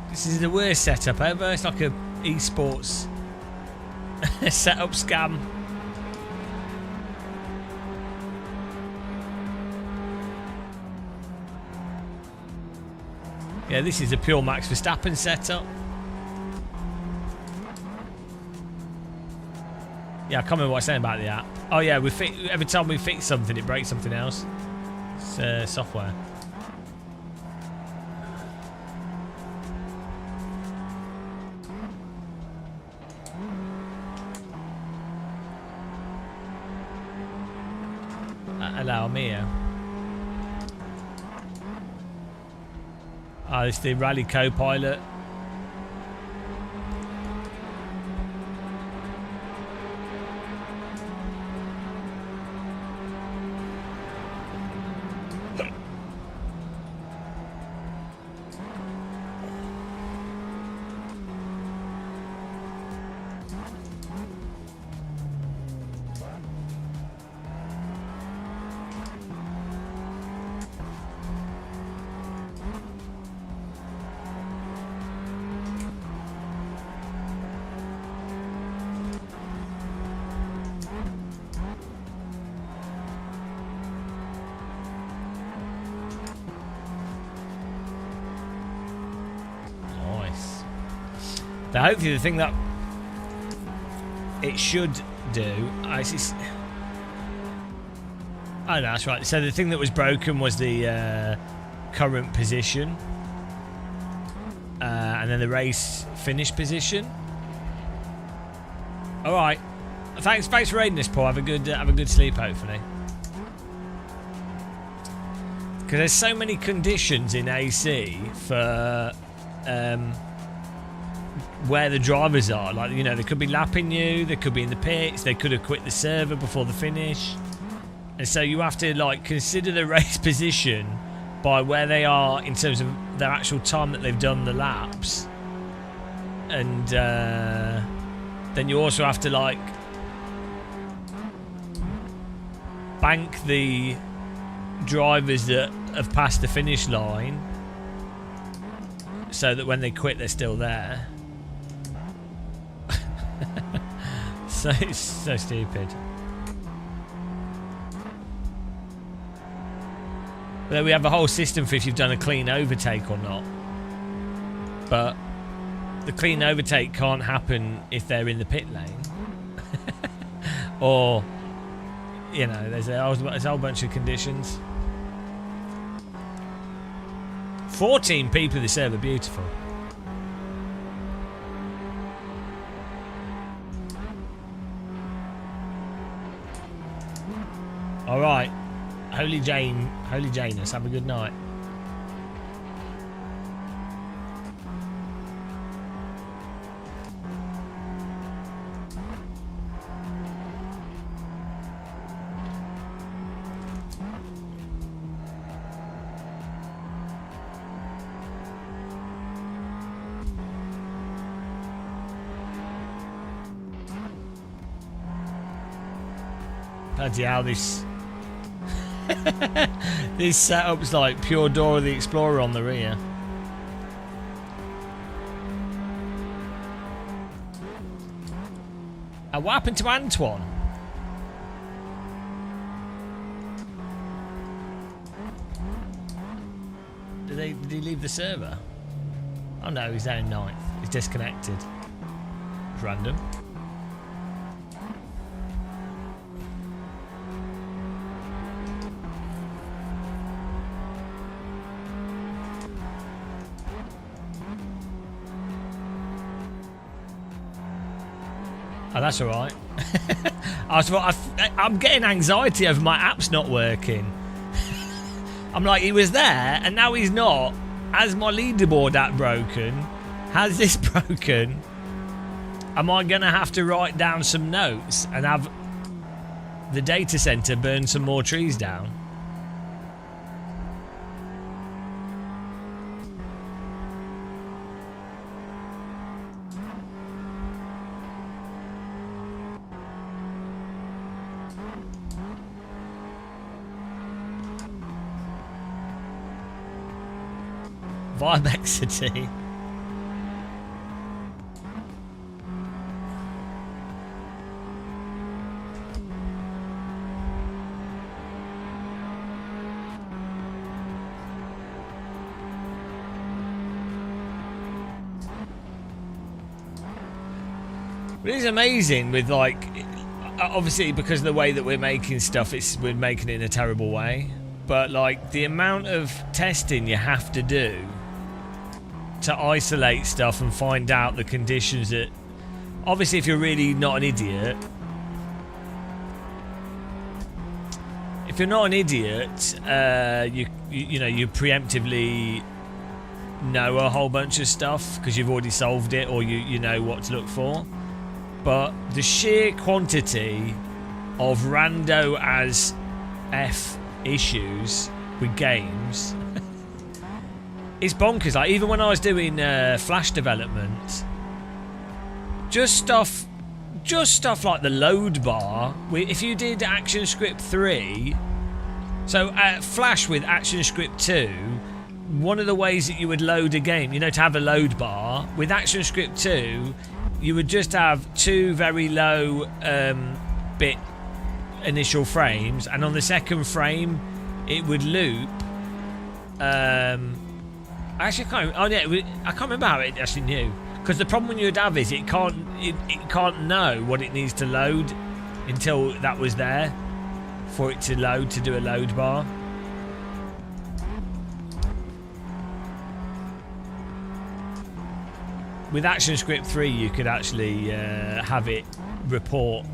This is the worst setup ever. It's like a esports setup scam. Yeah, this is a pure Max Verstappen setup. Yeah, I can't remember what I was saying about the app. Oh yeah, every time we fix something, it breaks something else. It's software. Hello, I'm here. Oh, it's the Rally Co-Pilot. Now, hopefully the thing that it should do... Oh, no, that's right. So the thing that was broken was the current position. And then the race finish position. Alright. Thanks for raiding this, Paul. Have a good sleep, hopefully. Because there's so many conditions in AC for... where the drivers are, like, you know, they could be lapping you, they could be in the pits, they could have quit the server before the finish, and so you have to like consider the race position by where they are in terms of their actual time that they've done the laps, and then you also have to like bank the drivers that have passed the finish line so that when they quit they're still there. So it's so stupid. But then we have a whole system for if you've done a clean overtake or not. But the clean overtake can't happen if they're in the pit lane. Or, you know, there's a whole bunch of conditions. 14 people in the server, beautiful. Alright. Holy Janus, have a good night. Bloody hell, this this setup's like pure Dora the Explorer on the rear. And what happened to Antoine? Did he leave the server? Oh no, he's there in 9th. He's disconnected. It's random. Oh, that's all right. I'm getting anxiety over my app's not working. I'm like, he was there, and now he's not. Has my leaderboard app broken? Has this broken? Am I going to have to write down some notes and have the data center burn some more trees down? Vibexity. But it's amazing with like, obviously because of the way that we're making stuff, we're making it in a terrible way. But like the amount of testing you have to do to isolate stuff and find out the conditions that, obviously if you're really not an idiot, you know, you preemptively know a whole bunch of stuff because you've already solved it, or you know what to look for. But the sheer quantity of rando as F issues with games it's bonkers. Like even when I was doing Flash development, just stuff like the load bar. If you did ActionScript 3, so Flash with ActionScript 2, one of the ways that you would load a game, you know, to have a load bar with ActionScript 2, you would just have 2 very low bit initial frames, and on the second frame it would loop. Actually, I can't remember how it actually knew, because the problem you would have is it can't know what it needs to load until that was there for it to load, to do a load bar. With ActionScript 3 you could actually have it report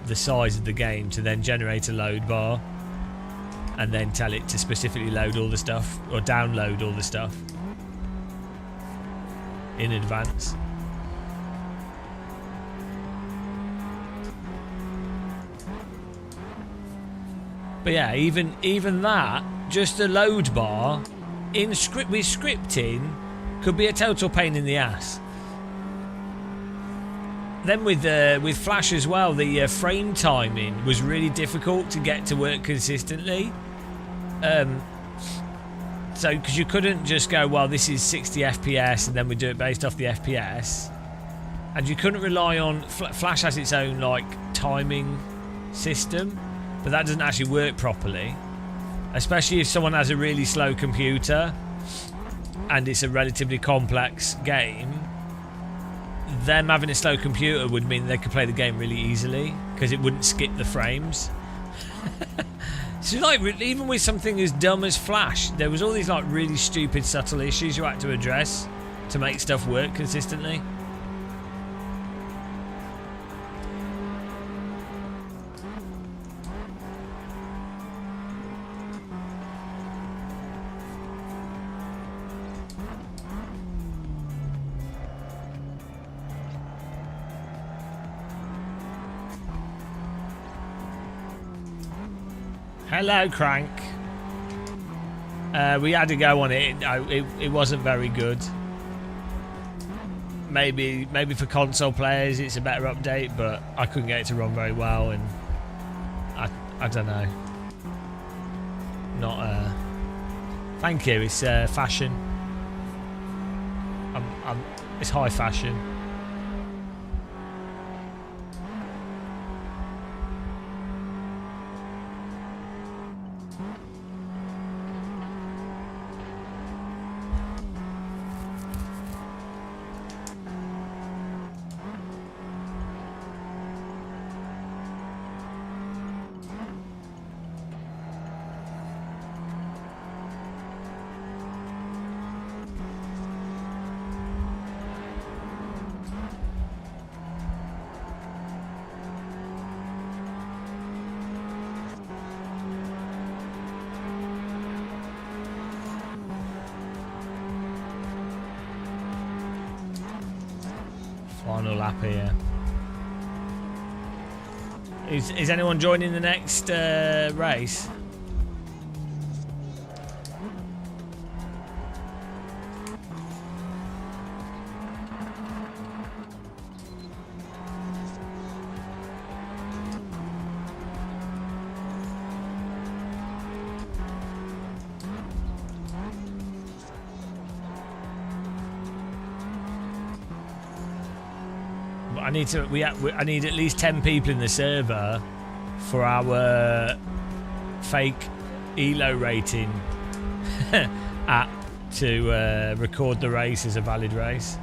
the size of the game to then generate a load bar and then tell it to specifically load all the stuff or download all the stuff in advance. But yeah, even that, just a load bar in with scripting could be a total pain in the ass. Then with Flash as well, the frame timing was really difficult to get to work consistently. So because you couldn't just go, well, this is 60 FPS and then we do it based off the FPS, and you couldn't rely on Flash has its own like timing system, but that doesn't actually work properly, especially if someone has a really slow computer and it's a relatively complex game. Them having a slow computer would mean they could play the game really easily because it wouldn't skip the frames. So like even with something as dumb as Flash, there was all these like really stupid subtle issues you had to address to make stuff work consistently. Hello, Crank. We had to go on it. It wasn't very good. Maybe for console players it's a better update, but I couldn't get it to run very well, and I don't know. Not. Thank you. It's fashion. It's high fashion. Final lap here. Is anyone joining the next race? I need at least 10 people in the server for our fake ELO rating app to record the race as a valid race.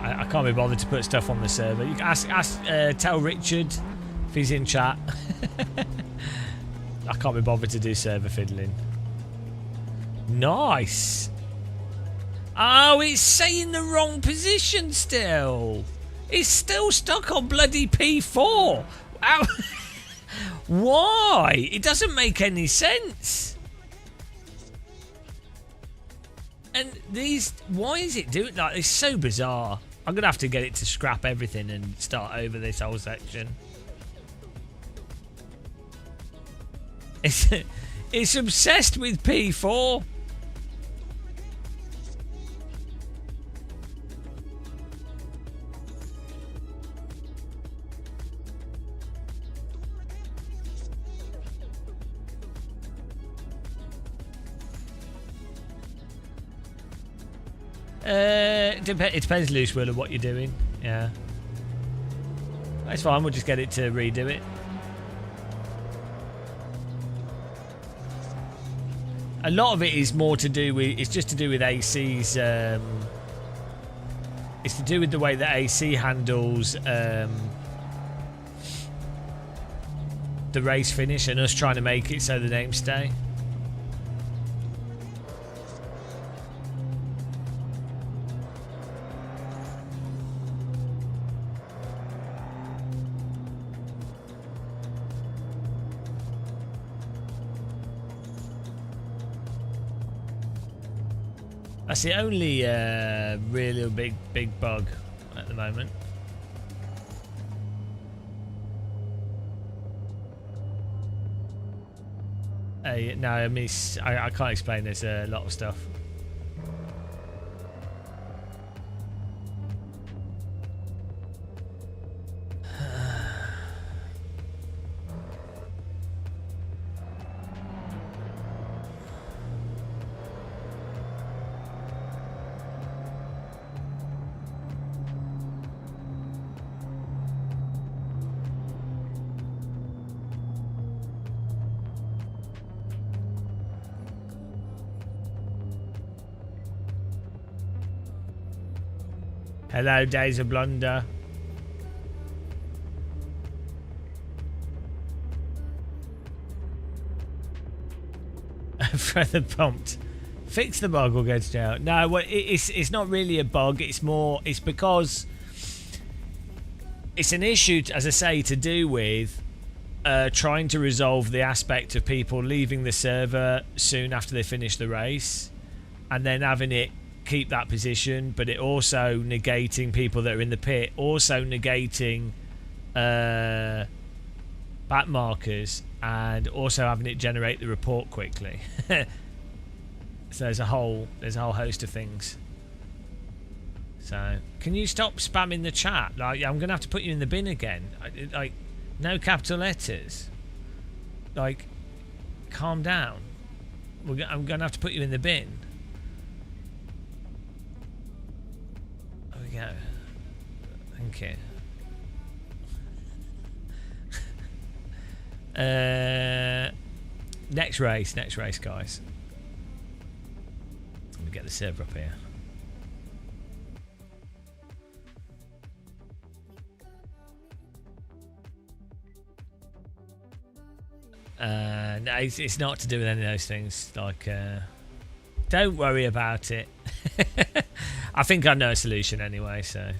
I can't be bothered to put stuff on the server. You can tell Richard if he's in chat. I can't be bothered to do server fiddling. Nice. Oh, it's saying the wrong position still. It's still stuck on bloody P4. Ow. Why? It doesn't make any sense. And these, why is it doing that? It's so bizarre. I'm going to have to get it to scrap everything and start over this whole section. It's obsessed with P4. It depends, Loose Wheeler, what you're doing. Yeah. That's fine, we'll just get it to redo it. A lot of it is more to do with, it's just to do with AC's, it's to do with the way that AC handles the race finish and us trying to make it so the names stay. That's the only really big bug at the moment. No, I mean, I can't explain. There's a lot of stuff. Hello, Days of Blunder. Further pumped. Fix the bug or go to jail. No, well, it's not really a bug. It's because it's an issue, as I say, to do with trying to resolve the aspect of people leaving the server soon after they finish the race, and then having it keep that position, but it also negating people that are in the pit, also negating back markers, and also having it generate the report quickly. So there's a whole host of things. So can you stop spamming the chat? Like, I'm gonna have to put you in the bin again. Like, no capital letters. Like, calm down. I'm gonna have to put you in the bin. There we go. Thank you. Next race, guys. Let me get the server up here. No, it's not to do with any of those things. Like, don't worry about it. I think I know a solution anyway, so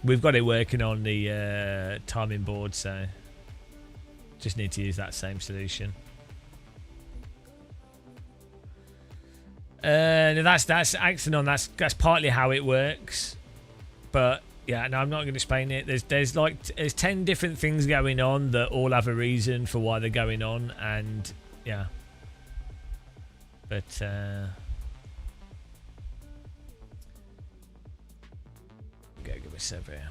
we've got it working on the timing board, so just need to use that same solution. No, that's Axanon. That's partly how it works, but yeah, no, I'm not going to explain it. There's 10 different things going on that all have a reason for why they're going on, and yeah. But go give me a server here.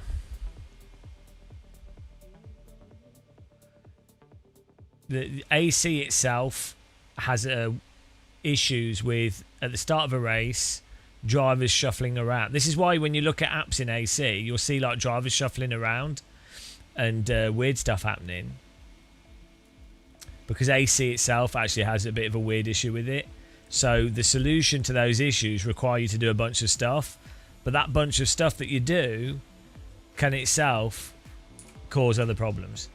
The AC itself has issues with, at the start of a race, drivers shuffling around. This is why when you look at apps in AC, you'll see like drivers shuffling around and weird stuff happening, because AC itself actually has a bit of a weird issue with it. So the solution to those issues require you to do a bunch of stuff, but that bunch of stuff that you do can itself cause other problems.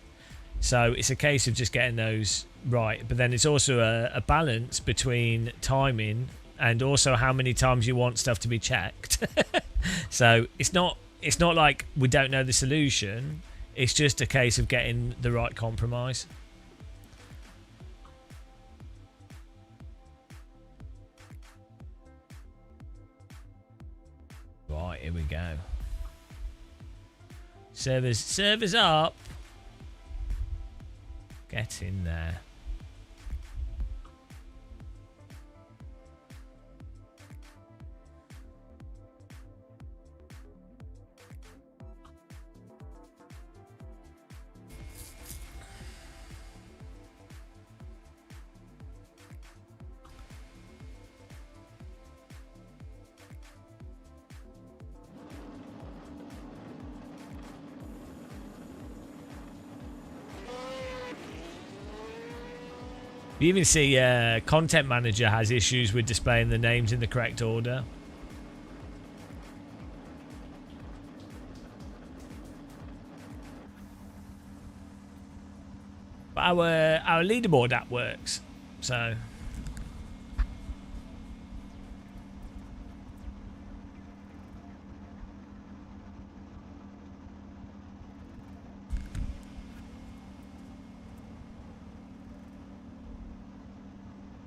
So it's a case of just getting those right, but then it's also a balance between timing and also how many times you want stuff to be checked. So it's not like we don't know the solution. It's just a case of getting the right compromise. Right, here we go. Servers up. Get in there. You even see Content Manager has issues with displaying the names in the correct order. But our leaderboard app works, so.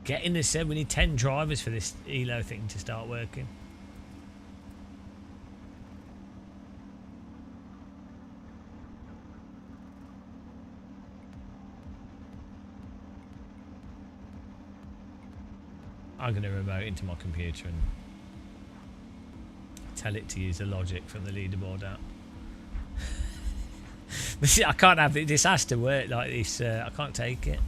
getting this said. We need 10 drivers for this ELO thing to start working. I'm going to remote into my computer and tell it to use the logic from the leaderboard app. But see, I can't have it. This has to work like this. I can't take it.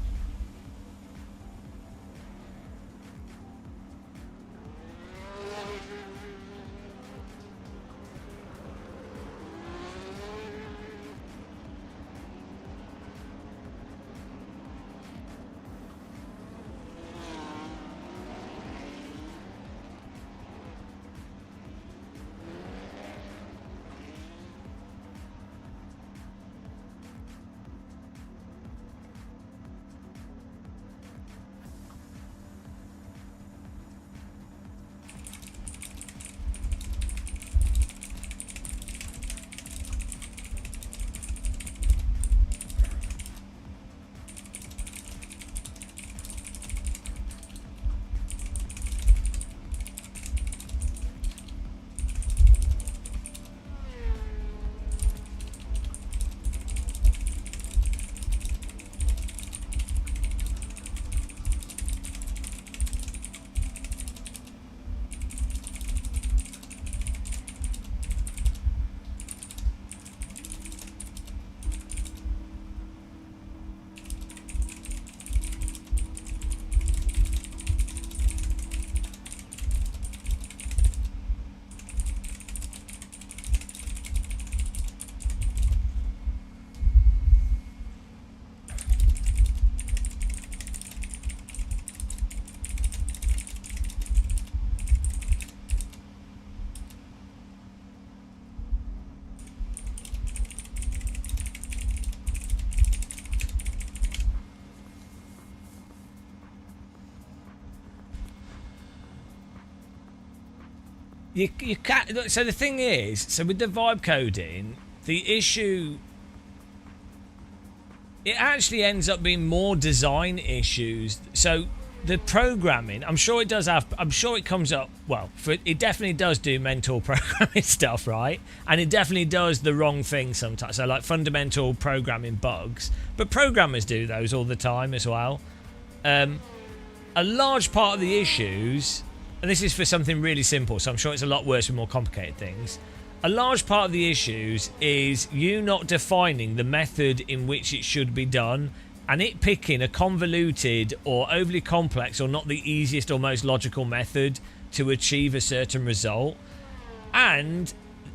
You can't. So the thing is, so with the vibe coding, the issue, it actually ends up being more design issues. So the programming, I'm sure it does have. I'm sure it comes up. Well, it definitely does do mental programming stuff, right? And it definitely does the wrong thing sometimes. So like fundamental programming bugs, but programmers do those all the time as well. A large part of the issues. And this is for something really simple, so I'm sure it's a lot worse with more complicated things. A large part of the issues is you not defining the method in which it should be done, and it picking a convoluted or overly complex or not the easiest or most logical method to achieve a certain result. And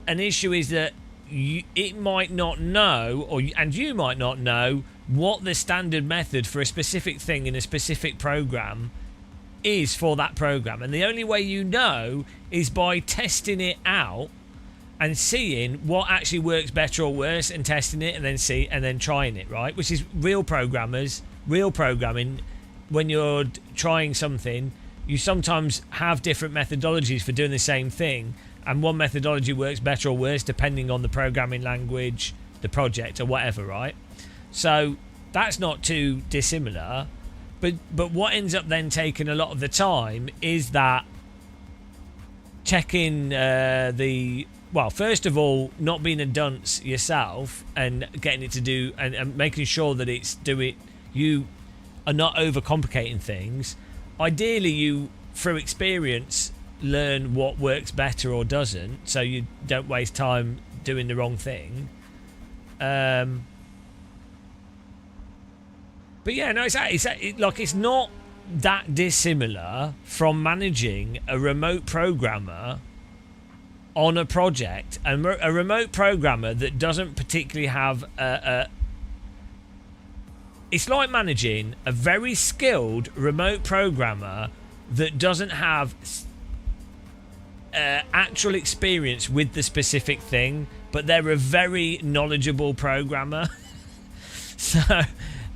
an issue is that it might not know, and you might not know, what the standard method for a specific thing in a specific program is for that program, and the only way you know is by testing it out and seeing what actually works better or worse, and testing it and then trying it, right? Which is real programming. When you're trying something, you sometimes have different methodologies for doing the same thing, and one methodology works better or worse depending on the programming language, the project, or whatever, right? So that's not too dissimilar. But what ends up then taking a lot of the time is that checking first of all, not being a dunce yourself and getting it to do and making sure that you are not overcomplicating things. Ideally, you, through experience, learn what works better or doesn't, so you don't waste time doing the wrong thing. But yeah, no, it's not that dissimilar from managing a remote programmer on a project, and a remote programmer that doesn't particularly have it's like managing a very skilled remote programmer that doesn't have actual experience with the specific thing, but they're a very knowledgeable programmer. So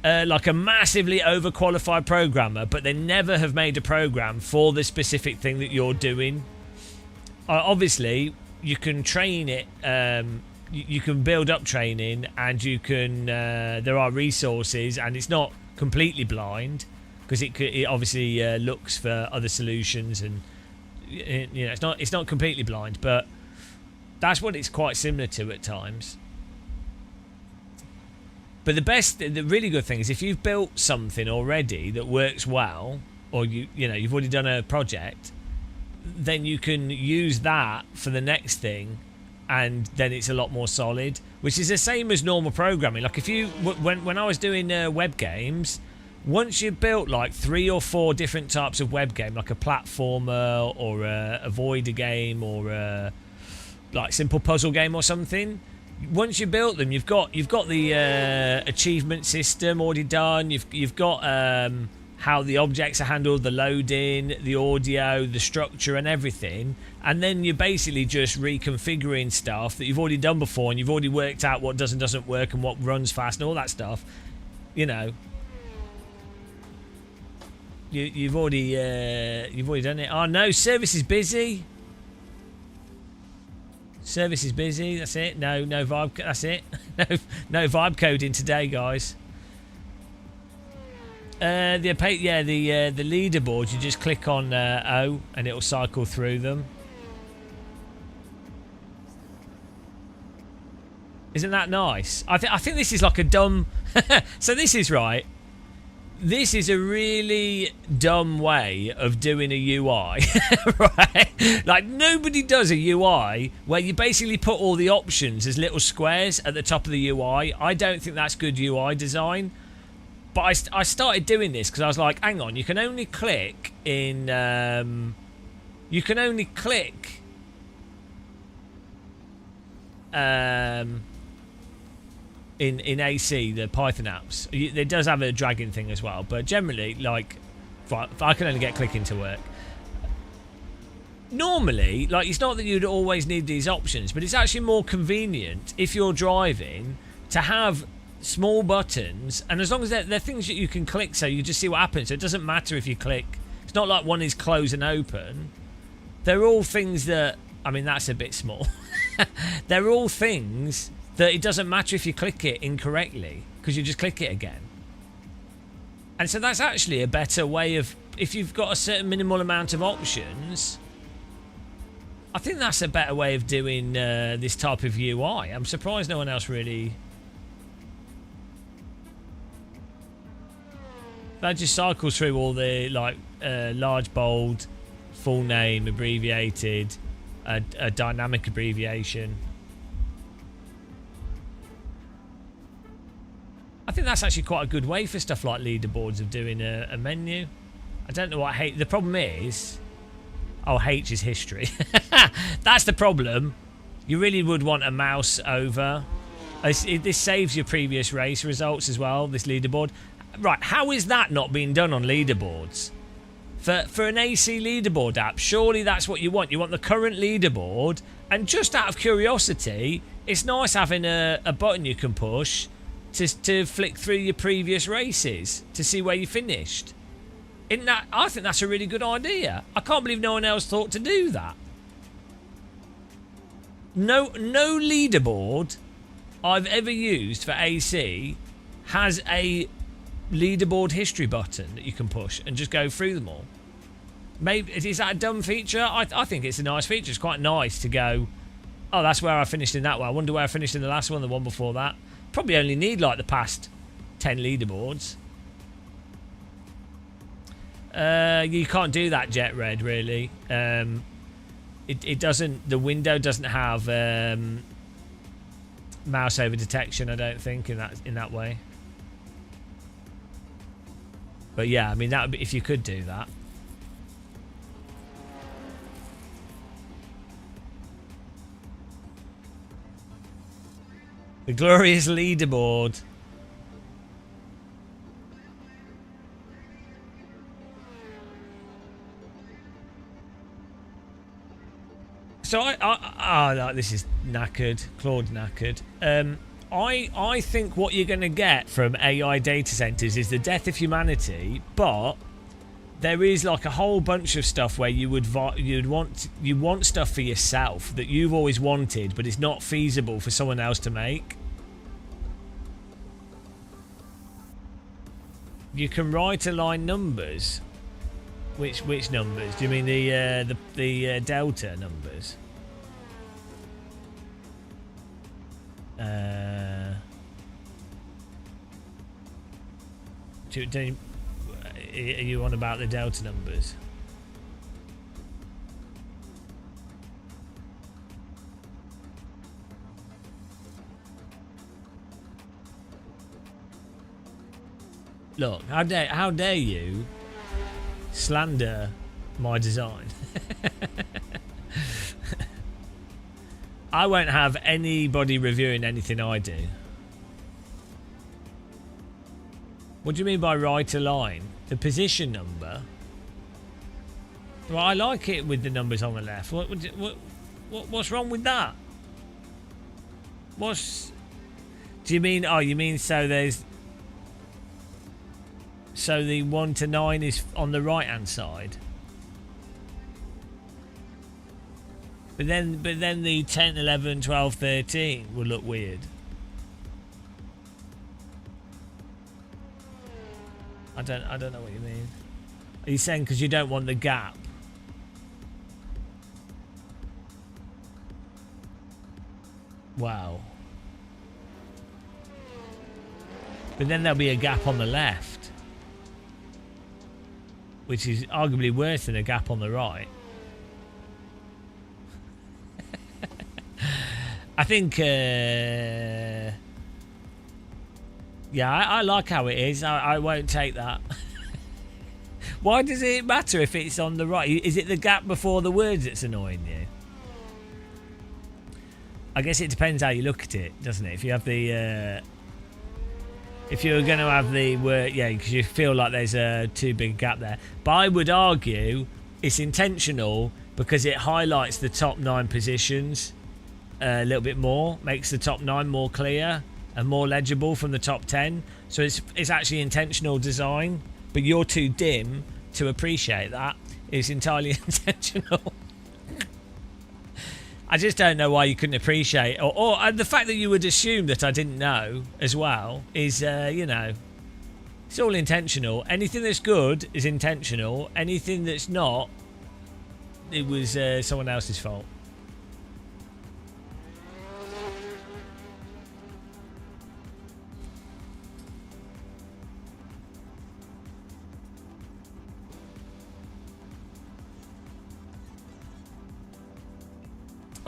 like a massively overqualified programmer, but they never have made a program for the specific thing that you're doing. Obviously, you can train it. You can build up training, and you can. There are resources, and it's not completely blind. because it obviously looks for other solutions, and you know, it's not completely blind, but that's what it's quite similar to at times. But the really good thing is if you've built something already that works well, or you've already done a project, then you can use that for the next thing, and then it's a lot more solid, which is the same as normal programming. Like if you when I was doing web games, once you built like 3 or 4 different types of web game, like a platformer or a avoider game or a like simple puzzle game or something, once you built them, you've got the achievement system already done. You've got how the objects are handled, the loading, the audio, the structure and everything, and then you're basically just reconfiguring stuff that you've already done before, and you've already worked out what does and doesn't work and what runs fast and all that stuff. You know, you've already done it. Oh no, service is busy. Service is busy. That's it. No vibe. That's it. no vibe coding today, guys. The leaderboard. You just click on O and it'll cycle through them. Isn't that nice? I think this is like a dumb. So this is right. This is a really dumb way of doing a UI, right? Like nobody does a UI where you basically put all the options as little squares at the top of the UI. I don't think that's good UI design. But I started doing this because I was like, hang on, you can only click in in AC, the Python apps. It does have a dragging thing as well, but generally, like, I can only get clicking to work. Normally, like, it's not that you'd always need these options, but it's actually more convenient if you're driving to have small buttons, and as long as they're things that you can click, so you just see what happens. So it doesn't matter if you click. It's not like one is close and open. They're all things that, I mean, that's a bit small. They're all things that it doesn't matter if you click it incorrectly, because you just click it again. And so that's actually a better way of, if you've got a certain minimal amount of options, I think that's a better way of doing this type of UI. I'm surprised no one else really. That just cycles through all the like large, bold, full name, abbreviated, a dynamic abbreviation. I think that's actually quite a good way for stuff like leaderboards of doing a menu. I don't know what H. The problem is, H is history. That's the problem. You really would want a mouse over. This saves your previous race results as well. This leaderboard. Right, how is that not being done on leaderboards? For an AC leaderboard app, surely that's what you want. You want the current leaderboard, and just out of curiosity, it's nice having a button you can push to flick through your previous races to see where you finished. I think that's a really good idea. I can't believe no one else thought to do that. No leaderboard I've ever used for AC has a leaderboard history button that you can push and just go through them all. Maybe is that a dumb feature? I think it's a nice feature. It's quite nice to go, oh, that's where I finished in that one. I wonder where I finished in the last one, the one before that. Probably only need like the past 10 leaderboards. You can't do that, Jet Red, really. It doesn't. The window doesn't have mouse over detection, I don't think, in that way. But yeah, I mean, that would be if you could do that. The glorious leaderboard. So this is knackered. Claude's knackered. I think what you're going to get from AI data centers is the death of humanity, but there is like a whole bunch of stuff where you want stuff for yourself that you've always wanted, but it's not feasible for someone else to make. You can right align numbers. Which numbers? Do you mean the delta numbers? Are you on about the delta numbers? Look, how dare you slander my design? I won't have anybody reviewing anything I do. What do you mean by right align? The position number? Well, I like it with the numbers on the left. What's wrong with that? Do you mean? Oh, you mean so there's. So the 1 to 9 is on the right hand side. But then the 10, 11, 12, 13 will look weird. I don't know what you mean. Are you saying because you don't want the gap? Wow. But then there'll be a gap on the left, which is arguably worse than a gap on the right. I think, yeah, I like how it is. I won't take that. Why does it matter if it's on the right? Is it the gap before the words that's annoying you? I guess it depends how you look at it, doesn't it? If you have the, if you're going to have the word, yeah, because you feel like there's a too big a gap there. But I would argue it's intentional because it highlights the top 9 positions a little bit more, makes the top 9 more clear and more legible from the top 10. So it's actually intentional design, but you're too dim to appreciate that. It's entirely intentional. I just don't know why you couldn't appreciate, or the fact that you would assume that I didn't know as well is, you know, it's all intentional. Anything that's good is intentional. Anything that's not, it was someone else's fault.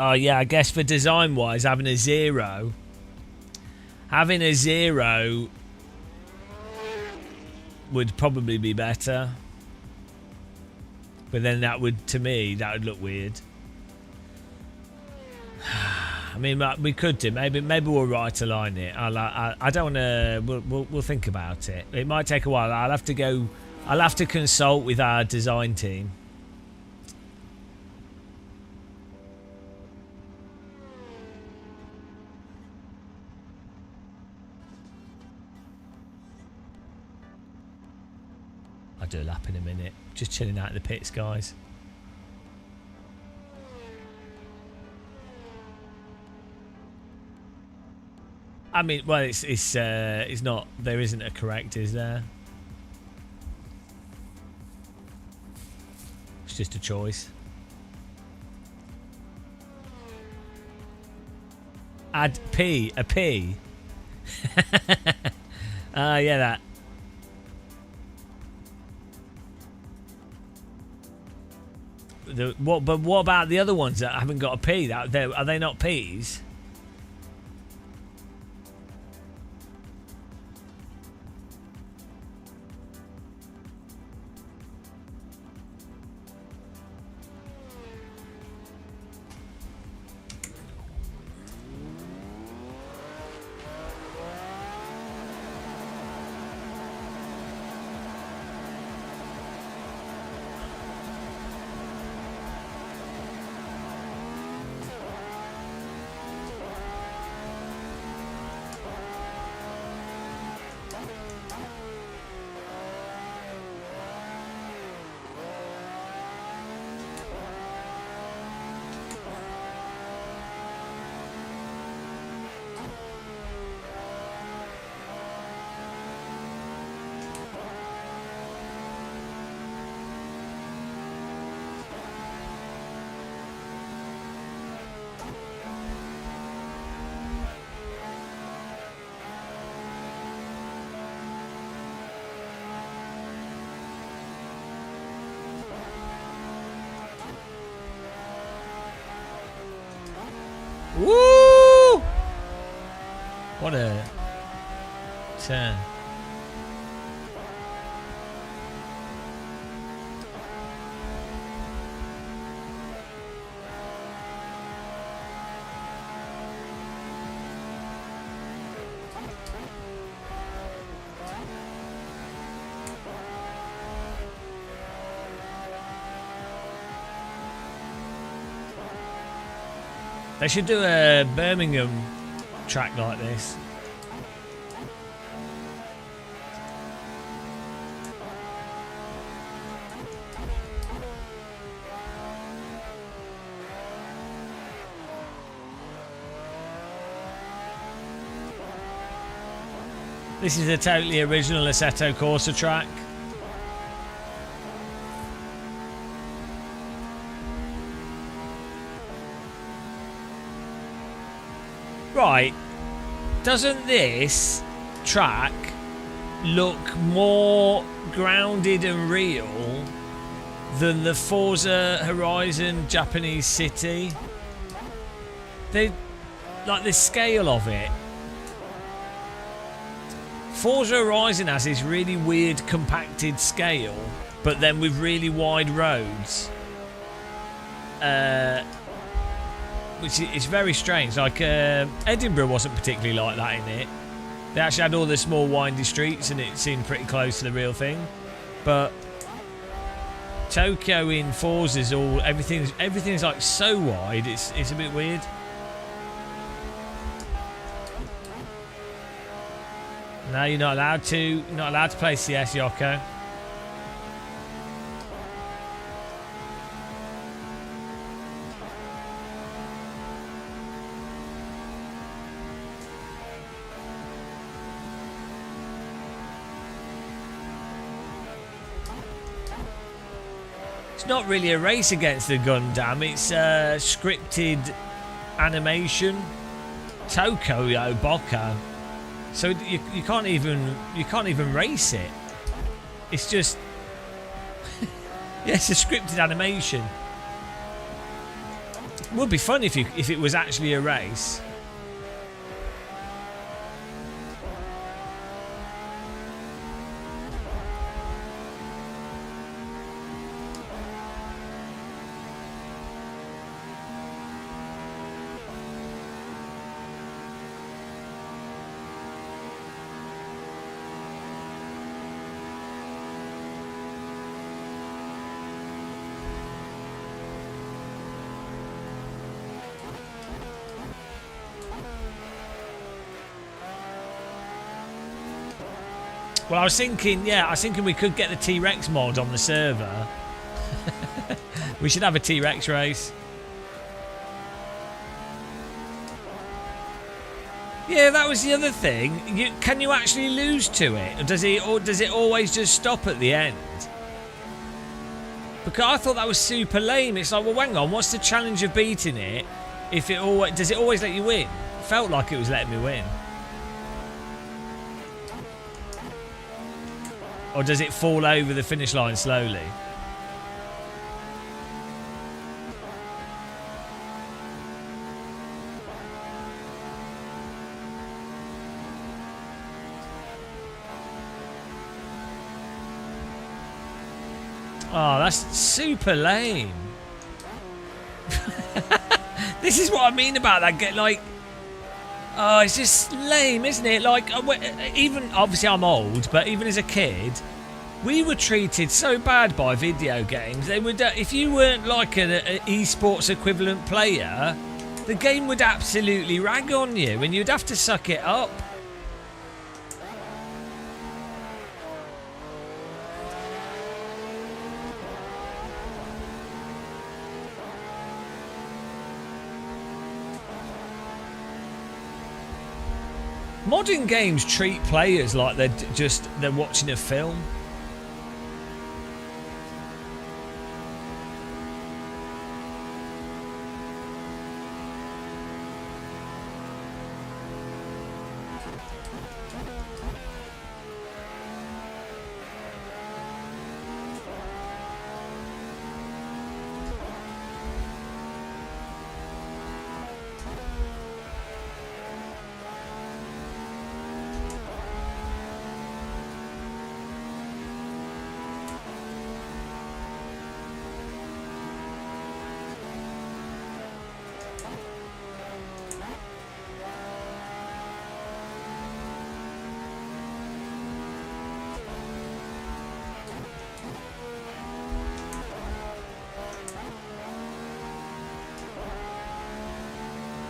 Oh yeah, I guess for design wise, having a zero would probably be better. But then that would, to me, that would look weird. I mean, we could do, maybe we'll right align it. I don't want to. We'll think about it. It might take a while. I'll have to consult with our design team. I'll do a lap in a minute. Just chilling out in the pits, guys. I mean, well, it's not. There isn't a correct, is there? It's just a choice. Add P, a P. Yeah, that. But what about the other ones that haven't got a P? Are they not P's? Woo! What a turn. They should do a Birmingham track like this. This is a totally original Assetto Corsa track. Right, doesn't this track look more grounded and real than the Forza Horizon Japanese City? They, like the scale of it. Forza Horizon has this really weird compacted scale, but then with really wide roads. Which is very strange. Like Edinburgh wasn't particularly like that in it. They actually had all the small windy streets and it seemed pretty close to the real thing. But Tokyo in Forza's all everything's like so wide. It's a bit weird. No, you're not allowed to. You're not allowed to play CS, Yoko. It's not really a race against the Gundam. It's scripted animation. Tokoyo Boko. So you can't even race it. It's just yeah, it's a scripted animation. It would be fun if it was actually a race. Well, I was thinking we could get the T-Rex mod on the server. We should have a T-Rex race. Yeah, that was the other thing. Can you actually lose to it? Or does it always just stop at the end? Because I thought that was super lame. It's like, well, hang on, what's the challenge of beating it? If it does it always let you win? It felt like it was letting me win. Or does it fall over the finish line slowly? Oh, that's super lame. This is what I mean about that. Oh, it's just lame, isn't it? Like, even obviously I'm old, but even as a kid, we were treated so bad by video games. They would, if you weren't like an esports equivalent player, the game would absolutely rag on you, and you'd have to suck it up. Modern games treat players like they're watching a film.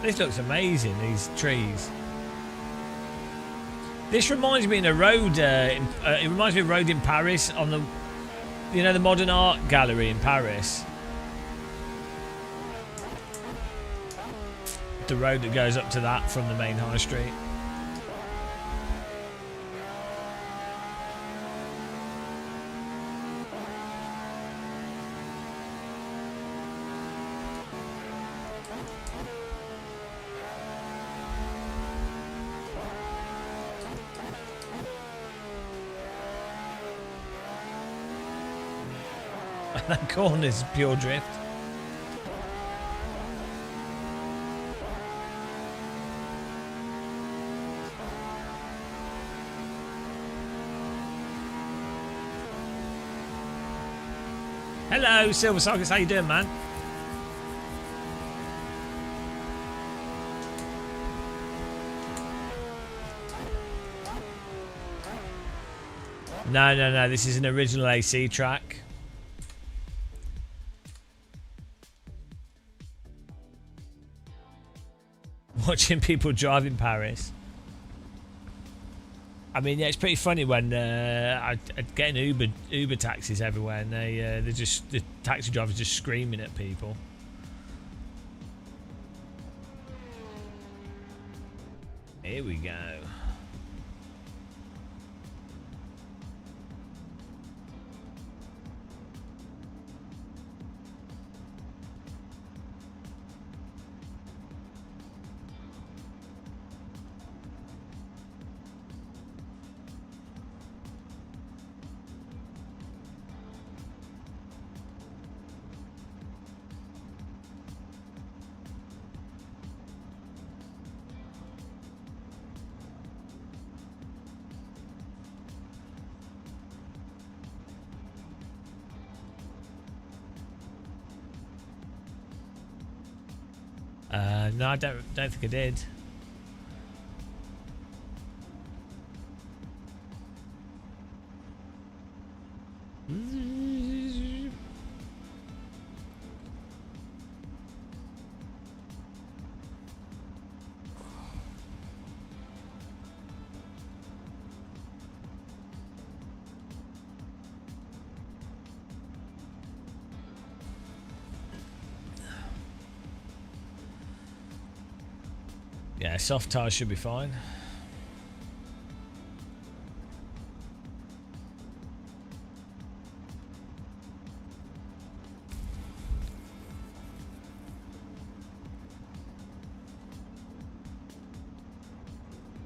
This looks amazing, these trees. This reminds me of a road, it reminds me of a road in Paris on the, you know, the Modern Art Gallery in Paris. The road that goes up to that from the main high street. That corner's pure drift. Hello, Silver Sockets. How you doing, man? No. This is an original AC track. Watching people drive in Paris. I mean, yeah, it's pretty funny when I getting Uber taxis everywhere, and they're just, the taxi drivers just screaming at people. Here we go. No, I don't think I did. Yeah, soft tires should be fine.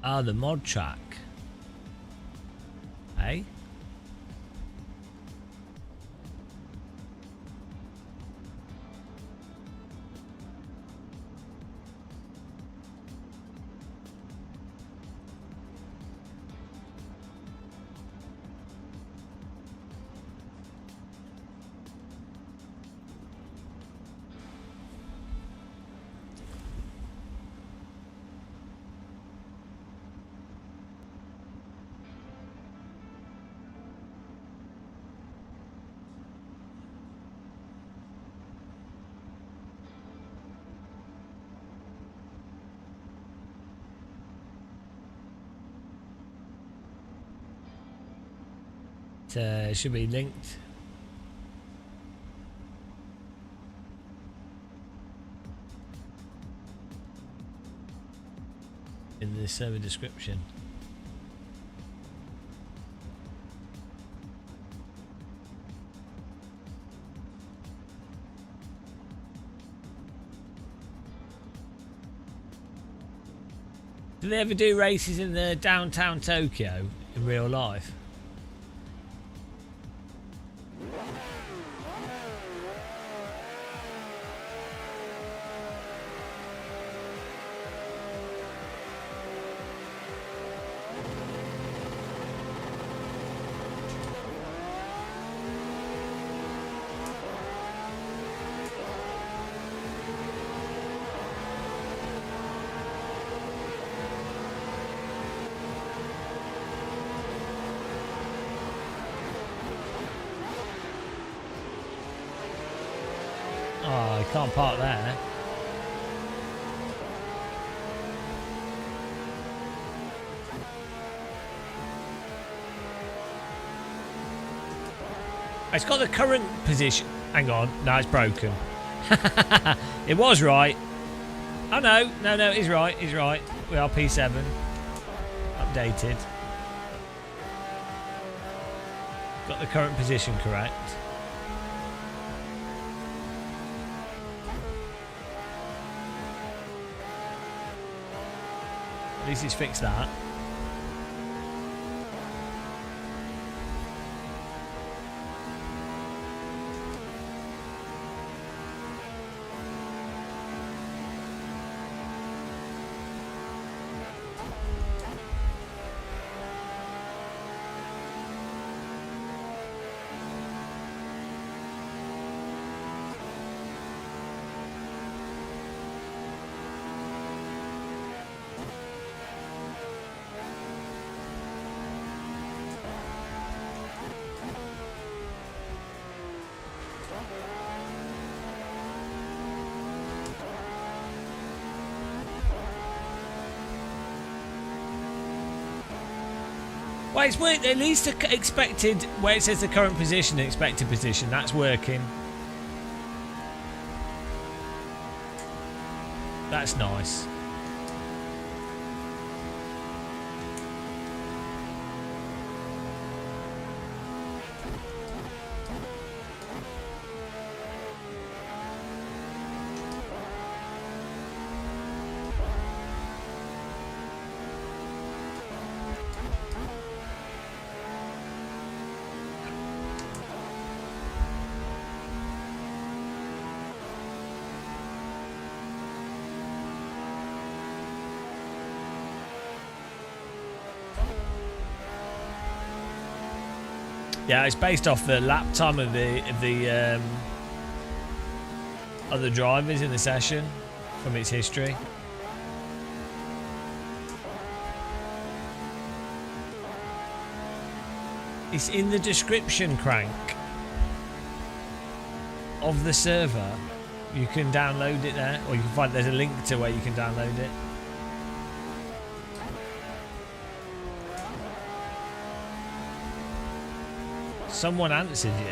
Ah, the mod track. Hey? It should be linked. In the server description. Do they ever do races in the downtown Tokyo in real life? Oh, I can't park there. It's got the current position. Hang on. No, it's broken. It was right. Oh, no. No, he's right. He's right. We are P7. Updated. Got the current position correct. At least it's fixed that. Well, it's worked. At least expected, where it says the current position, expected position, that's working. That's nice. Yeah, it's based off the lap time of the other drivers in the session from its history. It's in the description, Crank, of the server. You can download it there, or you can find there's a link to where you can download it. Someone answered you.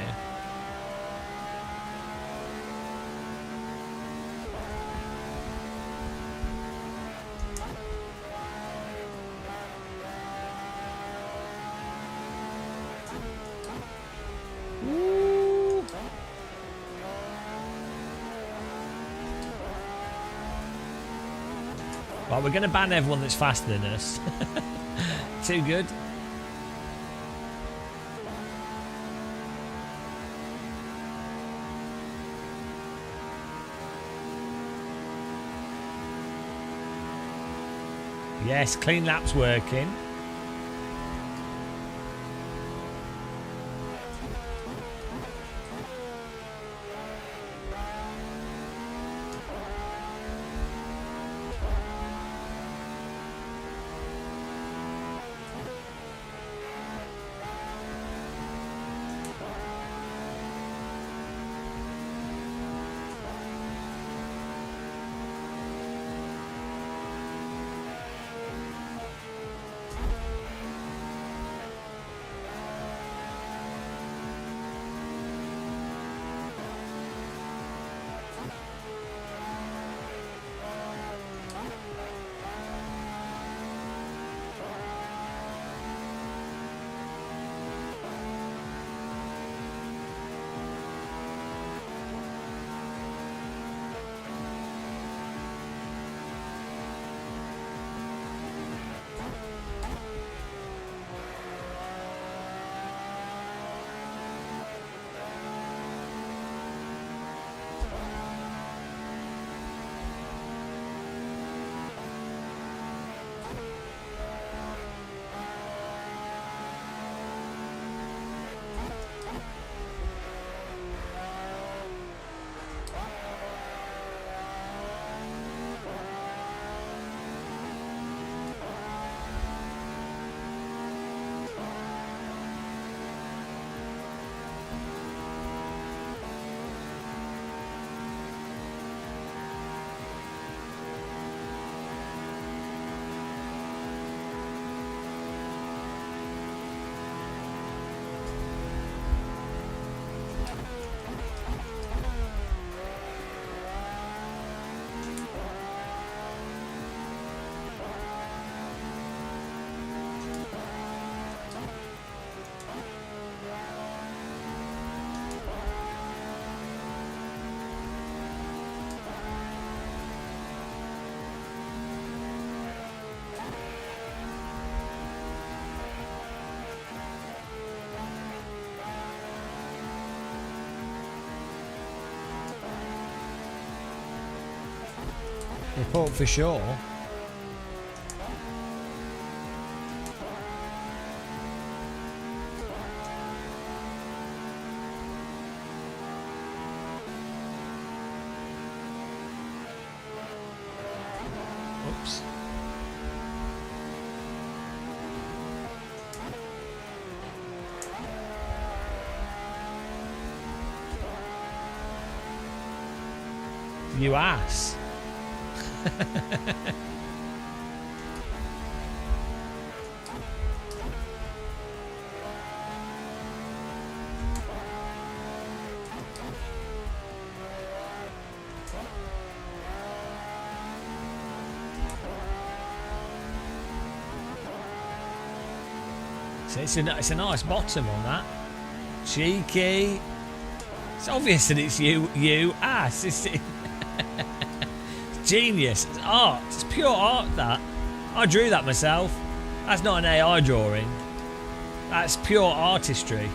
Ooh. Right, we're going to ban everyone that's faster than us. Too good. Yes, clean lap's working. Report for sure. Oops. You ass. So it's a nice bottom on that. Cheeky. It's obvious that it's you ass. It's genius. It's art. It's pure art, that. I drew that myself. That's not an AI drawing. That's pure artistry.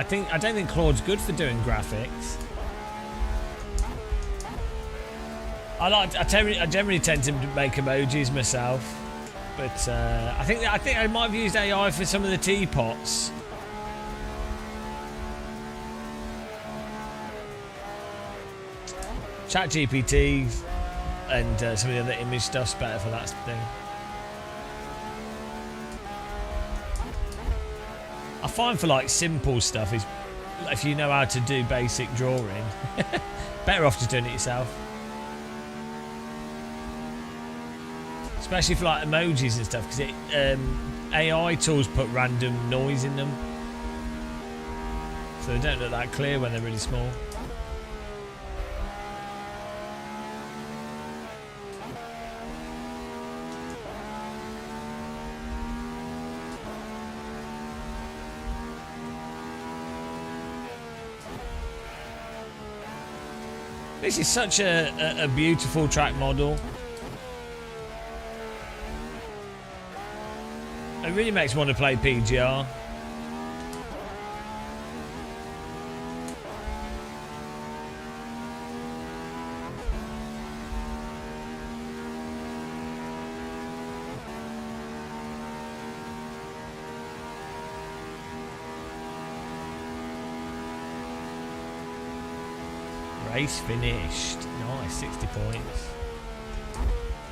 I don't think Claude's good for doing graphics. I generally tend to make emojis myself, but I think I might have used AI for some of the teapots. ChatGPT and some of the other image stuff's better for that thing. I find for like simple stuff is if you know how to do basic drawing, better off just doing it yourself. Especially for like emojis and stuff, because AI tools put random noise in them, so they don't look that clear when they're really small. This is such a beautiful track model. It really makes me want to play PGR. Race finished. Nice, 60 points.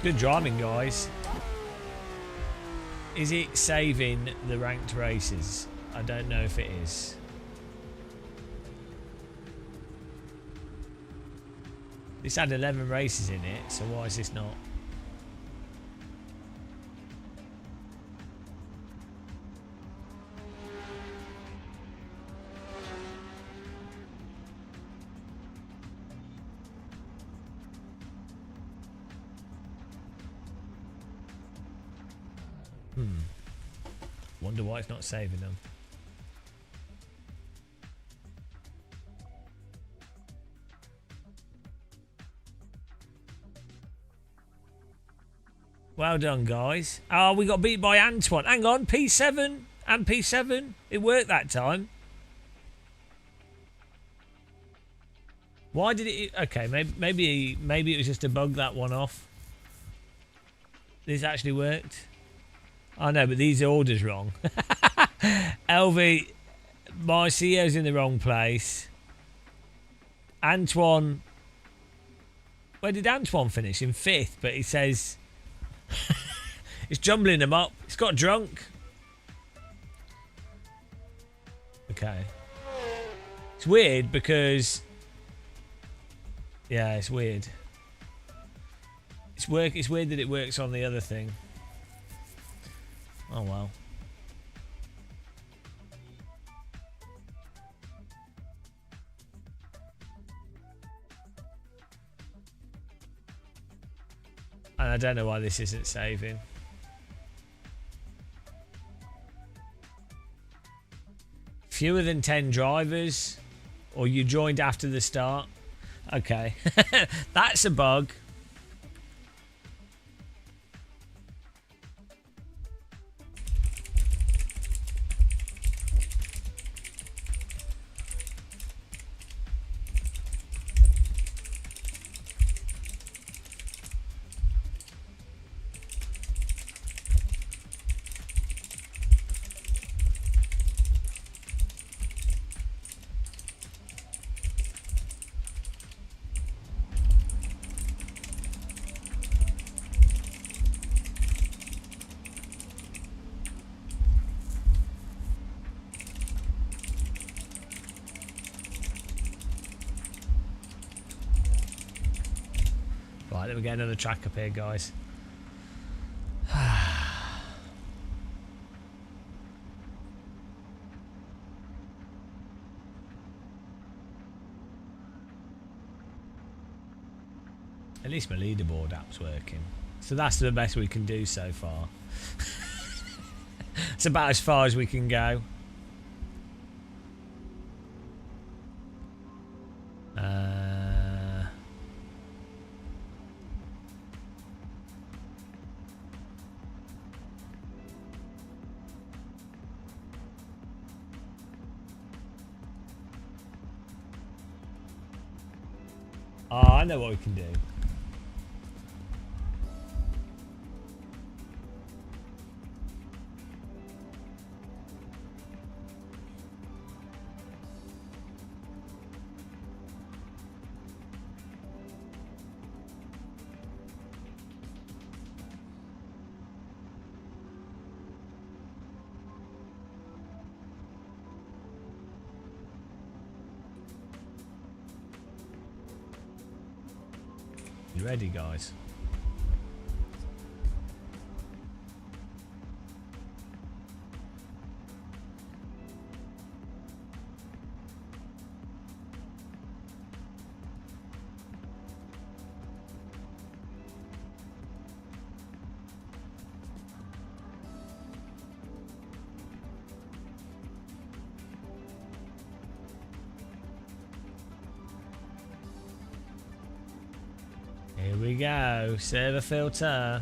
Good driving, guys. Is it saving the ranked races? I don't know if it is. This had 11 races in it, so why is this not? Wonder why it's not saving them. Well done, guys. Oh, we got beat by Antoine. Hang on, P7 and P7. It worked that time. Why did it? Okay, maybe it was just a bug, that one off. This actually worked. Oh no, but these orders wrong. LV, my CEO's in the wrong place. Antoine, where did Antoine finish? In 5th, but he says it's jumbling him up. He's got drunk. Okay. It's weird because, yeah, it's weird. It's weird that it works on the other thing. Oh well. And I don't know why this isn't saving. Fewer than 10 drivers, or you joined after the start. Okay. That's a bug. Right, let me get another track up here, guys. At least my leaderboard app's working. So that's the best we can do so far. It's about as far as we can go. Oh, I know what we can do. You ready, guys? Here we go. Server filter.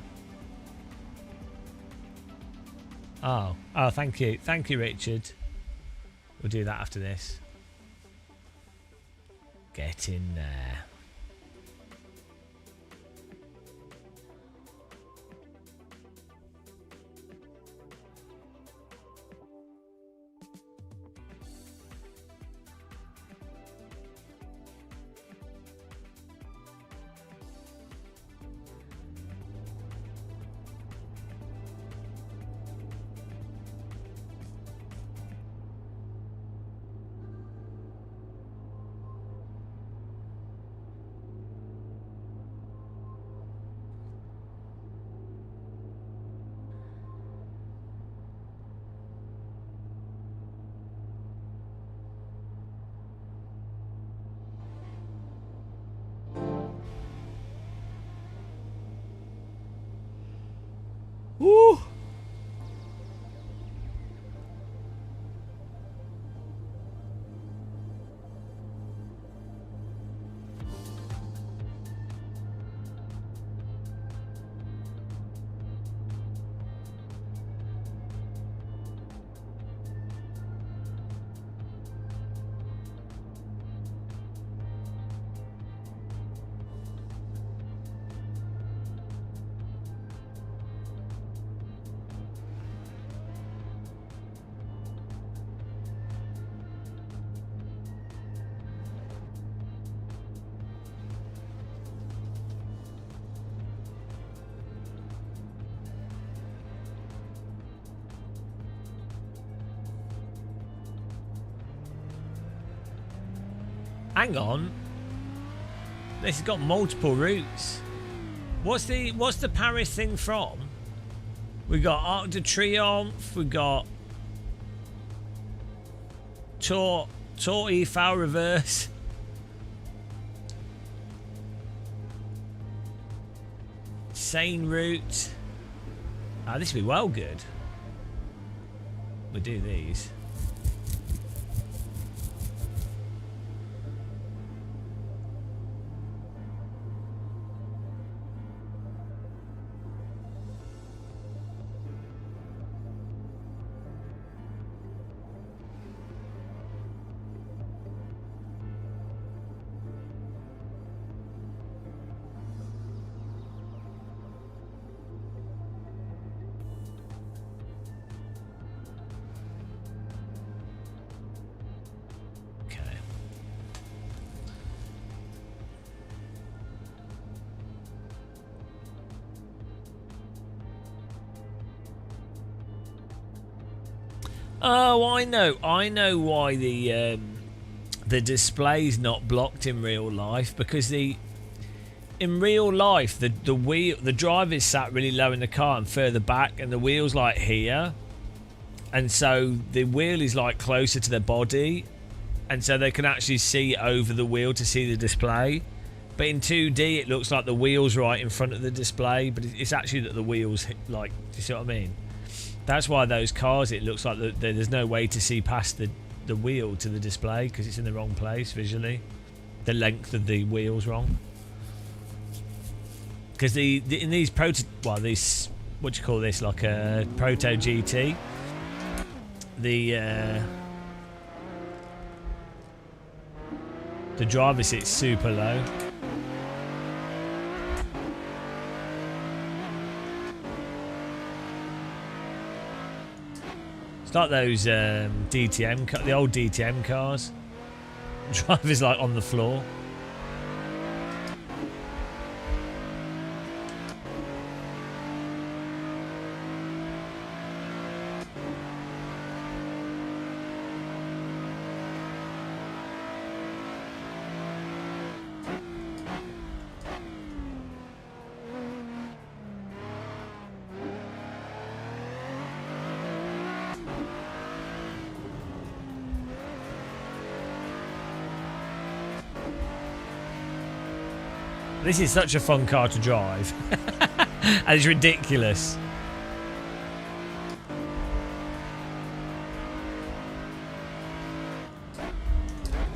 Oh, thank you. Thank you, Richard. We'll do that after this. Get in there. Woo! Hang on. This has got multiple routes. What's the Paris thing from? We got Arc de Triomphe. We got Tour Eiffel reverse. Seine route. Ah, this will be well good. We'll do these. Oh, I know why the display's not blocked in real life, because in real life the driver's sat really low in the car and further back, and the wheel's like here, and so the wheel is like closer to their body, and so they can actually see over the wheel to see the display. But in 2D it looks like the wheel's right in front of the display, but it's actually that the wheel's like, do you see what I mean? That's why those cars, it looks like there's no way to see past the wheel to the display, because it's in the wrong place visually. The length of the wheel's wrong. Because in these what do you call this, like a Proto GT, the driver sits super low. It's like those the old DTM cars. The driver's like on the floor. This is such a fun car to drive. And it's ridiculous.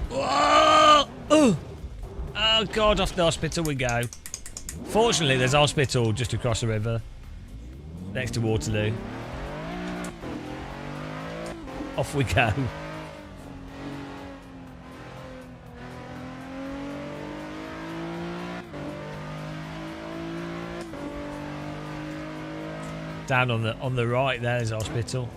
Whoa! Oh God, off the hospital we go. Fortunately, there's a hospital just across the river. Next to Waterloo. Off we go. Down on the right there's a hospital.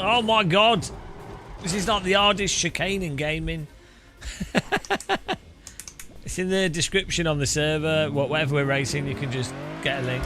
Oh my God! This is like the hardest chicane in gaming. It's in the description on the server. Whatever we're racing, you can just get a link.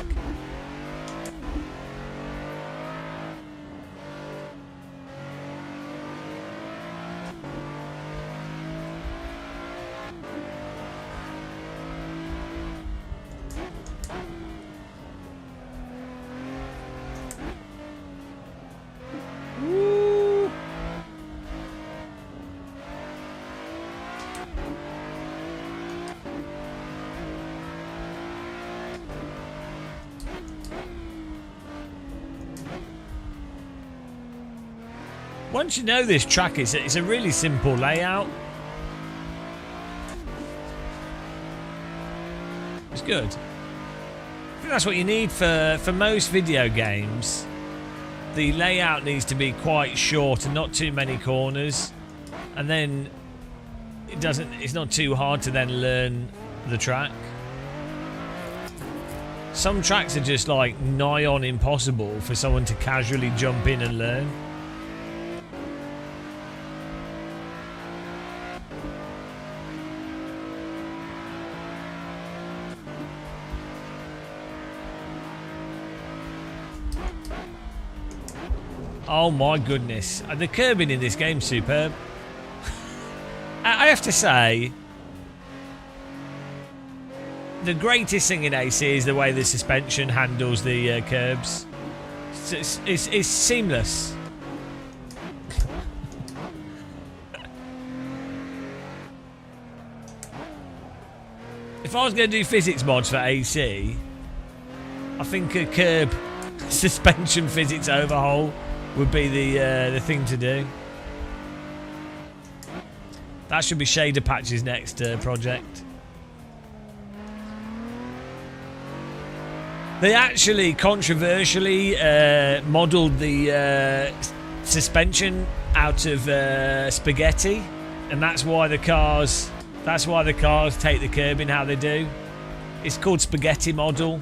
Once you know this track, it's a really simple layout. It's good. I think that's what you need for most video games. The layout needs to be quite short and not too many corners, and then it's not too hard to then learn the track. Some tracks are just like nigh on impossible for someone to casually jump in and learn. Oh my goodness. The curbing in this game's superb. I have to say, the greatest thing in AC is the way the suspension handles the curbs. It's seamless. If I was going to do physics mods for AC, I think a curb suspension physics overhaul would be the thing to do. That should be Shader Patch's next project. They actually controversially modelled the suspension out of spaghetti, and that's why the cars take the curbing how they do. It's called spaghetti model.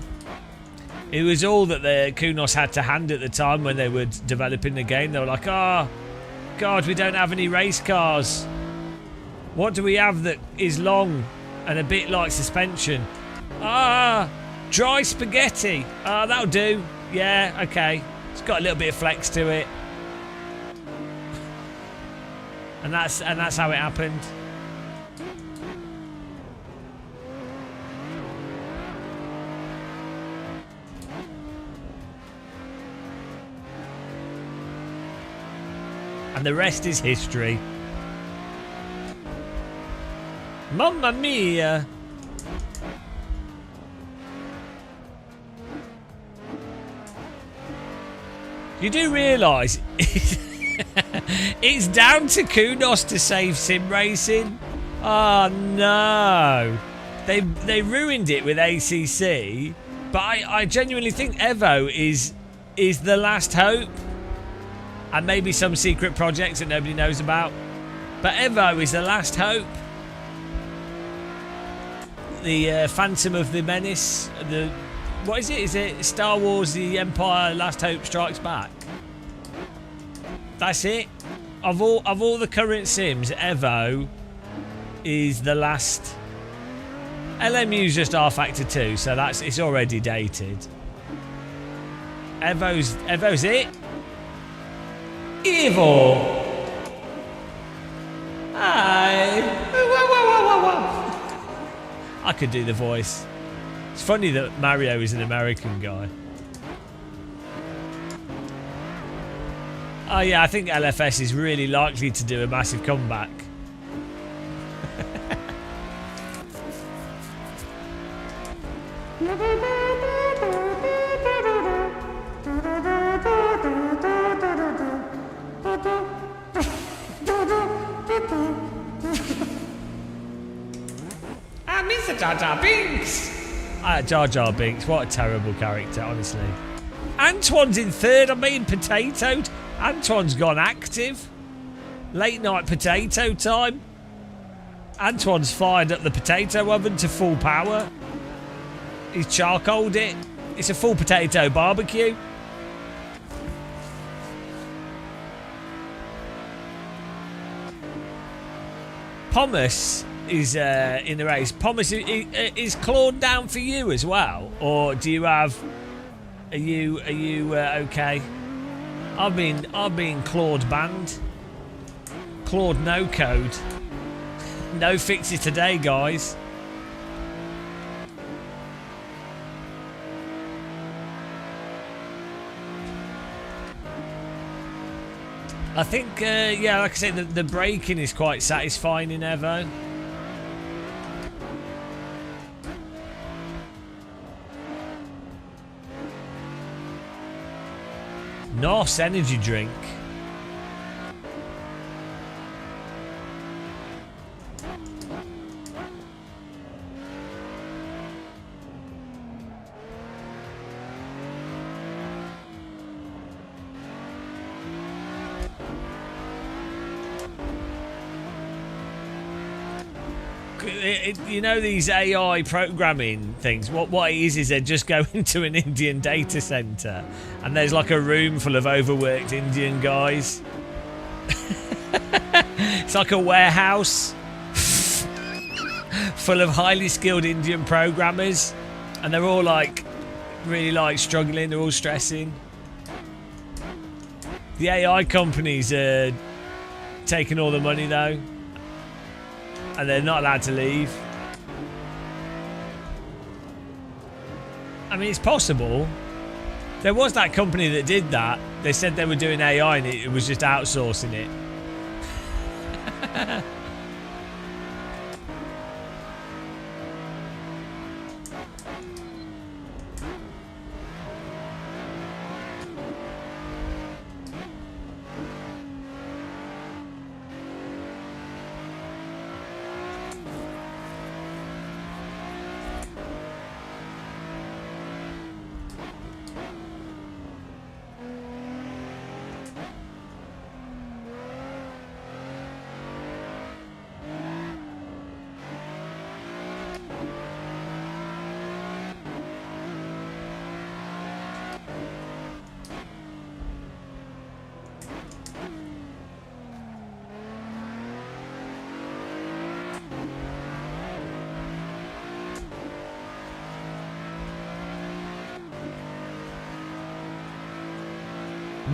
It was all that the Kunos had to hand at the time when they were developing the game. They were like, oh, God, we don't have any race cars. What do we have that is long and a bit like suspension? Dry spaghetti. That'll do. Yeah, okay. It's got a little bit of flex to it. And that's how it happened. And the rest is history. Mamma mia! You do realise it's down to Kunos to save sim racing? Oh no! They ruined it with ACC, but I genuinely think Evo is the last hope. And maybe some secret projects that nobody knows about. But Evo is the last hope. The Phantom of the Menace. What is it? Is it Star Wars The Empire Last Hope Strikes Back? That's it. Of all the current sims, Evo is the last. LMU's just R-Factor 2, so it's already dated. Evo's it. Evil. Hi. I could do the voice. It's funny that Mario is an American guy. Oh yeah, I think LFS is really likely to do a massive comeback. Mr. Jar Jar Binks! Jar Jar Binks, what a terrible character, honestly. Antoine's in third, I'm being potatoed. Antoine's gone active. Late night potato time. Antoine's fired up the potato oven to full power. He's charcoaled it. It's a full potato barbecue. Pomus is in the race. Pomus, is Claude down for you as well, or do you have? Are you okay? I've been Claude banned. Claude no code. No fixes today, guys. I think, yeah, like I said, the braking is quite satisfying in Evo. NOS energy drink. you know these AI programming things. What it is they're just going to an Indian data center, and there's like a room full of overworked Indian guys. It's like a warehouse full of highly skilled Indian programmers, and they're all like really like struggling. They're all stressing. The AI companies are taking all the money though, and they're not allowed to leave. I mean, it's possible. There was that company that did that. They said they were doing AI and it was just outsourcing it.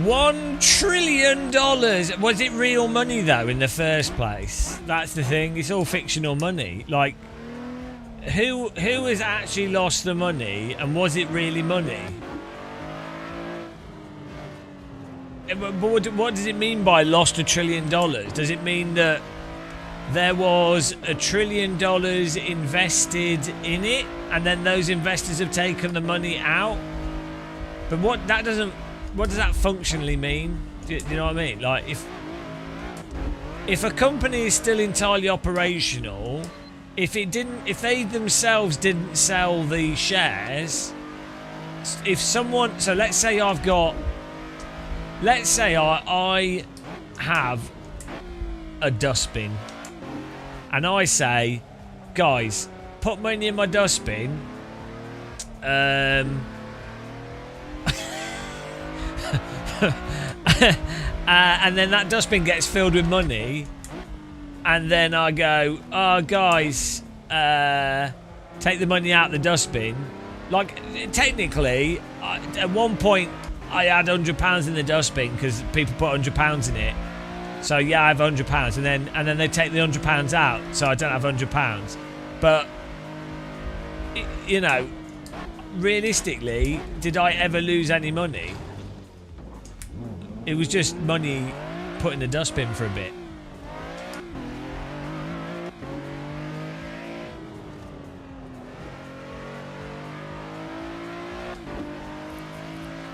$1 trillion. Was it real money though in the first place? That's the thing. It's all fictional money. Like, who has actually lost the money, and was it really money? But what does it mean by lost $1 trillion? Does it mean that there was $1 trillion invested in it, and then those investors have taken the money out? But what does that functionally mean? Do you know what I mean? Like, if a company is still entirely operational, if they themselves didn't sell the shares, if someone, so let's say I have a dustbin, and I say, guys, put money in my dustbin. And then that dustbin gets filled with money, and then I go, oh guys, take the money out of the dustbin. Like, technically, at one point I had £100 in the dustbin because people put £100 in it. So yeah, I have £100, and then they take the £100 out, so I don't have £100. But you know, realistically, did I ever lose any money? It was just money put in the dustbin for a bit.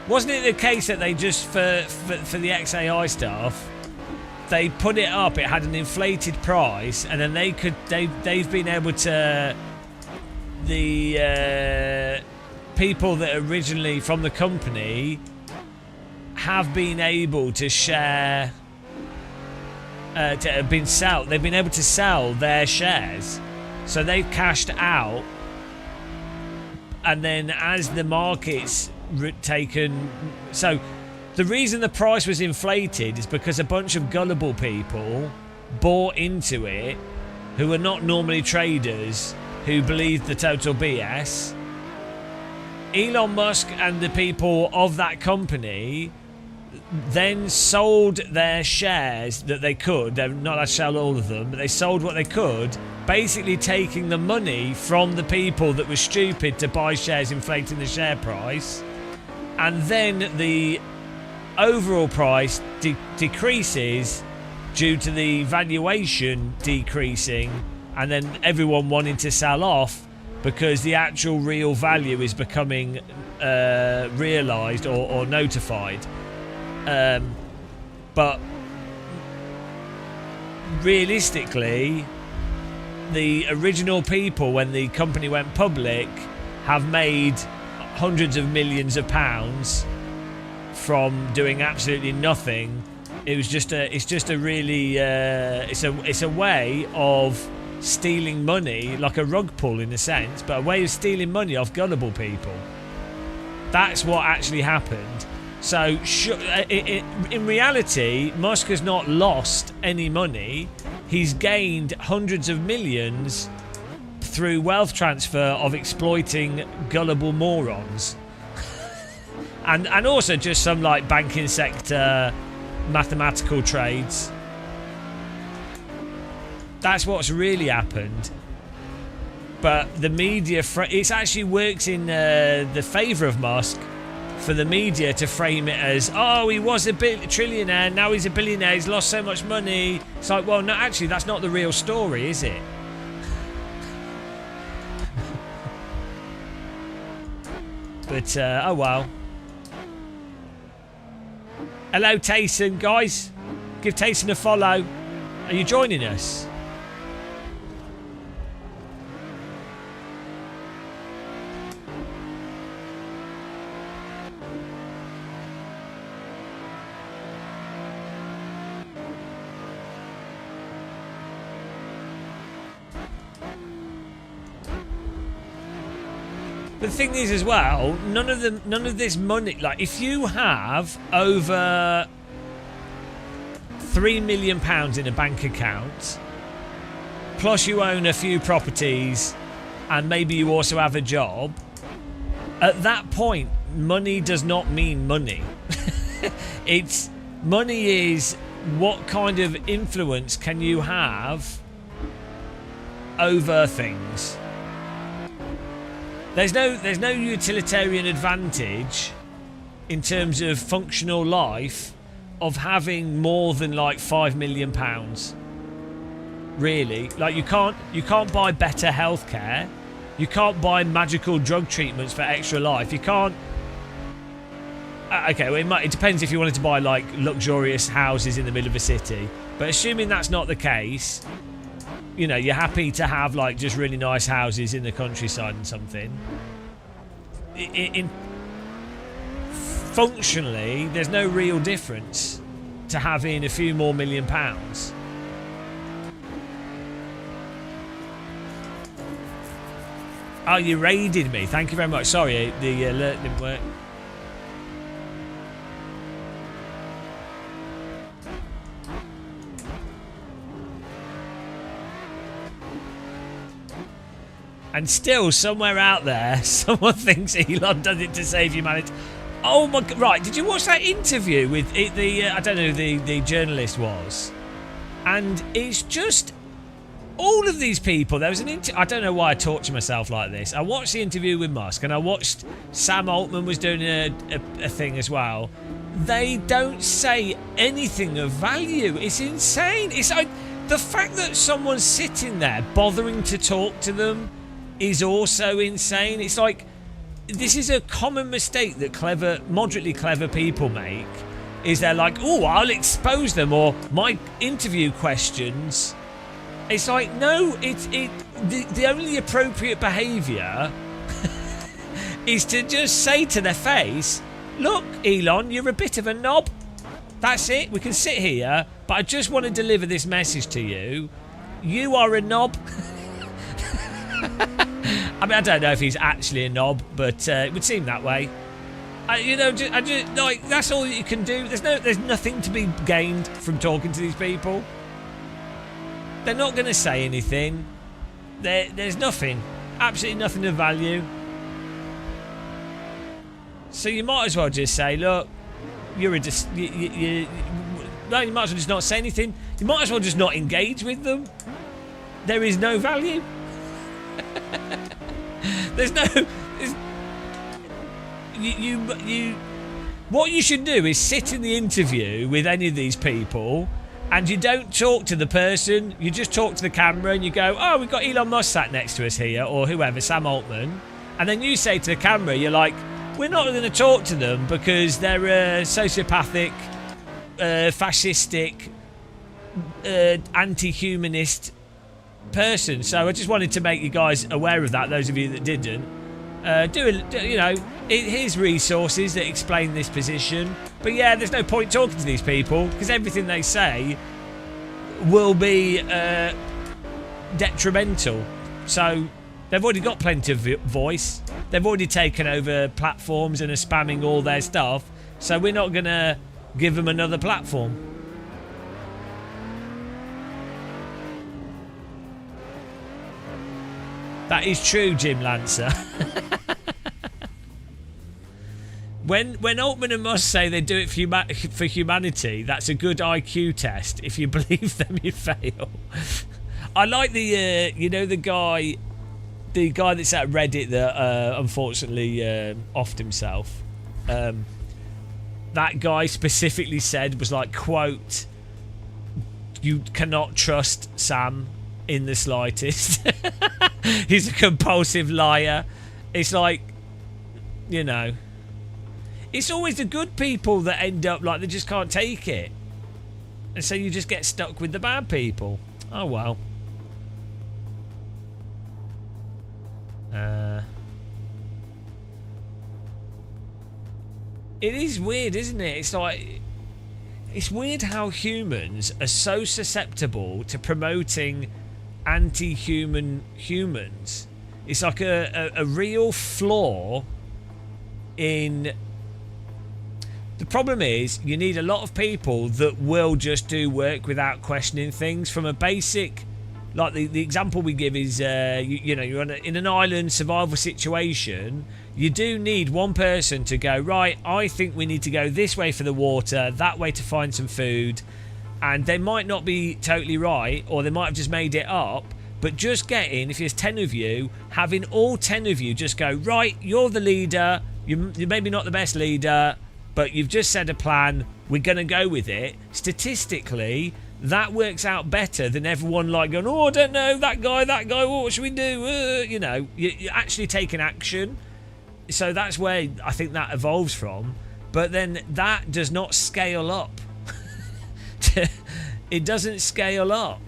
Wasn't it the case that they just, for the XAI stuff, they put it up, it had an inflated price, and then they've been able to, the people that originally from the company have been able to share, they've been able to sell their shares, so they've cashed out, and then as the market's taken, so the reason the price was inflated is because a bunch of gullible people bought into it, who are not normally traders, who believed the total BS. Elon Musk and the people of that company then sold their shares that they could. They're not allowed to sell all of them, but they sold what they could, basically taking the money from the people that were stupid to buy shares, inflating the share price, and then the overall price decreases due to the valuation decreasing, and then everyone wanting to sell off because the actual real value is becoming realised or notified. But realistically, the original people, when the company went public, have made hundreds of millions of pounds from doing absolutely nothing. It's just a really it's a way of stealing money, like a rug pull in a sense, but a way of stealing money off gullible people. That's what actually happened. So in reality, Musk has not lost any money. He's gained hundreds of millions through wealth transfer of exploiting gullible morons. and also just some like banking sector mathematical trades. That's what's really happened. But the media, it actually works in the favour of Musk for the media to frame it as, oh, he was a trillionaire, now he's a billionaire, he's lost so much money. It's like, well, no, actually, that's not the real story, is it? But, oh well. Hello, Tayson, guys. Give Tayson a follow. Are you joining us? But the thing is, as well, none of this money. Like, if you have over £3 million in a bank account, plus you own a few properties, and maybe you also have a job, at that point, money does not mean money. It's money is what kind of influence can you have over things. There's no utilitarian advantage in terms of functional life of having more than like £5 million. Really, like you can't buy better healthcare, you can't buy magical drug treatments for extra life. You can't. Okay, well, it depends if you wanted to buy like luxurious houses in the middle of a city. But assuming that's not the case, you know, you're happy to have like just really nice houses in the countryside and something. Functionally, there's no real difference to having a few more £1 million. Oh, you raided me. Thank you very much. Sorry, the alert didn't work. And still, somewhere out there, someone thinks Elon does it to save humanity. Oh my God! Right, did you watch that interview with the? I don't know who the journalist was, and it's just all of these people. There was an I don't know why I torture myself like this. I watched the interview with Musk, and I watched Sam Altman was doing a thing as well. They don't say anything of value. It's insane. It's like the fact that someone's sitting there bothering to talk to them is also insane. It's like this is a common mistake that moderately clever people make. Is they're like, oh, I'll expose them, or my interview questions. It's like, no, the only appropriate behaviour is to just say to their face, look, Elon, you're a bit of a knob. That's it. We can sit here, but I just want to deliver this message to you. You are a knob. I mean, I don't know if he's actually a knob, but it would seem that way. You know, I just like that's all you can do. There's nothing to be gained from talking to these people. They're not going to say anything. There's nothing, absolutely nothing of value. So you might as well just say, look, you're a no, you might as well just not say anything. You might as well just not engage with them. There is no value. What you should do is sit in the interview with any of these people, and you don't talk to the person. You just talk to the camera, and you go, "Oh, we've got Elon Musk sat next to us here, or whoever, Sam Altman," and then you say to the camera, "You're like, we're not going to talk to them because they're a sociopathic, fascistic, anti-humanist person. So I just wanted to make you guys aware of that. Those of you that didn't, here's resources that explain this position. But yeah, there's no point talking to these people because everything they say will be detrimental. So they've already got plenty of voice. They've already taken over platforms and are spamming all their stuff. So we're not going to give them another platform. That is true, Jim Lancer. When Altman and Musk say they do it for humanity, that's a good IQ test. If you believe them, you fail. I like the the guy that's at Reddit that unfortunately offed himself. That guy specifically said, was like, quote, "You cannot trust Sam in the slightest. He's a compulsive liar." It's like, you know, it's always the good people that end up like they just can't take it, and so you just get stuck with the bad people. Oh well. It is weird, isn't it? It's like, it's weird how humans are so susceptible to promoting anti-human humans. It's like a real flaw in... The problem is, you need a lot of people that will just do work without questioning things. From a basic... Like the example we give is, you know, you're in an island survival situation. You do need one person to go, right, I think we need to go this way for the water, that way to find some food. And they might not be totally right, or they might have just made it up. But just getting, if there's 10 of you, having all 10 of you just go, right, you're the leader. You're maybe not the best leader, but you've just said a plan. We're going to go with it. Statistically, that works out better than everyone like going, oh, I don't know, that guy, what should we do? You know, you're actually taking action. So that's where I think that evolves from. But then that does not scale up. It doesn't scale up.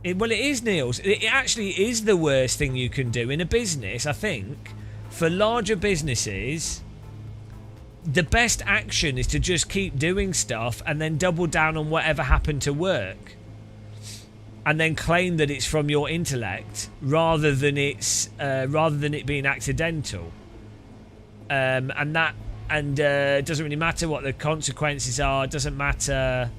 Well, it is, Niels. It actually is the worst thing you can do in a business, I think. For larger businesses, the best action is to just keep doing stuff and then double down on whatever happened to work, and then claim that it's from your intellect rather than it being accidental. And it doesn't really matter what the consequences are. It doesn't matter.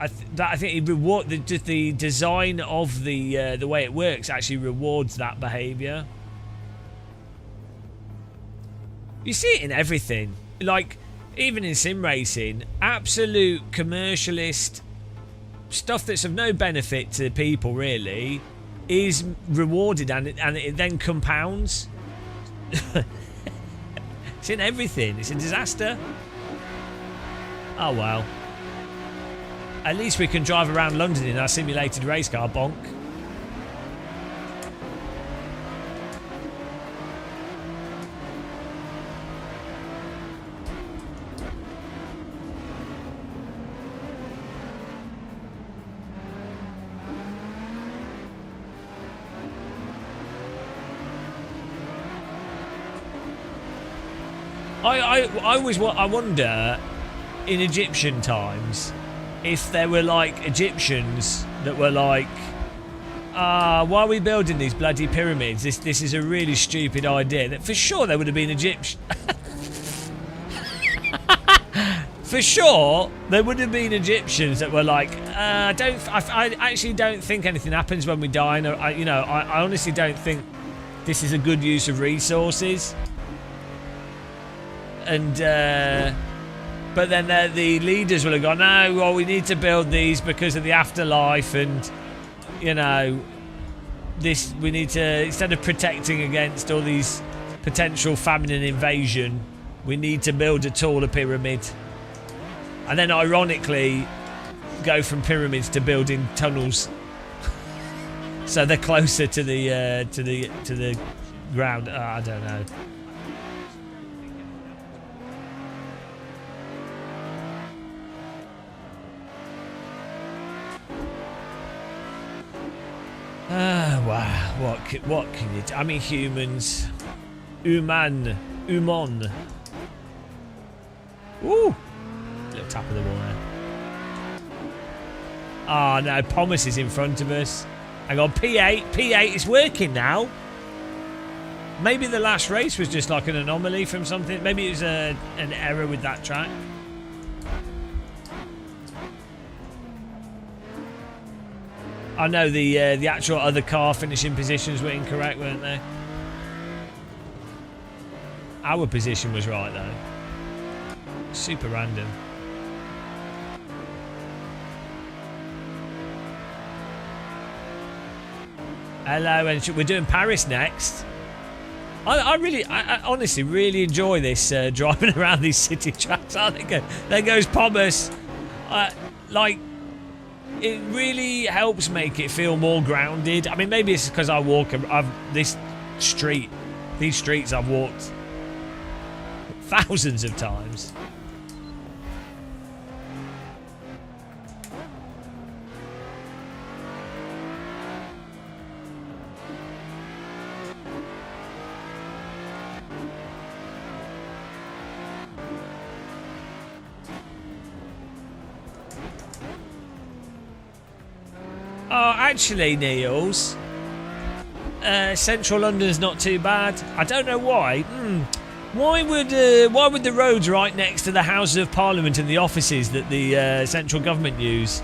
I think it reward the design of the way it works actually rewards that behaviour. You see it in everything, like even in sim racing, absolute commercialist stuff that's of no benefit to people really is rewarded, and it then compounds. It's in everything. It's a disaster. Oh well. At least we can drive around London in our simulated race car, bonk. I wonder in Egyptian times if there were like Egyptians that were like, why are we building these bloody pyramids? This is a really stupid idea. That for sure there would have been Egyptian. For sure there would have been Egyptians that were like, I actually don't think anything happens when we die. And I honestly don't think this is a good use of resources. And but then the leaders will have gone, no, well, we need to build these because of the afterlife, and you know, this we need to, instead of protecting against all these potential famine and invasion, we need to build a taller pyramid, and then ironically go from pyramids to building tunnels, so they're closer to the ground. I don't know. Wow, what can you do? I mean, humans, human. Ooh! Little tap of the wire. Oh no, Pomus is in front of us. Hang on, P8 is working now. Maybe the last race was just like an anomaly from something. Maybe it was an error with that track. I know the actual other car finishing positions were incorrect, weren't they? Our position was right though. Super random. Hello, and we're doing Paris next. I honestly really enjoy this driving around these city tracks. There goes Pomus. Like, it really helps make it feel more grounded. I mean, maybe it's because I walk. These streets I've walked thousands of times. Oh, actually, Niels, Central London's not too bad. I don't know why. Why would the roads right next to the Houses of Parliament and the offices that the central government use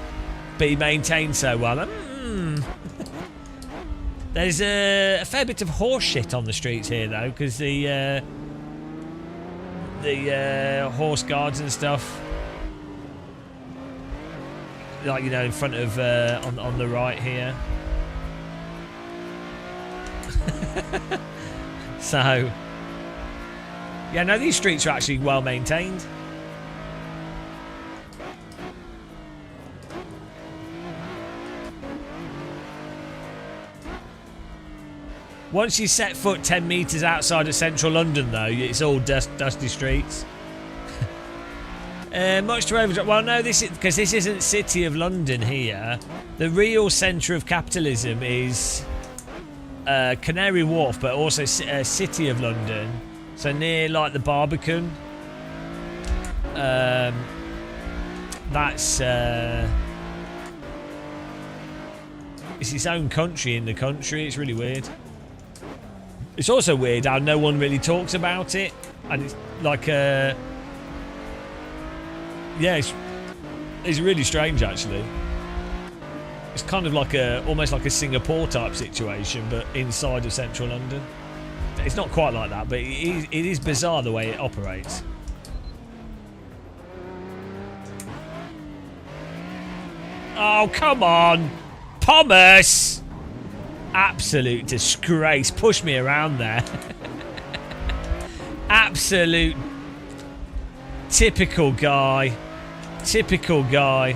be maintained so well? There's a fair bit of horse shit on the streets here, though, because the horse guards and stuff. Like, you know, in front of on the right here. So yeah, no, these streets are actually well maintained. Once you set foot 10 metres outside of central London, though, it's all dusty streets. Much to overdrive. Well, no, this is because this isn't City of London here. The real centre of capitalism is Canary Wharf, but also City of London. So near like the Barbican. That's it's its own country in the country. It's really weird. It's also weird how no one really talks about it, and it's like yeah, it's really strange actually. It's kind of like almost like a Singapore type situation, but inside of central London. It's not quite like that, but it is bizarre the way it operates. Oh, come on, Pomus! Absolute disgrace. Push me around there. Absolute typical guy. Typical guy.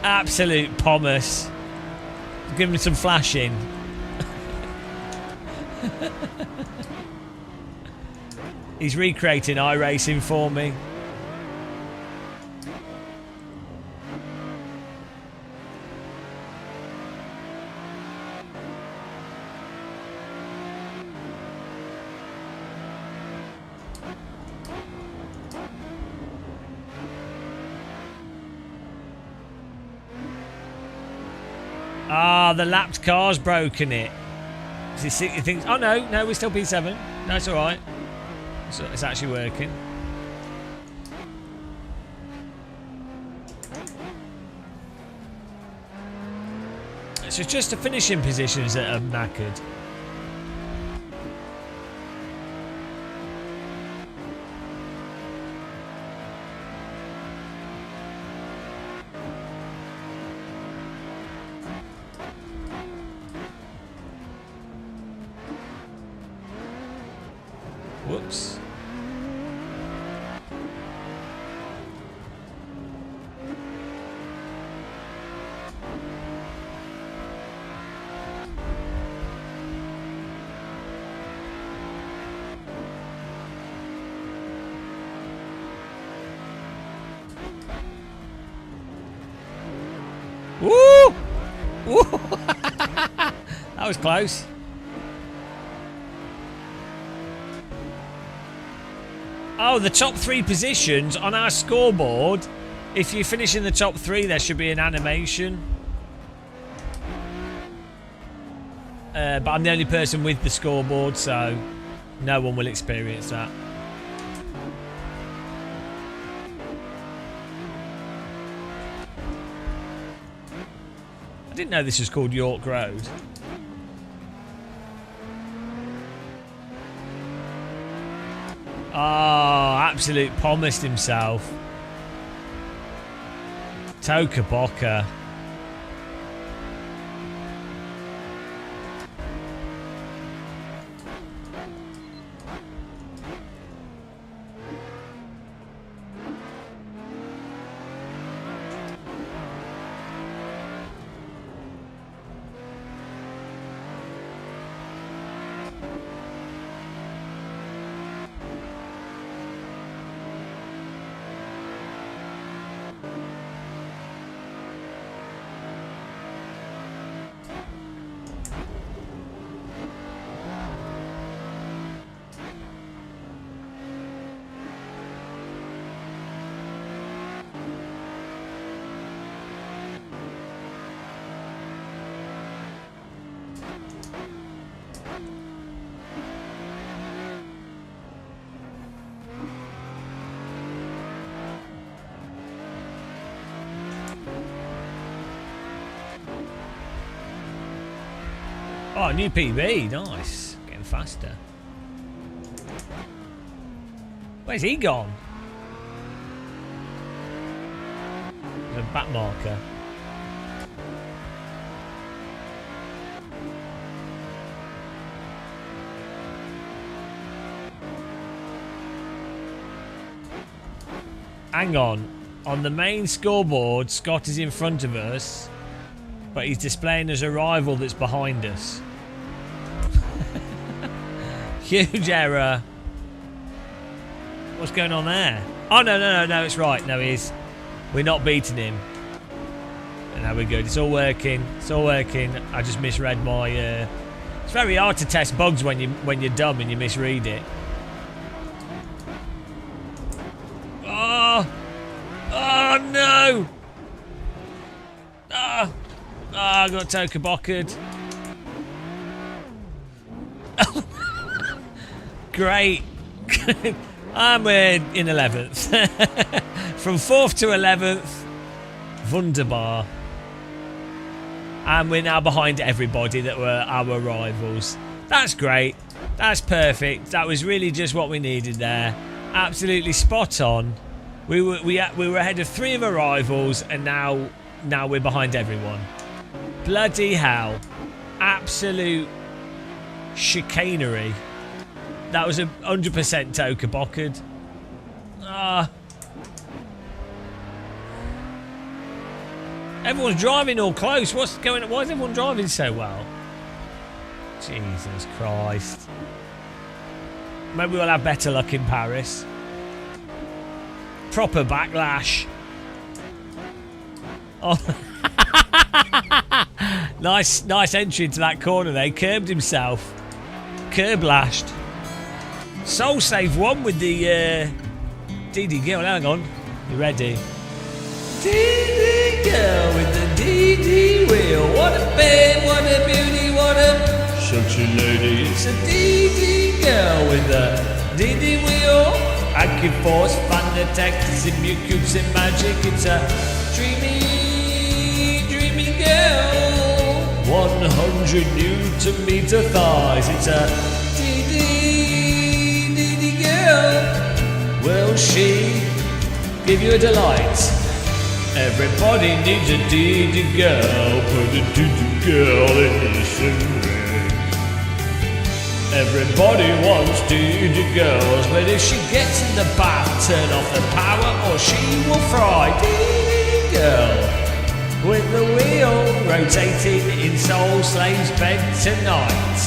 Absolute Pomus. Give him some flashing. He's recreating iRacing for me. Ah, the lapped car's broken it. He thinks, oh no, we're still P7. No, it's alright. It's actually working. So it's just the finishing positions that are knackered. Whoops. Woo! Woo! That was close. Oh, the top 3 positions on our scoreboard. If you finish in the top 3, there should be an animation. But I'm the only person with the scoreboard, so no one will experience that. I didn't know this was called York Road. Oh, absolute pomosed himself. Toka Boka. Oh, new PB, nice. Getting faster. Where's he gone? There's a back marker. Hang on. On the main scoreboard, Scott is in front of us, but he's displaying as a rival that's behind us. Huge error. What's going on there? Oh, no, it's right. No, we're not beating him. And now we're good. It's all working. It's all working. I just misread my... It's very hard to test bugs when you're dumb and you misread it. Oh! Oh, no! Oh! Oh, I got Toka Bokkered. Great. I'm in 11th. From 4th to 11th. Wunderbar. And we're now behind everybody that were our rivals. That's great. That's perfect. That was really just what we needed there. Absolutely spot on. We were ahead of 3 of our rivals, and now we're behind everyone. Bloody hell. Absolute chicanery. That was 100% Toka Bokkered. Everyone's driving all close. What's going on? Why is everyone driving so well? Jesus Christ. Maybe we'll have better luck in Paris. Proper backlash. Oh. Nice entry into that corner there. He curbed himself. Curb lashed. Soul Save won with the DD Girl. Hang on. You ready? DD Girl with the DD wheel. What a babe, what a beauty, what a sexy lady. It's a DD Girl with the DD wheel. AccuForce, Fanatec, Simucubes and magic. It's a dreamy girl. 100 Newton meter thighs. It's a DD girl. Will she give you a delight? Everybody needs a DD girl. Put a DD girl in the ring. Everybody wants DD girls, but if she gets in the bath, turn off the power or she will fry. DD girl. With the wheel rotating in Soul Slave's bed tonight.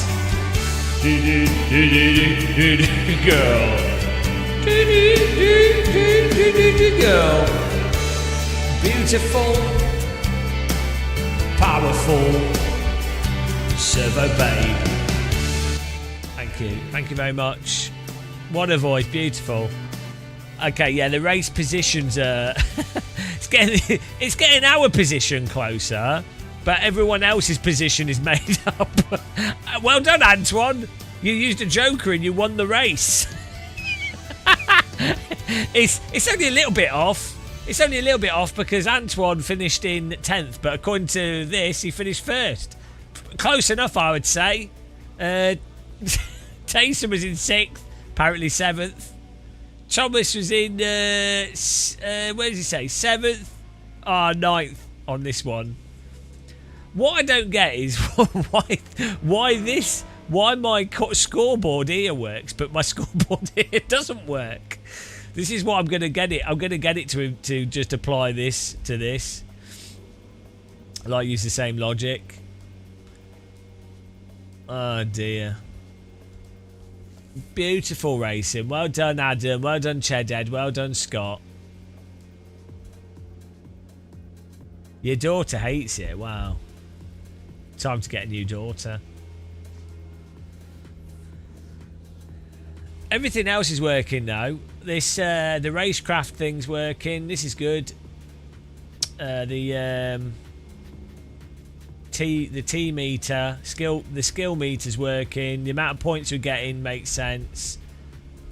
Girl. Girl. Beautiful. Powerful. Servo babe. Thank you. Thank you very much. What a voice. Beautiful. Okay, yeah, the race positions are it's getting our position closer, but everyone else's position is made up. Well done, Antoine. You used a joker and you won the race. It's only a little bit off. It's only a little bit off because Antoine finished in 10th, but according to this, he finished 1st. Close enough, I would say. Taysom was in 6th, apparently 7th. Thomas was in, where did he say? 7th? 9th on this one. What I don't get is why my scoreboard here works, but my scoreboard here doesn't work. This is what I'm going to get it. I'm going to get it to just apply this to this. Like, use the same logic. Oh, dear. Beautiful racing. Well done, Adam. Well done, Chedhead. Well done, Scott. Your daughter hates it. Wow. Time to get a new daughter. Everything else is working now. This the racecraft thing's working. This is good. The T meter, the skill meter's working. The amount of points we're getting makes sense.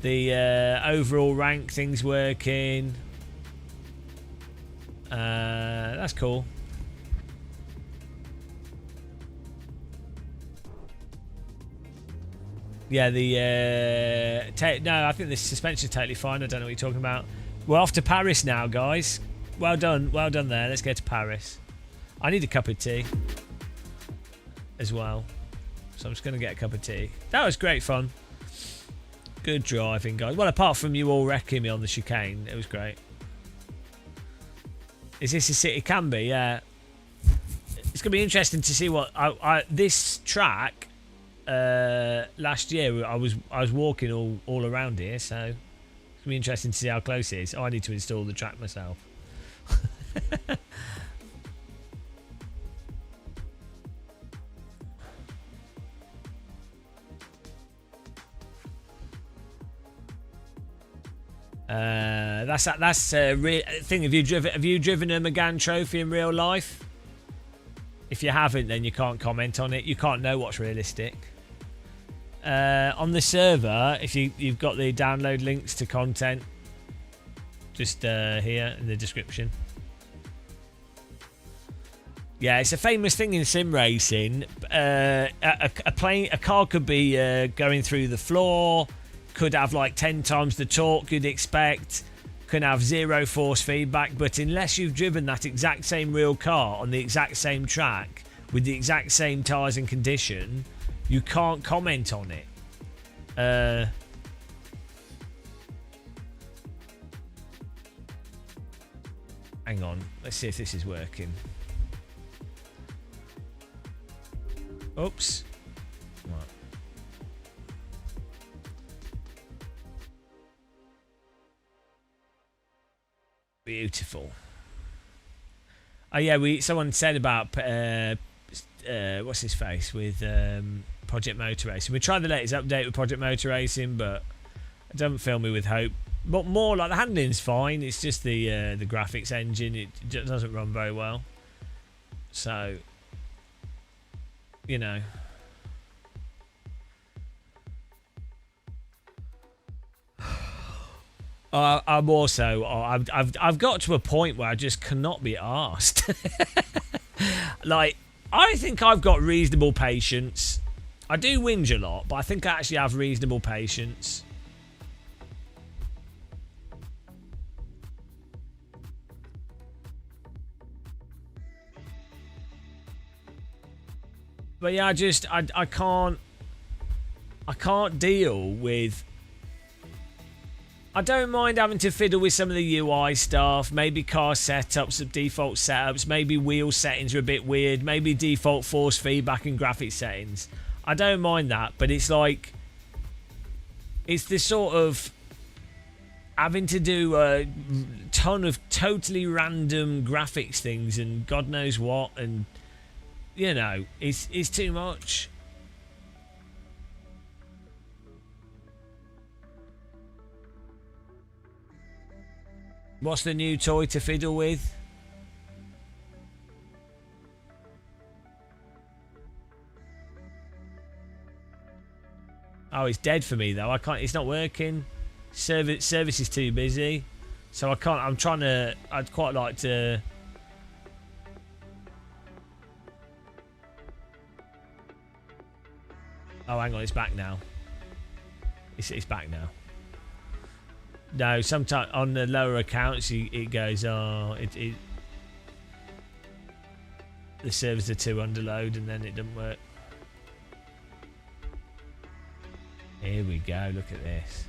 The overall rank thing's working. That's cool. Yeah, no, I think the suspension's totally fine. I don't know what you're talking about. We're off to Paris now, guys. Well done there. Let's go to Paris. I need a cup of tea as well, so I'm just going to get a cup of tea. That was great fun. Good driving, guys. Well, apart from you all wrecking me on the chicane, it was great. Is this a city? It can be, yeah. It's going to be interesting to see what this track. Last year I was walking all around here, so it's gonna be interesting to see how close it is. I need to install the track myself. That's a thing. Have you driven a Megane Trophy in real life? If you haven't, then you can't comment on it. You can't know what's realistic. On the server, if you've got the download links to content, just here in the description. Yeah, it's a famous thing in sim racing. A car could be going through the floor, could have like 10 times the torque you'd expect, can have 0 force feedback, but unless you've driven that exact same real car on the exact same track with the exact same tyres and condition, you can't comment on it. Hang on, let's see if this is working. Oops. Right. Beautiful. Oh yeah, someone said about what's his face with Project Motor Racing. We tried the latest update with Project Motor Racing, but it doesn't fill me with hope. But more like the handling's fine. It's just the graphics engine. It doesn't run very well. So, you know. I'm also I've got to a point where I just cannot be arsed. Like, I think I've got reasonable patience. I do whinge a lot, but I think I actually have reasonable patience. But yeah, I can't deal with. I don't mind having to fiddle with some of the UI stuff, maybe car setups, default setups, maybe wheel settings are a bit weird, maybe default force feedback and graphics settings. I don't mind that, but it's like, it's this sort of having to do a ton of totally random graphics things and God knows what, and you know, it's too much. What's the new toy to fiddle with? Oh, it's dead for me though. I can't. It's not working. Service is too busy, so I can't. I'm trying to. I'd quite like to. Oh, hang on. It's back now. It's back now. No, sometimes on the lower accounts, it goes. Oh, the servers are too under load, and then it doesn't work. Here we go, look at this.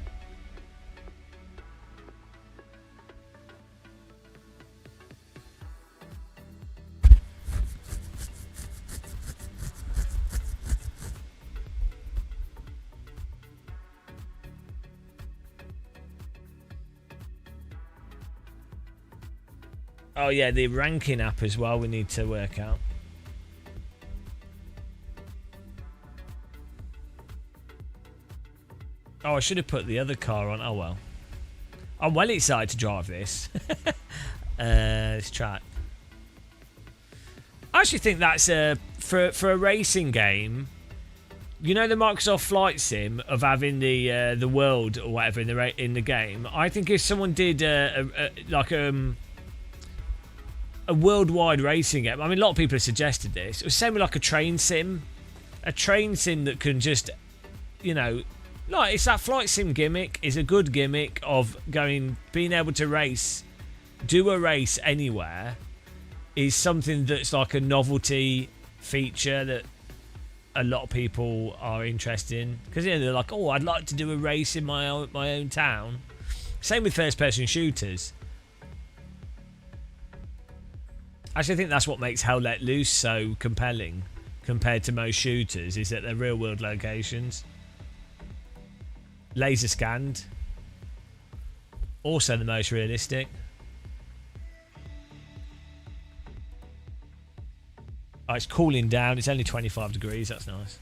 Oh yeah, the ranking app as well we need to work out. Oh, I should have put the other car on. Oh well. I'm well excited to drive this. This track. I actually think that's for a racing game. You know the Microsoft Flight Sim of having the world or whatever in the game. I think if someone did a worldwide racing game. I mean, a lot of people have suggested this. It was same with like a train sim that can just, you know. Like, it's that flight sim gimmick is a good gimmick of being able to do a race anywhere is something that's like a novelty feature that a lot of people are interested in. Because, you know, they're like, oh, I'd like to do a race in my own town. Same with first person shooters. Actually, I think that's what makes Hell Let Loose so compelling compared to most shooters, is that they're real world locations. Laser scanned. Also the most realistic. Oh, it's cooling down. It's only 25 degrees. That's nice.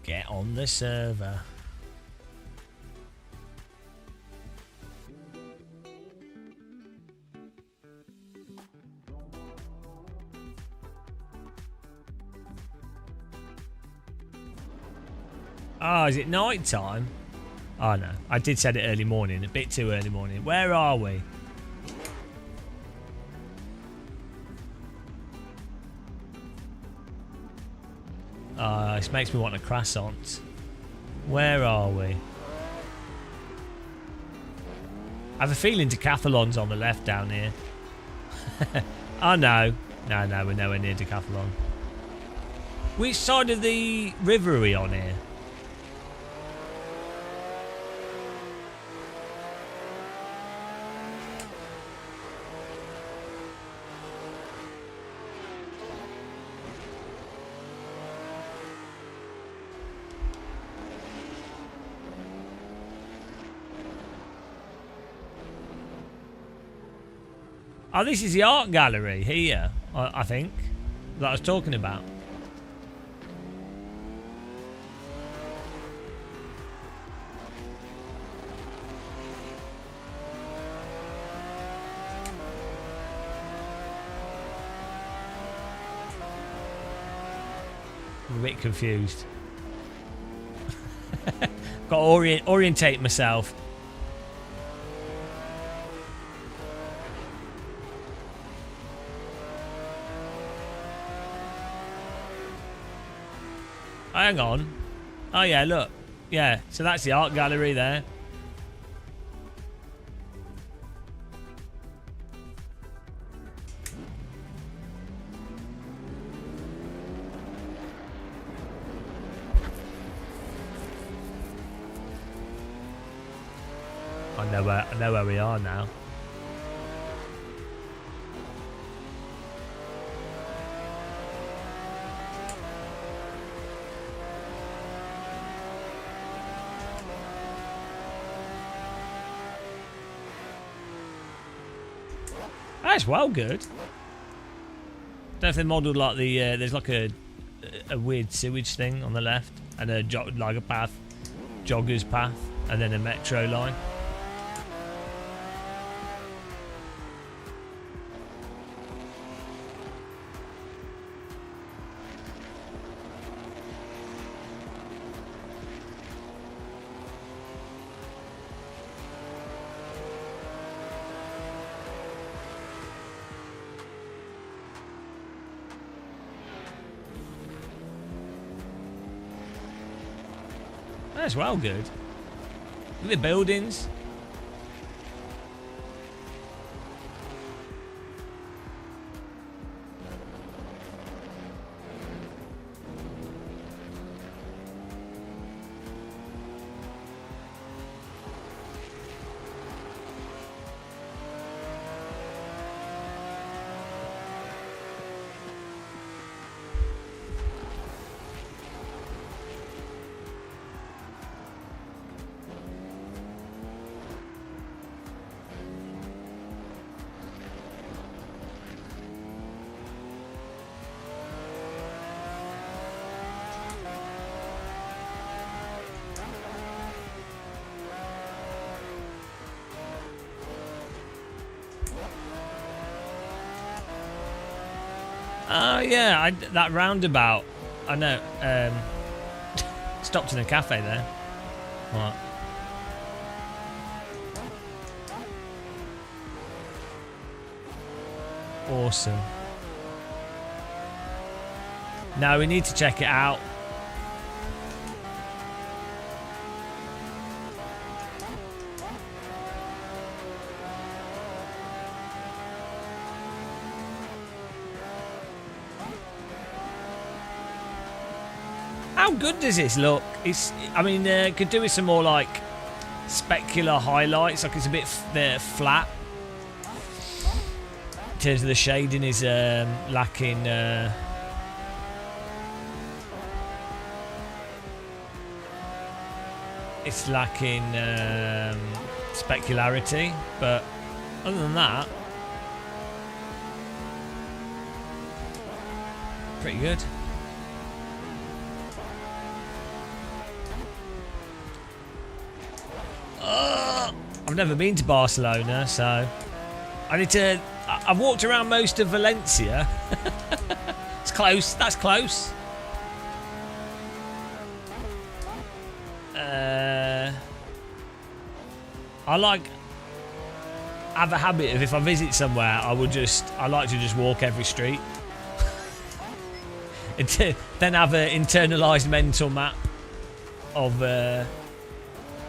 Get on the server. Oh, is it night time? Oh no, I did set it early morning, a bit too early morning. Where are we? This makes me want a croissant. Where are we? I have a feeling Decathlon's on the left down here. Oh no. No, we're nowhere near Decathlon. Which side of the river are we on here? Oh, this is the art gallery here, I think, that I was talking about. I'm a bit confused. Got to orientate myself. Hang on. Oh yeah, look. Yeah, so that's the art gallery there. I know where we are now. That's well good. Don't know if they modelled like the there's like a weird sewage thing on the left and a like a path, jogger's path, and then a metro line. That's well good. Look at the buildings. Oh yeah, that roundabout. I know. Stopped in a cafe there. What? Awesome. Now we need to check it out. How good does this look? I mean, could do with some more like specular highlights. Like it's a bit flat. In terms of the shading is lacking. It's lacking specularity, but other than that, pretty good. I've never been to Barcelona, so I need to. I've walked around most of Valencia. It's close. That's close. I have a habit of if I visit somewhere, I like to just walk every street. Then have an internalised mental map of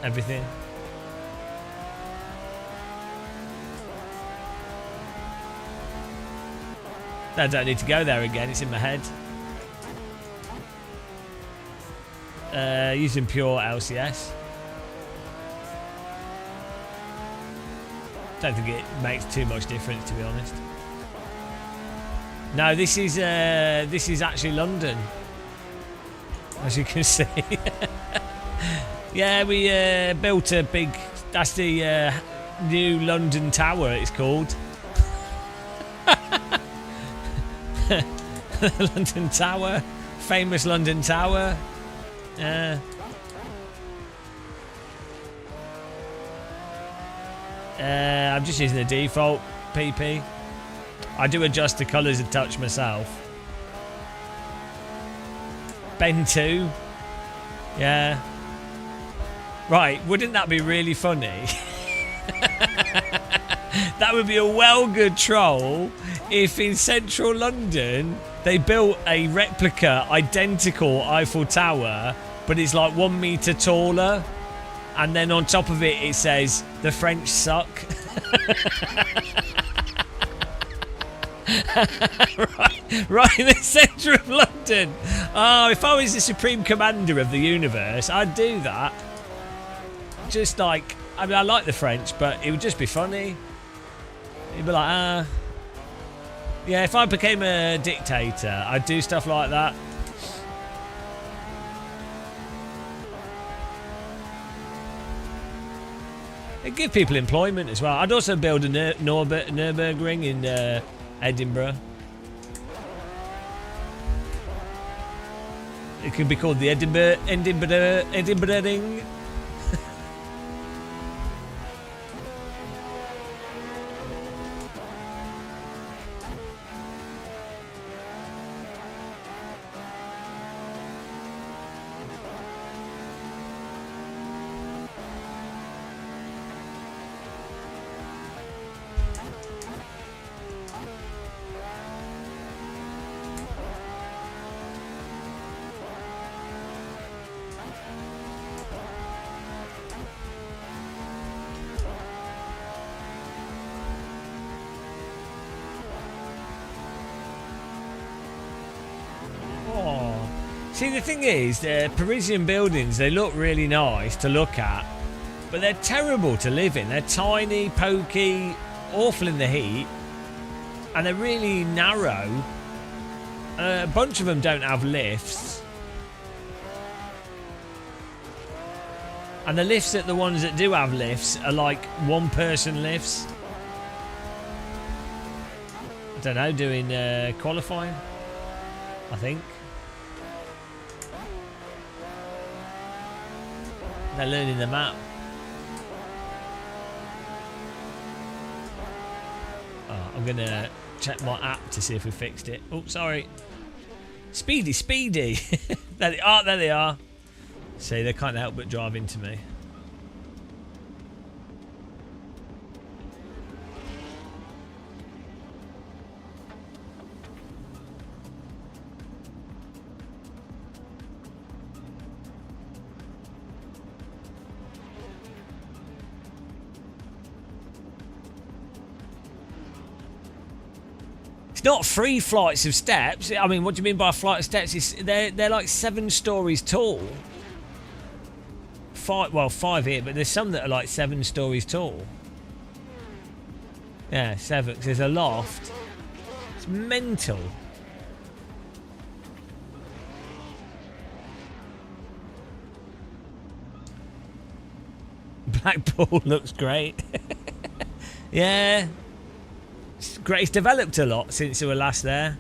everything. I don't need to go there again, it's in my head. Using pure LCS. Don't think it makes too much difference, to be honest. No, this is actually London, as you can see. Yeah, we built a big. That's the new London Tower. It's called. London Tower. Famous London Tower. I'm just using the default PP. I do adjust the colours a touch myself. Ben 2. Yeah. Right, wouldn't that be really funny? That would be a well good troll if in central London they built a replica identical Eiffel Tower, but it's like 1 metre taller, and then on top of it it says the French suck. right in the centre of London. Oh, if I was the supreme commander of the universe, I'd do that. Just like, I mean, I like the French, but it would just be funny. You'd be like, yeah, if I became a dictator, I'd do stuff like that. It'd give people employment as well. I'd also build a Nürburgring in Edinburgh. It could be called the Edinburgh Ring. See, the thing is, the Parisian buildings, they look really nice to look at, but they're terrible to live in. They're tiny, pokey, awful in the heat, and they're really narrow. A bunch of them don't have lifts. And the lifts at the ones that do have lifts are like one-person lifts. I don't know, doing qualifying, I think. They're learning the map. Oh, I'm going to check my app to see if we fixed it. Oh, sorry. Speedy. There they are. See, they can't help but drive into me. Not 3 flights of steps. I mean, what do you mean by a flight of steps? They're like 7 stories tall. 5 here, but there's some that are like 7 stories tall. Yeah, 7. There's a loft. It's mental. Blackpool looks great. Yeah. It's great. It's developed a lot since we were last there.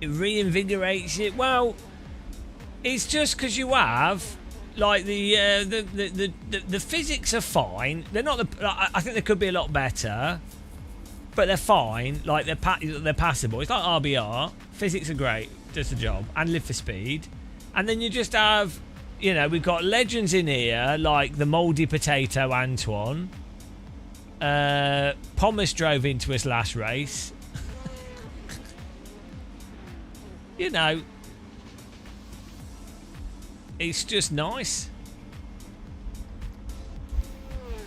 It reinvigorates it. Well, it's just because you have like the physics are fine. They're not I think they could be a lot better, but they're fine. Like they're passable. It's like RBR. Physics are great. Does the job and live for speed. And then you just have, you know, we've got legends in here like the Mouldy Potato Antoine, Pomus drove into his last race. You know, it's just nice.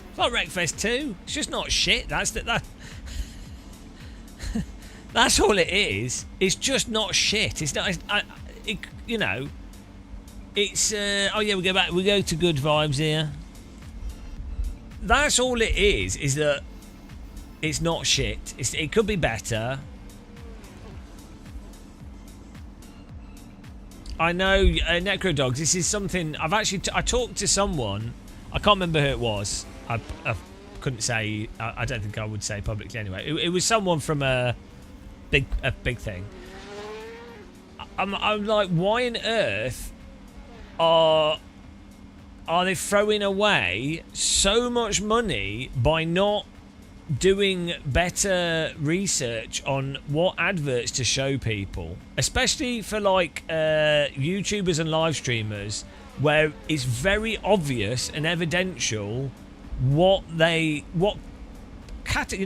It's like Wreckfest 2. It's just not shit. That's all it is. It's just not shit. It's not. You know. It's. Oh yeah, we go to good vibes here. That's all it is. Is that it's not shit. It could be better. I know, Necrodogs. This is something I've actually. I talked to someone. I can't remember who it was. I couldn't say. I don't think I would say publicly anyway. It was someone from a big thing. I'm like, why on earth are they throwing away so much money by not doing better research on what adverts to show people, especially for like YouTubers and live streamers, where it's very obvious and evidential what you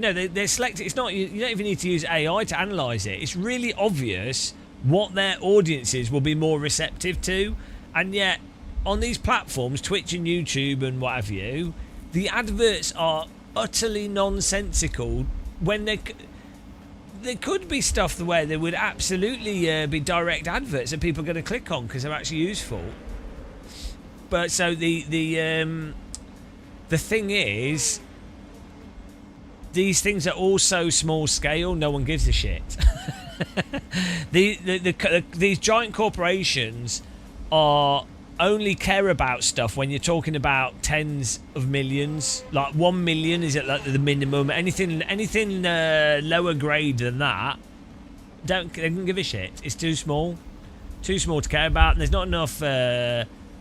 know, they're selected. It's not, you don't even need to use AI to analyze it. It's really obvious what their audiences will be more receptive to, and yet on these platforms, Twitch and YouTube and what have you, the adverts are utterly nonsensical. When there could be stuff where there would absolutely be direct adverts that people are going to click on because they're actually useful. But so the thing is, these things are all so small scale, no one gives a shit. These giant corporations only care about stuff when you're talking about tens of millions. Like 1 million is at like the minimum. Anything lower grade than that, they don't give a shit. It's too small to care about, and there's not enough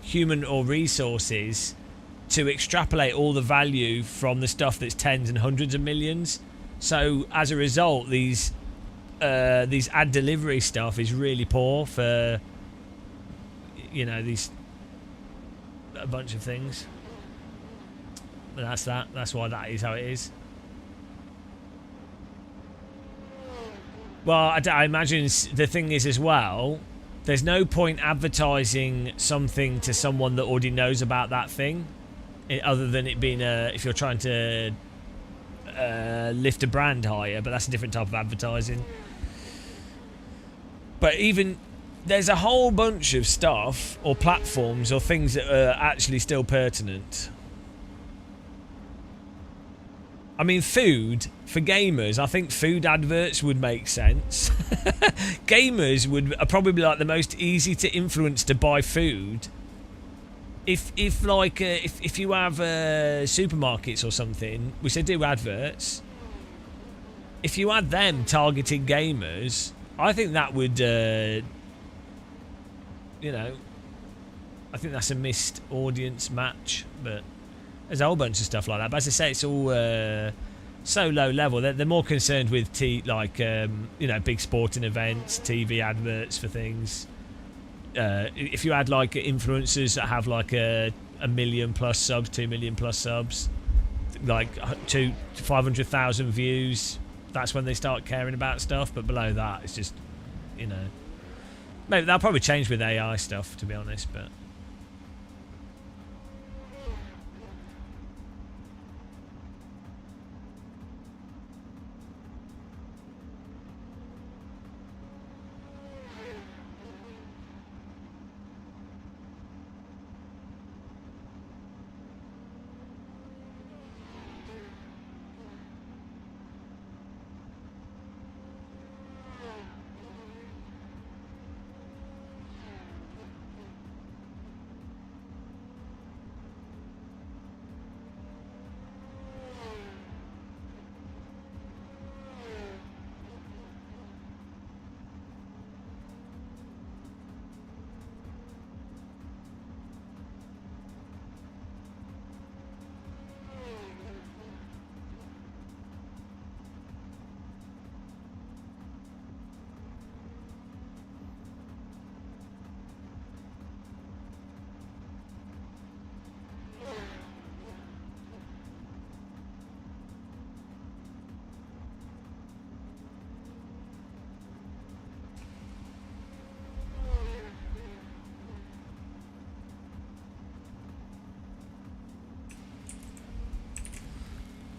human or resources to extrapolate all the value from the stuff that's tens and hundreds of millions. So as a result, these ad delivery stuff is really poor for, you know, a bunch of things. But that's why that is how it is. Well, I imagine the thing is as well, there's no point advertising something to someone that already knows about that thing, other than it being if you're trying to lift a brand higher, but that's a different type of advertising. But even there's a whole bunch of stuff or platforms or things that are actually still pertinent. I mean, food, for gamers, I think food adverts would make sense. Gamers are probably like the most easy to influence to buy food. If you have supermarkets or something, which they do adverts, if you had them targeting gamers, I think that would, you know, I think that's a missed audience match. But there's a whole bunch of stuff like that. But as I say, it's all so low level. They're more concerned with you know, big sporting events, TV adverts for things. If you had like influencers that have like a million plus subs, 2 million plus subs, like 500,000 views, that's when they start caring about stuff. But below that, it's just, you know, maybe that'll probably change with AI stuff, to be honest. But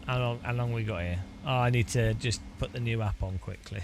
How long we got here? Oh, I need to just put the new app on quickly.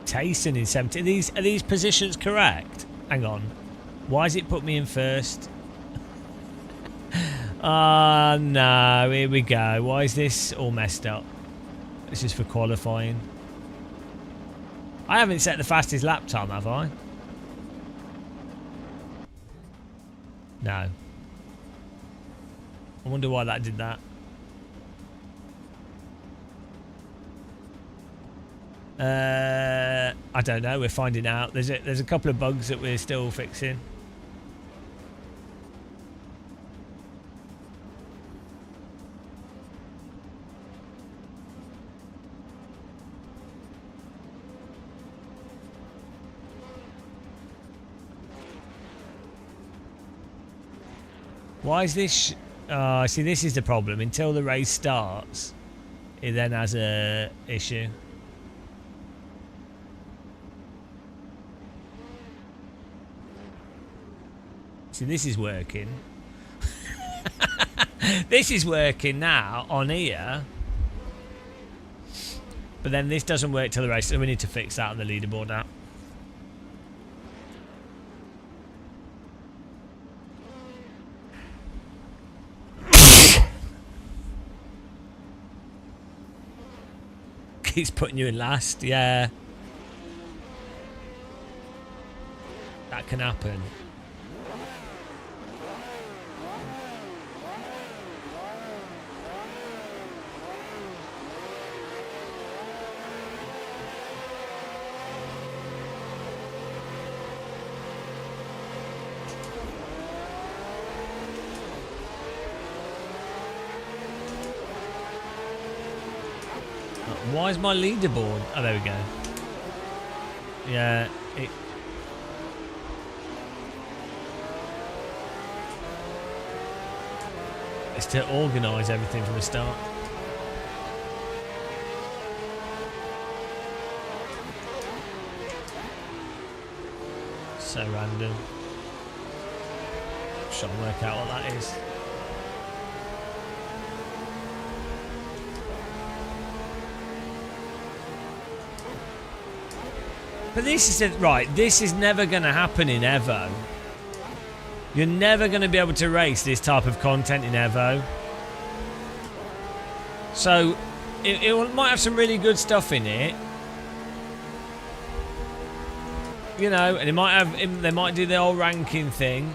Tyson in 70. Are these positions correct? Hang on. Why has it put me in first? No. Here we go. Why is this all messed up? This is for qualifying. I haven't set the fastest lap time, have I? No. I wonder why that did that. I don't know. We're finding out. There's a couple of bugs that we're still fixing. Why is this? See, this is the problem. Until the race starts, it then has a issue. See, this is working. This is working now on here. But then this doesn't work till the race, so we need to fix that on the leaderboard app. Keeps putting you in last, yeah. That can happen. Why is my leaderboard? Oh, there we go. Yeah, it's to organise everything from the start. So random. Just trying to work out what that is. But this is right. This is never going to happen in Evo. You're never going to be able to race this type of content in Evo. So it might have some really good stuff in it, you know, and they might do the whole ranking thing.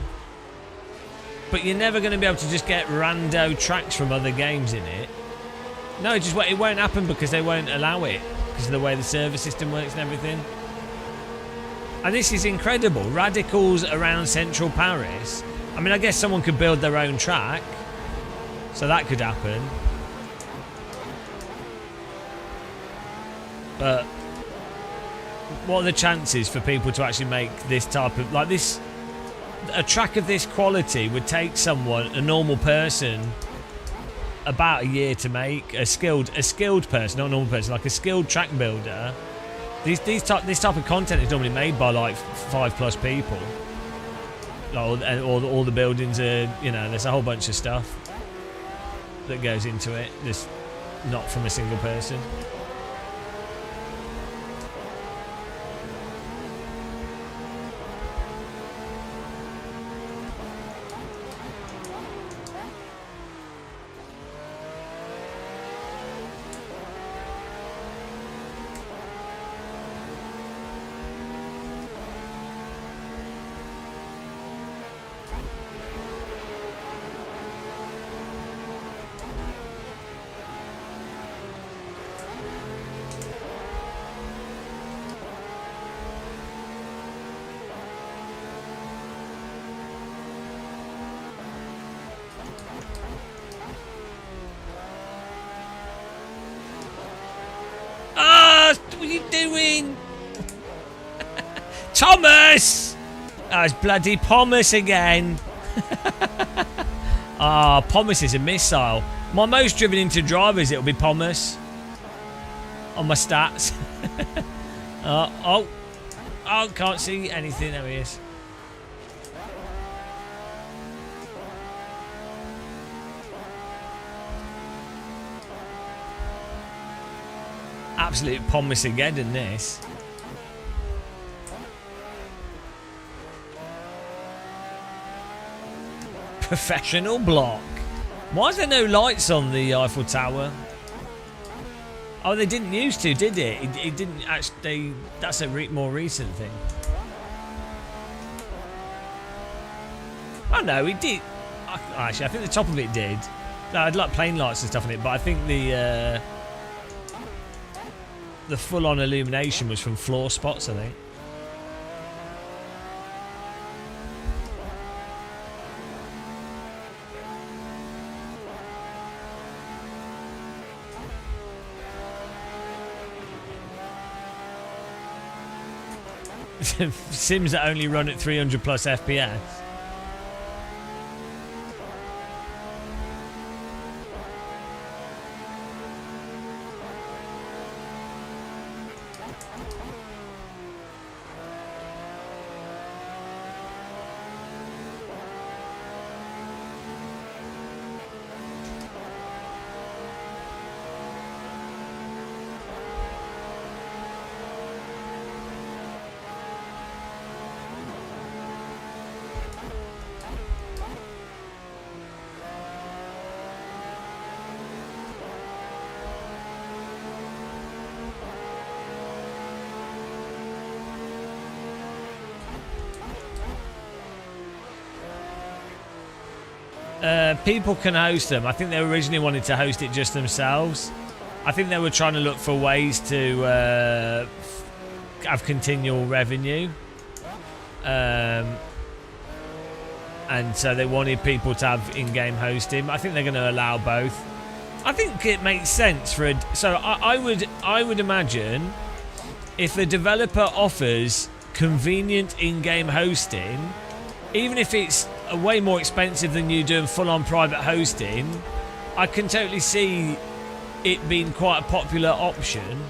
But you're never going to be able to just get rando tracks from other games in it. No, it won't happen because they won't allow it because of the way the server system works and everything. And this is incredible. Radicals around central Paris. I mean, I guess someone could build their own track. So that could happen. But what are the chances for people to actually make this type of... Like this... A track of this quality would take someone, a normal person, about a year to make. A skilled person, not a normal person, like a skilled track builder. This type of content is normally made by like 5+ people. Like, all the buildings are, you know, there's a whole bunch of stuff that goes into it. Just not from a single person. What are you doing? Thomas! Oh, it's bloody Pomus again. Pomus is a missile. My most driven into drivers, it'll be Pomus. On my stats. Oh, can't see anything. There he is. Absolute Pomus again in this. Professional block. Why is there no lights on the Eiffel Tower? Oh, they didn't used to, did it? It didn't actually. That's a more recent thing. Oh no, it did. Actually, I think the top of it did. No, I'd like plain lights and stuff on it, but I think the full-on illumination was from floor spots, I think. Sims that only run at 300+ FPS. People can host them. I think they originally wanted to host it just themselves. I think they were trying to look for ways to have continual revenue. And so they wanted people to have in-game hosting. I think they're going to allow both. I think it makes sense for a... So I would imagine if a developer offers convenient in-game hosting, even if it's way more expensive than you doing full-on private hosting, I can totally see it being quite a popular option,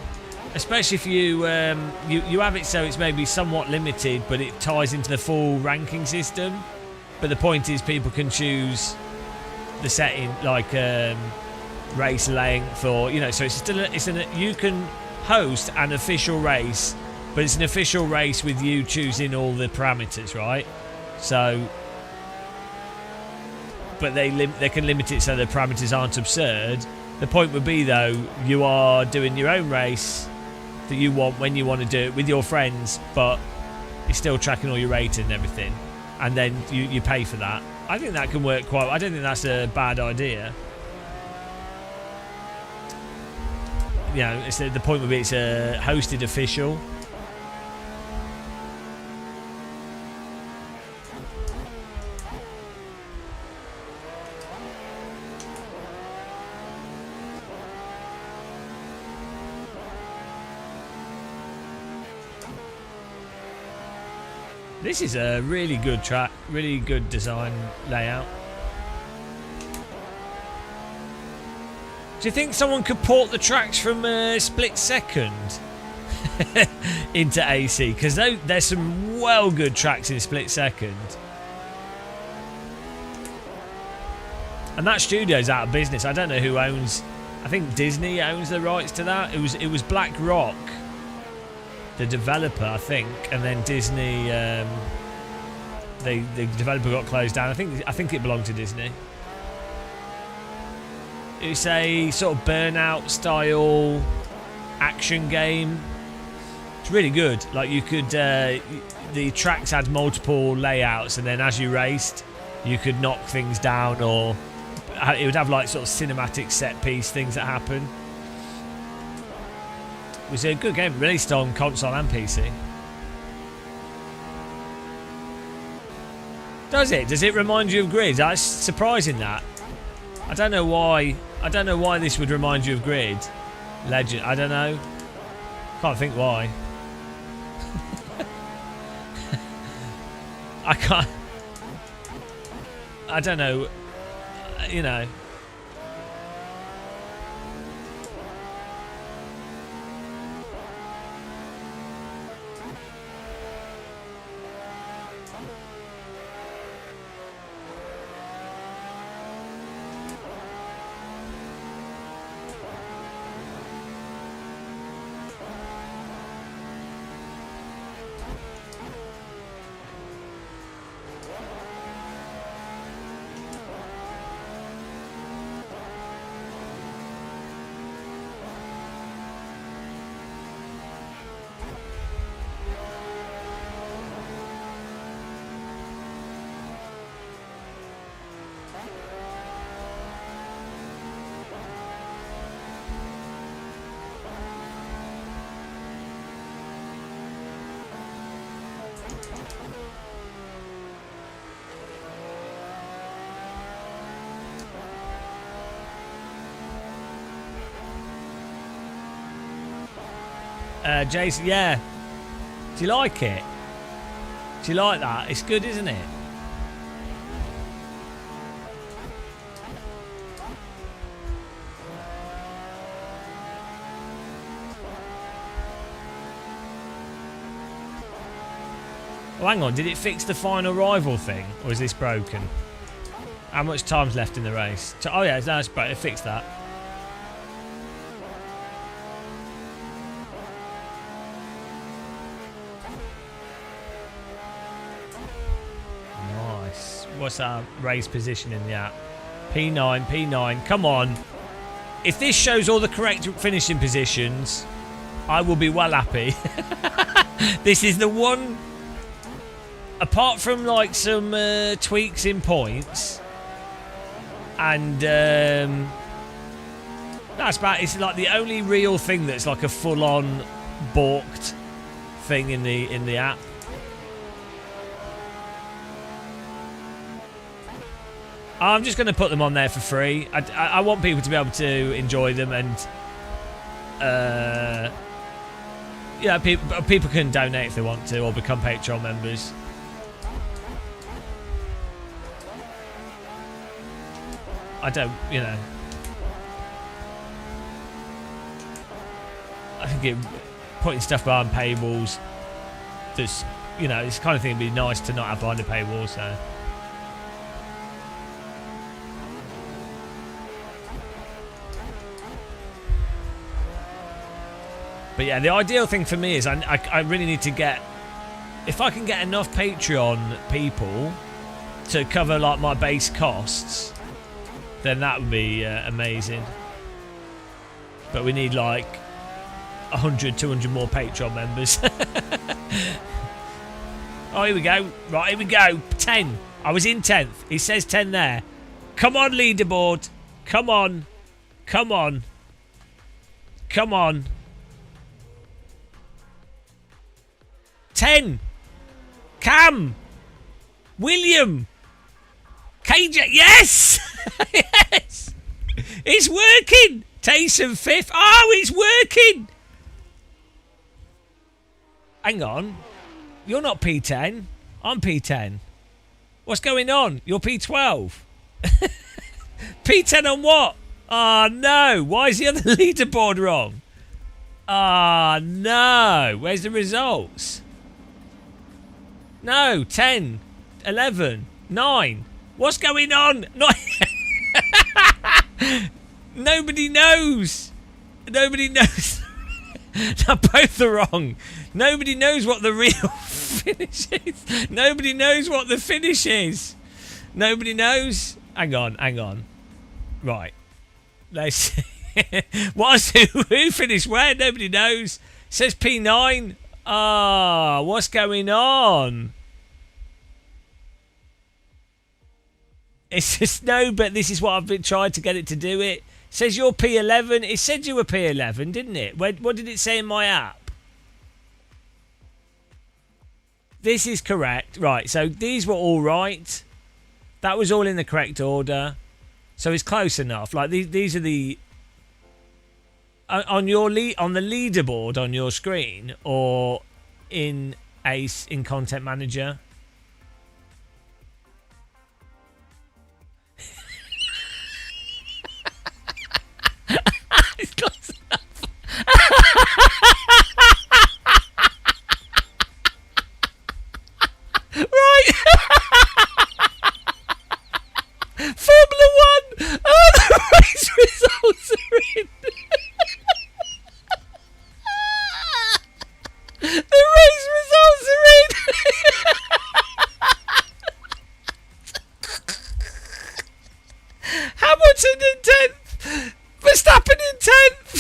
especially if you have it so it's maybe somewhat limited, but it ties into the full ranking system. But the point is, people can choose the setting, like race length, or so it's still you can host an official race, but it's an official race with you choosing all the parameters, right? So. But they can limit it so the parameters aren't absurd. The point would be, though, you are doing your own race that you want when you want to do it with your friends, but it's still tracking all your rating and everything, and then you pay for that. I think that can work quite. I don't think that's a bad idea. The point would be it's a hosted official. This is a really good track, really good design layout. Do you think someone could port the tracks from Split Second into AC? Because there's some well good tracks in Split Second. And that studio's out of business. I don't know who owns. I think Disney owns the rights to that. It was Black Rock, the developer, I think, and then Disney. The developer got closed down. I think it belonged to Disney. It's a sort of Burnout style action game. It's really good. Like you could, the tracks had multiple layouts, and then as you raced, you could knock things down, or it would have like sort of cinematic set piece things that happen. It was a good game, released on console and PC. Does it? Does it remind you of Grid? That's surprising. That I don't know why. I don't know why this would remind you of Grid. Legend. I don't know. Can't think why. I can't. I don't know. You know. Jason, yeah. Do you like it? Do you like that? It's good, isn't it? Oh, hang on. Did it fix the final rival thing? Or is this broken? How much time's left in the race? Oh, yeah. No, it fixed that. What's our race position in the app? P9, P9. Come on. If this shows all the correct finishing positions, I will be well happy. This is the one, apart from like some tweaks in points, and that's about. It's like the only real thing that's like a full-on balked thing in the app. I'm just going to put them on there for free. I want people to be able to enjoy them, and yeah, people can donate if they want to, or become Patreon members. I don't, you know. I think putting stuff behind paywalls, that's, you know, it's the kind of thing that'd be nice to not have behind a paywall. So. But yeah, the ideal thing for me is I really need to get, if I can get enough Patreon people to cover like my base costs, then that would be amazing. But we need like 100, 200 more Patreon members. Oh, here we go. Right, here we go. 10. I was in 10th. It says 10 there. Come on, leaderboard. Come on. Come on. Come on. 10. Cam. William! KJ, yes! Yes! It's working! Taysom fifth. Oh, it's working! Hang on. You're not P10. I'm P10. What's going on? You're P12. P10 on what? Oh, no. Why is the other leaderboard wrong? Oh, no. Where's the results? No. 10, 11, 9. What's going on? Nobody knows. Nobody knows. Now both are wrong. Nobody knows what the real finish is. Nobody knows what the finish is. Nobody knows. Hang on. Right. Let's see. Who finished where? Nobody knows. It says P9. Ah, what's going on? It's just no, but this is what I've been trying to get it to do it. It says you're P11. It said you were P11, didn't it? What did it say in my app? This is correct. Right, so these were all right. That was all in the correct order. So it's close enough. Like these are the on the leaderboard on your screen or in Content Manager. It's close enough. Right. Formula 1. Oh, the race results are in. The race results are in. Hamilton in 10th. Verstappen in 10th.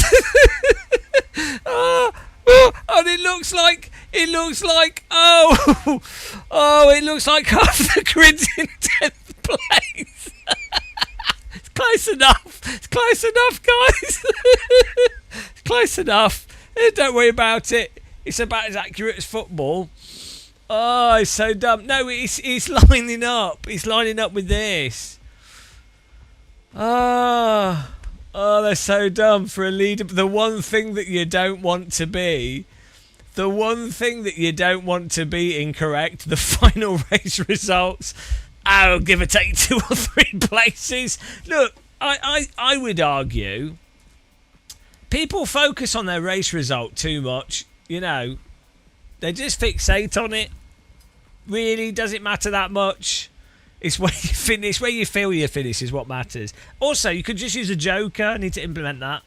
And it looks like it looks like half the grid's in 10th place. It's close enough. It's close enough, guys. It's close enough. Don't worry about it. It's about as accurate as football. Oh, it's so dumb. No, it's lining up. It's lining up with this. Oh, they're so dumb for a leader. The one thing that you don't want to be. The one thing that you don't want to be incorrect. The final race results. I'll give or take 2 or 3 places. Look, I would argue people focus on their race result too much. You know, they just fixate on it. Really, does it matter that much? It's where you finish, where you feel you finish is what matters. Also, you could just use a joker. I need to implement that.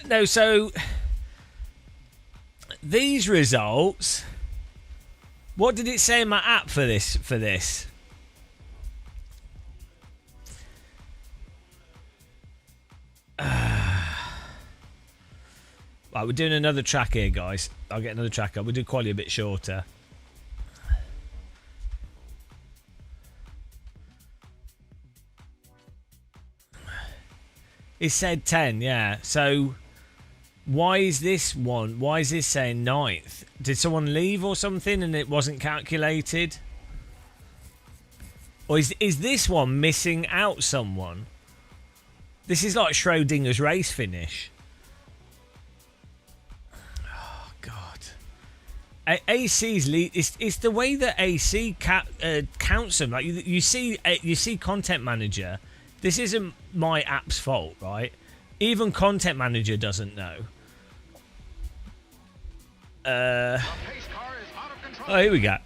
No, so these results. What did it say in my app for this? Right, we're doing another track here, guys. I'll get another track up. We'll do quality a bit shorter. It said 10, yeah. So why is this one? Why is this saying 9th? Did someone leave or something and it wasn't calculated? Or is this one missing out someone? This is like Schrodinger's race finish. Oh, God. AC's lead. It's the way that AC counts them. Like you see Content Manager. This isn't my app's fault, right? Even Content Manager doesn't know. Oh, here we go.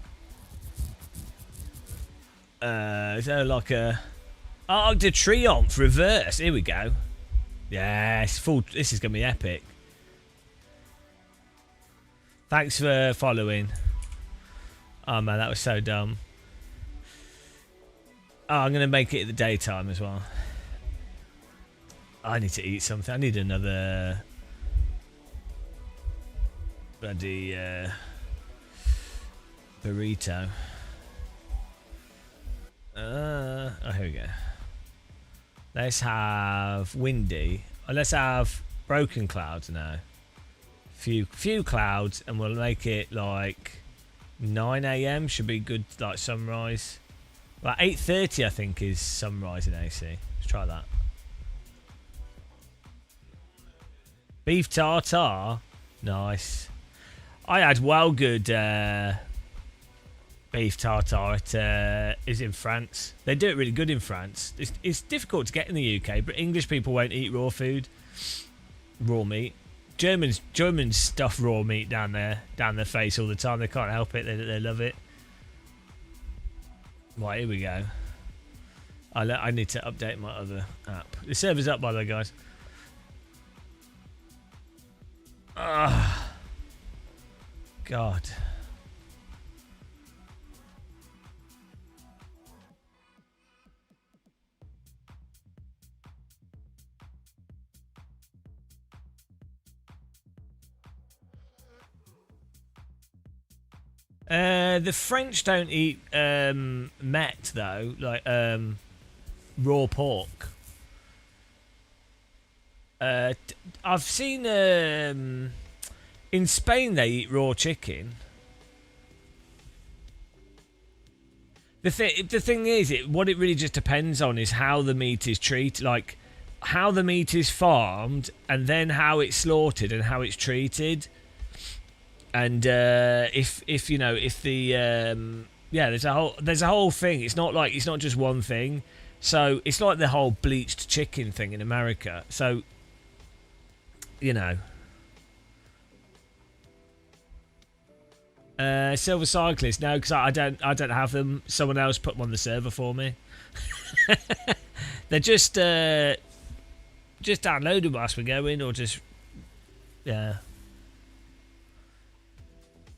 Is there like a Arc de Triomphe reverse? Here we go. Yes, full. This is gonna be epic. Thanks for following. Oh man, that was so dumb. Oh, I'm gonna make it at the daytime as well. I need to eat something. I need another bloody burrito. Oh, here we go. Let's have windy. Let's have broken clouds now. Few clouds, and we'll make it like 9 a.m. should be good, like sunrise. Like 8:30, I think, is sunrise in AC. Let's try that. Beef tartare, nice. I had well good beef tartare at is in France. They do it really good in France. It's difficult to get in the UK, but English people won't eat raw food, raw meat. Germans stuff raw meat down their face all the time. They can't help it. They love it. Right, here we go. I need to update my other app. The server's up, by the way, guys. God. The French don't eat met though, like raw pork. I've seen in Spain they eat raw chicken. The thing is, what it really just depends on is how the meat is treated, like how the meat is farmed, and then how it's slaughtered and how it's treated. And if the there's a whole thing. It's not just one thing. So it's like the whole bleached chicken thing in America. So Silver Cyclist, no, because I don't have them. Someone else put them on the server for me. They're just download them whilst we're going, or just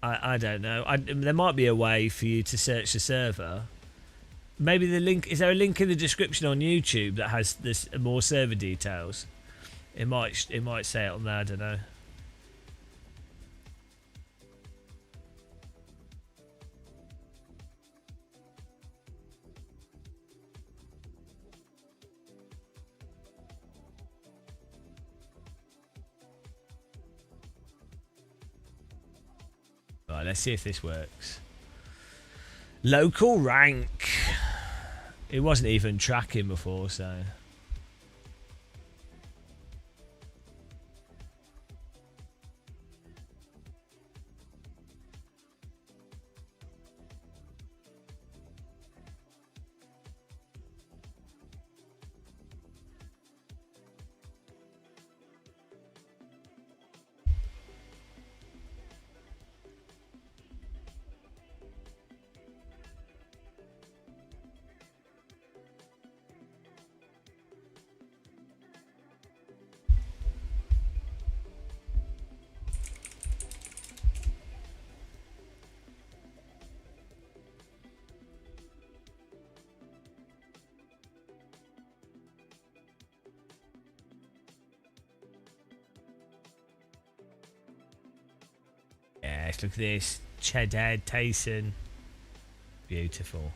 I don't know. There might be a way for you to search the server. Maybe the link, is there a link in the description on YouTube that has this more server details? It might say it on there. I don't know. Right, let's see if this works. Local rank. It wasn't even tracking before, so. Yes, look at this. Cheddar Tyson. Beautiful.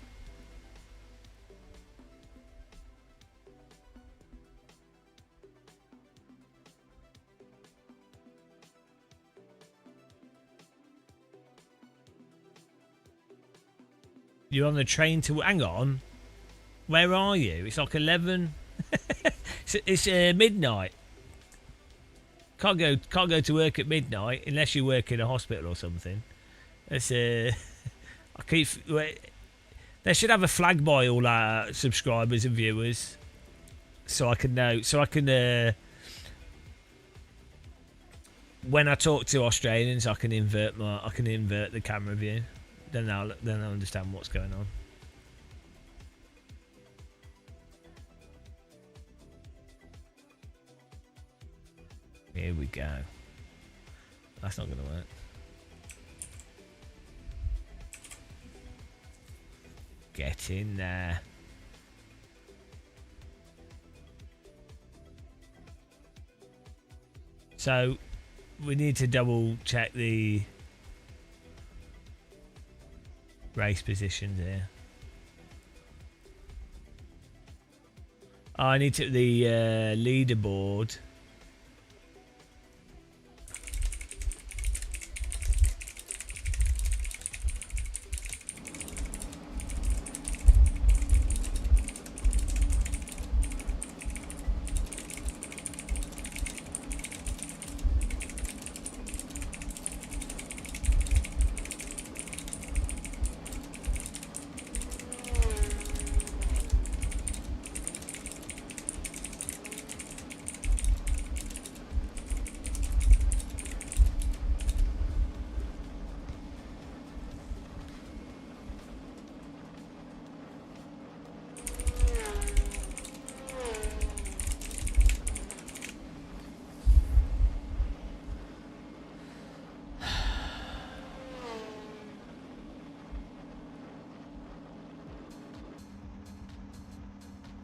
You're on the train to... Hang on. Where are you? It's like 11. It's midnight. Can't go to work at midnight unless you work in a hospital or something. It's I keep. They should have a flag by all our subscribers and viewers, so I can know. So I can. When I talk to Australians, I can invert the camera view. Then I'll understand what's going on. Here we go. That's not going to work. Get in there. So, we need to double check the race positions here. Oh, I need to the leaderboard.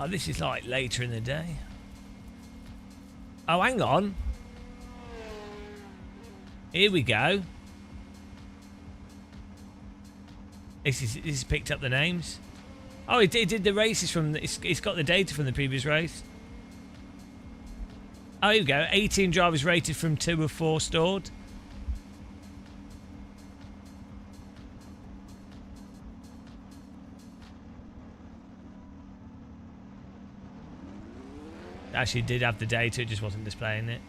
Oh, this is like later in the day. Oh, hang on. Here we go. This is picked up the names. Oh, it did the races from... It's got the data from the previous race. Oh, here we go. 18 drivers rated from 2 of 4 stored. Actually did have the data, it just wasn't displaying it.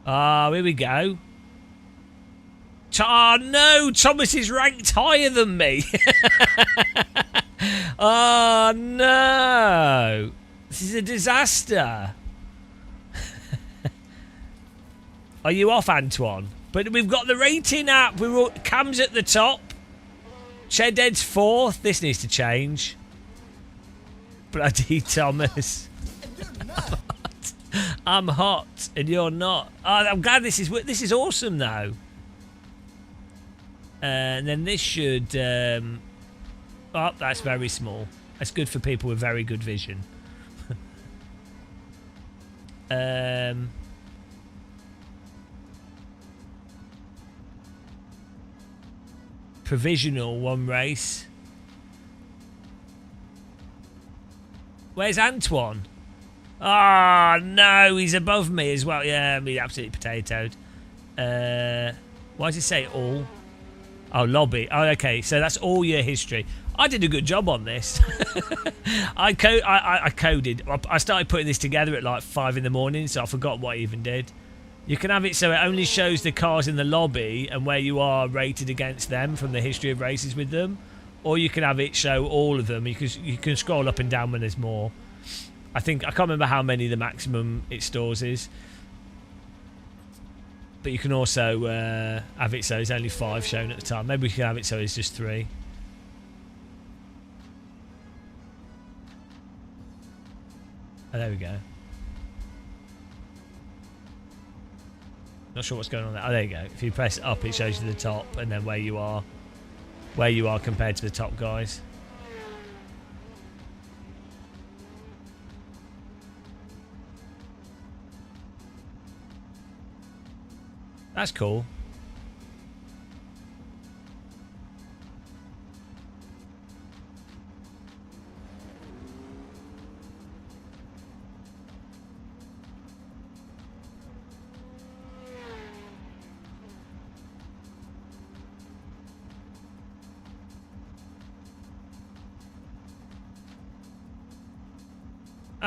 Oh, here we go. Oh no, Thomas is ranked higher than me. Oh no. This is a disaster. Are you off, Antoine? But we've got the rating app. Cam's at the top. Shedhead's 4th. This needs to change. Bloody Thomas. I'm hot and you're not. Oh, I'm glad this is awesome though. And then this should oh, that's very small. That's good for people with very good vision. Provisional 1 race. Where's Antoine? Ah, oh, no, he's above me as well. Yeah, I mean, absolutely potatoed. Why does it say all? Oh, lobby. Oh, okay, so that's all your history. I did a good job on this. I coded. I started putting this together at like 5 in the morning, so I forgot what I even did. You can have it so it only shows the cars in the lobby and where you are rated against them from the history of races with them. Or you can have it show all of them. You can scroll up and down when there's more. I can't remember how many the maximum it stores is. But you can also have it so there's only 5 shown at the time. Maybe we can have it so it's just 3. Oh, there we go. Not sure what's going on there. Oh, there you go. If you press up, it shows you the top and then where you are compared to the top guys. That's cool.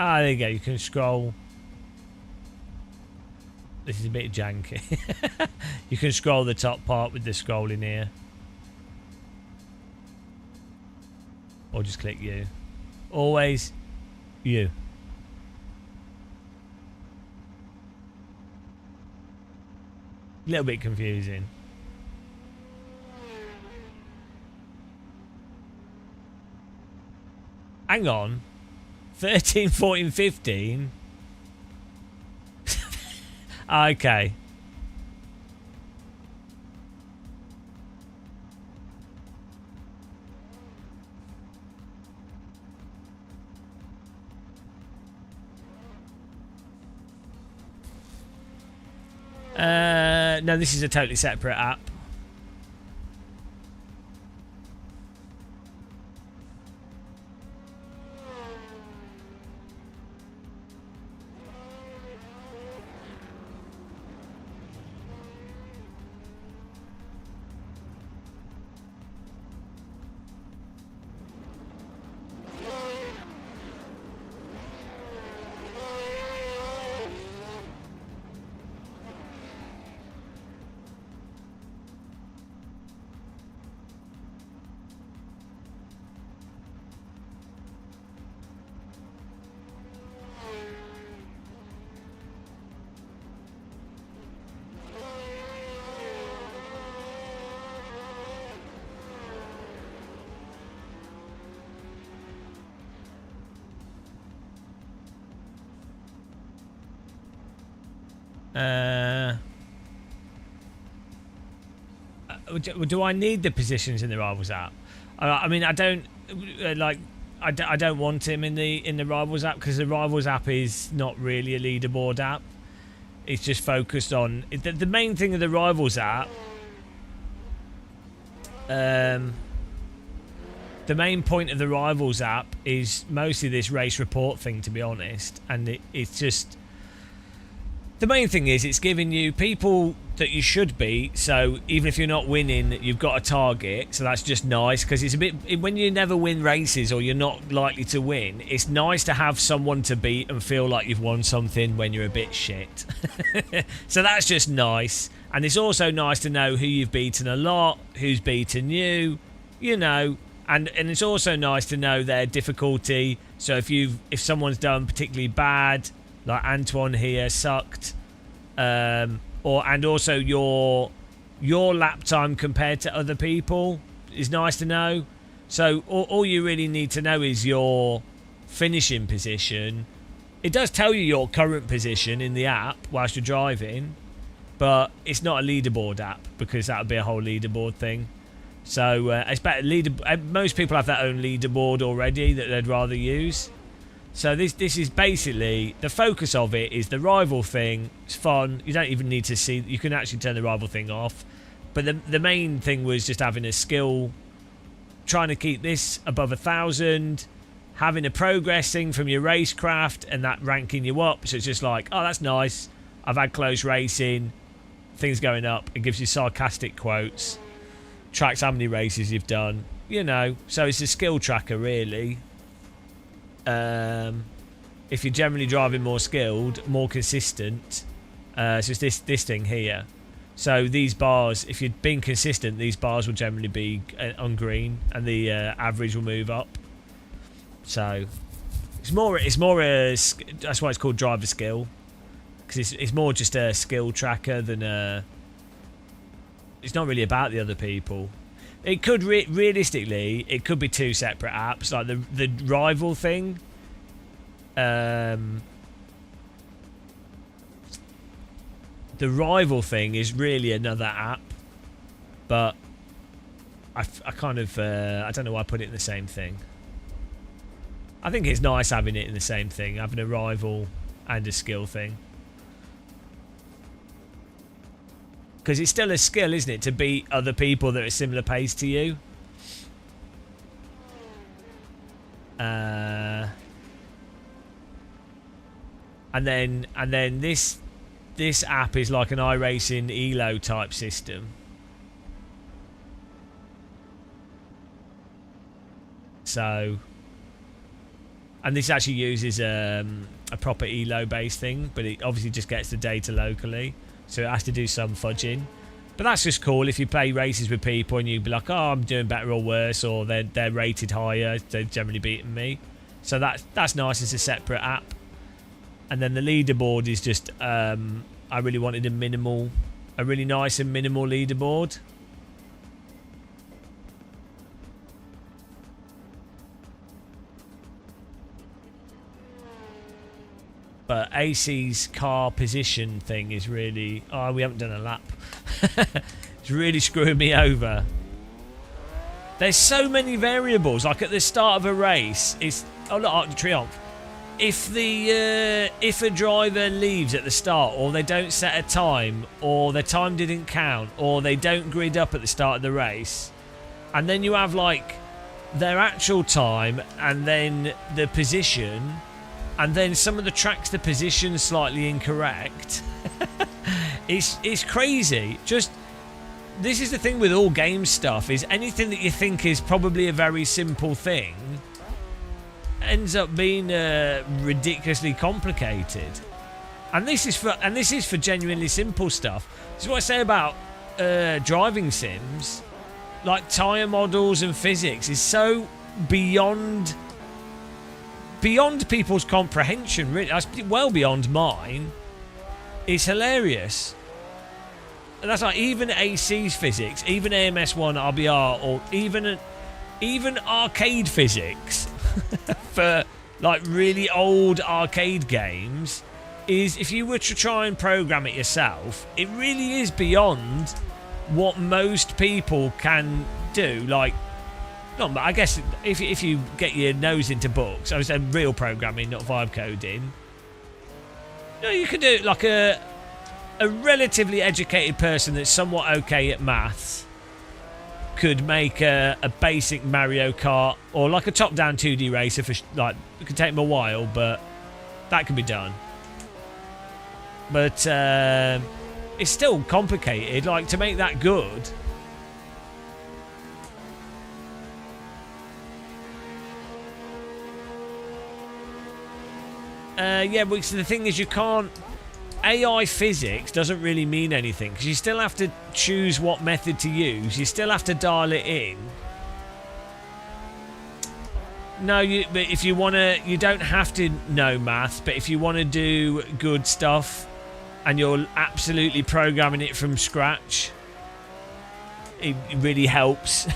Ah, there you go. You can scroll. This is a bit janky. You can scroll the top part with the scrolling here. Or just click you. Always you. A little bit confusing. Hang on. 13, 14, 15. Okay. No, this is a totally separate app. Do I need the positions in the Rivals app? I mean, I don't like. I don't want him in the Rivals app, because the Rivals app is not really a leaderboard app. It's just focused on the main thing of the Rivals app. The main point of the Rivals app is mostly this race report thing, to be honest, and it's just the main thing is it's giving you people that you should beat. So even if you're not winning, you've got a target. So that's just nice, because it's a bit, when you never win races or you're not likely to win, it's nice to have someone to beat and feel like you've won something when you're a bit shit. So that's just nice. And it's also nice to know who you've beaten a lot, who's beaten you, you know. And it's also nice to know their difficulty. So if someone's done particularly bad, like Antoine here sucked, and also your lap time compared to other people is nice to know. So all you really need to know is your finishing position. It does tell you your current position in the app whilst you're driving, but it's not a leaderboard app, because that would be a whole leaderboard thing. So it's better. Most people have their own leaderboard already that they'd rather use. So this is basically, the focus of it is the rival thing. It's fun. You don't even need to see. You can actually turn the rival thing off. But the main thing was just having a skill, trying to keep this above 1,000, having a progress thing from your racecraft, and that ranking you up. So it's just like, oh, that's nice. I've had close racing. Things going up. It gives you sarcastic quotes. Tracks how many races you've done. You know. So it's a skill tracker, really. If you're generally driving more skilled, more consistent, so it's this thing here. So these bars, if you're being consistent, these bars will generally be on green, and the average will move up. So it's more that's why it's called driver skill, because it's more just a skill tracker than it's not really about the other people. It could realistically, it could be two separate apps, like the rival thing. The rival thing is really another app, but I kind of I don't know why I put it in the same thing. I think it's nice having it in the same thing, having a rival and a skill thing. Because it's still a skill, isn't it, to beat other people that are similar pace to you. And then this app is like an iRacing ELO type system. So, and this actually uses a proper ELO based thing, but it obviously just gets the data locally. So it has to do some fudging. But that's just cool if you play races with people and you be like, oh, I'm doing better or worse, or they're rated higher, they're generally beating me. So that's nice as a separate app. And then the leaderboard is just, I really wanted a really nice and minimal leaderboard. But AC's car position thing is really... Oh, we haven't done a lap. It's really screwing me over. There's so many variables. Like at the start of a race, it's... Oh, look, Arc de Triomphe. If a driver leaves at the start, or they don't set a time, or their time didn't count, or they don't grid up at the start of the race, and then you have like their actual time and then the position, and then some of the tracks the position slightly incorrect. It's crazy. Just this is the thing with all game stuff, is anything that you think is probably a very simple thing ends up being ridiculously complicated. And this is for genuinely simple stuff. This is what I say about driving sims. Like tyre models and physics is so beyond people's comprehension, really. That's well beyond mine. It's hilarious. And that's like even AC's physics, even AMS1 RBR, or even arcade physics for like really old arcade games, is if you were to try and program it yourself, it really is beyond what most people can do. Like Not, I guess if you get your nose into books, I was saying real programming, not vibe coding. You know, you could do like a relatively educated person that's somewhat okay at maths could make a basic Mario Kart or like a top-down 2D racer for like it could take them a while, but that can be done. But it's still complicated. Like to make that good. Yeah, but the thing is, you can't. AI physics doesn't really mean anything because you still have to choose what method to use. You still have to dial it in. No, but if you want to, you don't have to know maths. But if you want to do good stuff, and you're absolutely programming it from scratch, it really helps.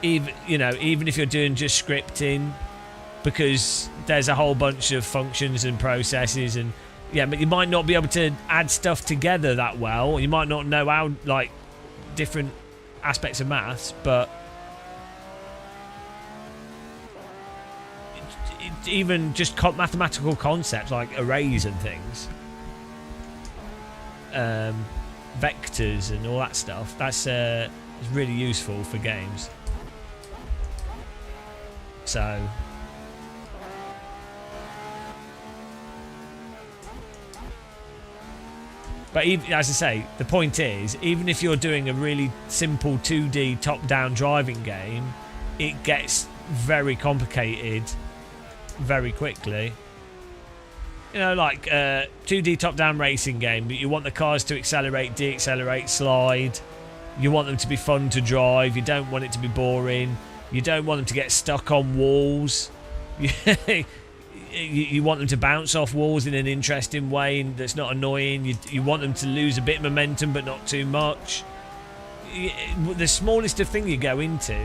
Even if you're doing just scripting. Because there's a whole bunch of functions and processes, and yeah, but you might not be able to add stuff together that well. You might not know how, like, different aspects of maths, but even just mathematical concepts like arrays and things, vectors and all that stuff. That's is really useful for games. So. But even, as I say, the point is, even if you're doing a really simple 2D top-down driving game, it gets very complicated very quickly. You know, like 2D top-down racing game, but you want the cars to accelerate, deaccelerate, slide. You want them to be fun to drive. You don't want it to be boring. You don't want them to get stuck on walls. You want them to bounce off walls in an interesting way that's not annoying. You want them to lose a bit of momentum but not too much. The smallest of thing you go into,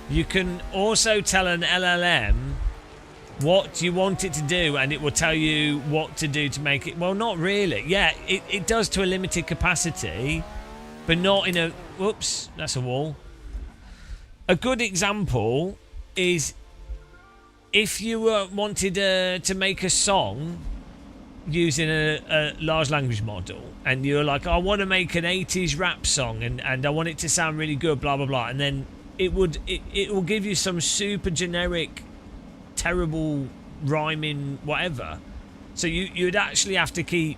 you can also tell an LLM what you want it to do, and it will tell you what to do to make it. Well, not really. Yeah, it does to a limited capacity, but not in a... Whoops, that's a wall. A good example is if you wanted to make a song using a large language model, and you're like, I want to make an 80s rap song, and I want it to sound really good, blah, blah, blah, and then it will give you some super generic... terrible rhyming whatever, so you'd actually have to keep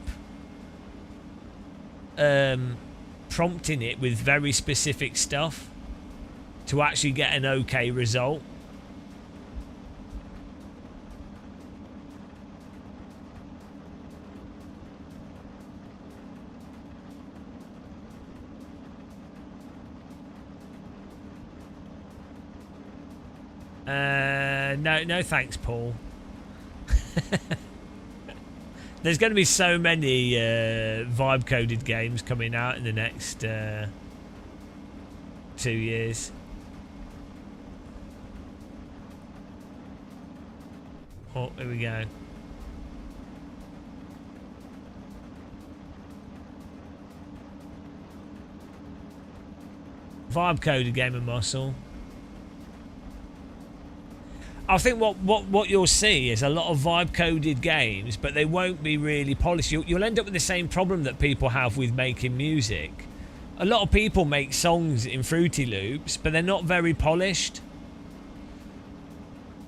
prompting it with very specific stuff to actually get an okay result. No thanks, Paul. There's going to be so many vibe coded games coming out in the next 2 years. Oh, here we go. Vibe coded game of Muscle. I think what you'll see is a lot of vibe coded games, but they won't be really polished. You'll end up with the same problem that people have with making music. A lot of people make songs in Fruity Loops, but they're not very polished.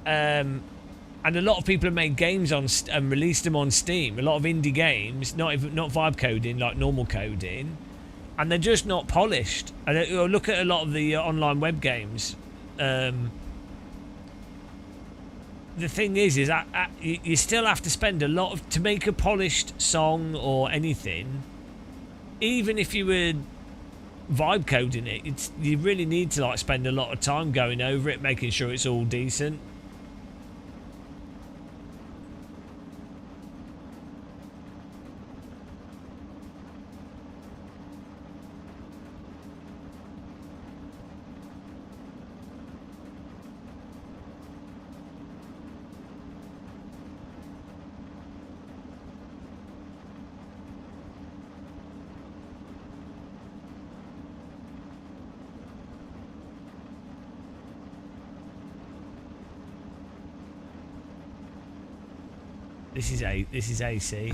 And a lot of people have made games and released them on Steam. A lot of indie games, not vibe coding, like normal coding, and they're just not polished. And look at a lot of the online web games. The thing is that you still have to spend a lot to make a polished song or anything. Even if you were vibe coding it, you really need to like spend a lot of time going over it, making sure it's all decent. This is AC.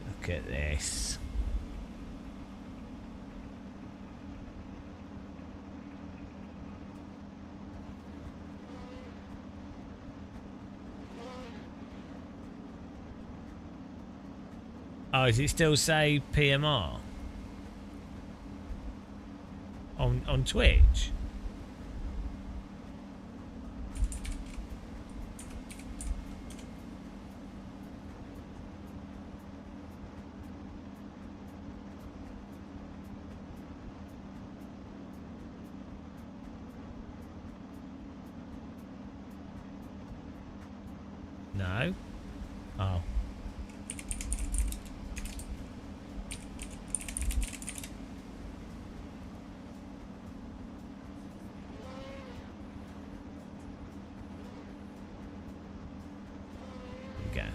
Look at this. Oh, does it still say PMR on Twitch? No. Oh. Okay.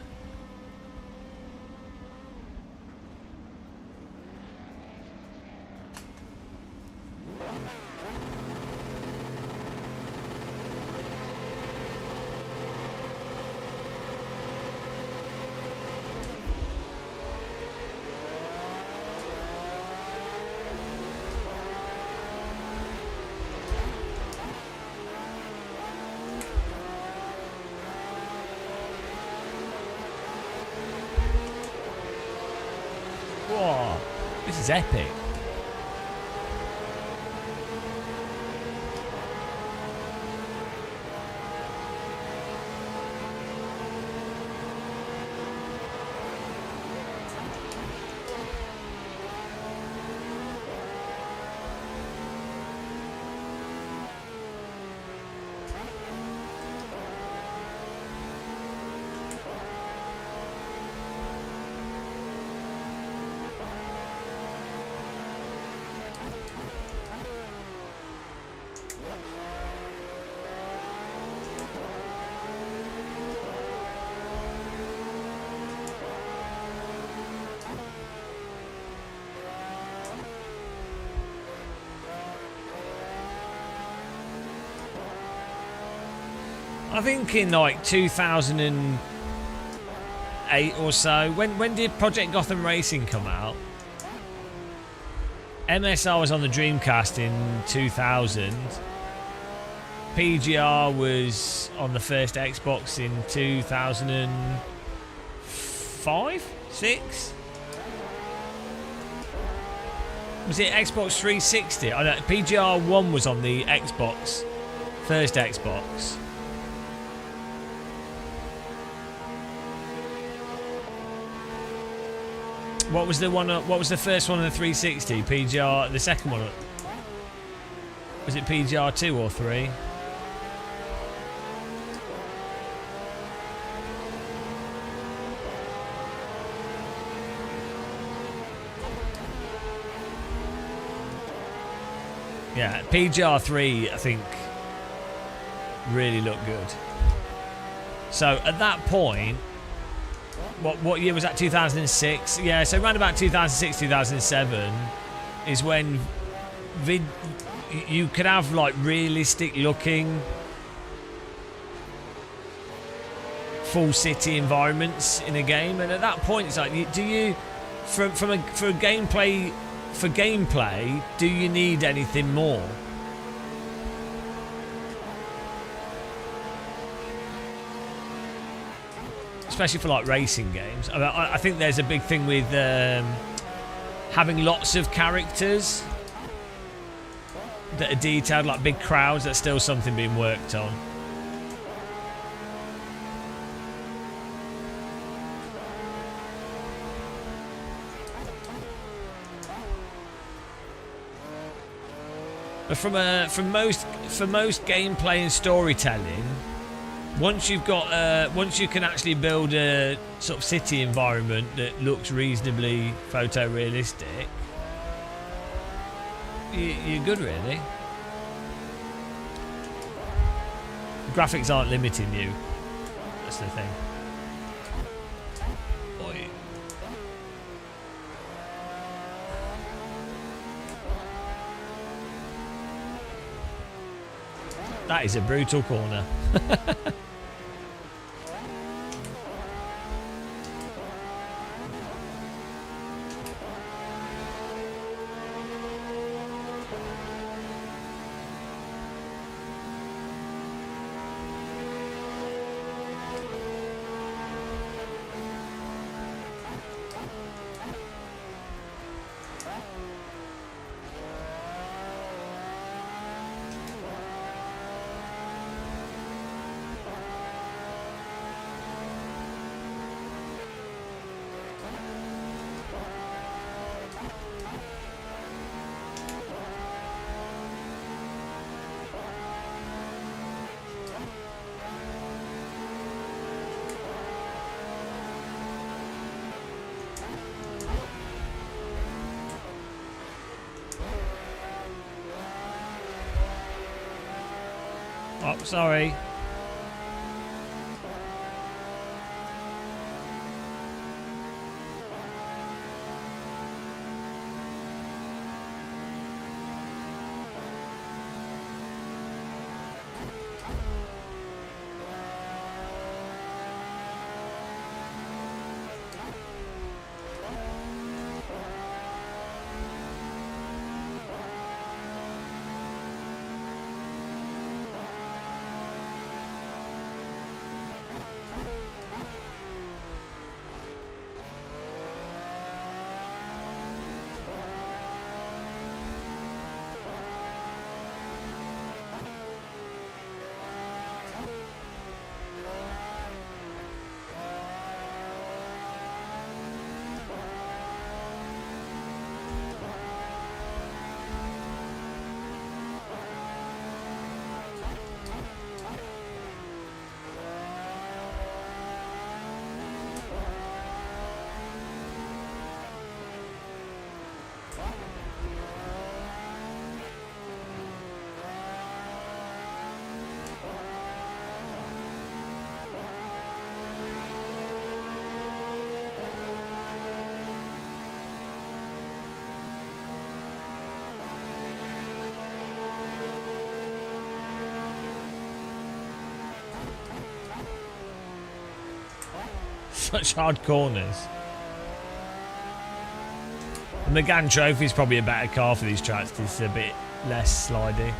Whoa, this is epic. I think in like 2008 or so. When did Project Gotham Racing come out? MSR was on the Dreamcast in 2000. PGR was on the first Xbox in 2005? 6? Was it Xbox 360? I know PGR 1 was on the Xbox, first Xbox. What was the one? What was the first one on the 360? PGR. The second one. Was it PGR 2 or 3? Yeah, PGR 3 I think really looked good. So at that point, what year was that? 2006. Yeah, so around about 2006, 2007 is when you could have like realistic looking full city environments in a game, and at that point it's like, do you for gameplay do you need anything more? Especially for like racing games. I think there's a big thing with having lots of characters that are detailed, like big crowds. That's still something being worked on. But for most gameplay and storytelling, once you can actually build a sort of city environment that looks reasonably photorealistic, you're good, really. Graphics aren't limiting you. That's the thing. Oi. That is a brutal corner. Oh, sorry. Such hard corners. The Megane Trophy is probably a better car for these tracks. It's a bit less slidey.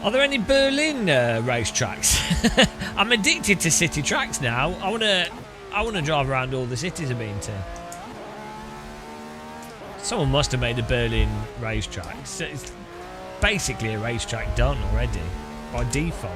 Are there any Berlin racetracks? I'm addicted to city tracks now. I wanna drive around all the cities I've been to. Someone must have made a Berlin racetrack. It's basically a racetrack done already by default.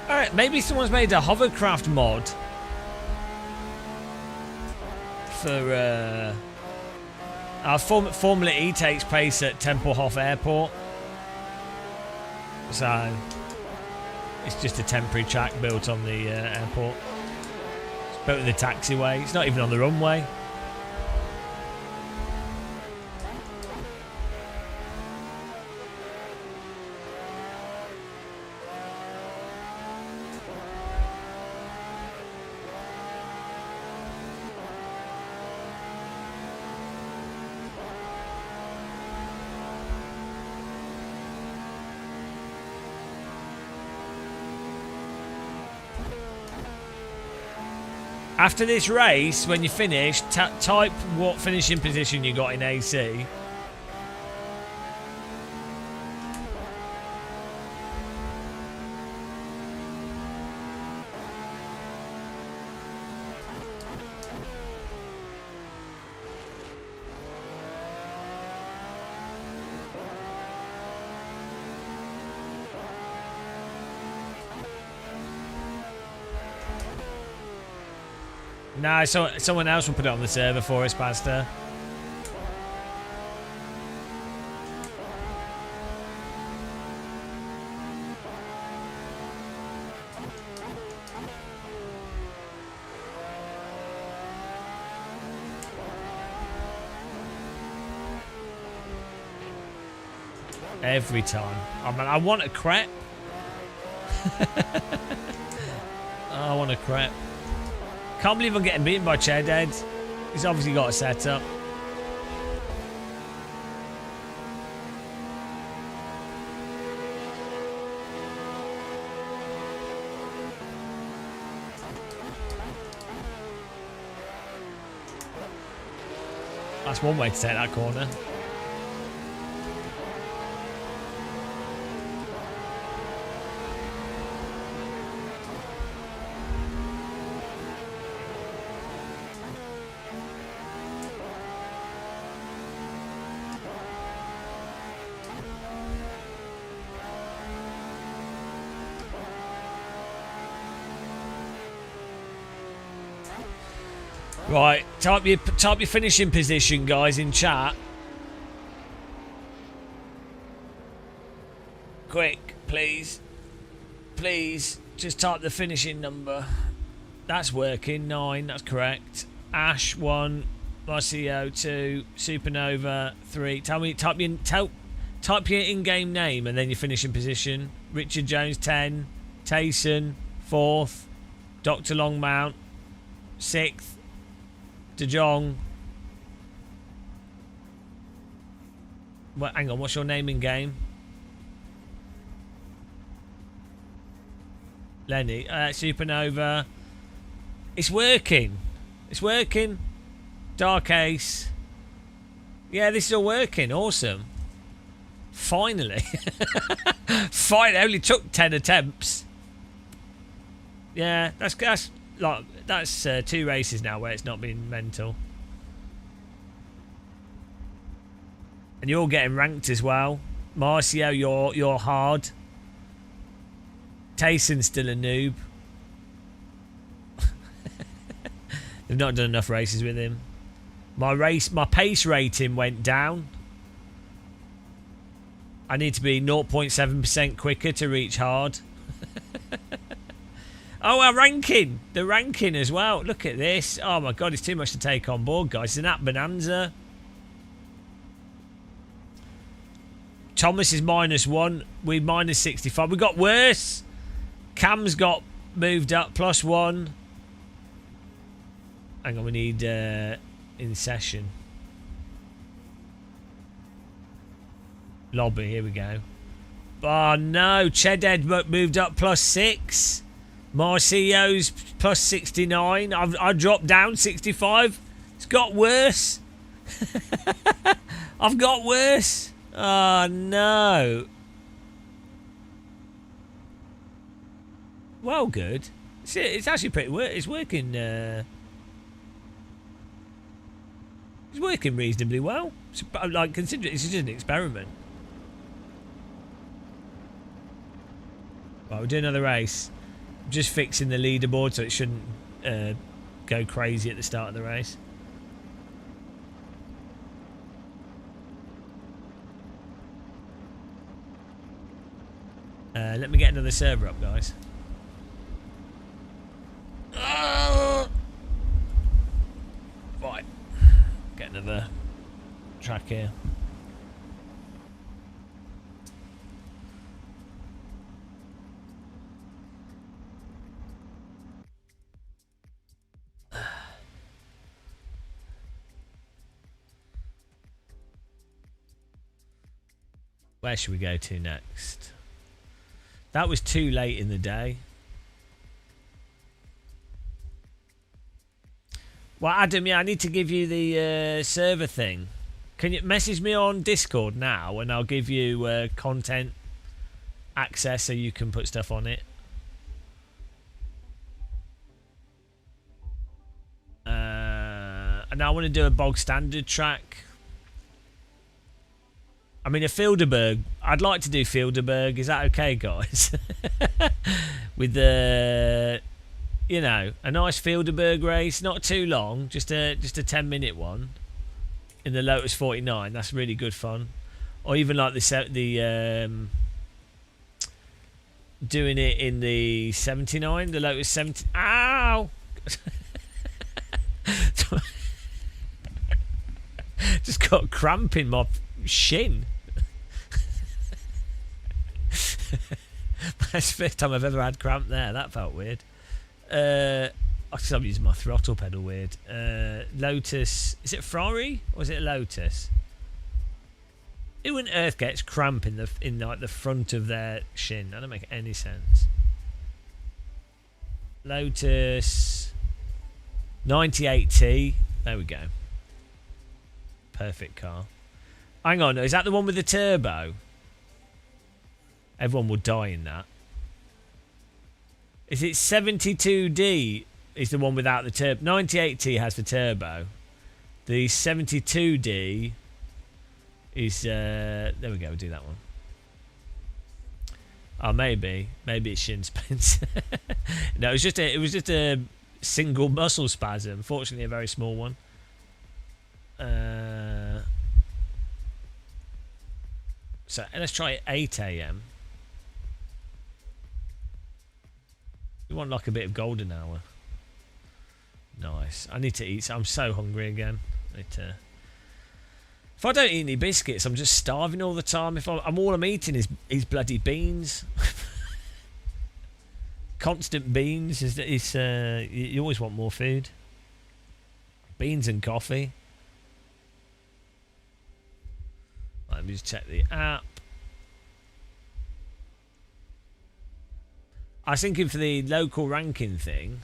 Alright, maybe someone's made a hovercraft mod for Formula E takes place at Tempelhof Airport. So, it's just a temporary track built on the airport. It's built with a taxiway. It's not even on the runway. After this race, when you finish, type what finishing position you got in AC. No, so someone else will put it on the server for us, Pastor. Every time. I mean, I want a crepe. I want a crepe. Can't believe I'm getting beaten by Chairdead. He's obviously got a setup. That's one way to take that corner. Right, type your finishing position, guys, in chat. Quick, please. Please, just type the finishing number. That's working, 9, that's correct. Ash 1, Marcio 2, Supernova 3. Type your in-game name and then your finishing position. Richard Jones 10, Tayson 4th, Dr. Longmount 6th. De Jong. Well, hang on, what's your name in game? Lenny. Supernova. It's working. It's working. Dark Ace. Yeah, this is all working. Awesome. Finally. Fine. It only took 10 attempts. Yeah, that's like that's 2 races now where it's not been mental. And you're getting ranked as well. Marcio, you're hard. Tayson's still a noob. They've not done enough races with him. My pace rating went down. I need to be 0.7% quicker to reach hard. Oh, our ranking. The ranking as well. Look at this. Oh, my God. It's too much to take on board, guys. It's an app bonanza. Thomas is -1. We're -65. We got worse. Cam's got moved up +1. Hang on. We need in session. Lobby. Here we go. Oh, no. Chedhead moved up +6. Marcio's +69. I dropped down 65. It's got worse. I've got worse. Oh no. Well, good. It's actually pretty. It's working. It's working reasonably well. Like, consider it's just an experiment. Right, we'll do another race. Just fixing the leaderboard so it shouldn't go crazy at the start of the race. Let me get another server up, guys. Right. Get another track here. Where should we go to next? That was too late in the day. Well, Adam, yeah, I need to give you the server thing. Can you message me on Discord now, and I'll give you content access so you can put stuff on it. And I want to do a bog standard track. I mean, a Filderberg. I'd like to do Filderberg. Is that okay, guys? With the, you know, a nice Filderberg race, not too long, just a 10-minute one in the Lotus 49. That's really good fun. Or even like the doing it in the 79, the Lotus 70. Ow! Just got a cramp in my shin. That's the first time I've ever had cramp there. That felt weird. I'm using my throttle pedal weird. Lotus. Is it Ferrari or is it Lotus? Who on earth gets cramp in like the front of their shin? That don't make any sense. Lotus 98T. There we go. Perfect car. Hang on, is that the one with the turbo? Everyone will die in that. Is it 72D is the one without the turbo? 98T has the turbo. The 72D is there we go, we'll do that one. Oh, maybe it's shin splints. No, it was just a single muscle spasm. Fortunately, a very small one. So let's try 8 AM. We want like a bit of golden hour. Nice. I need to eat. So I'm so hungry again. If I don't eat any biscuits, I'm just starving all the time. If all I'm eating is bloody beans. Constant beans. You always want more food. Beans and coffee. Let me just check the app. I was thinking for the local ranking thing.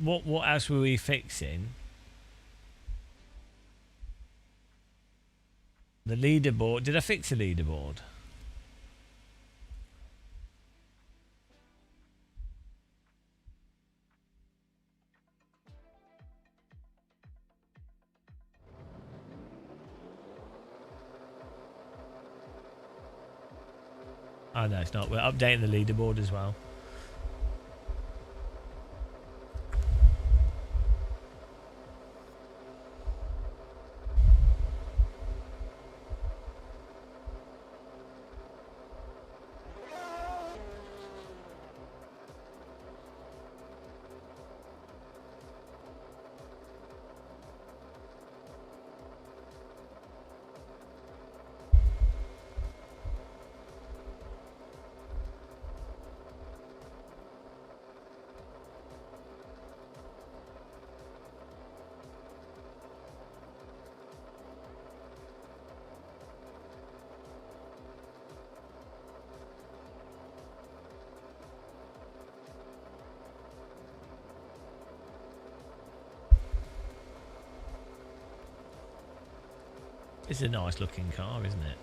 What else were we fixing? The leaderboard. Did I fix the leaderboard? Oh no, it's not. We're updating the leaderboard as well. It's a nice looking car, isn't it?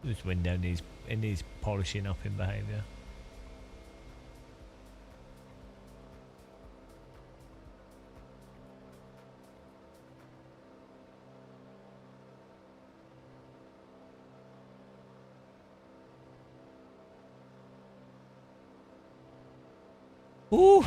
This window needs polishing up in behaviour. Ooh.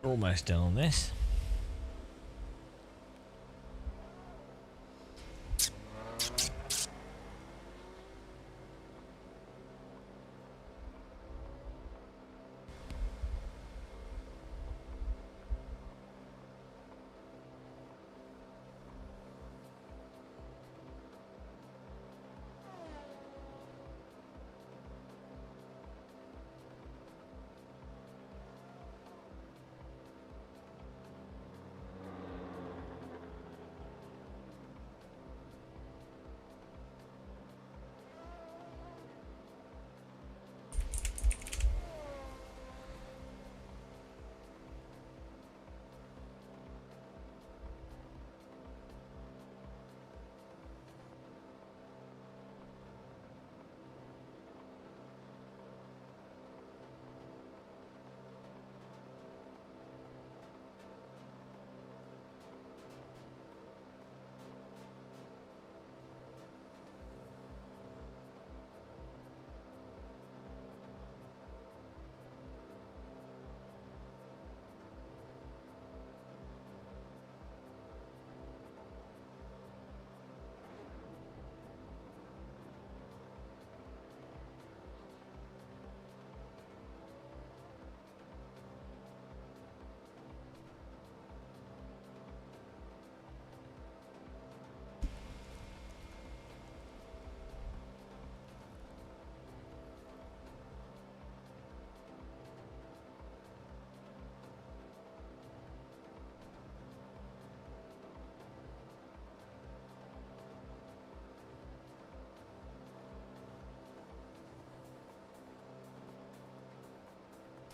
Almost done on this.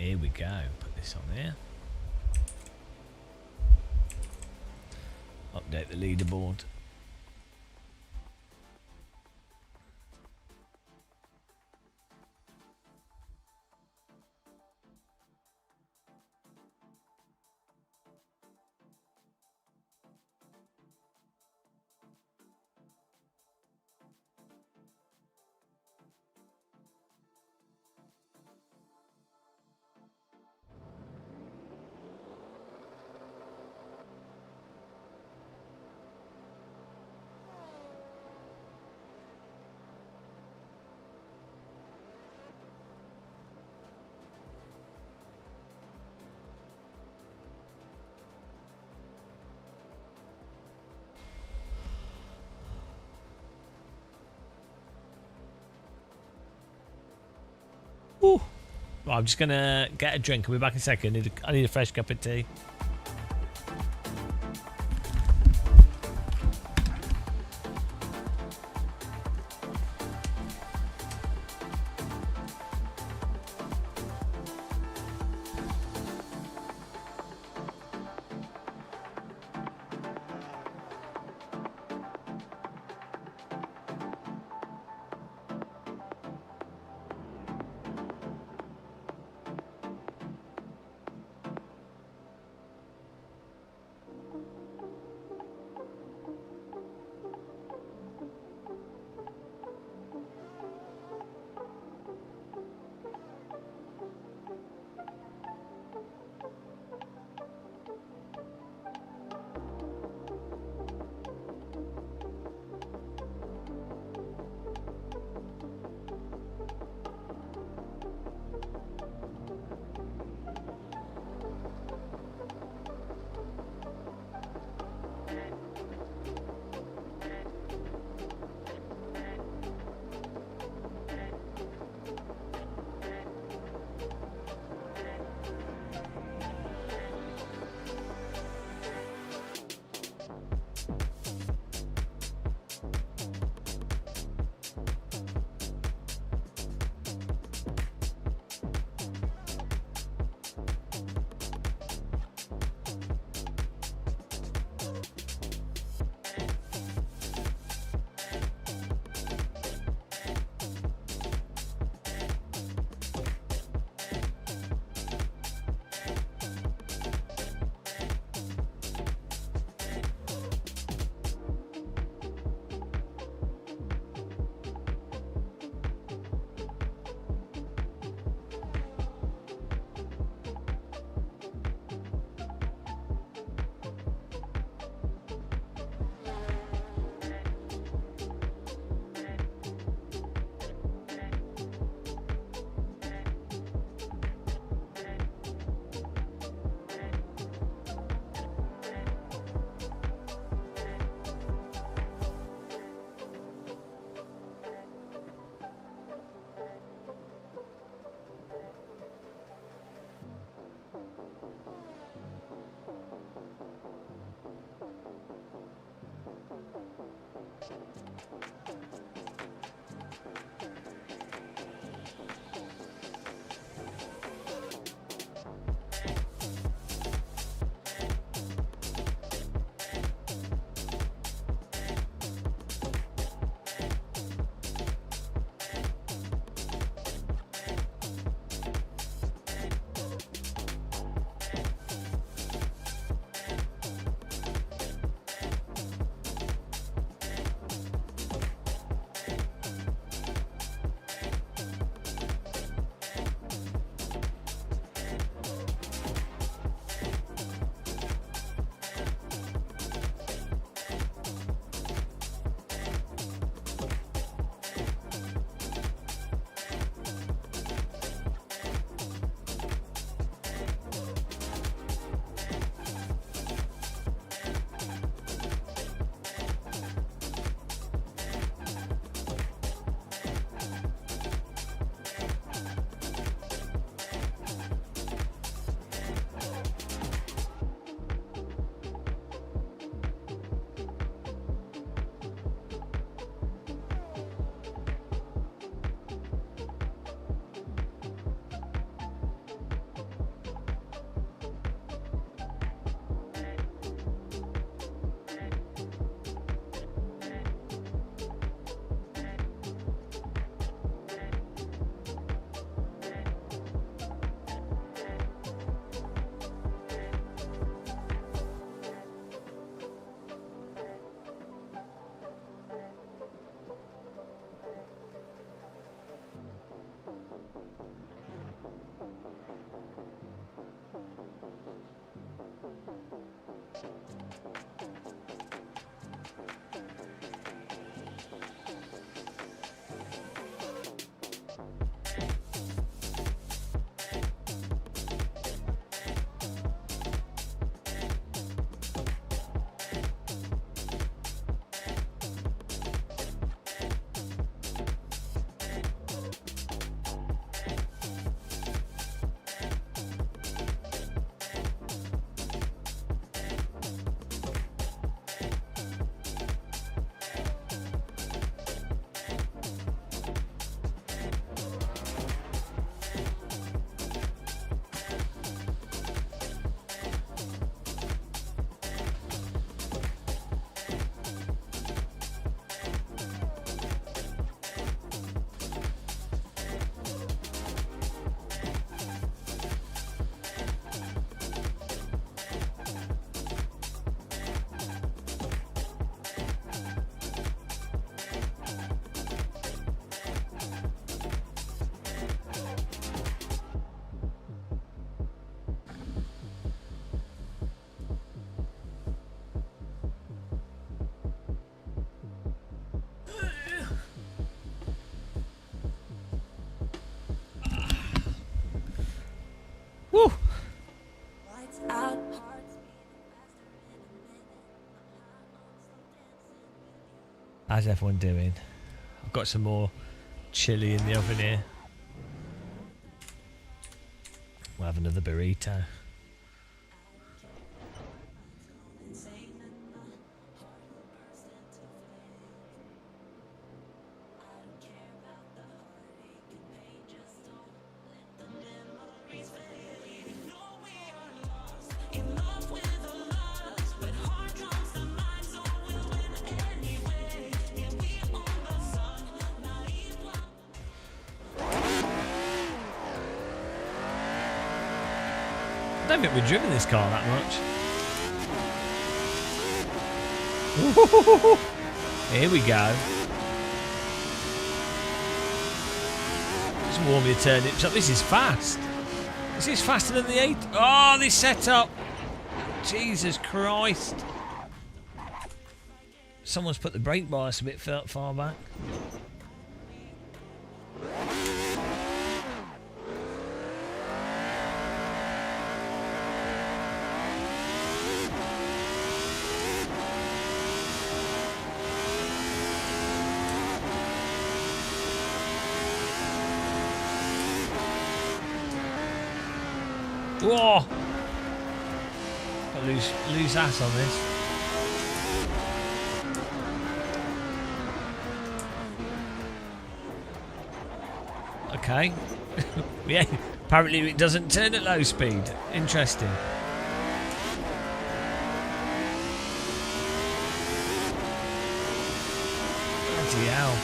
Here we go. Put this on here. Update the leaderboard. Ooh. Right, I'm just gonna get a drink. I'll be back in a second. I need a fresh cup of tea. How's everyone doing? I've got some more chili in the oven here. We'll have another burrito. I don't think we've driven this car that much. Ooh, here we go. Just warm your turnips up. This is fast. This is faster than the 8. Oh, this setup. Jesus Christ. Someone's put the brake bias a bit far back. Whoa! Got loose ass on this. Okay. Yeah, apparently it doesn't turn at low speed. Interesting. Bloody hell.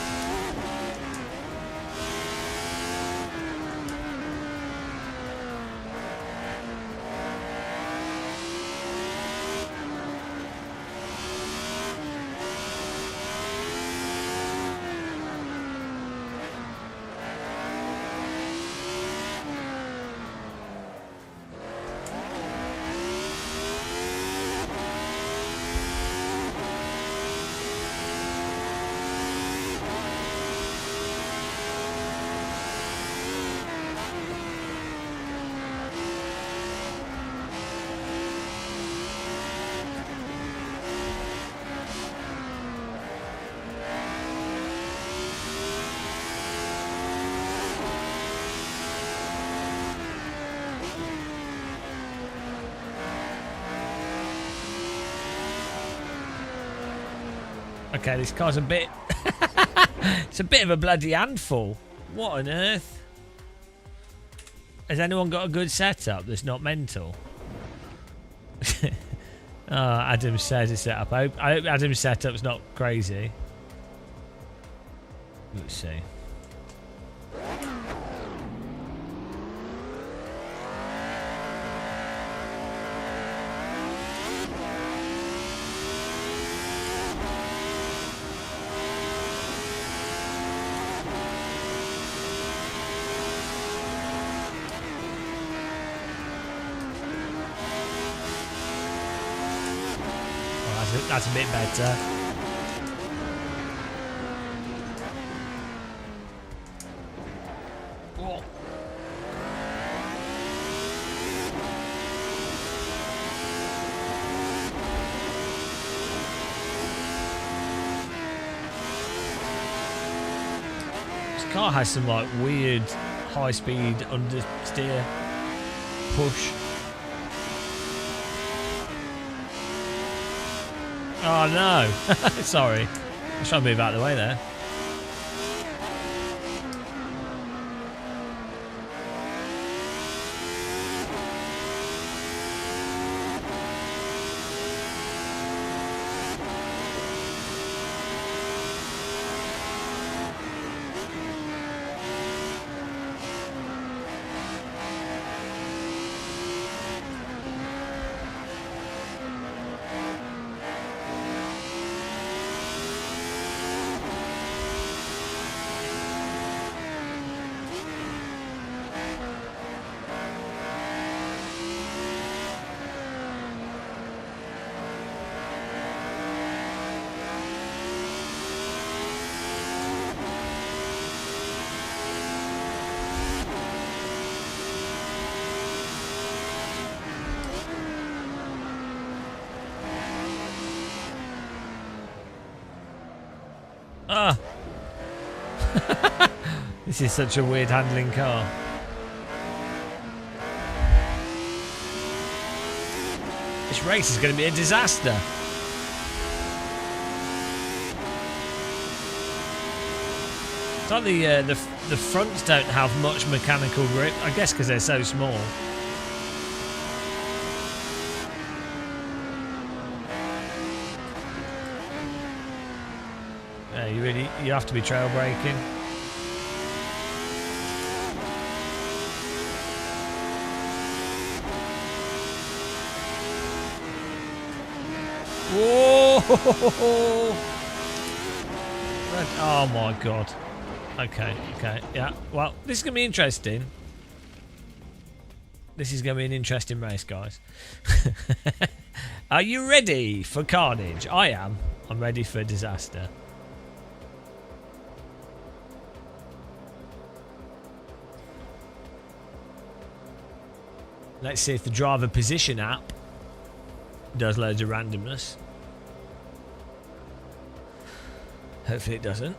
Okay, this car's a bit... it's a bit of a bloody handful. What on earth? Has anyone got a good setup that's not mental? Oh, Adam says his setup. I hope Adam's setup's not crazy. Let's see. That's a bit better. Whoa. This car has some like weird high-speed understeer push. Oh no! Sorry. I was trying to move out of the way there. Ah. This is such a weird handling car. This race is going to be a disaster. It's like the fronts don't have much mechanical grip. I guess because they're so small. Yeah, you have to be trail braking. Whoa! Oh my god. Okay, yeah. Well, this is going to be interesting. This is going to be an interesting race, guys. Are you ready for carnage? I am. I'm ready for disaster. Let's see if the driver position app does loads of randomness. Hopefully it doesn't.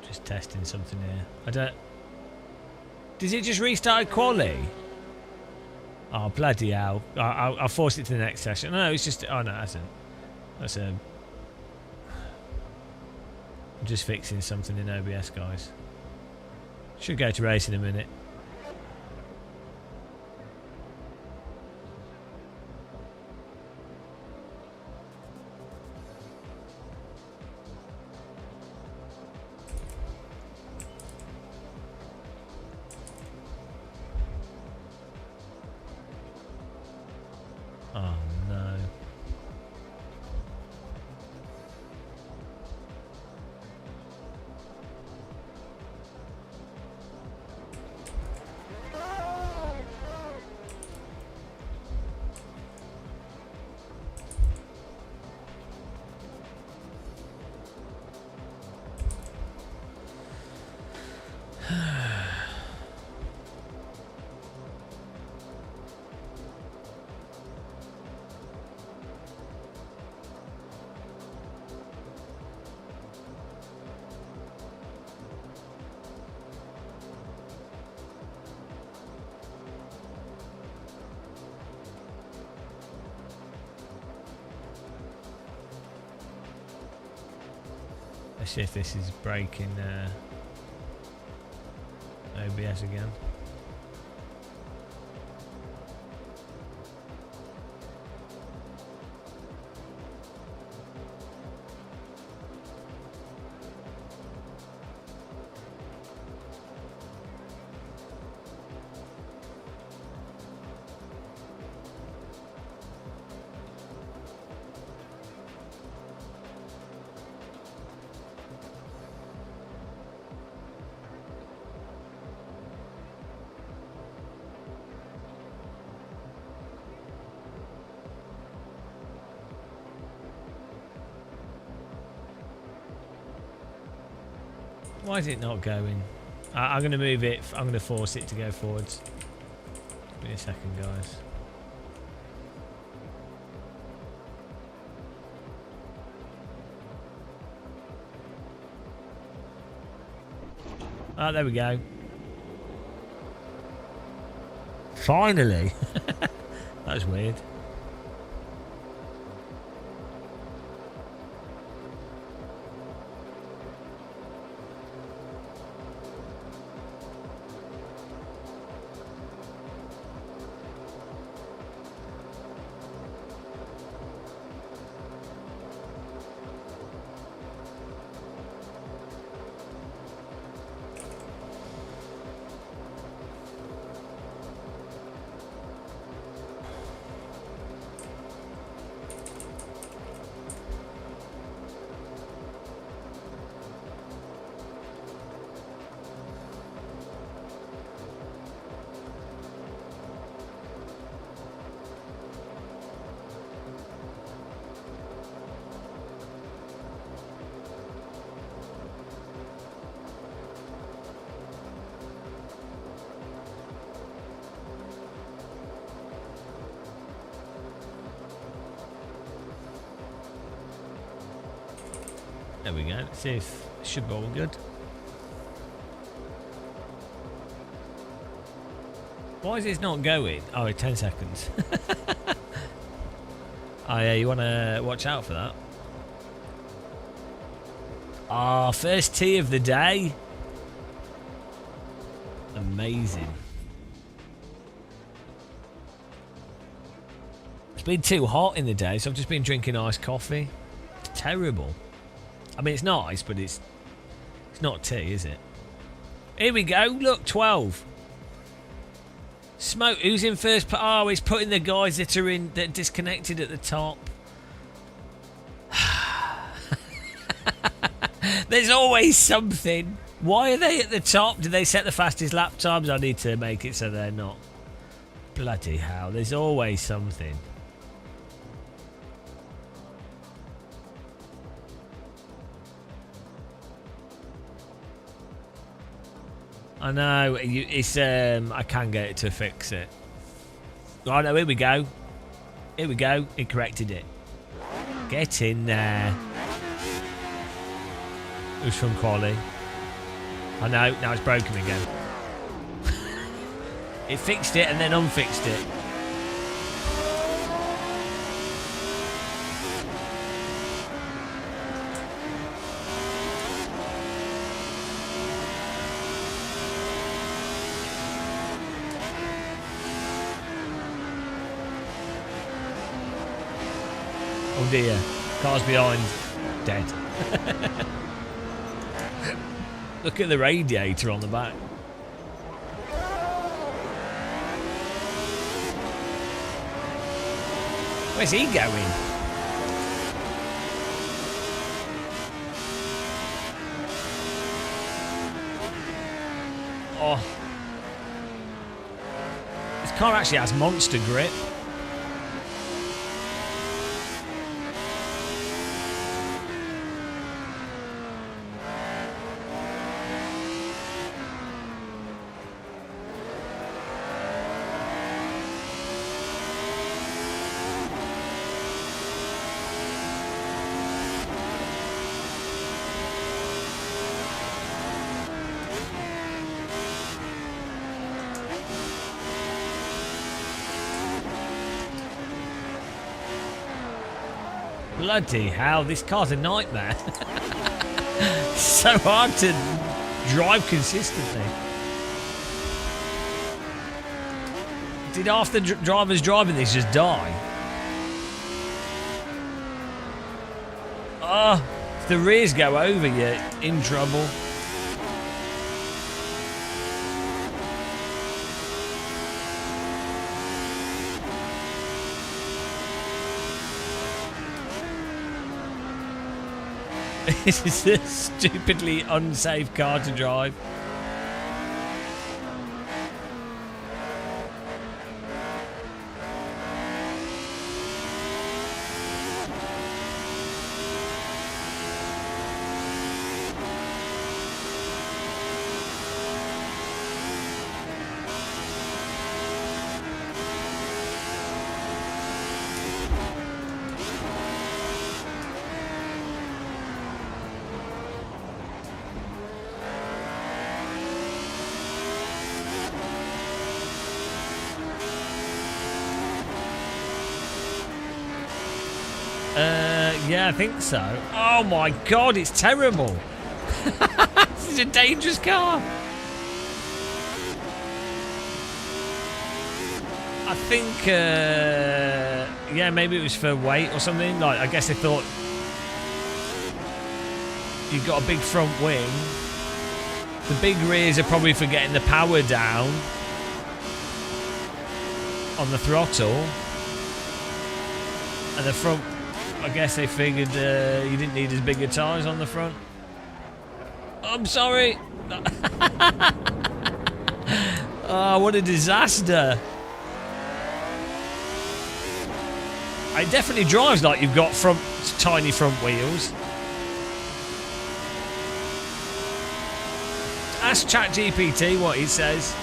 Just testing something here. I don't... Does it just restart quali? Oh, bloody hell. I'll force it to the next session. No, it's just... Oh, no, it hasn't. That's a... I'm just fixing something in OBS, guys. Should go to race in a minute. Oh no. Let's see if this is breaking OBS again. Why is it not going? I'm going to move it. I'm going to force it to go forwards. Give me a second, guys. Oh, there we go. Finally. That was weird. There we go. Let's see if it should be all good. Why is this not going? Oh, 10 seconds. Oh yeah, you want to watch out for that. Ah, first tea of the day. Amazing. It's been too hot in the day, so I've just been drinking iced coffee. It's terrible. I mean, it's nice, but it's not tea, is it? Here we go. Look, 12. Smoke. Who's in first? Oh, he's putting the guys that are disconnected at the top. There's always something. Why are they at the top? Do they set the fastest lap times? I need to make it so they're not. Bloody hell. There's always something. I know, it's I can get it to fix it. Oh no, here we go. Here we go, it corrected it. Get in there. Who's from Quali? I know, now it's broken again. It fixed it and then unfixed it. Oh dear, cars behind, dead. Look at the radiator on the back. Where's he going? Oh. This car actually has monster grip. Bloody hell, this car's a nightmare. So hard to drive consistently. Did half the drivers driving this just die? Oh, if the rears go over, you're in trouble. This is a stupidly unsafe car to drive. Yeah, I think so. Oh my god, it's terrible. This is a dangerous car. I think, yeah, maybe it was for weight or something. Like, I guess they thought you've got a big front wing. The big rears are probably for getting the power down on the throttle. And the front, I guess they figured you didn't need as big a tyres on the front. I'm sorry. Oh, what a disaster. It definitely drives like you've got tiny front wheels. Ask ChatGPT what he says.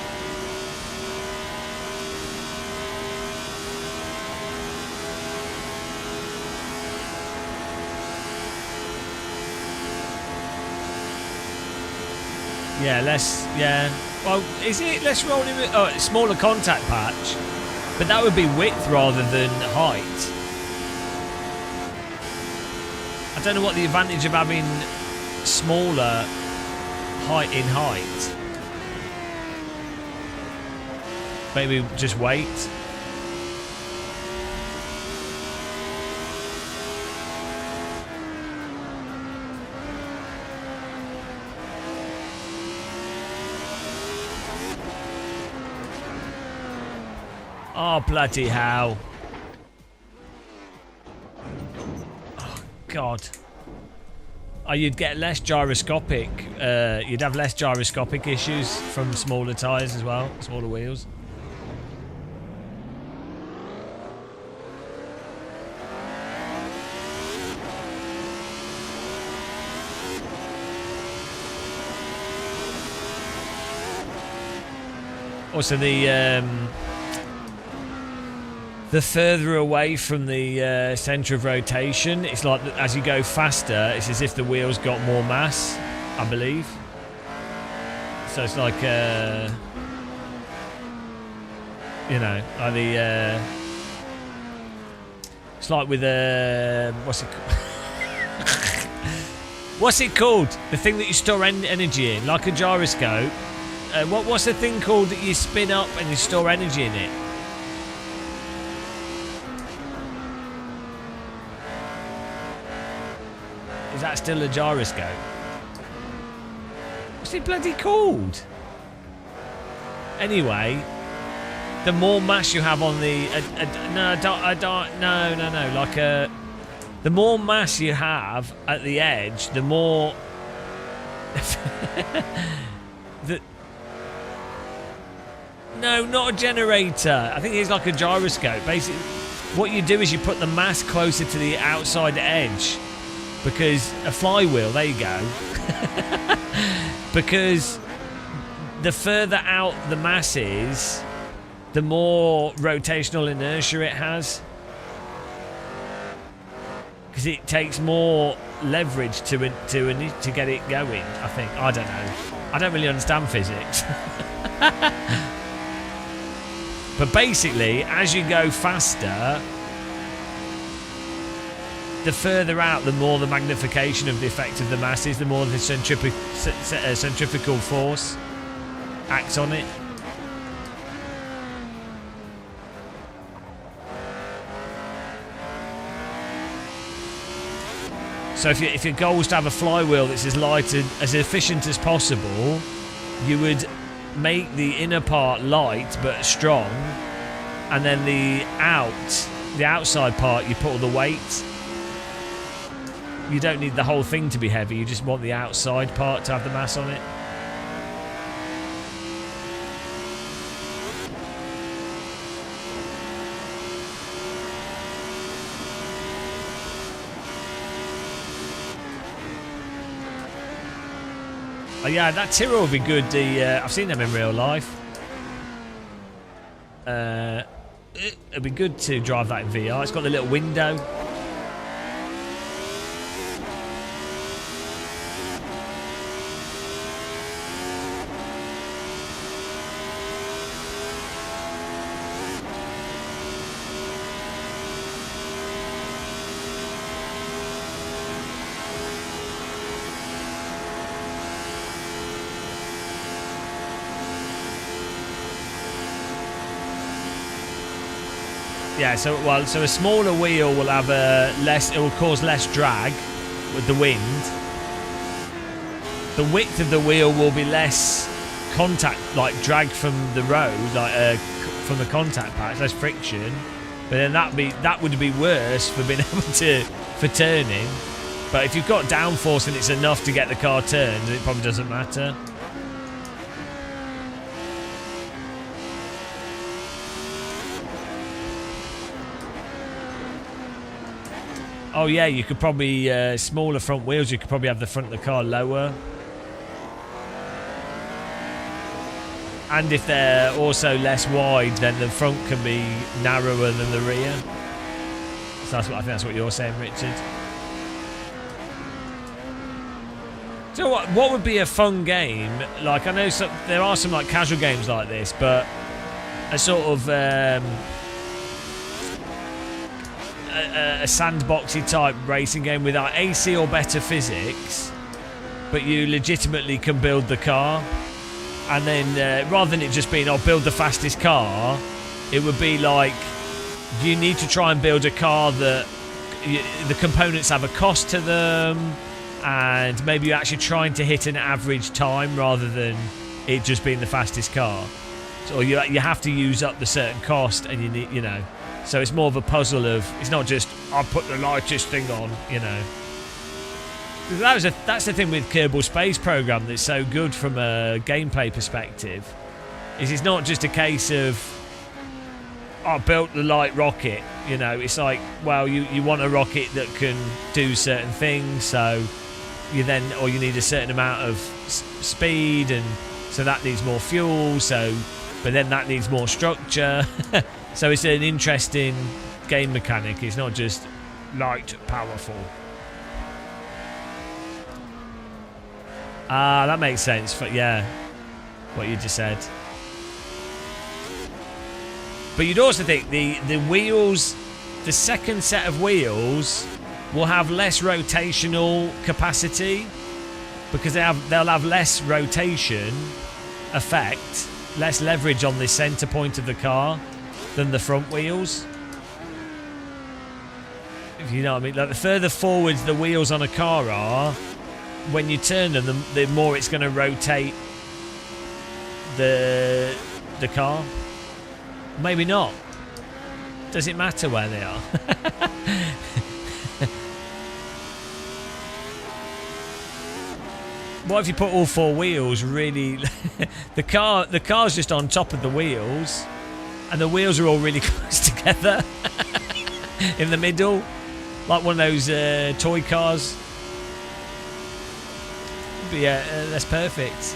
Yeah, well, is it less rolling? Oh, it's smaller contact patch, but that would be width rather than height. I don't know what the advantage of having smaller height in height. Maybe just weight. Oh, bloody hell. Oh, God. Oh, you'd get less gyroscopic. You'd have less gyroscopic issues from smaller tyres as well, smaller wheels. Also, the further away from the centre of rotation, it's like as you go faster, it's as if the wheels got more mass, I believe. So it's like, you know, like it's like with what's it called? What's it called? The thing that you store energy in, like a gyroscope. What's the thing called that you spin up and you store energy in it? Is that still a gyroscope? What's it bloody called? Anyway, the more mass you have on the the more mass you have at the edge, the more no, not a generator. I think it's like a gyroscope. Basically, what you do is you put the mass closer to the outside edge. Because a flywheel, there you go. Because the further out the mass is, the more rotational inertia it has. Because it takes more leverage to get it going, I think. I don't know. I don't really understand physics. But basically, as you go faster, the further out, the more the magnification of the effect of the mass is, the more the centrifugal force acts on it. So if your goal is to have a flywheel that's as light and as efficient as possible, you would make the inner part light but strong, and then the outside part, you put all the weight. You don't need the whole thing to be heavy, you just want the outside part to have the mass on it. Oh yeah, that Tyrrell would be good. I've seen them in real life. It'd be good to drive that in VR. It's got the little window. Yeah, so a smaller wheel will have it will cause less drag with the wind. The width of the wheel will be less contact, like drag from the road, like from the contact patch, less friction. But then that would be worse for being able for turning. But if you've got downforce and it's enough to get the car turned, it probably doesn't matter. Oh yeah, you could probably smaller front wheels. You could probably have the front of the car lower, and if they're also less wide, then the front can be narrower than the rear. So I think that's what you're saying, Richard. So what would be a fun game? Like, I know there are some like casual games like this, but a sort of a sandboxy type racing game with like AC or better physics, but you legitimately can build the car, and then rather than it just being build the fastest car, it would be like you need to try and build a car that the components have a cost to them, and maybe you're actually trying to hit an average time rather than it just being the fastest car. So you have to use up the certain cost, and you need, you know. So it's more of a puzzle of, it's not just, I'll put the lightest thing on, you know. That's the thing with Kerbal Space Program that's so good from a gameplay perspective, is it's not just a case of, I built the light rocket, you know. It's like, well, you want a rocket that can do certain things, so you need a certain amount of speed, and so that needs more fuel, but then that needs more structure. So it's an interesting game mechanic. It's not just light, powerful. Ah, that makes sense. Yeah, what you just said. But you'd also think the wheels, the second set of wheels, will have less rotational capacity because they'll have less rotation effect, less leverage on the center point of the car than the front wheels. If you know what I mean. Like, the further forwards the wheels on a car are, when you turn them, the more it's going to rotate the car. Maybe not. Does it matter where they are? What if you put all four wheels really... the car's just on top of the wheels, and the wheels are all really close together in the middle, like one of those toy cars. But yeah, that's perfect.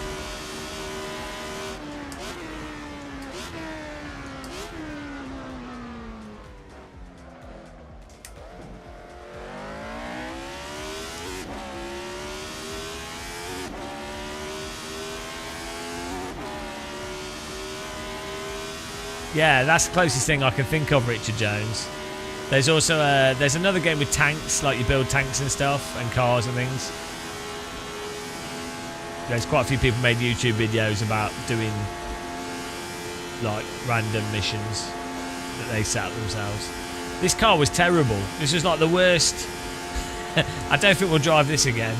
Yeah, that's the closest thing I can think of, Richard Jones. There's also there's another game with tanks, like you build tanks and stuff and cars and things. There's quite a few people made YouTube videos about doing like random missions that they set up themselves. This car was terrible. This was like the worst. I don't think we'll drive this again.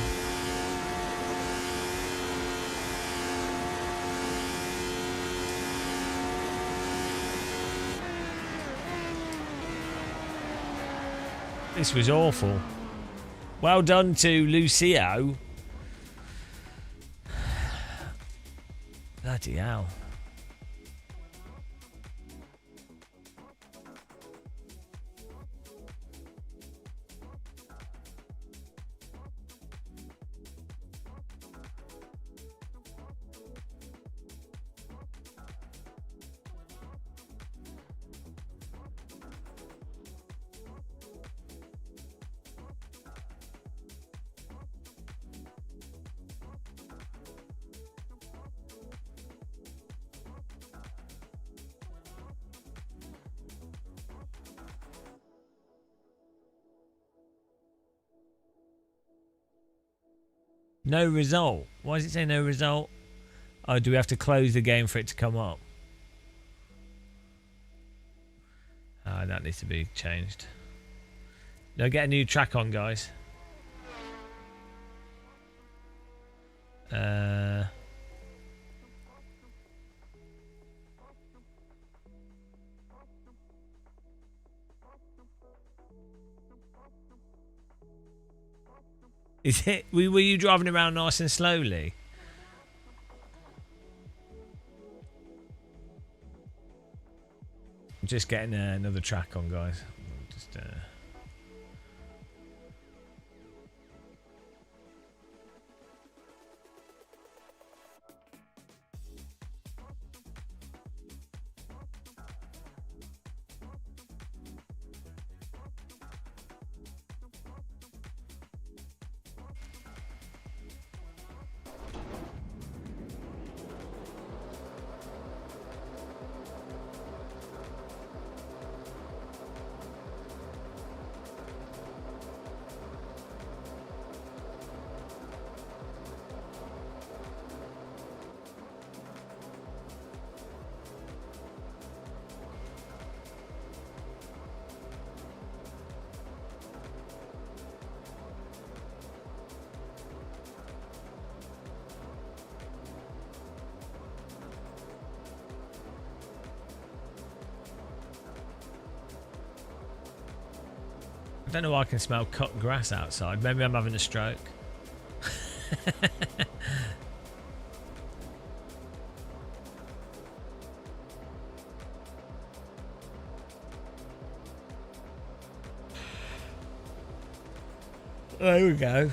This was awful. Well done to Lucio. Bloody hell. No result. Why does it say no result? Oh, do we have to close the game for it to come up? Ah, that needs to be changed. No, get a new track on, guys. Is it? Were you driving around nice and slowly? I'm just getting another track on, guys. Just. I don't know why I can smell cut grass outside. Maybe I'm having a stroke. There we go.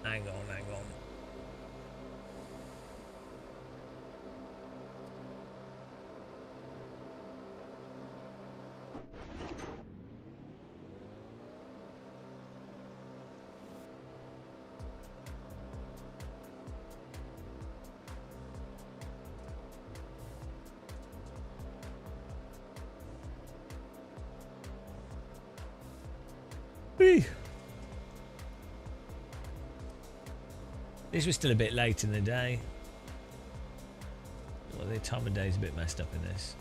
Hang on. Whee! This was still a bit late in the day. Well, the time of day is a bit messed up in this.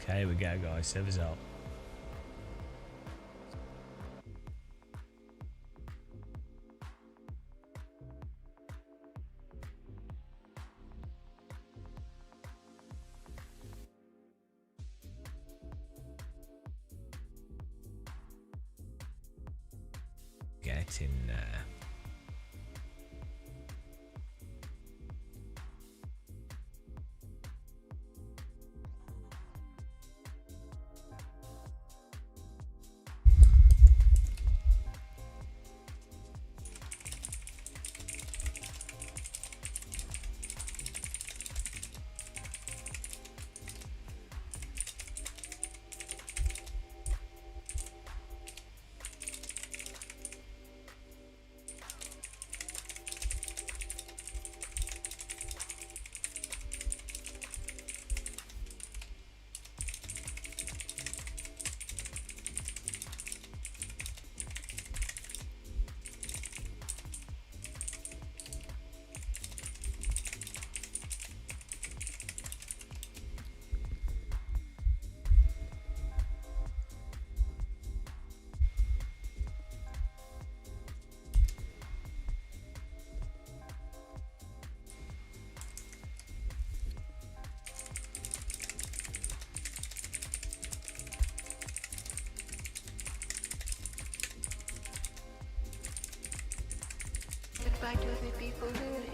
Okay, here we go, guys. Servers up. get in there.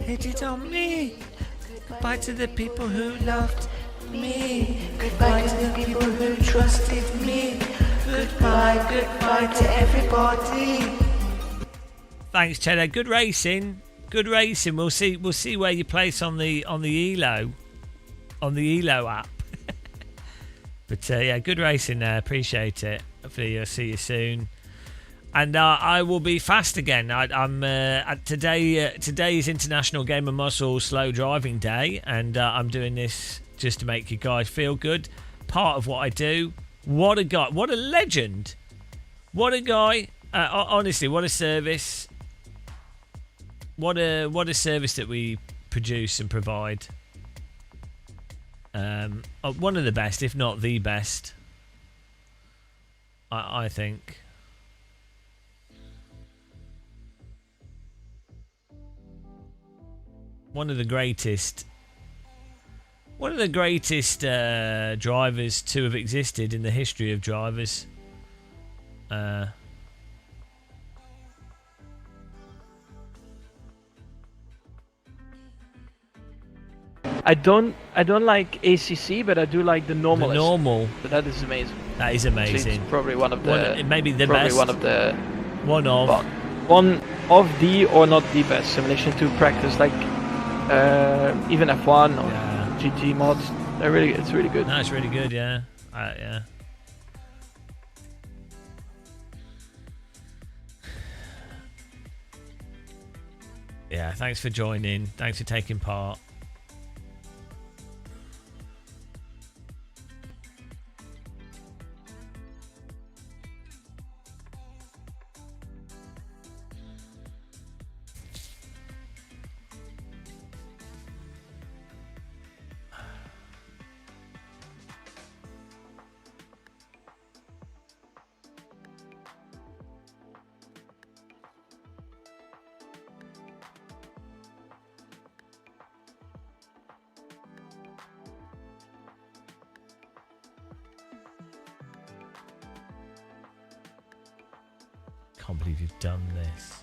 Hit it on me. Goodbye to the people who loved me. Goodbye to the people who trusted me. Goodbye, goodbye to everybody. Thanks, Cheddar. Good racing. Good racing. We'll see where you place on the Elo app. But yeah, good racing there. Appreciate it. Hopefully I'll see you soon. And I will be fast again. Today is International Game of Muscle Slow Driving Day, and I'm doing this just to make you guys feel good. Part of what I do. What a guy! What a legend! What a guy! Honestly, what a service! What a service that we produce and provide. One of the best, if not the best. I think. One of the greatest drivers to have existed in the history of drivers. I don't like ACC, but I do like the normal. The normal. But that is amazing. That is amazing. It's probably one of the. Maybe the best. One of the. One of. Well, one of the or not the best simulation to practice, like even F1 or GT mods. It's really good. No, it's really good. Yeah. Yeah. Yeah. Thanks for joining. Thanks for taking part. Can't believe you've done this.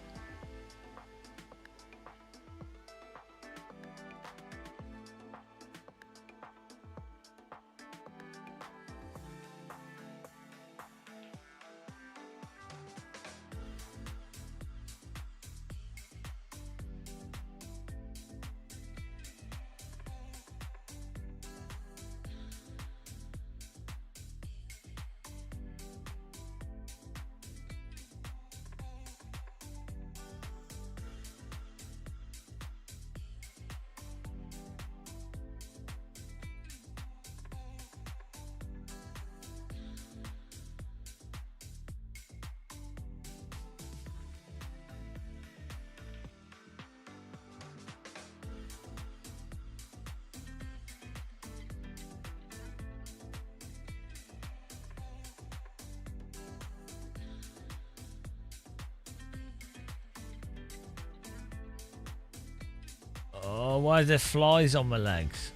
Oh, why are there flies on my legs?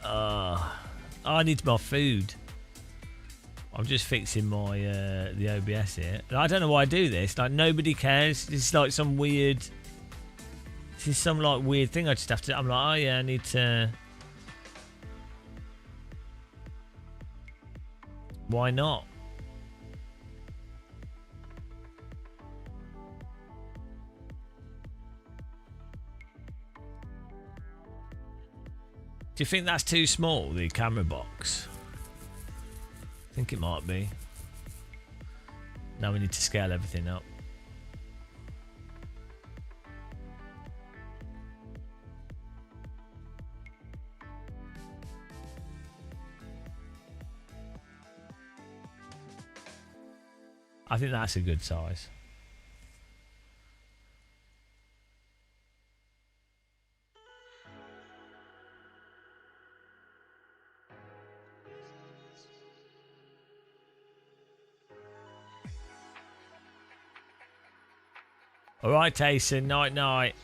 Oh, I need more food. I'm just fixing my the OBS here. And I don't know why I do this. Like nobody cares. This is like some weird. This is some like weird thing. I just have to. I'm like, oh yeah, I need to. Why not? Do you think that's too small, the camera box? I think it might be. Now we need to scale everything up. I think that's a good size. All right, Tayson. Night, night.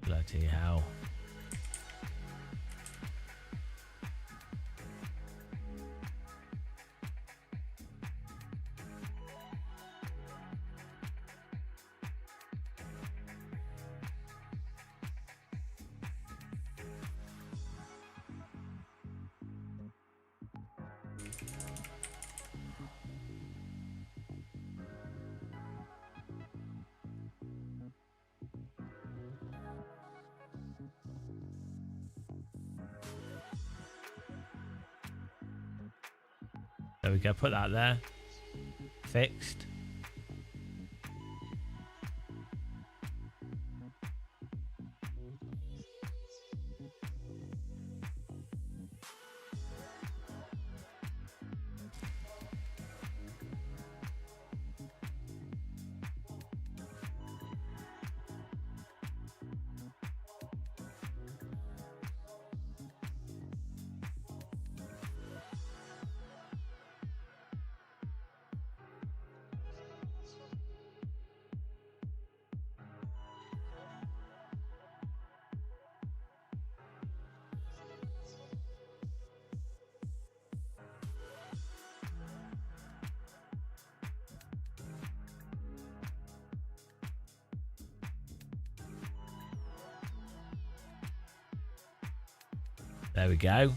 Bloody hell. There we go, put that there. Fixed. There we go.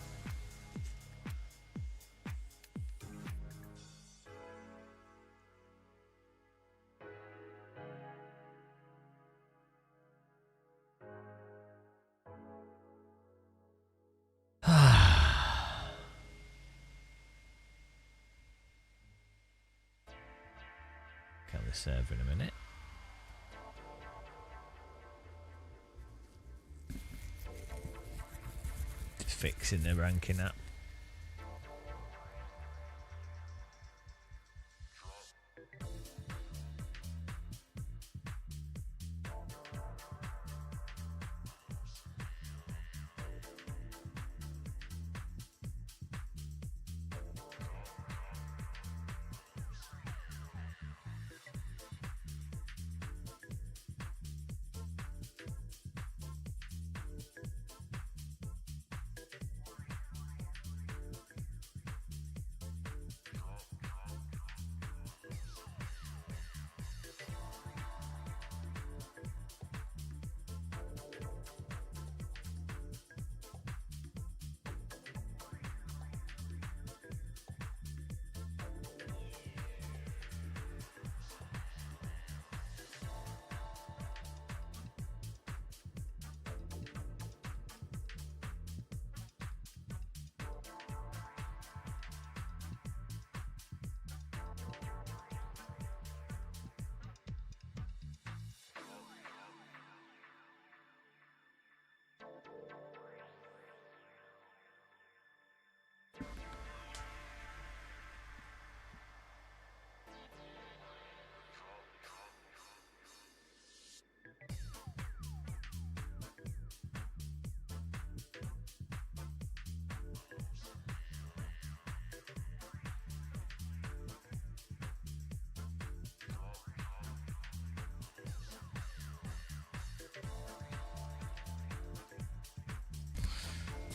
Count the server in a minute. Fixing the ranking up.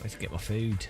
Let's get my food.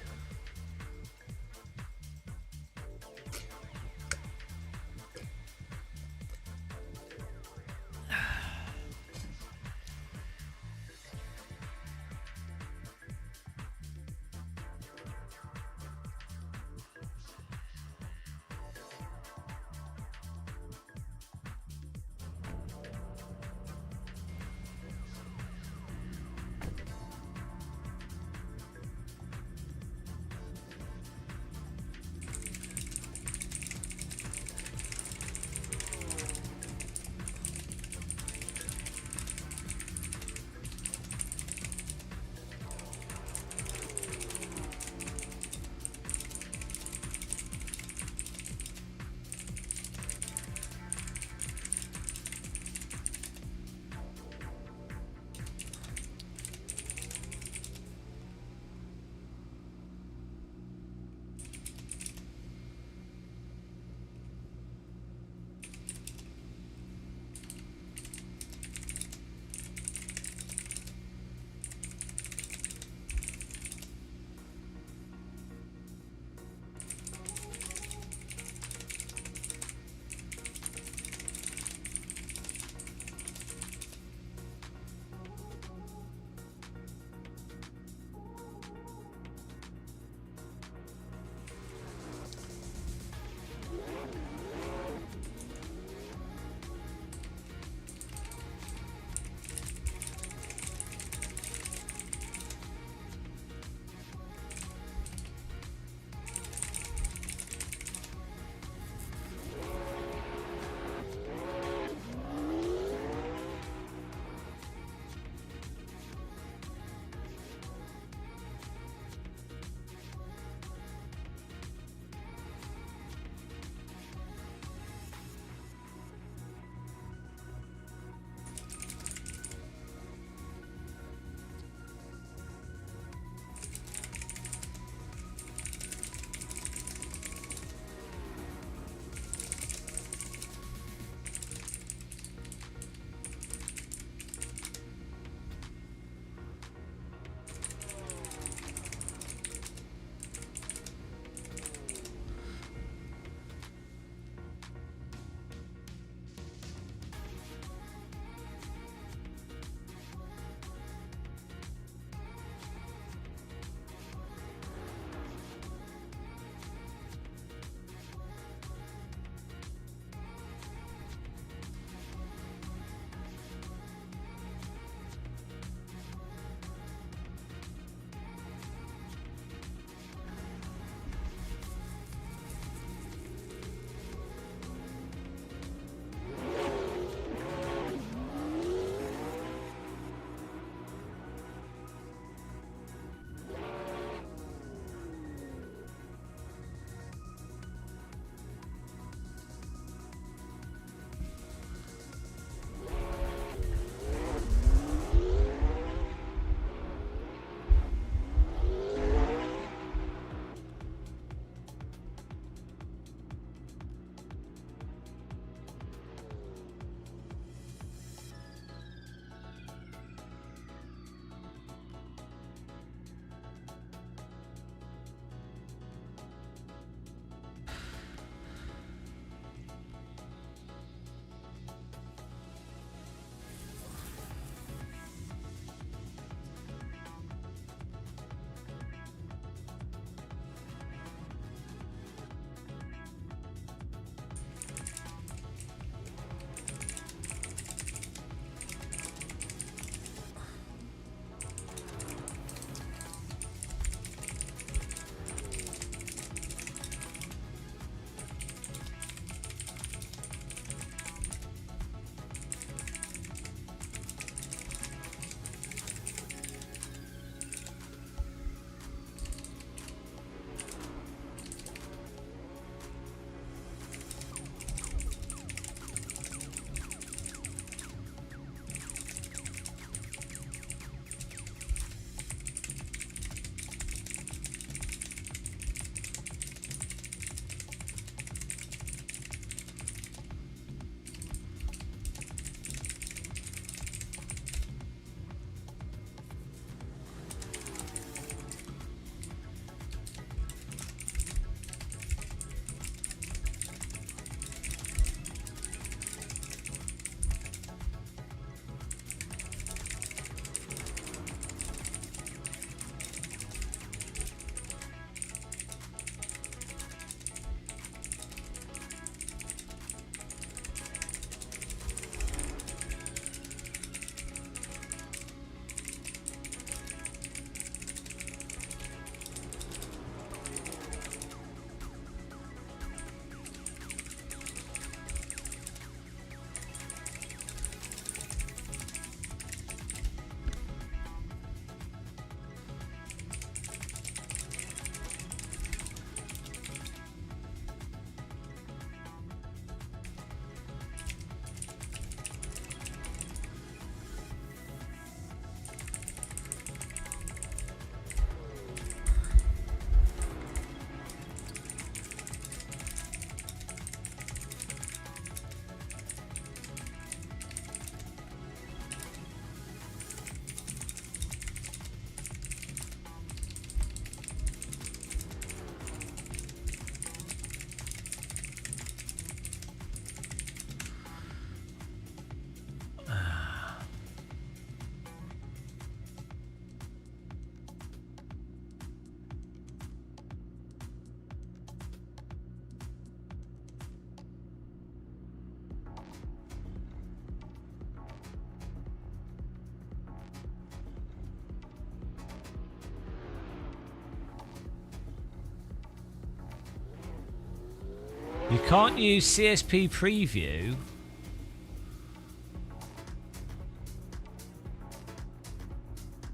can't use CSP preview.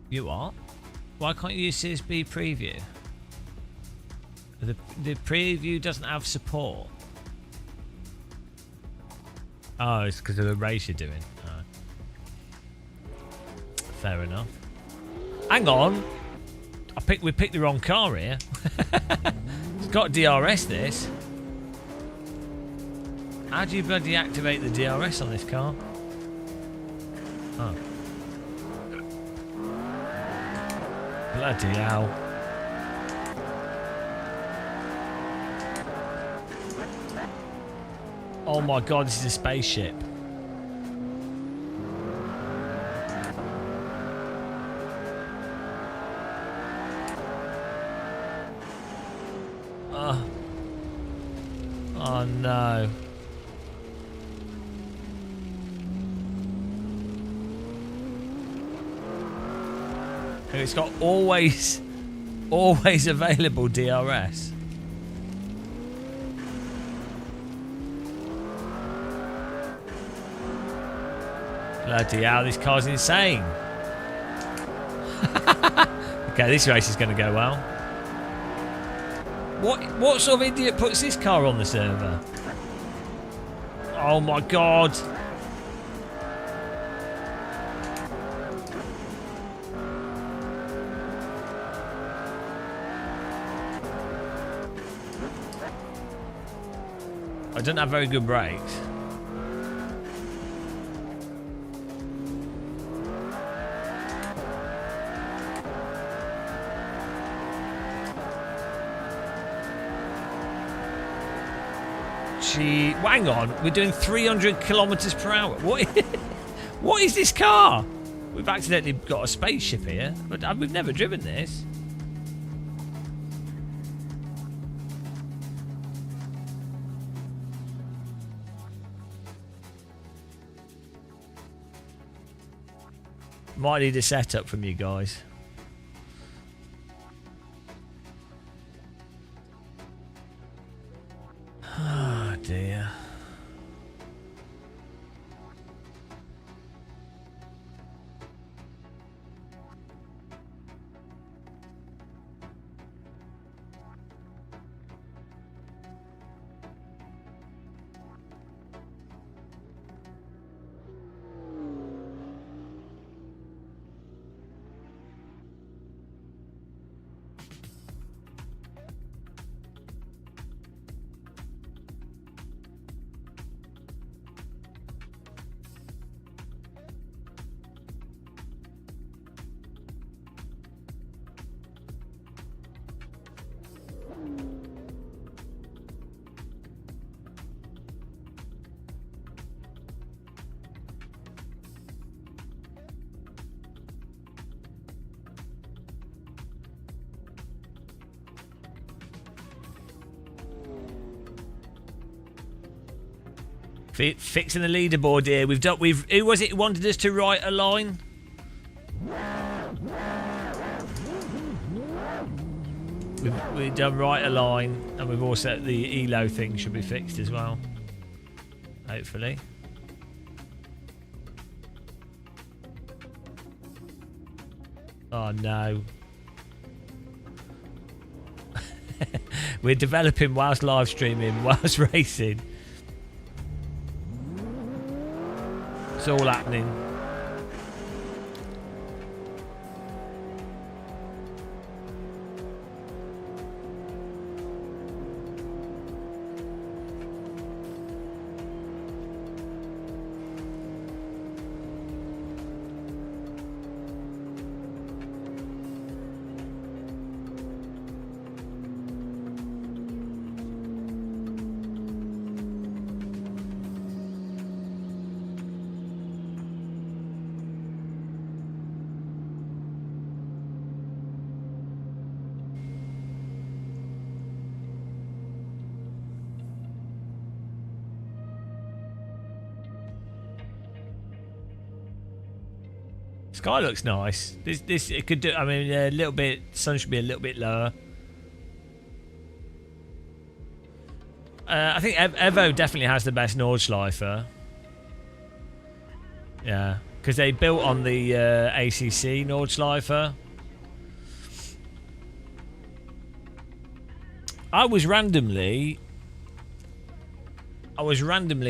You what? Why can't you use CSP preview? The preview doesn't have support. Oh, it's because of the race you're doing. Oh. Fair enough. Hang on. We picked the wrong car here. It's got DRS, this. How do you bloody activate the DRS on this car? Oh. Bloody hell. Oh my god, this is a spaceship. Oh no. And it's got always available DRS. Bloody hell, this car's insane. Okay, this race is going to go well. What sort of idiot puts this car on the server? Oh my god. I don't have very good brakes. Hang on, we're doing 300 kilometers per hour. What is this car? We've accidentally got a spaceship here, but we've never driven this. Might need a setup from you guys. Oh dear. Fixing the leaderboard here. Who was it who wanted us to write a line? We've done write a line, and we've also the ELO thing should be fixed as well. Hopefully. Oh no. We're developing whilst live streaming, whilst racing. It's all happening. Sky looks nice. This it could do. I mean, a little bit. Sun should be a little bit lower. I think Evo definitely has the best Nordschleifer. Yeah, because they built on the ACC Nordschleifer. I was randomly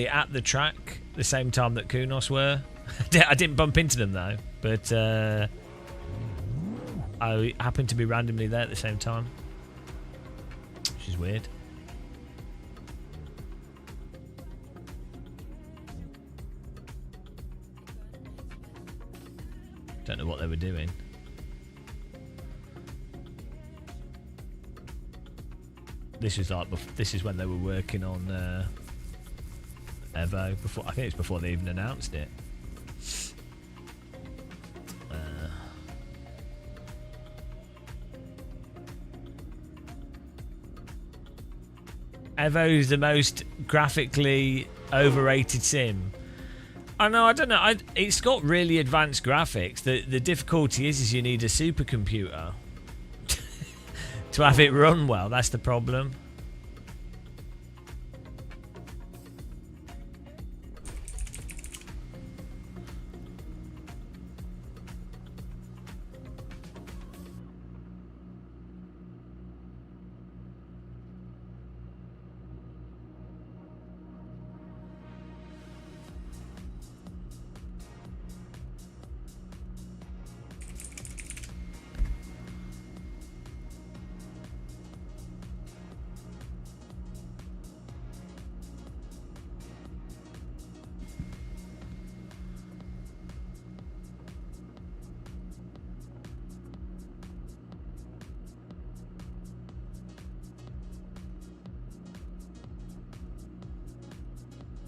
at the track the same time that Kunos were. I didn't bump into them though, but I happened to be randomly there at the same time, which is weird. Don't know what they were doing. This was like this is when they were working on Evo. Before, I think it's before they even announced it. Evo is the most graphically overrated sim. I know. I don't know. It's got really advanced graphics. The difficulty is you need a supercomputer to have it run well. That's the problem.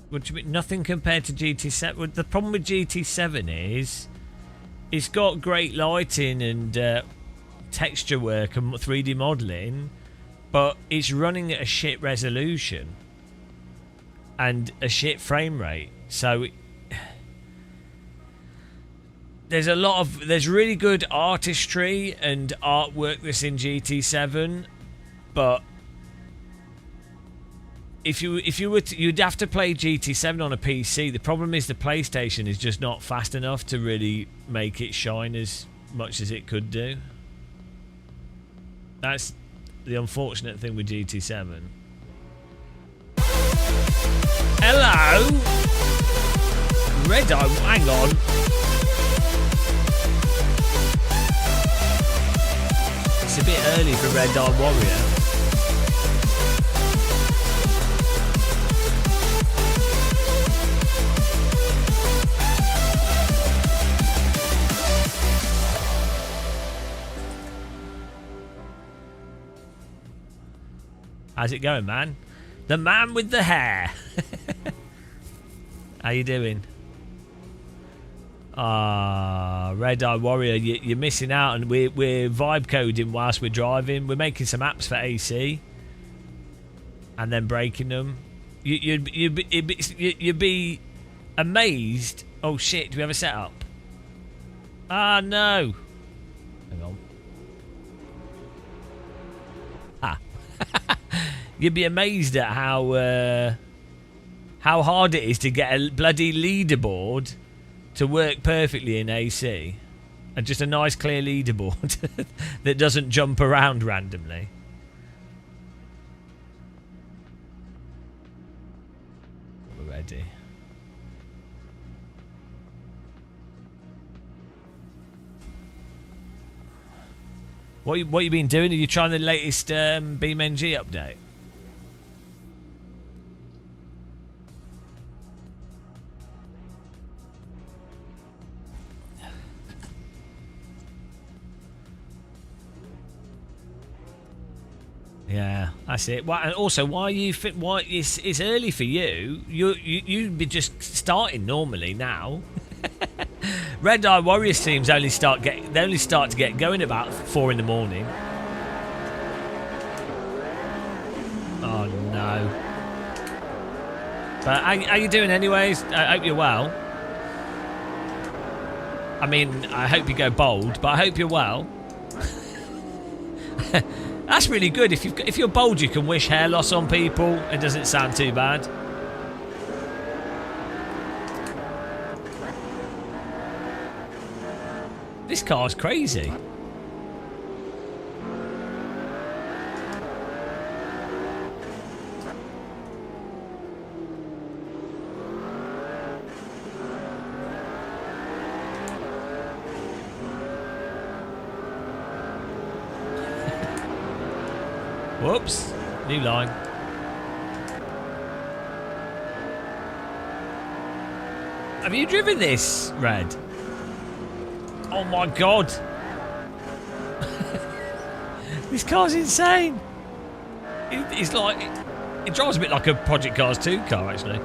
What do you mean? Nothing compared to GT7. The problem with GT7 is it's got great lighting and texture work and 3D modelling, but it's running at a shit resolution and a shit frame rate. So there's really good artistry and artwork that's in GT7, but if you were to, you'd have to play GT7 on a PC. The problem is the PlayStation is just not fast enough to really make it shine as much as it could do. That's the unfortunate thing with GT7. Hello, Red Eye. Hang on. It's a bit early for Red Eye Warrior. How's it going, man? The man with the hair. How you doing? Red Eye Warrior, you're missing out, and we're vibe coding whilst we're driving. We're making some apps for AC, and then breaking them. You'd be amazed. Oh shit! Do we have a setup? Ah no. Hang on. You'd be amazed at how hard it is to get a bloody leaderboard to work perfectly in AC, and just a nice clear leaderboard that doesn't jump around randomly. We're ready. What you been doing? Are you trying the latest BeamNG update? Yeah, that's it. Well, and also, why are you fit? Why it's early for you? You'd be just starting normally now. Red Eye Warriors teams only start to get going about 4 in the morning. Oh no! But how you doing, anyways? I hope you're well. I mean, I hope you go bold, but I hope you're well. That's really good. If you're bold, you can wish hair loss on people. It doesn't sound too bad. This car's crazy. Whoops, new line. Have you driven this, Red? Oh my god. This car's insane. It's like, it drives a bit like a Project Cars 2 car, actually.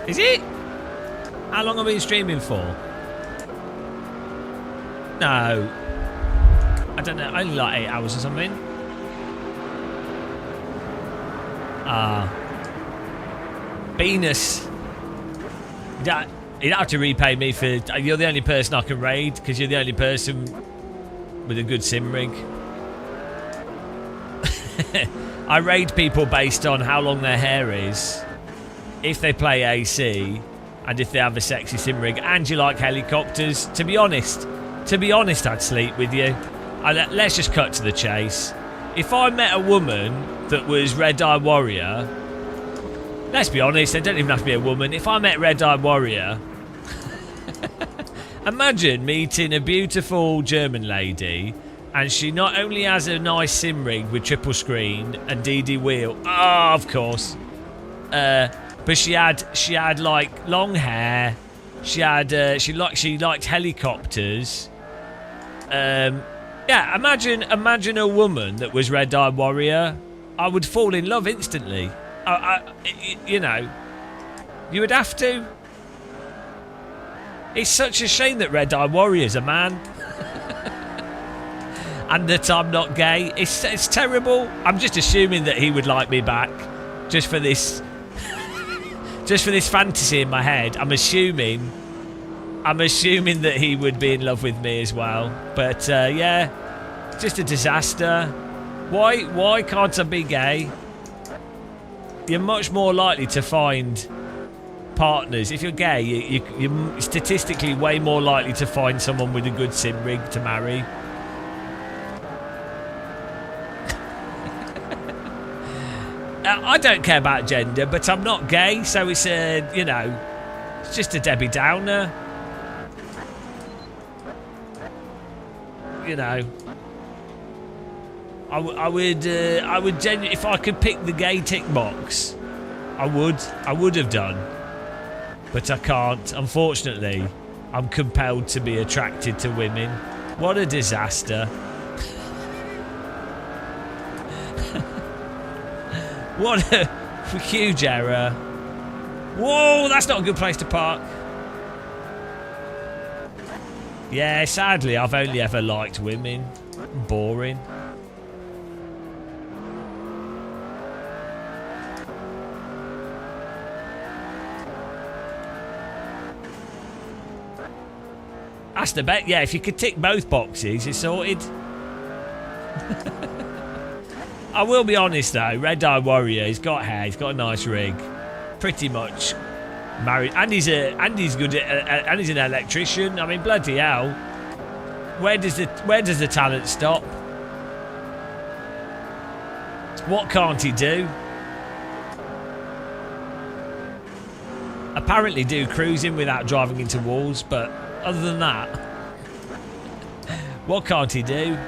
Is it? How long have I been streaming for? No. I don't know. Only like 8 hours or something. Venus. You don't have to repay me for... You're the only person I can raid because you're the only person with a good sim rig. I raid people based on how long their hair is, if they play AC, and if they have a sexy sim rig, and you like helicopters. To be honest, I'd sleep with you. Let's just cut to the chase. If I met a woman that was Red Eye Warrior, let's be honest, they don't even have to be a woman. If I met Red Eye Warrior, imagine meeting a beautiful German lady, and she not only has a nice sim rig with triple screen and DD wheel, oh, of course, but she had like long hair. She liked helicopters. Yeah, imagine a woman that was Red Eye Warrior. I would fall in love instantly. You know, you would have to. It's such a shame that Red Eye Warrior's a man, and that I'm not gay. It's terrible. I'm just assuming that he would like me back, just for this fantasy in my head. I'm assuming that he would be in love with me as well. But yeah, just a disaster. Why can't I be gay? You're much more likely to find partners. If you're gay, you're statistically way more likely to find someone with a good sim rig to marry. I don't care about gender, but I'm not gay, so it's it's just a Debbie Downer. You know, I would genuinely, if I could pick the gay tick box, I would have done, but I can't. Unfortunately, I'm compelled to be attracted to women. What a disaster! What a huge error! Whoa, that's not a good place to park. Yeah, sadly, I've only ever liked women. Boring. That's the bet. Yeah, if you could tick both boxes, it's sorted. I will be honest though, Red Eye Warrior, he's got hair, he's got a nice rig. Pretty much married, and he's good at, and he's an electrician. I mean, bloody hell, where does the talent stop? What can't he do? Apparently do cruising without driving into walls, but other than that, what can't he do?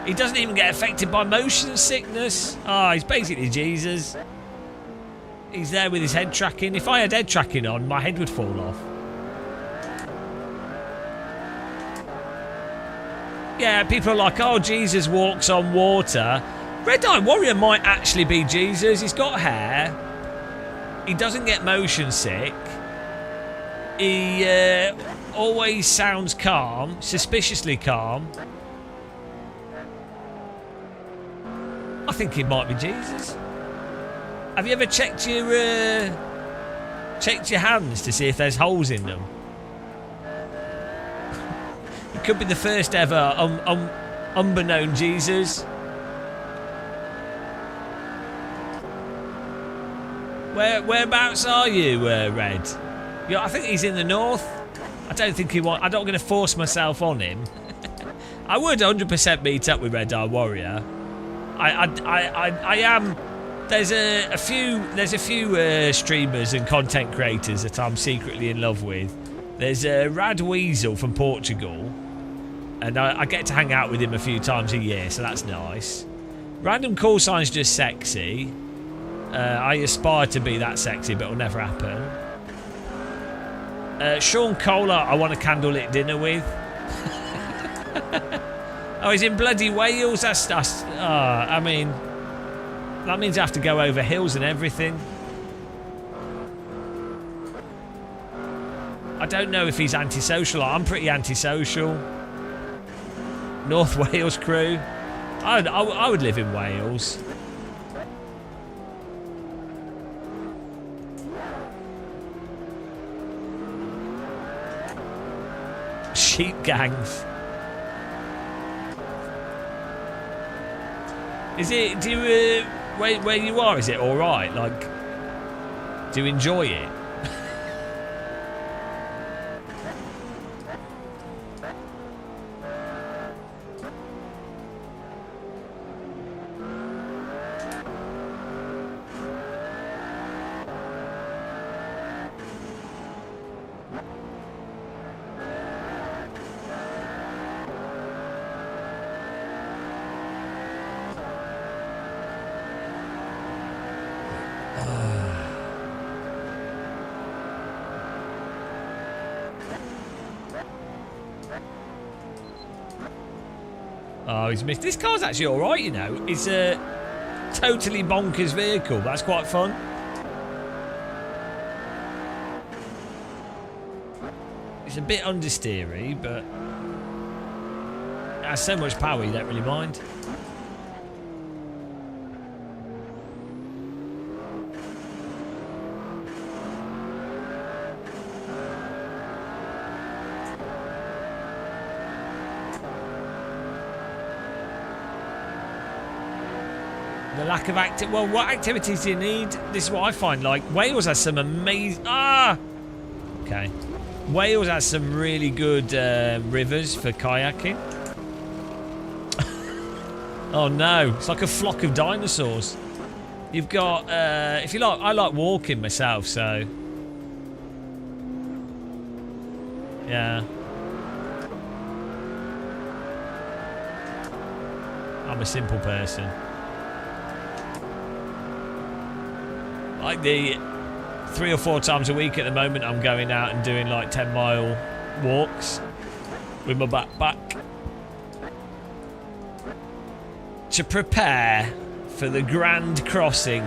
He doesn't even get affected by motion sickness. Oh, he's basically Jesus. He's there with his head tracking. If I had head tracking on, my head would fall off. Yeah, people are like, oh, Jesus walks on water. Red Eye Warrior might actually be Jesus. He's got hair. He doesn't get motion sick. He always sounds calm, suspiciously calm. I think he might be Jesus. Have you ever checked your Checked your hands to see if there's holes in them. It could be the first ever unbeknown Jesus. Whereabouts are you, Red? Yeah, I think he's in the north. I don't think he want. I'm not going to force myself on him. I would 100% meet up with Red Eye Warrior. I am. There's a few streamers and content creators that I'm secretly in love with. There's Rad Weasel from Portugal, and I get to hang out with him a few times a year, so that's nice. Random Call Sign's just sexy. I aspire to be that sexy, but it'll never happen. Sean Kohler, I want a candlelit dinner with. Oh, he's in bloody Wales. I mean, that means I have to go over hills and everything. I don't know if he's antisocial. I'm pretty antisocial. North Wales crew. I would live in Wales. Sheep gangs. Is it? Do you where you are? Is it all right? Like, do you enjoy it? Oh, he's missed. This car's actually all right, you know. It's a totally bonkers vehicle. That's quite fun. It's a bit understeery, but it has so much power you don't really mind. The lack of well, what activities do you need? This is what I find. Like, Wales has some amazing. Okay. Wales has some really good rivers for kayaking. Oh no, it's like a flock of dinosaurs. You've got, if you like, I like walking myself, so yeah. I'm a simple person. Like the 3 or 4 times a week at the moment, I'm going out and doing like 10-mile walks with my backpack to prepare for the grand crossing.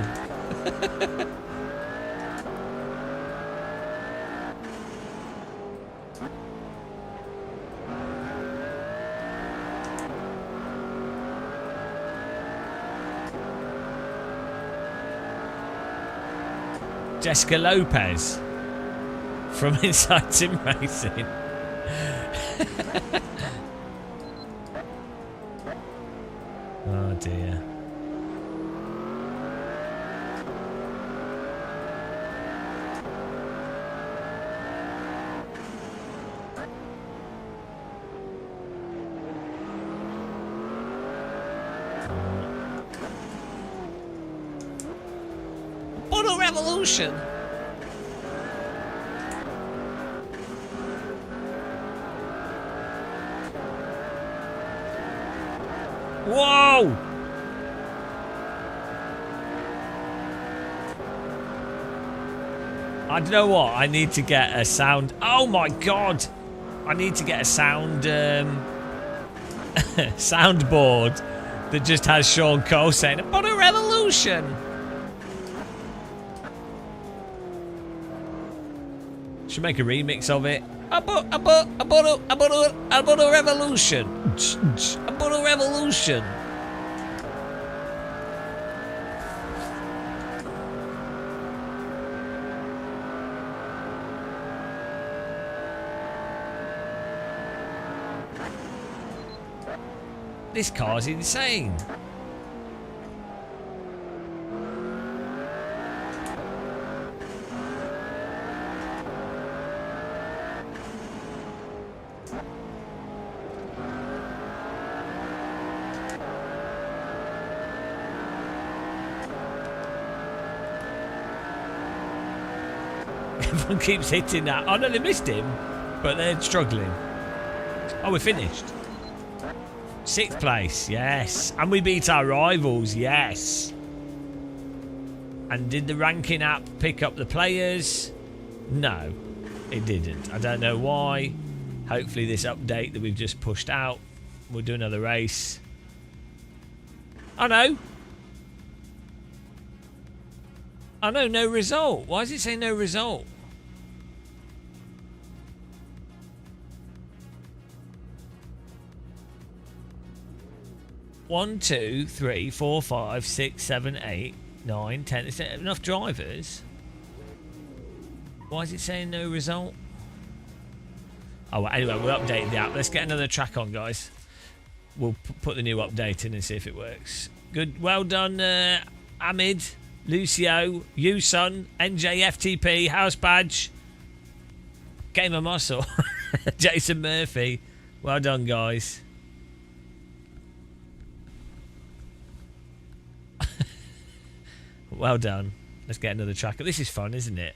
Jessica Lopez from Inside Sim Racing. Oh dear. Bottle Revolution. Whoa! I don't know what. I need to get a sound. Oh my god! I need to get a sound soundboard that just has Sean Cole saying "About a revolution." Should make a remix of it. About a revolution. About a revolution. This car's insane. Everyone keeps hitting that. Oh no, they missed him, but they're struggling. Oh, we're finished. 6th place, yes. And we beat our rivals, yes. And did the ranking app pick up the players? No, it didn't. I don't know why. Hopefully this update that we've just pushed out, we'll do another race. Oh no. Oh no, no result. Why does it say no result? One, 2, 3, 4, 5, 6, 7, 8, 9, 10. Is there enough drivers? Why is it saying no result? Oh, well, anyway, we'll update the app. Let's get another track on, guys. We'll put the new update in and see if it works. Good. Well done, Amid, Lucio, Yusun, NJFTP, House Badge, Gamer Muscle, Jason Murphy. Well done, guys. Well done. Let's get another tracker. This is fun, isn't it?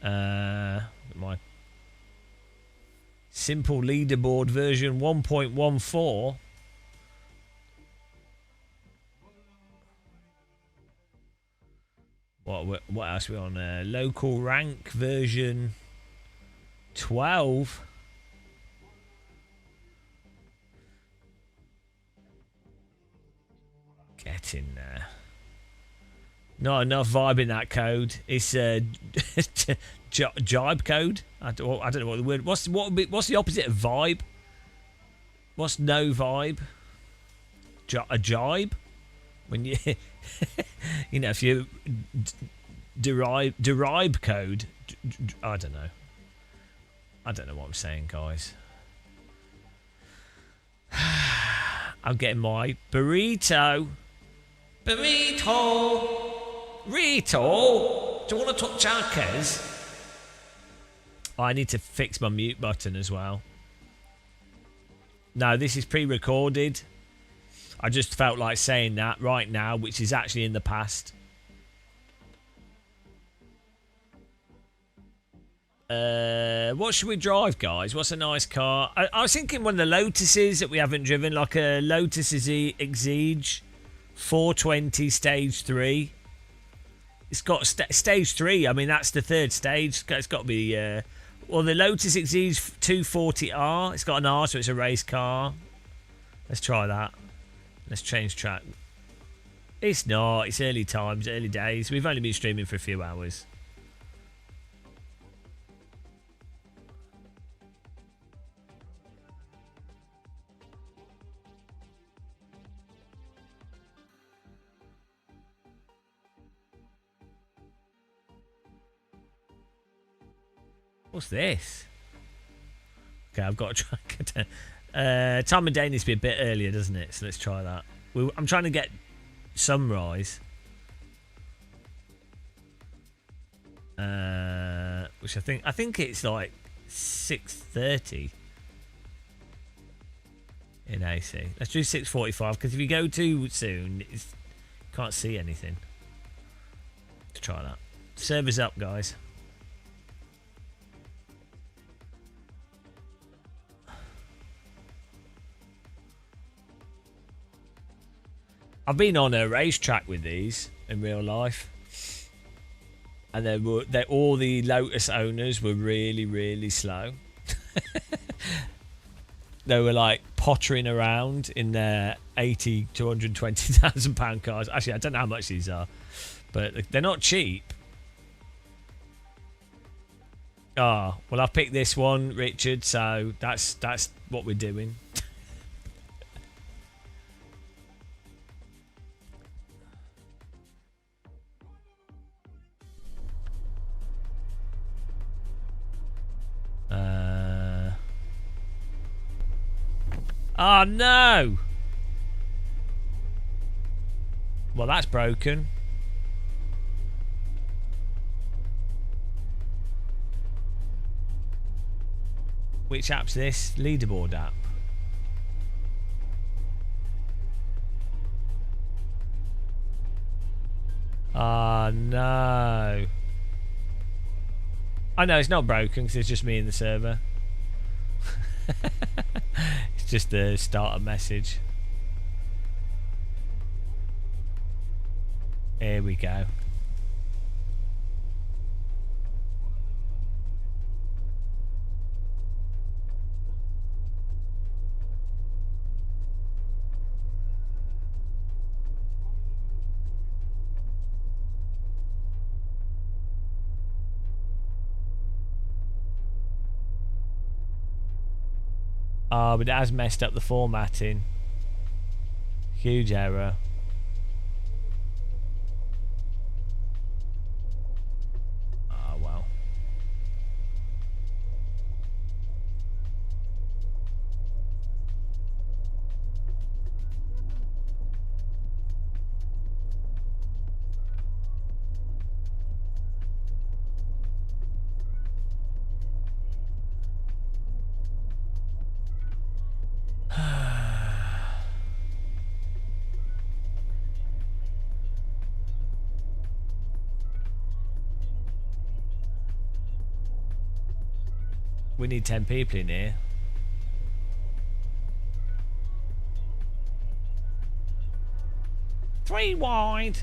My simple leaderboard version 1.14. What else are we on? Local rank version 12. Get in there. Not enough vibe in that code. It's jibe code. I don't know what the word. What's the opposite of vibe? What's no vibe? A jibe? When you you know, if you derive code. I don't know. I don't know what I'm saying, guys. I'm getting my burrito. Burrito. Rito, do you want to talk Charkers? Oh, I need to fix my mute button as well. No, this is pre-recorded. I just felt like saying that right now, which is actually in the past. What should we drive, guys? What's a nice car? I was thinking one of the Lotuses that we haven't driven, like a Lotus Exige 420 Stage 3. It's got stage 3. I mean, that's the 3rd stage. It's got to be... well, the Lotus Exige 240R. It's got an R, so it's a race car. Let's try that. Let's change track. It's not. It's early times, early days. We've only been streaming for a few hours. What's this? Okay, I've got a track. Time of day needs to be a bit earlier, doesn't it? So let's try that. I'm trying to get sunrise. Which I think it's like 6:30 in AC. Let's do 6:45 because if you go too soon, you can't see anything. Let's try that. Servers up, guys. I've been on a racetrack with these in real life, and all the Lotus owners were really, really slow. They were like pottering around in their 80 to 120,000 pound cars. Actually, I don't know how much these are, but they're not cheap. Ah, well, I've picked this one, Richard. So that's what we're doing. Oh no! Well, that's broken. Which app's this? Leaderboard app. Oh no. I know it's not broken because it's just me in the server. It's just the starter message. Here we go. Oh, but it has messed up the formatting. Huge error. Oh, well. We need 10 people in here. Three wide.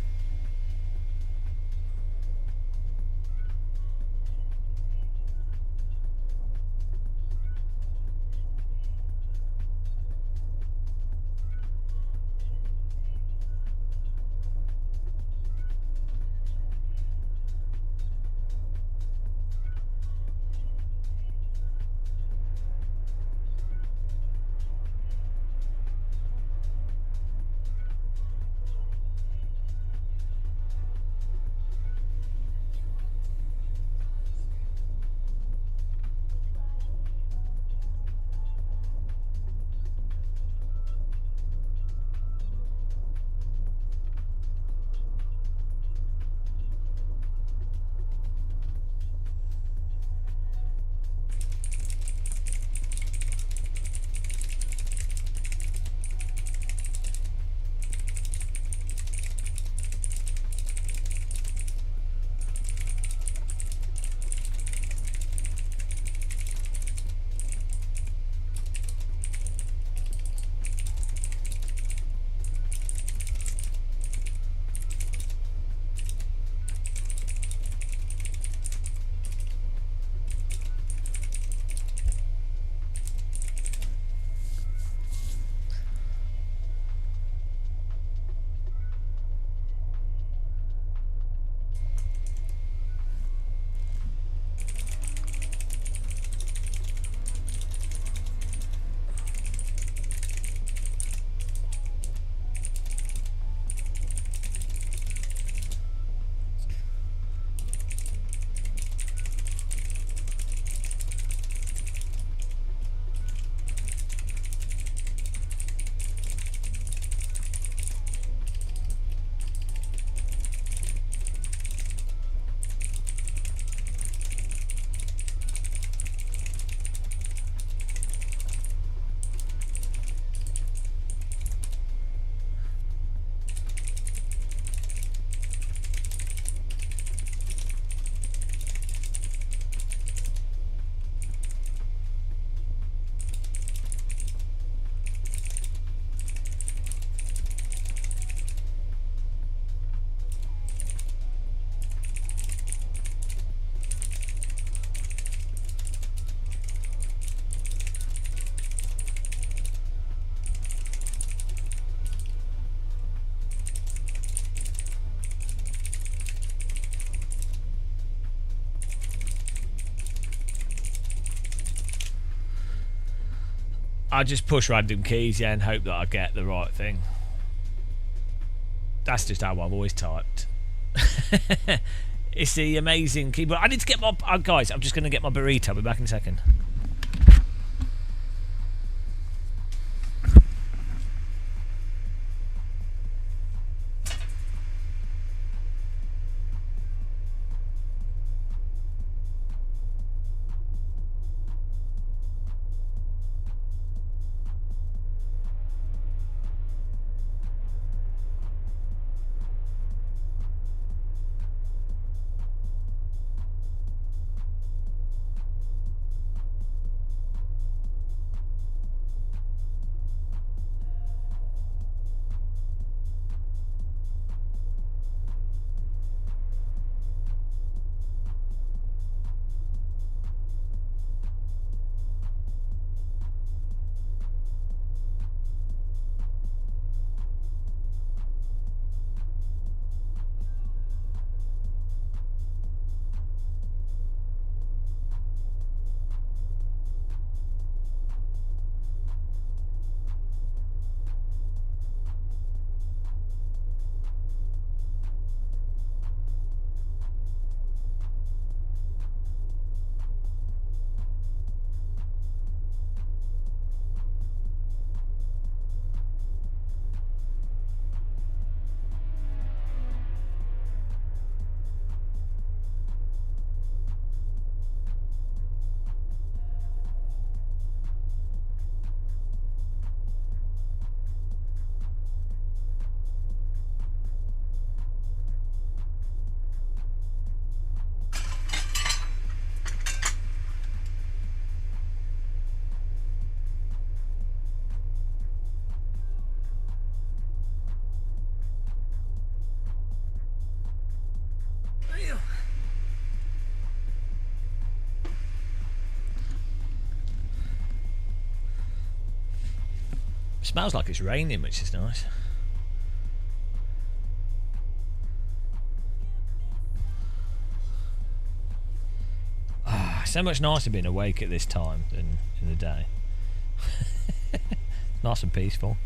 I just push random keys, yeah, and hope that I get the right thing. That's just how I've always typed. It's the amazing keyboard. I need to get my... guys, I'm just going to get my burrito. I'll be back in a second. Smells like it's raining, which is nice. So much nicer being awake at this time than in the day. Nice and peaceful.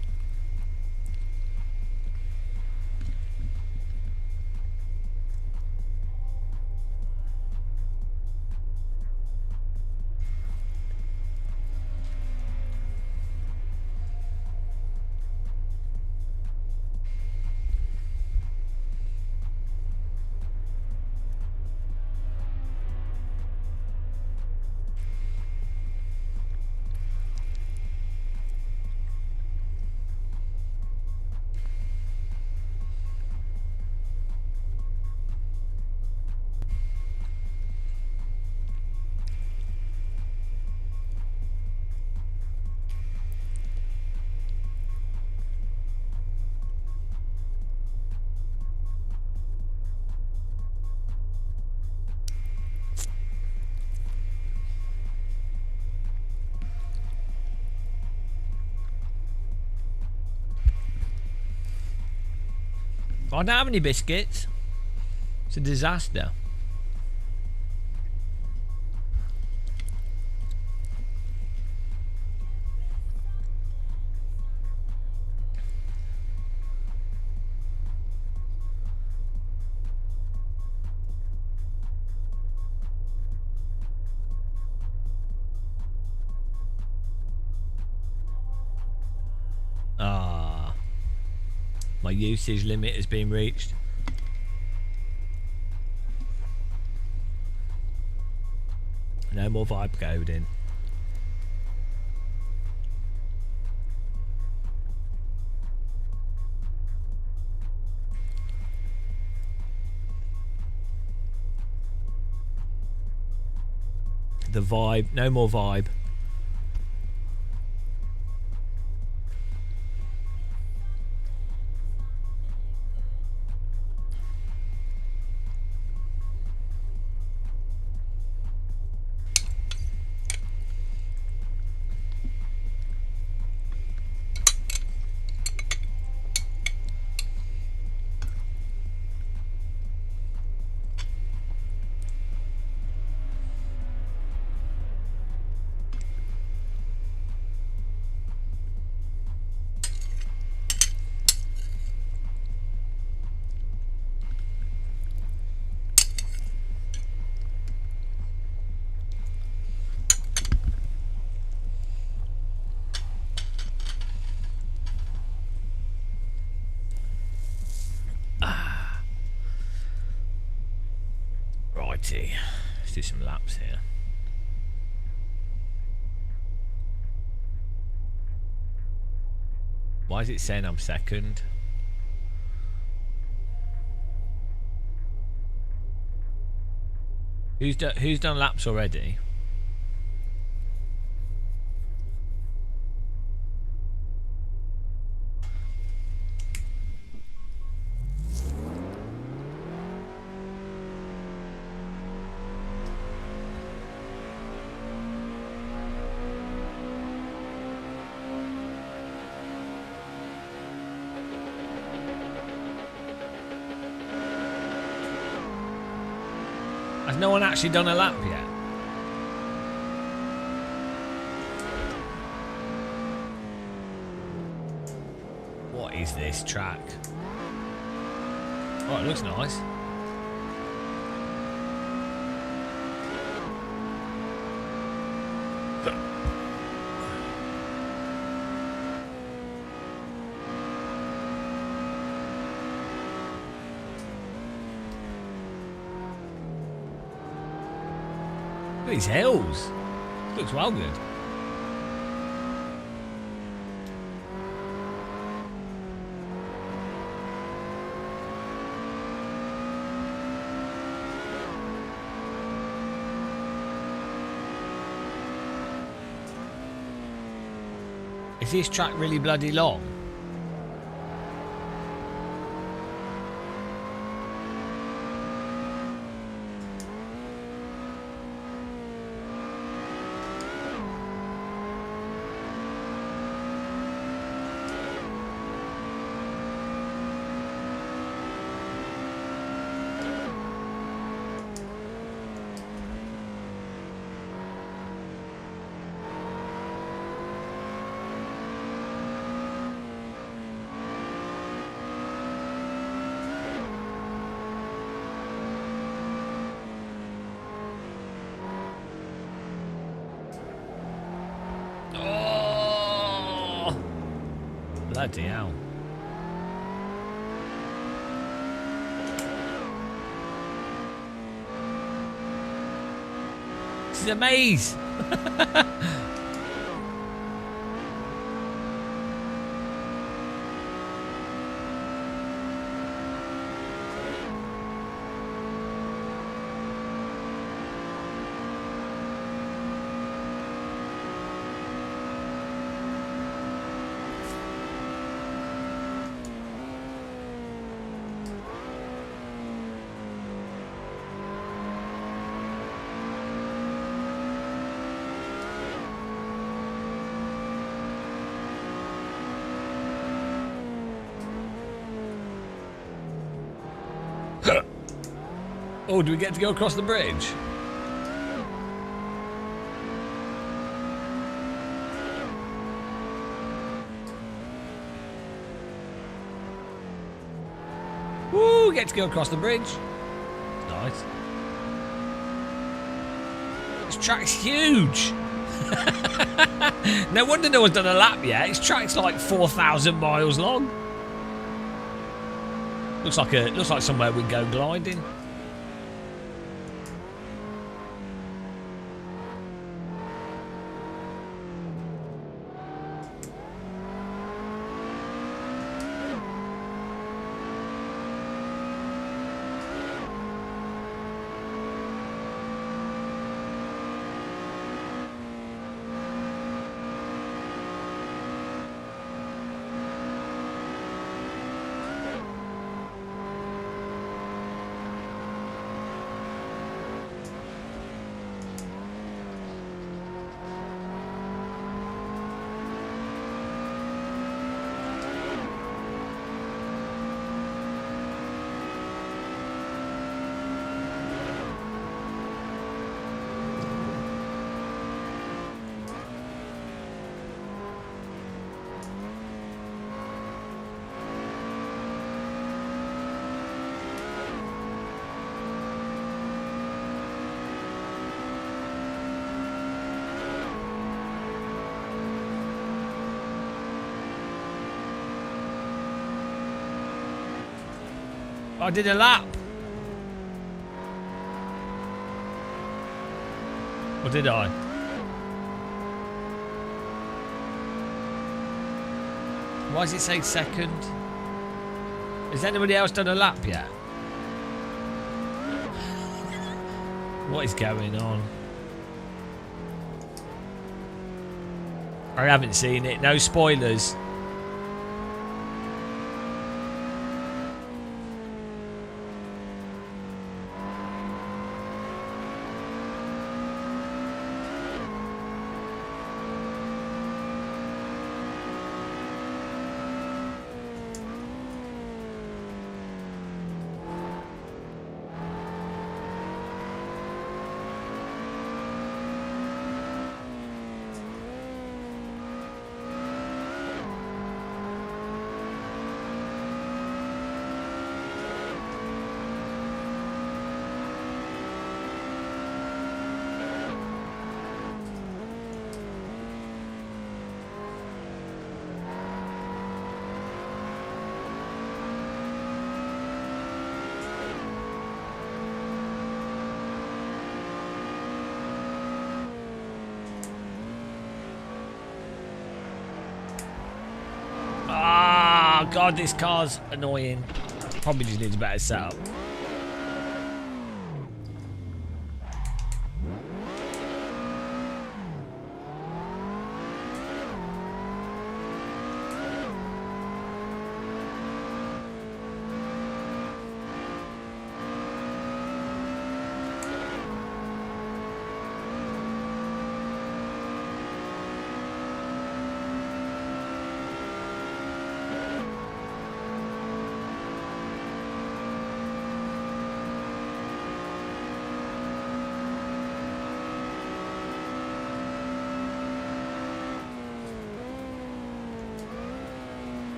I don't have any biscuits. It's a disaster. My usage limit has been reached. No more vibe coding. The vibe, no more vibe. Righty, let's do some laps here. Why is it saying I'm second? Who's done laps already? Has no one actually done a lap yet? What is this track? Oh, it looks nice. Look at these hills. Looks well good. Is this track really bloody long? Bloody hell. This is a maze. Oh, do we get to go across the bridge? Woo, get to go across the bridge. Nice. This track's huge. No wonder no one's done a lap yet. This track's like 4,000 miles long. Looks like somewhere we go gliding. I did a lap. Or did I? Why does it say second? Has anybody else done a lap yet? What is going on? I haven't seen it. No spoilers. God, this car's annoying. Probably just needs a better setup.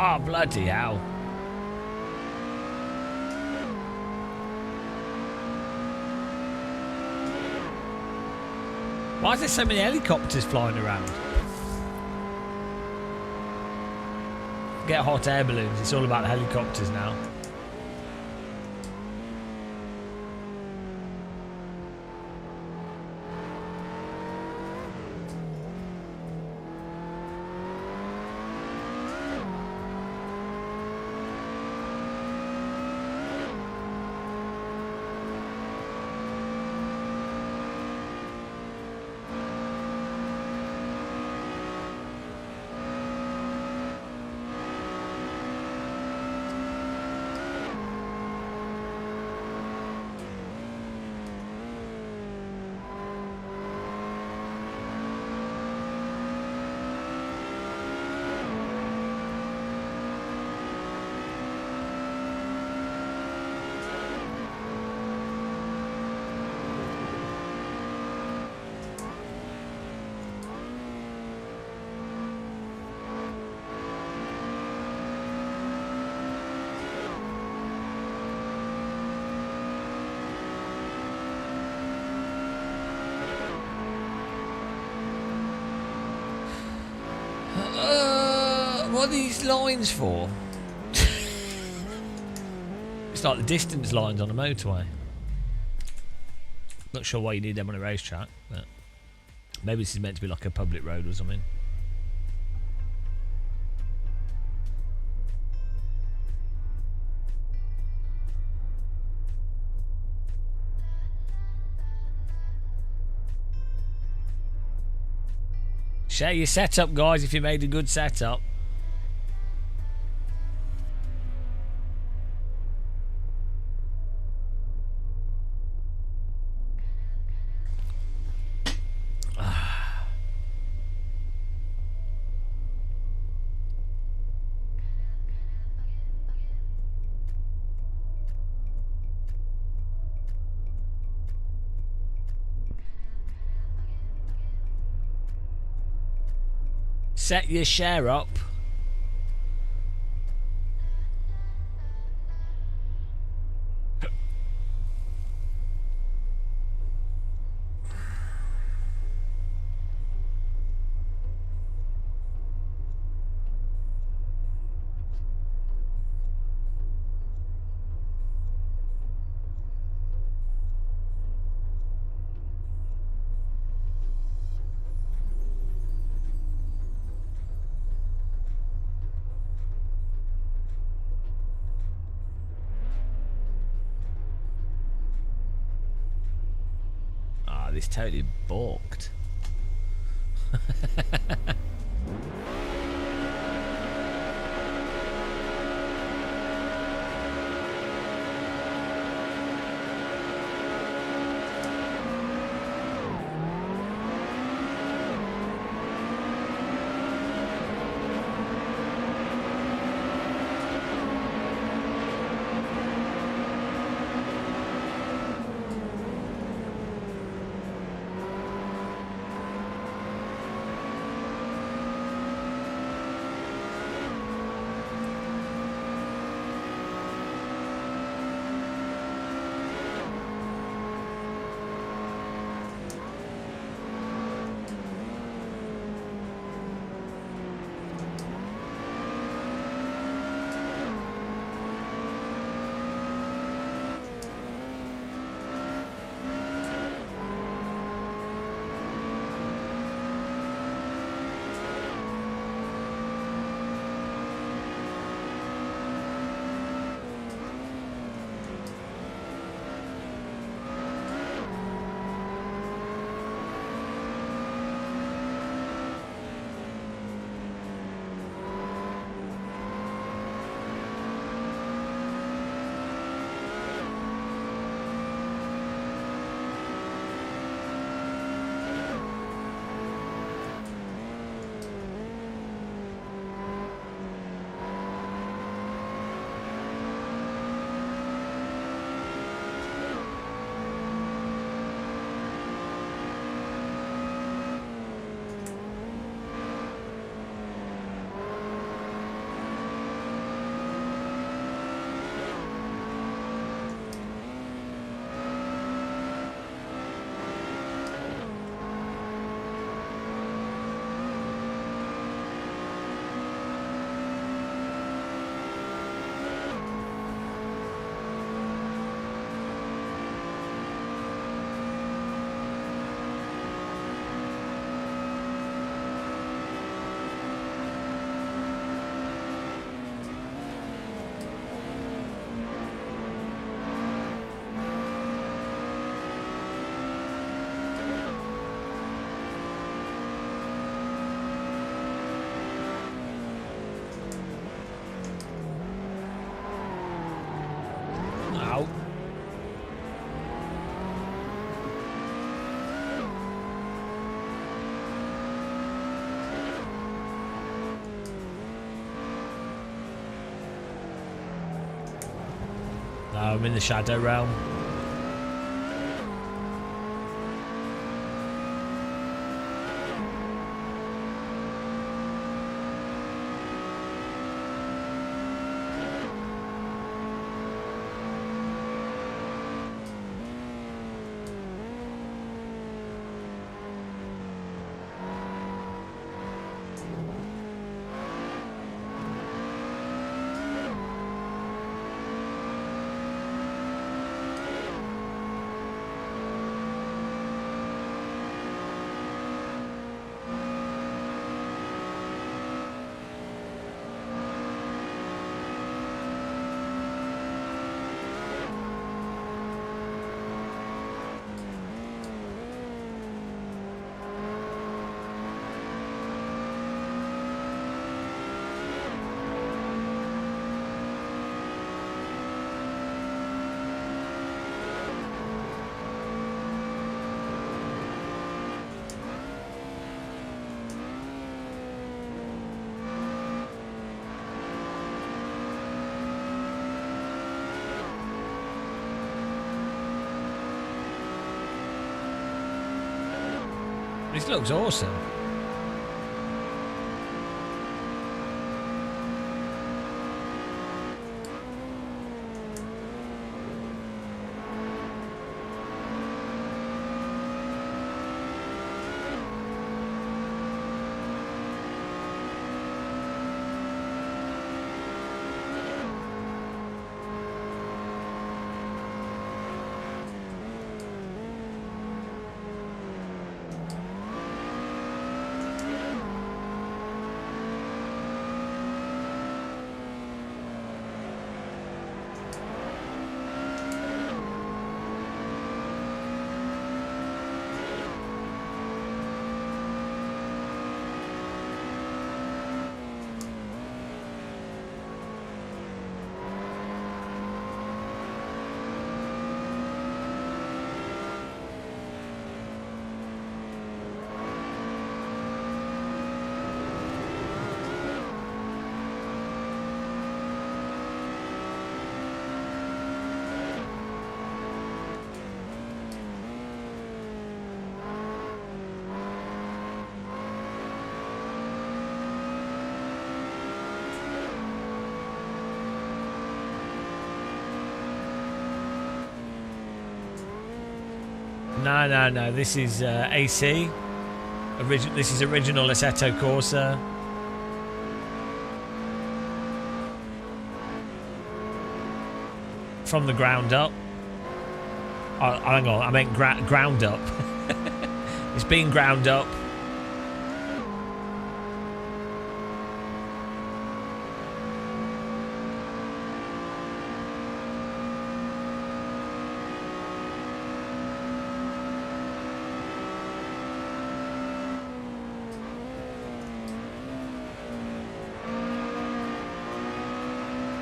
Oh, bloody hell. Why is there so many helicopters flying around? Get hot air balloons. It's all about the helicopters now. What are these lines for? It's like the distance lines on a motorway. Not sure why you need them on a racetrack, but maybe this is meant to be like a public road or something. Share your setup, guys, if you made a good setup. Set your share up. This totally balked. No, I'm in the Shadow Realm. This looks awesome. No. This is AC. This is original Assetto Corsa. From the ground up. Oh, hang on, I meant ground up. It's been ground up.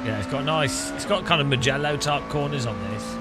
Yeah, it's got nice. It's got kind of Mugello type corners on this.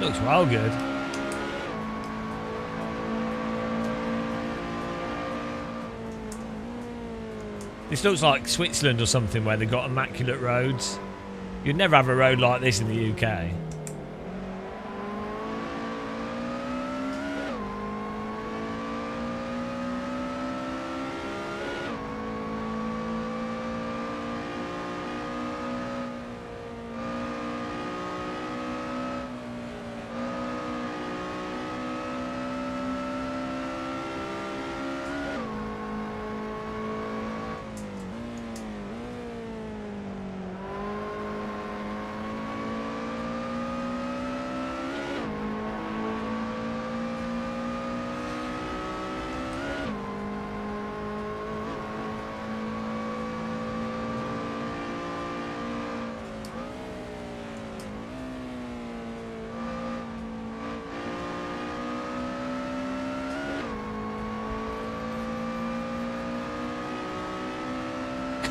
Looks well good. This looks like Switzerland or something where they've got immaculate roads. You'd never have a road like this in the UK.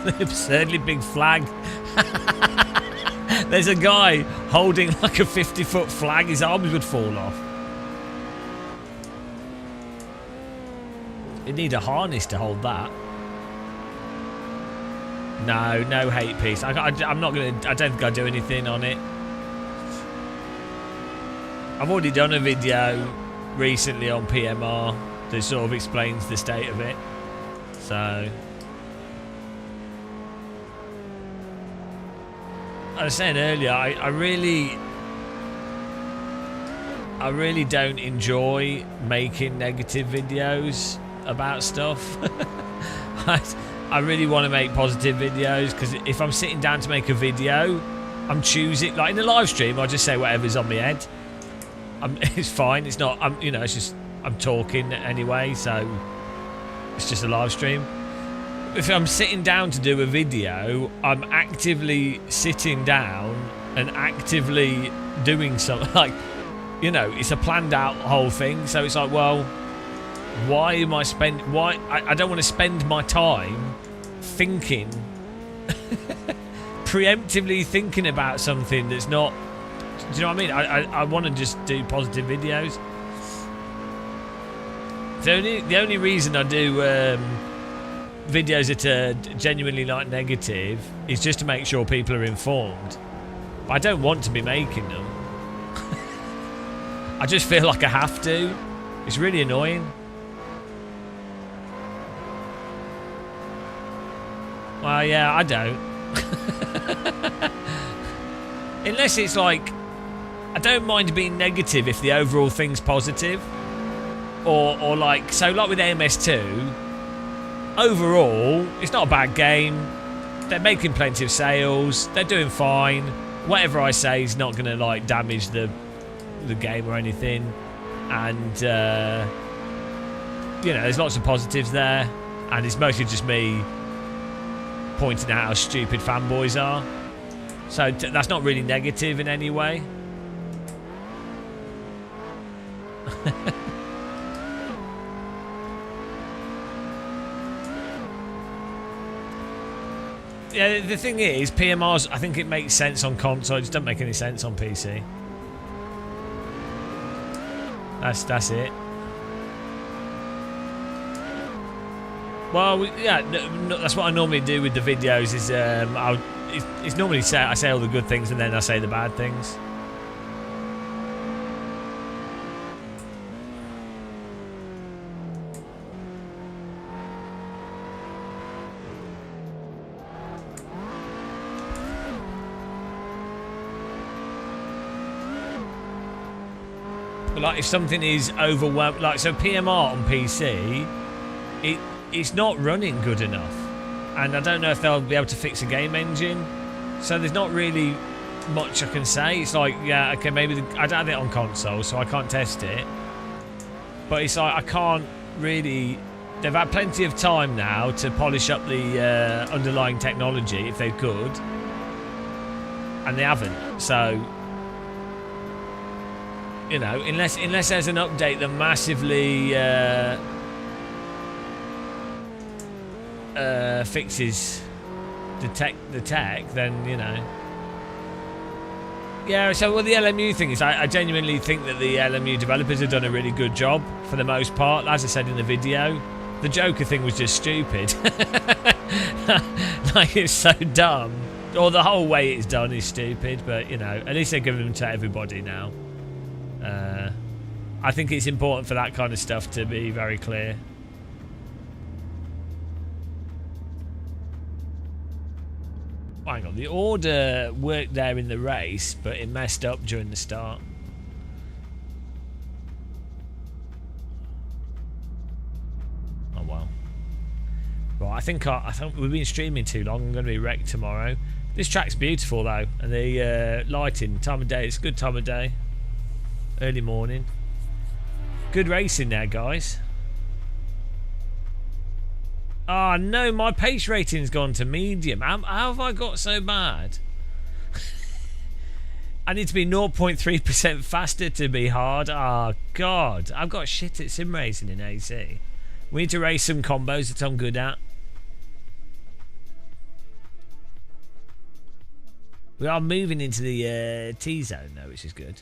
an absurdly big flag. There's a guy holding like a 50-foot flag. His arms would fall off. You need a harness to hold that. No hate piece. I'm not gonna. I don't think I'll do anything on it. I've already done a video recently on PMR that sort of explains the state of it. So, I was saying earlier, I really don't enjoy making negative videos about stuff. I really want to make positive videos, because if I'm sitting down to make a video, I'm choosing, like in a live stream, I'll just say whatever's on my head. It's fine. It's not. It's just I'm talking anyway, so it's just a live stream. If I'm sitting down to do a video, I'm actively sitting down and actively doing something. Like, it's a planned out whole thing. So it's like, well, why am I I don't want to spend my time thinking, preemptively thinking about something that's not. Do you know what I mean? I want to just do positive videos. The only reason I do videos that are genuinely like negative is just to make sure people are informed. But I don't want to be making them. I just feel like I have to. It's really annoying. Well, yeah, I don't. Unless it's like, I don't mind being negative if the overall thing's positive. Or like, so like with AMS2, overall, it's not a bad game. They're making plenty of sales. They're doing fine. Whatever I say is not going to like damage the game or anything. And, there's lots of positives there. And it's mostly just me pointing out how stupid fanboys are. So that's not really negative in any way. Yeah, the thing is, PMRs, I think it makes sense on console. It just doesn't make any sense on PC. That's it. Well, yeah, that's what I normally do with the videos. Is it's normally I say all the good things and then I say the bad things. But like, if something is overwhelmed, like so PMR on PC, it's not running good enough, and I don't know if they'll be able to fix a game engine, so there's not really much I can say. It's like, yeah, okay, maybe I don't have it on console, so I can't test it, but it's like I can't really. They've had plenty of time now to polish up the underlying technology if they could, and they haven't. So, unless there's an update that massively fixes the tech, then yeah. So the LMU thing is, I genuinely think that the LMU developers have done a really good job for the most part. As I said in the video, the Joker thing was just stupid. Like, it's so dumb, or the whole way it's done is stupid, but at least they're giving them to everybody now. I think it's important for that kind of stuff to be very clear. Hang on, the order worked there in the race, but it messed up during the start. Oh well. Right, I think we've been streaming too long. I'm going to be wrecked tomorrow. This track's beautiful though, and the lighting, time of day, it's a good time of day. Early morning. Good racing there, guys. Oh no, my pace rating's gone to medium. How have I got so bad? I need to be 0.3% faster to be hard. Oh god, I've got shit at sim racing in AC. We need to race some combos that I'm good at. We are moving into the T-zone though, which is good.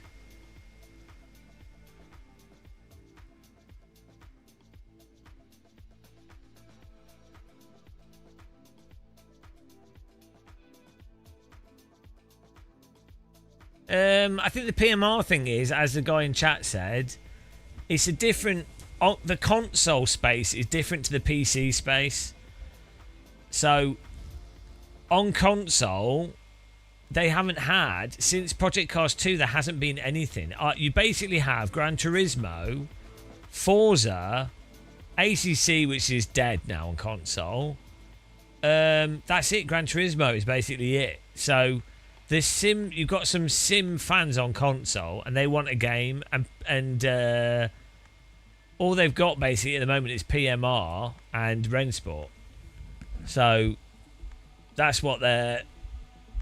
I think the PMR thing is, as the guy in chat said, it's a different... the console space is different to the PC space. So, on console, they haven't had... Since Project Cars 2, there hasn't been anything. You basically have Gran Turismo, Forza, ACC, which is dead now on console. That's it. Gran Turismo is basically it. So... you've got some sim fans on console, and they want a game, and all they've got basically at the moment is PMR and Rennsport. So that's what they're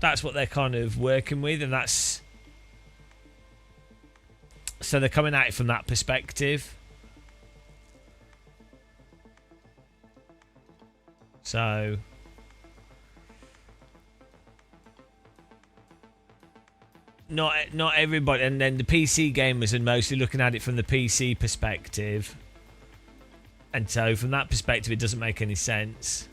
kind of working with, and that's so they're coming at it from that perspective. So. Not everybody, and then the PC gamers are mostly looking at it from the PC perspective, and so from that perspective it doesn't make any sense.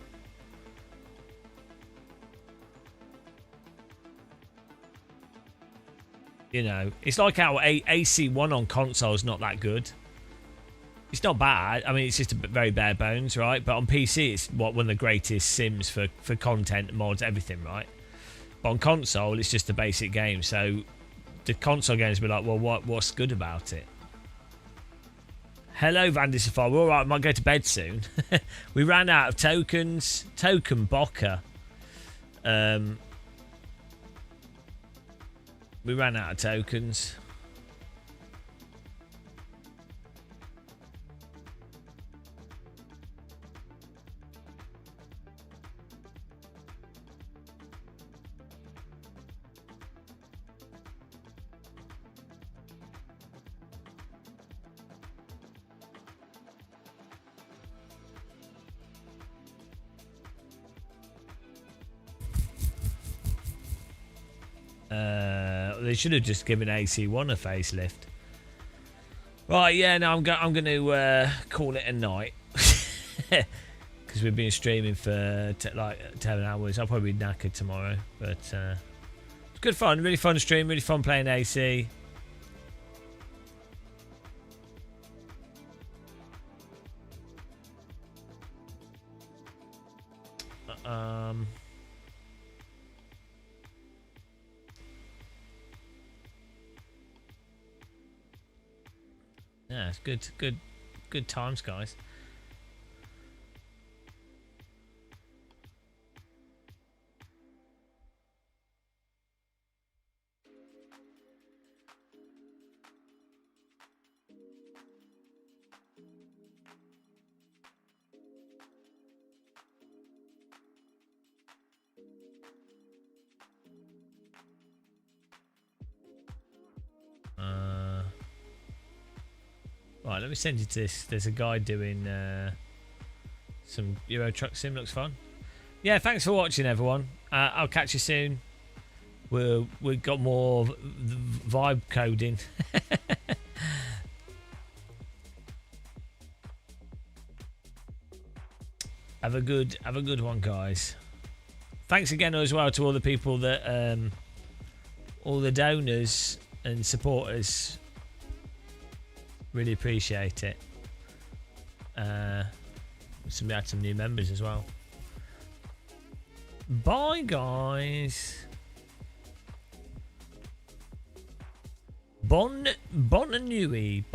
You know, it's like our AC1 on console is not that good. It's not bad. I mean, it's just a very bare bones, right? But on PC, it's one of the greatest sims for content, mods, everything, right? But on console, it's just a basic game. So the console games be like, well, what's good about it? Hello, Vandy Safari. We're all right. I might go to bed soon. We ran out of tokens. Token Bocker. We ran out of tokens. They should have just given AC1 a facelift. Right, yeah, no, I'm going to call it a night. Because we've been streaming for like 10 hours. I'll probably be knackered tomorrow. But it's good fun. Really fun stream. Really fun playing AC. Yeah, it's good times, guys. Right, let me send you this. There's a guy doing some Euro Truck Sim. Looks fun. Yeah, thanks for watching, everyone. I'll catch you soon. We've got more vibe coding. Have a good one, guys. Thanks again as well to all the people that all the donors and supporters. Really appreciate it. We had some new members as well. Bye, guys. Bonne nuit.